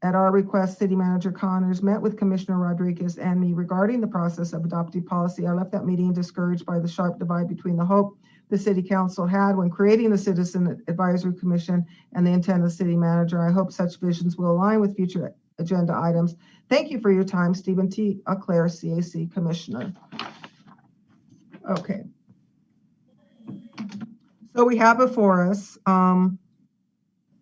Speaker 1: At our request, City Manager Connors met with Commissioner Rodriguez and me regarding the process of adopting policy. I left that meeting discouraged by the sharp divide between the hope the City Council had when creating the Citizen Advisory Commission and the intent of the City Manager. I hope such visions will align with future agenda items. Thank you for your time, Stephen T. Clare, CAC Commissioner. Okay. So we have before us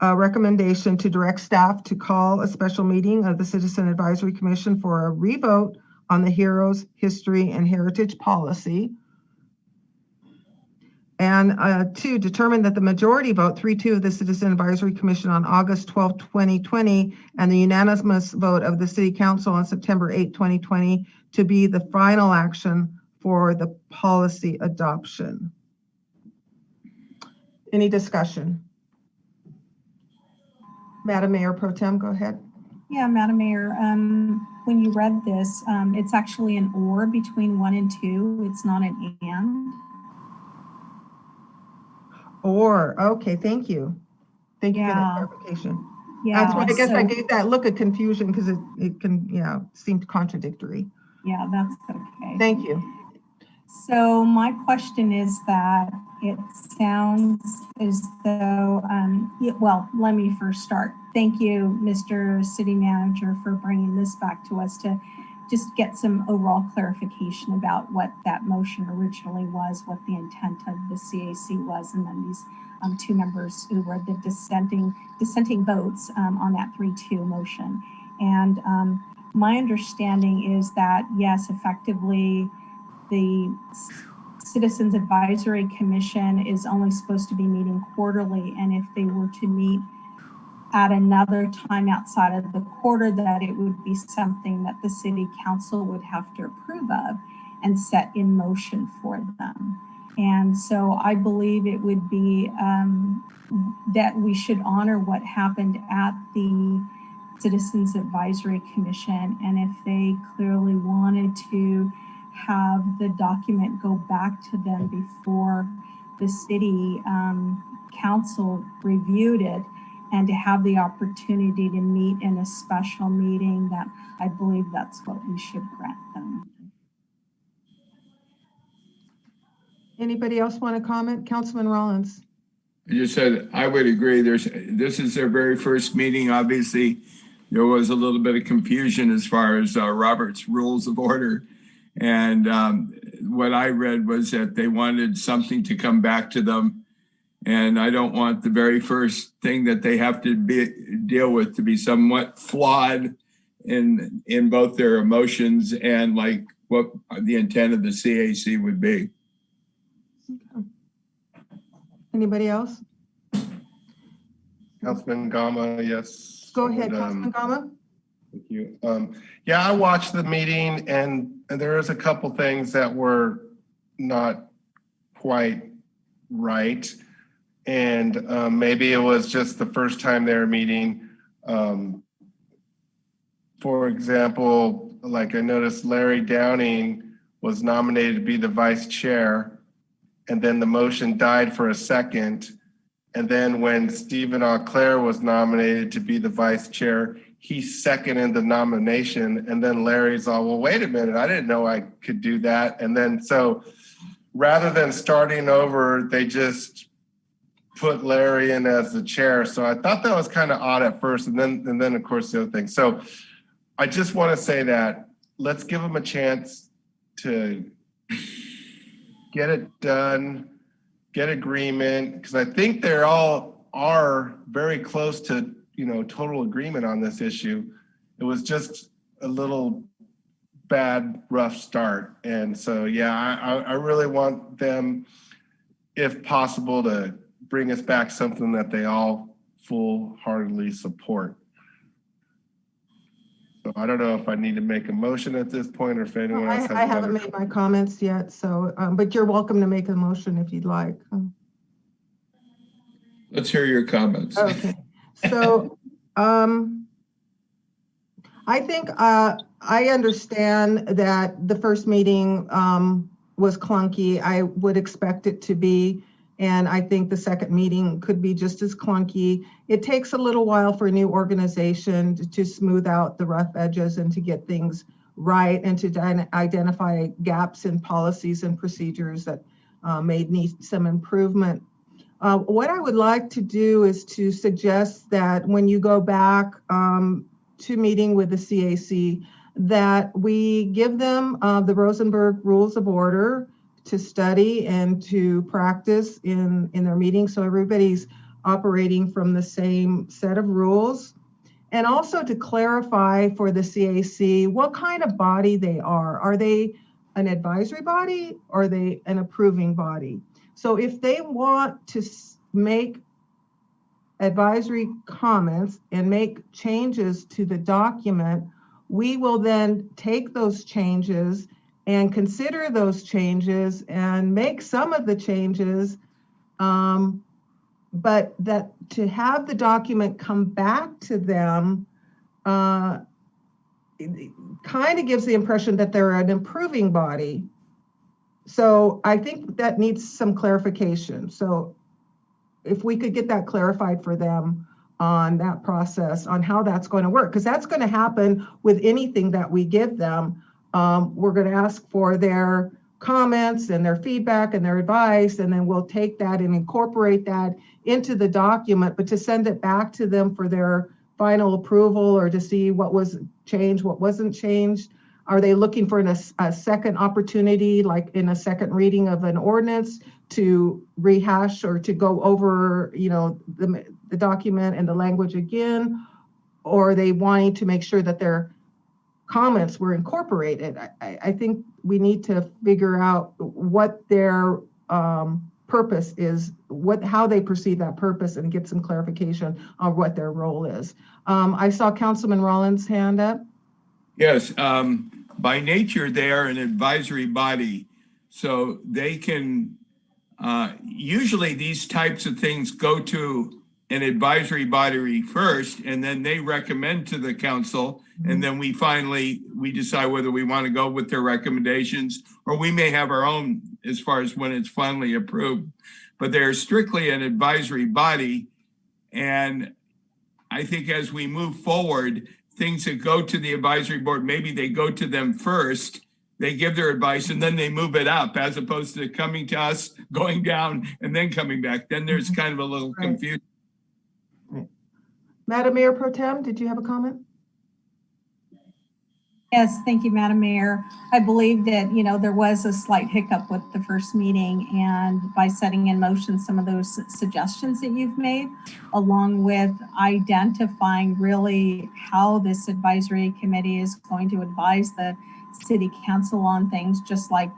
Speaker 1: a recommendation to direct staff to call a special meeting of the Citizen Advisory Commission for a revote on the Heroes, History, and Heritage Policy. And to determine that the majority vote, 3-2 of the Citizen Advisory Commission on August 12, 2020, and the unanimous vote of the City Council on September 8, 2020, to be the final action for the policy adoption. Any discussion? Madam Mayor Pro Tem, go ahead.
Speaker 5: Yeah, Madam Mayor, when you read this, it's actually an or between 1 and 2. It's not an and.
Speaker 1: Or, okay, thank you. Thank you for that clarification. Yeah, that's why I guess I gave that look of confusion because it can, yeah, seemed contradictory.
Speaker 5: Yeah, that's okay.
Speaker 1: Thank you.
Speaker 5: So my question is that it sounds as though, well, let me first start. Thank you, Mr. City Manager, for bringing this back to us to just get some overall clarification about what that motion originally was, what the intent of the CAC was, and then these two members who were the dissenting votes on that 3-2 motion. And my understanding is that, yes, effectively, the Citizens Advisory Commission is only supposed to be meeting quarterly, and if they were to meet at another time outside of the quarter, that it would be something that the City Council would have to approve of and set in motion for them. And so I believe it would be that we should honor what happened at the Citizens Advisory Commission, and if they clearly wanted to have the document go back to them before the City Council reviewed it, and to have the opportunity to meet in a special meeting, that I believe that's what we should grant them.
Speaker 1: Anybody else want to comment? Councilman Rollins.
Speaker 6: I just said I would agree. This is their very first meeting. Obviously, there was a little bit of confusion as far as Robert's Rules of Order. And what I read was that they wanted something to come back to them. And I don't want the very first thing that they have to deal with to be somewhat flawed in both their emotions and like what the intent of the CAC would be.
Speaker 1: Okay. Anybody else?
Speaker 3: Councilman Gama, yes.
Speaker 1: Go ahead, Councilman Gama.
Speaker 3: Thank you. Yeah, I watched the meeting and there was a couple things that were not quite right. And maybe it was just the first time they were meeting. For example, like I noticed Larry Downing was nominated to be the vice chair, and then the motion died for a second. And then when Stephen Clare was nominated to be the vice chair, he seconded the nomination. And then Larry's all, well, wait a minute, I didn't know I could do that. And then so rather than starting over, they just put Larry in as the chair. So I thought that was kind of odd at first. And then of course the other thing. So I just want to say that let's give them a chance to get it done, get agreement, because I think they're all are very close to, total agreement on this issue. It was just a little bad, rough start. And so, yeah, I really want them, if possible, to bring us back something that they all full-heartedly support. So I don't know if I need to make a motion at this point or if anyone else has
Speaker 1: I haven't made my comments yet, so, but you're welcome to make a motion if you'd like.
Speaker 6: Let's hear your comments.
Speaker 1: Okay, so I think I understand that the first meeting was clunky. I would expect it to be And I think the second meeting could be just as clunky. It takes a little while for a new organization to smooth out the rough edges and to get things right and to identify gaps in policies and procedures that may need some improvement. What I would like to do is to suggest that when you go back to meeting with the CAC, that we give them the Rosenberg Rules of Order to study and to practice in their meetings, so everybody's operating from the same set of rules. And also to clarify for the CAC what kind of body they are. Are they an advisory body or are they an approving body? So if they want to make advisory comments and make changes to the document, we will then take those changes and consider those changes and make some of the changes, but that to have the document come back to them it kind of gives the impression that they're an improving body. So I think that needs some clarification. So if we could get that clarified for them on that process, on how that's going to work, because that's going to happen with anything that we give them. We're going to ask for their comments and their feedback and their advice, and then we'll take that and incorporate that into the document, but to send it back to them for their final approval or to see what was changed, what wasn't changed. Are they looking for a second opportunity, like in a second reading of an ordinance, to rehash or to go over, the document and the language again? Or are they wanting to make sure that their comments were incorporated? I think we need to figure out what their purpose is, how they perceive that purpose, and get some clarification on what their role is. I saw Councilman Rollins' hand up.
Speaker 6: Yes, by nature, they are an advisory body, so they can, usually these types of things go to an advisory body first, and then they recommend to the council, and then we decide whether we want to go with their recommendations, or we may have our own as far as when it's finally approved. But they're strictly an advisory body, and I think as we move forward, things that go to the advisory board, maybe they go to them first, they give their advice, and then they move it up, as opposed to coming to us, going down, and then coming back. Then there's kind of a little confusion.
Speaker 1: Right. Madam Mayor Pro Tem, did you have a comment?
Speaker 5: Yes, thank you, Madam Mayor. I believe that, there was a slight hiccup with the first meeting, and by setting in motion some of those suggestions that you've made, along with identifying really how this advisory committee is going to advise the city council on things, just like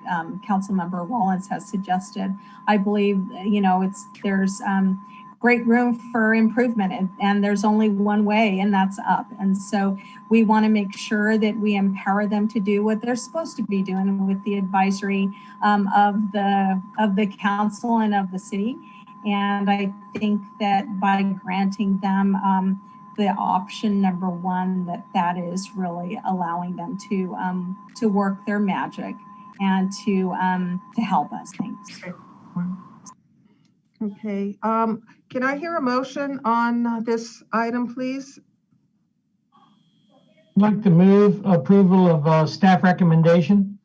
Speaker 5: Councilmember Rollins has suggested. I believe, there's great room for improvement, and there's only one way, and that's up. And so we want to make sure that we empower them to do what they're supposed to be doing with the advisory of the council and of the city. And I think that by granting them the option number one, that is really allowing them to work their magic and to help us. Thanks.
Speaker 1: Okay. Can I hear a motion on this item, please?
Speaker 4: I'd like to move approval of staff recommendation.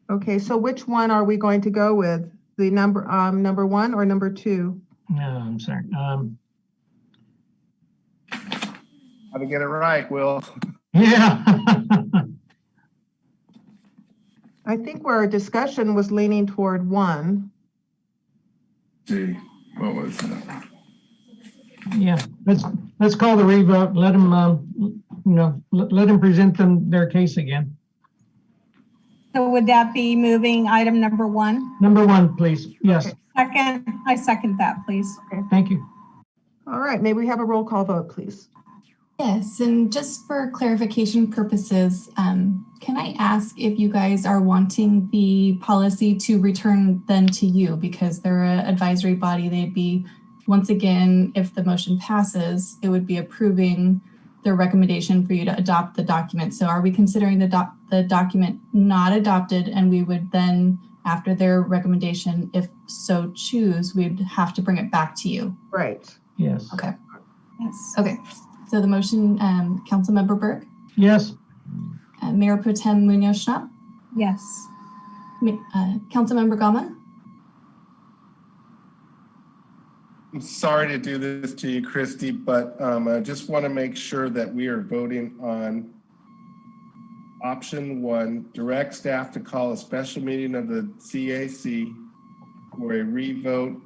Speaker 1: Okay, so which one are we going to go with? The number one or number two?
Speaker 4: No, I'm sorry.
Speaker 3: How to get it right, Will.
Speaker 4: Yeah.
Speaker 1: I think where our discussion was leaning toward one.
Speaker 6: See, what was that?
Speaker 4: Yeah, let's call the revote. Let them, let them present their case again.
Speaker 5: So would that be moving item number one?
Speaker 4: Number one, please. Yes.
Speaker 5: Okay. I second that, please.
Speaker 1: Okay.
Speaker 4: Thank you.
Speaker 1: All right, may we have a roll call vote, please?
Speaker 2: Yes, and just for clarification purposes, can I ask if you guys are wanting the policy to return then to you, because they're an advisory body? They'd be, once again, if the motion passes, it would be approving their recommendation for you to adopt the document. So are we considering the document not adopted, and we would then after their recommendation, if so choose, we'd have to bring it back to you.
Speaker 1: Right.
Speaker 4: Yes.
Speaker 2: Okay.
Speaker 5: Yes.
Speaker 2: Okay. So the motion, Councilmember Berg,
Speaker 4: Yes.
Speaker 2: Mayor Pro Tem Munoz-Schnapp,
Speaker 5: Yes.
Speaker 2: Councilmember Gama,
Speaker 3: I'm sorry to do this to you, Christy, but I just want to make sure that we are voting on option 1, direct staff to call a special meeting of the CAC for a revote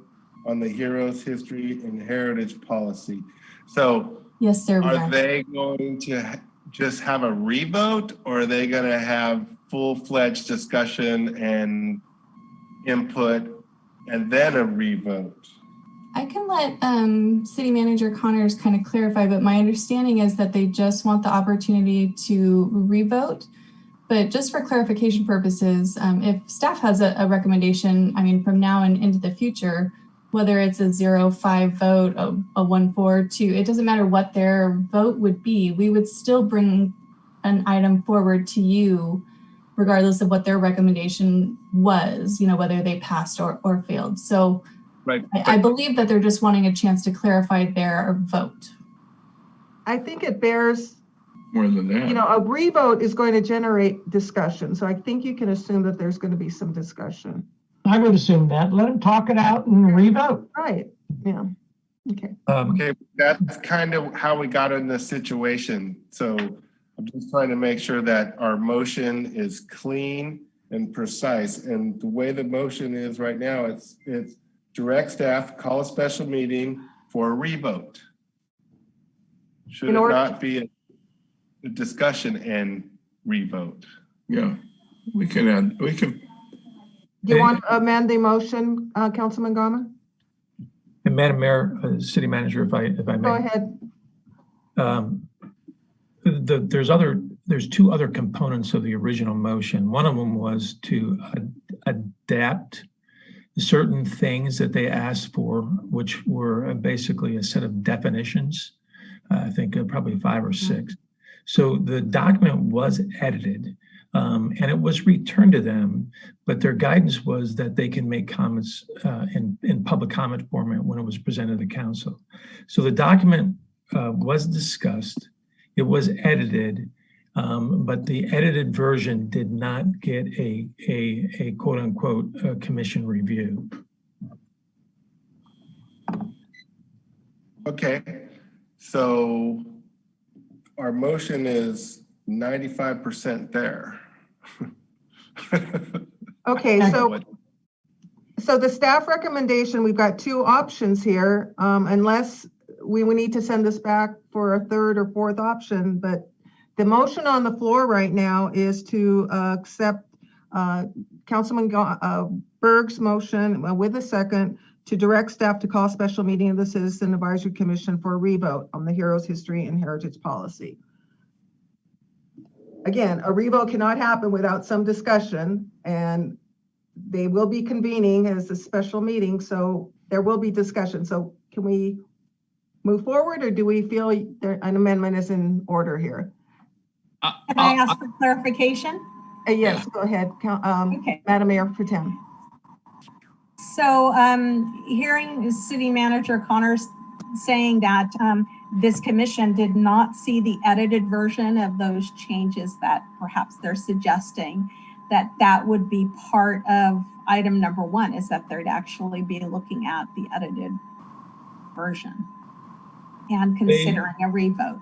Speaker 3: on the Heroes History and Heritage Policy. So
Speaker 2: yes, sir.
Speaker 3: are they going to just have a revote, or are they going to have full-fledged discussion and input and then a revote?
Speaker 2: I can let City Manager Connors kind of clarify, but my understanding is that they just want the opportunity to revote. But just for clarification purposes, if staff has a recommendation, I mean, from now and into the future, whether it's a 0-5 vote, a 1-4-2, it doesn't matter what their vote would be, we would still bring an item forward to you, regardless of what their recommendation was, whether they passed or failed. So
Speaker 3: right.
Speaker 2: I believe that they're just wanting a chance to clarify their vote.
Speaker 1: I think it bears,
Speaker 6: More than that.
Speaker 1: a revote is going to generate discussion. So I think you can assume that there's going to be some discussion.
Speaker 4: I would assume that. Let them talk it out and revote.
Speaker 1: Right. Yeah. Okay.
Speaker 3: Okay, that's kind of how we got in this situation. So I'm just trying to make sure that our motion is clean and precise. And the way the motion is right now, it's direct staff, call a special meeting for a revote. Should it not be a discussion and revote?
Speaker 6: Yeah, we can.
Speaker 1: Do you want to amend the motion, Councilman Gama?
Speaker 16: And Madam Mayor, City Manager, if I may.
Speaker 1: Go ahead.
Speaker 16: There's 2 other components of the original motion. One of them was to adapt certain things that they asked for, which were basically a set of definitions, I think probably 5 or 6. So the document was edited and it was returned to them, but their guidance was that they can make comments in public comment format when it was presented to council. So the document was discussed, it was edited, but the edited version did not get a quote unquote commission review.
Speaker 3: Okay, so our motion is 95% there.
Speaker 1: Okay, so the staff recommendation, we've got 2 options here, unless we need to send this back for a 3rd or 4th option, but the motion on the floor right now is to accept Councilman Berg's motion with a second to direct staff to call a special meeting of the Citizen Advisory Commission for a revote on the Heroes History and Heritage Policy. Again, a revote cannot happen without some discussion, and they will be convening as a special meeting, so there will be discussion. So can we move forward, or do we feel an amendment is in order here?
Speaker 5: Can I ask for clarification?
Speaker 1: Yes, go ahead,
Speaker 5: okay.
Speaker 1: Madam Mayor Pro Tem.
Speaker 5: So hearing City Manager Connors saying that this commission did not see the edited version of those changes that perhaps they're suggesting, that would be part of item number 1, is that they'd actually be looking at the edited version and considering a revote.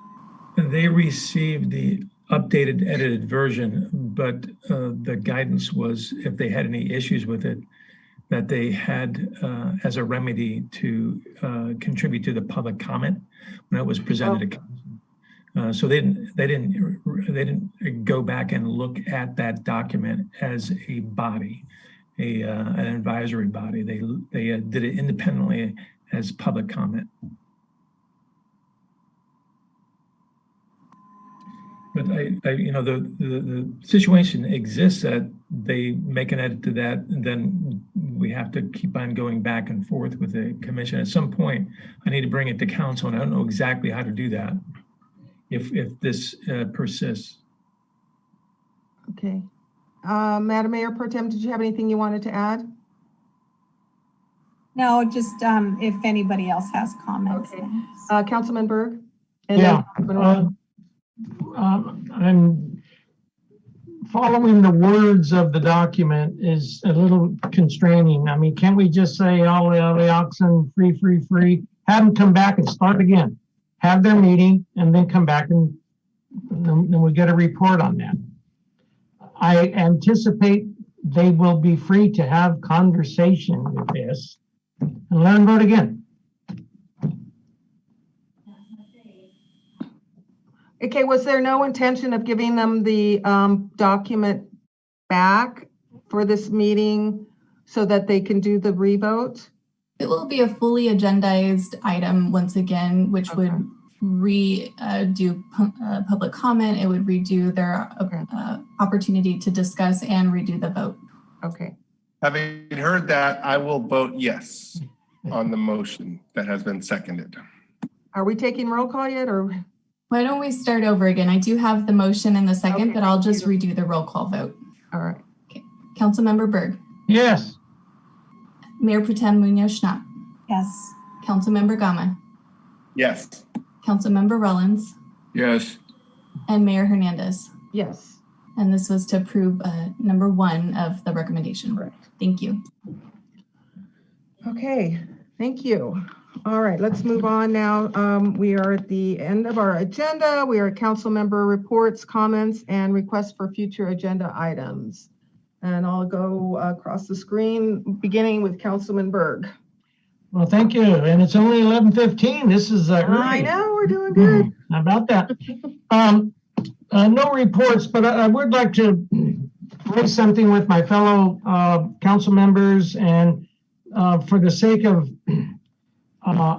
Speaker 16: They received the updated edited version, but the guidance was if they had any issues with it, that they had as a remedy to contribute to the public comment when it was presented to council. So they didn't go back and look at that document as a body, an advisory body. They did it independently as public comment. But the situation exists that they make an edit to that, and then we have to keep on going back and forth with the commission. At some point, I need to bring it to council, and I don't know exactly how to do that if this persists.
Speaker 1: Okay. Madam Mayor Pro Tem, did you have anything you wanted to add?
Speaker 5: No, just if anybody else has comments.
Speaker 1: Okay. Councilman Berg?
Speaker 4: Yeah. I'm following the words of the document is a little constraining. I mean, can't we just say all the oxen free, have them come back and start again, have their meeting and then come back and then we get a report on that. I anticipate they will be free to have conversation with this and let them vote again.
Speaker 1: Okay, was there no intention of giving them the document back for this meeting so that they can do the revote?
Speaker 2: It will be a fully agendized item once again, which would do public comment. It would redo their opportunity to discuss and redo the vote.
Speaker 1: Okay.
Speaker 3: Having heard that, I will vote yes on the motion that has been seconded.
Speaker 1: Are we taking roll call yet, or?
Speaker 2: Why don't we start over again? I do have the motion in the second, but I'll just redo the roll call vote.
Speaker 1: All right.
Speaker 2: Okay. Councilmember Berg.
Speaker 4: Yes.
Speaker 2: Mayor Pro Tem Munoz-Schnapp.
Speaker 5: Yes.
Speaker 2: Councilmember Gama.
Speaker 3: Yes.
Speaker 2: Councilmember Rollins.
Speaker 6: Yes.
Speaker 2: And Mayor Hernandez.
Speaker 1: Yes.
Speaker 2: And this was to approve number 1 of the recommendation. Correct. Thank you.
Speaker 1: Okay, thank you. All right, let's move on now. We are at the end of our agenda. We are at council member reports, comments, and requests for future agenda items. And I'll go across the screen, beginning with Councilman Berg.
Speaker 4: Well, thank you. And it's only 11:15. This is early.
Speaker 1: I know, we're doing good.
Speaker 4: How about that? No reports, but I would like to raise something with my fellow council members, and for the sake of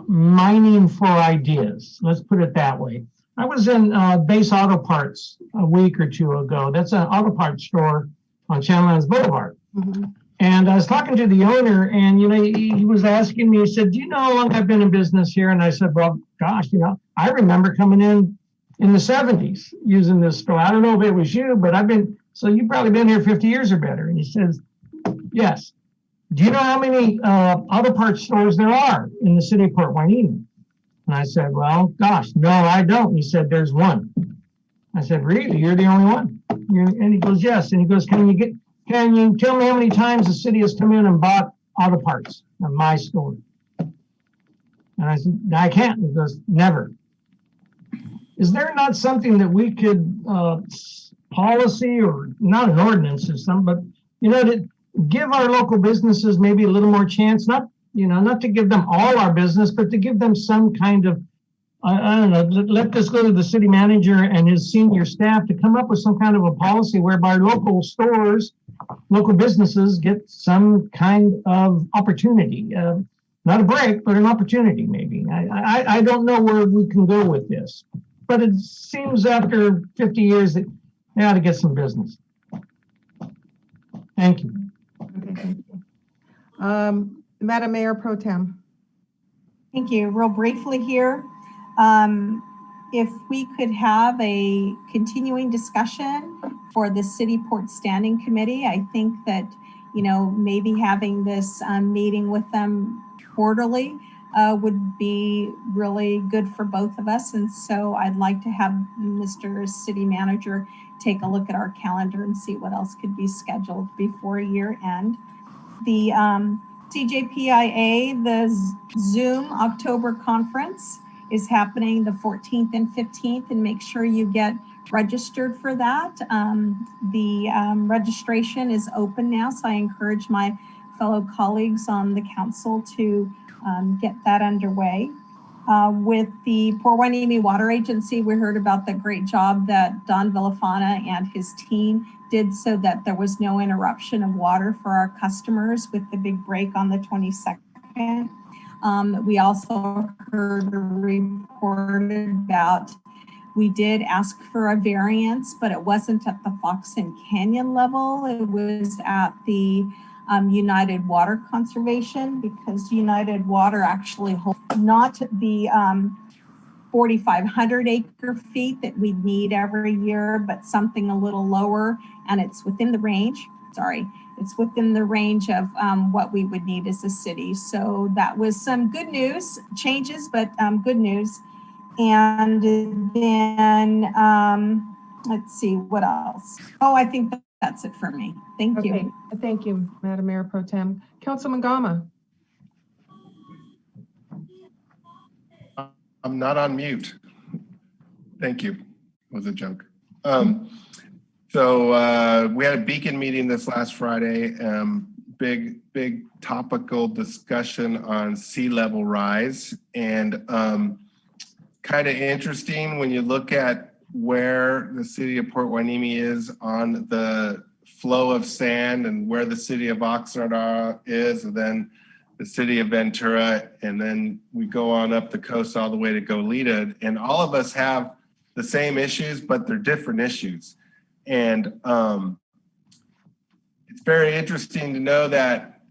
Speaker 4: mining for ideas. Let's put it that way. I was in Base Auto Parts a week or two ago. That's an auto parts store on Channel Boulevard.
Speaker 1: Mm-hmm.
Speaker 4: And I was talking to the owner, and he was asking me, he said, do you know how long I've been in business here? And I said, well, gosh, I remember coming in the 70s using this store. I don't know if it was you, but so you've probably been here 50 years or better. And he says, yes. Do you know how many auto parts stores there are in the city of Port Hueneme? And I said, well, gosh, no, I don't. And he said, there's one. I said, really? You're the only one? And he goes, yes. And he goes, can you tell me how many times the city has come in and bought auto parts at my store? And I said, I can't. He goes, never. Is there not something that we could policy, or not an ordinance or something, but to give our local businesses maybe a little more chance, not to give them all our business, but to give them some kind of, I don't know, let this go to the city manager and his senior staff to come up with some kind of a policy whereby local stores, local businesses get some kind of opportunity, not a break, but an opportunity maybe. I don't know where we can go with this, but it seems after 50 years that they ought to get some business. Thank you.
Speaker 1: Okay, thank you. Madam Mayor Pro Tem.
Speaker 5: Thank you. Real briefly here, if we could have a continuing discussion for the City Port Standing Committee, I think that, maybe having this meeting with them quarterly would be really good for both of us. And so I'd like to have Mr. City Manager take a look at our calendar and see what else could be scheduled before year end. The CJPIA, the Zoom October conference is happening the 14th and 15th, and make sure you get registered for that. The registration is open now, so I encourage my fellow colleagues on the council to get that underway. With the Port Hueneme Water Agency, we heard about the great job that Don Villafana and his team did so that there was no interruption of water for our customers with the big break on the 22nd. We also heard a report about, we did ask for a variance, but it wasn't at the Fox and Canyon level. It was at the United Water Conservation, because United Water actually holds not the 4,500 acre feet that we need every year, but something a little lower, and it's within the range. It's within the range of what we would need as a city. So that was some good news, changes, but good news. And then let's see, what else? Oh, I think that's it for me. Thank you.
Speaker 1: Thank you, Madam Mayor Pro Tem. Councilman Gama.
Speaker 3: I'm not on mute. Thank you. It was a joke. So we had a Beacon meeting this last Friday. Big topical discussion on sea level rise, and kind of interesting when you look at where the city of Port Hueneme is on the flow of sand, and where the city of Oxnard is, and then the city of Ventura, and then we go on up the coast all the way to Goleta, and all of us have the same issues, but they're different issues. And it's very interesting to know that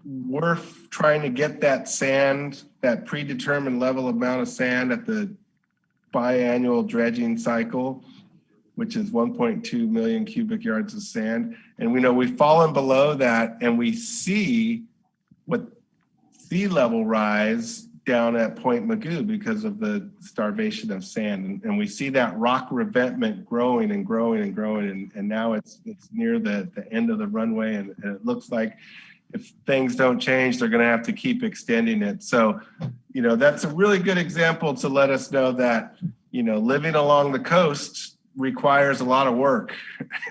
Speaker 3: we're trying to get that sand, that predetermined level amount of sand at the biannual dredging cycle, which is 1.2 million cubic yards of sand. And we know we've fallen below that, and we see what sea level rise down at Point Magoo because of the starvation of sand. And we see that rock revetment growing and growing and growing. And now it's near the end of the runway. And it looks like if things don't change, they're going to have to keep extending it. So, you know, that's a really good example to let us know that, you know, living along the coast requires a lot of work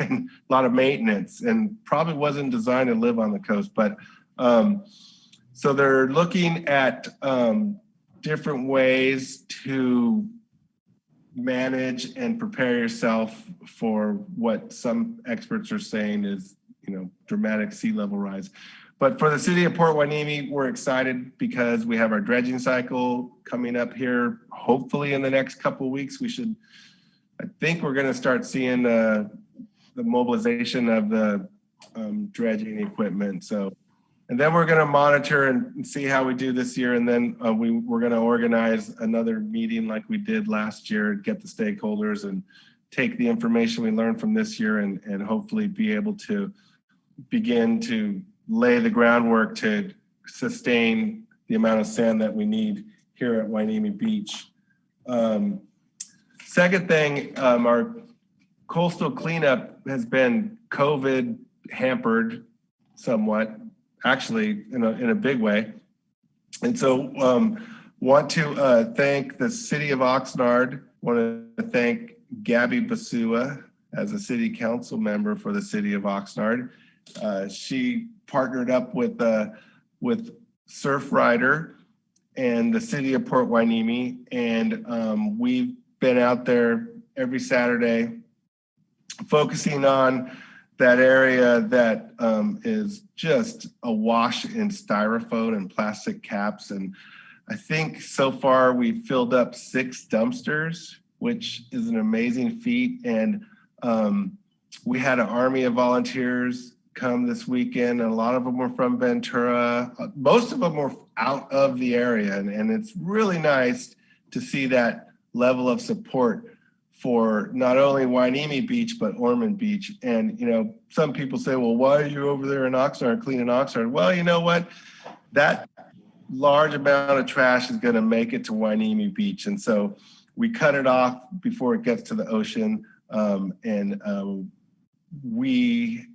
Speaker 3: and a lot of maintenance, and probably wasn't designed to live on the coast. But so they're looking at different ways to manage and prepare yourself for what some experts are saying is, you know, dramatic sea level rise. But for the city of Port Hueneme, we're excited because we have our dredging cycle coming up here. Hopefully in the next couple of weeks, I think we're gonna start seeing the mobilization of the dredging equipment. So, and then we're gonna monitor and see how we do this year. And then we're gonna organize another meeting like we did last year, get the stakeholders and take the information we learned from this year and hopefully be able to begin to lay the groundwork to sustain the amount of sand that we need here at Hueneme Beach. Second thing, our coastal cleanup has been COVID hampered somewhat, actually in a big way. And so want to thank the city of Oxnard, want to thank Gabby Basua as a city council member for the city of Oxnard. She partnered up with Surfrider and the city of Port Hueneme, and we've been out there every Saturday focusing on that area that is just awash in styrofoam and plastic caps. And I think so far we've filled up 6 dumpsters, which is an amazing feat. And we had an army of volunteers come this weekend, and a lot of them were from Ventura. Most of them were out of the area, and it's really nice to see that level of support for not only Hueneme Beach, but Ormond Beach. And, you know, some people say, well, why are you over there in Oxnard cleaning Oxnard? Well, you know what? That large amount of trash is going to make it to Hueneme Beach. And so we cut it off before it gets to the ocean. We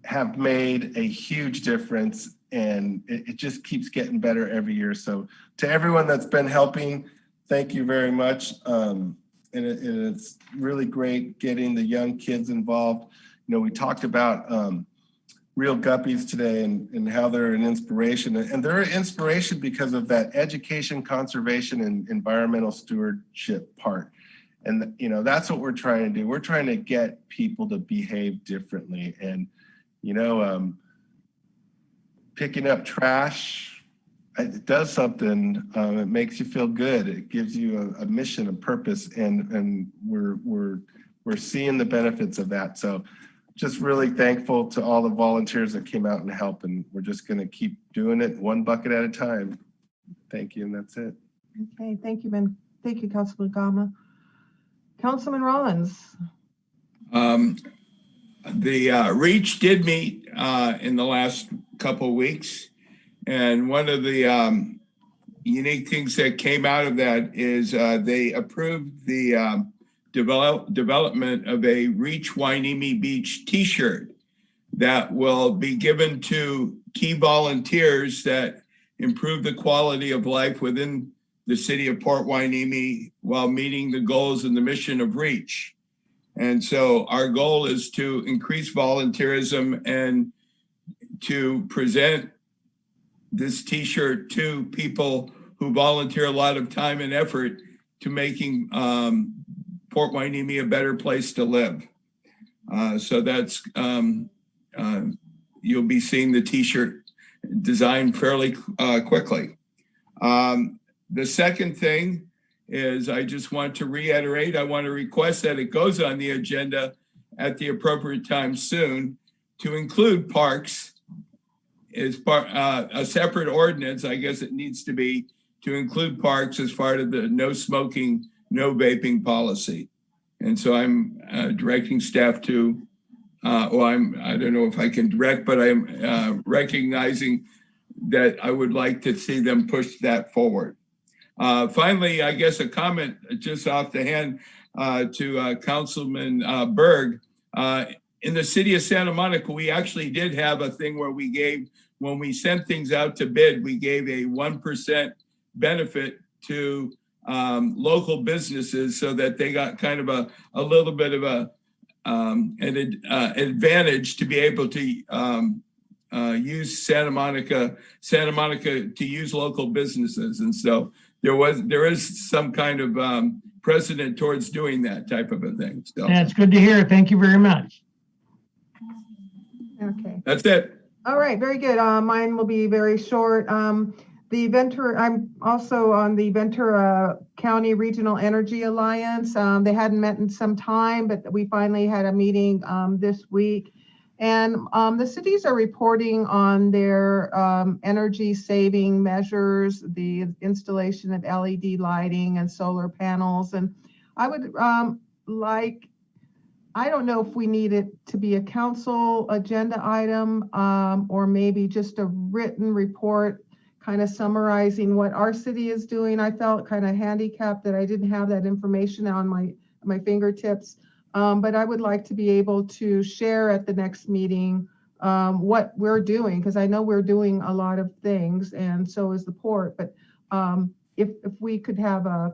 Speaker 3: have made a huge difference, and it just keeps getting better every year. So to everyone that's been helping, thank you very much. And it's really great getting the young kids involved. You know, we talked about real guppies today and how they're an inspiration. And they're an inspiration because of that education, conservation, and environmental stewardship part. And, you know, that's what we're trying to do. We're trying to get people to behave differently. And, you know, picking up trash, it does something. It makes you feel good. It gives you a mission, a purpose, and we're seeing the benefits of that. So just really thankful to all the volunteers that came out and helped, and we're just going to keep doing it one bucket at a time. Thank you, and that's it.
Speaker 1: Okay, thank you, Ben. Thank you, Councilman Gama. Councilman Rollins.
Speaker 6: The REACH did meet in the last couple of weeks. And one of the unique things that came out of that is they approved the development of a REACH Hueneme Beach t-shirt that will be given to key volunteers that improve the quality of life within the city of Port Hueneme while meeting the goals and the mission of REACH. And so our goal is to increase volunteerism and to present this t-shirt to people who volunteer a lot of time and effort to making Port Hueneme a better place to live. So that's, you'll be seeing the t-shirt designed fairly quickly. The second thing is I just want to reiterate, I want to request that it goes on the agenda at the appropriate time soon to include parks as part, a separate ordinance, I guess it needs to be, to include parks as part of the no smoking, no vaping policy. And so I'm directing staff to, I don't know if I can direct, but I'm recognizing that I would like to see them push that forward. Finally, I guess a comment just off the hand to Councilman Berg. In the city of Santa Monica, we actually did have a thing where we gave, when we sent things out to bid, we gave a 1% benefit to local businesses so that they got kind of a little bit of an advantage to be able to use Santa Monica to use local businesses. And so there is some kind of precedent towards doing that type of a thing. So
Speaker 4: that's good to hear. Thank you very much.
Speaker 1: Okay.
Speaker 6: That's it.
Speaker 1: All right, very good. Mine will be very short. The Ventura, I'm also on the Ventura County Regional Energy Alliance. They hadn't met in some time, but we finally had a meeting this week. And the cities are reporting on their energy saving measures, the installation of LED lighting and solar panels. And I would I don't know if we need it to be a council agenda item or maybe just a written report kind of summarizing what our city is doing. I felt kind of handicapped that I didn't have that information on my fingertips. But I would like to be able to share at the next meeting what we're doing, because I know we're doing a lot of things, and so is the port. But if we could have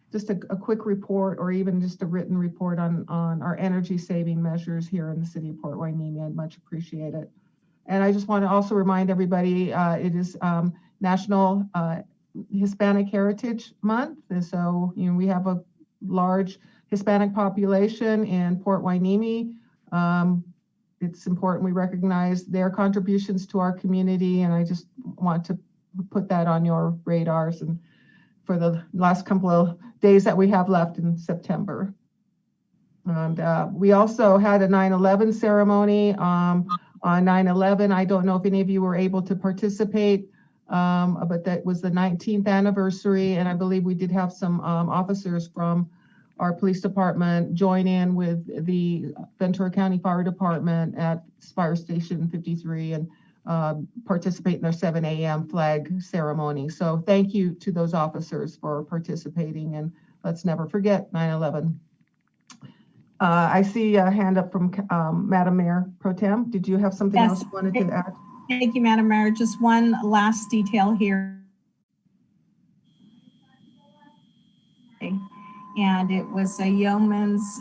Speaker 1: just a quick report or even just a written report on our energy saving measures here in the city of Port Hueneme, I'd much appreciate it. And I just want to also remind everybody, it is National Hispanic Heritage Month. And so, we have a large Hispanic population in Port Hueneme. It's important we recognize their contributions to our community, and I just want to put that on your radars and for the last couple of days that we have left in September. And we also had a 9/11 ceremony on 9/11. I don't know if any of you were able to participate, but that was the 19th anniversary, and I believe we did have some officers from our police department join in with the Ventura County Fire Department at Fire Station 53 and participate in their 7 a.m. flag ceremony. So thank you to those officers for participating, and let's never forget 9/11. I see a hand up from Madam Mayor Pro Tem. Did you have something else you wanted to add?
Speaker 5: Thank you, Madam Mayor. Just one last detail here. And it was a yeoman's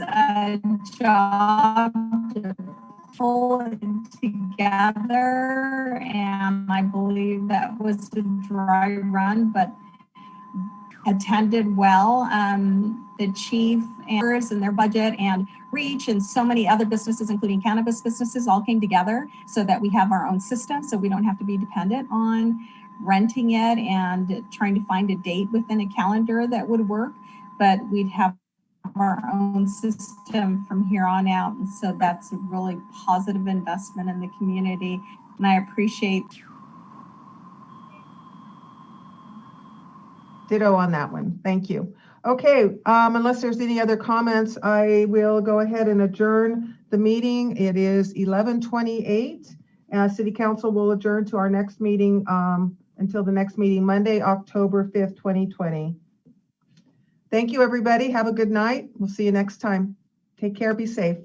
Speaker 5: job to pull it together, and I believe that was a dry run, but attended well. The chief and their budget and REACH and so many other businesses, including cannabis businesses, all came together so that we have our own system, so we don't have to be dependent on renting it and trying to find a date within a calendar that would work. But we'd have our own system from here on out. And so that's a really positive investment in the community. And I appreciate
Speaker 1: Ditto on that one. Thank you. Okay, unless there's any other comments, I will go ahead and adjourn the meeting. It is 11:28. City Council will adjourn to our next meeting until the next meeting, Monday, October 5th, 2020. Thank you, everybody. Have a good night. We'll see you next time. Take care. Be safe.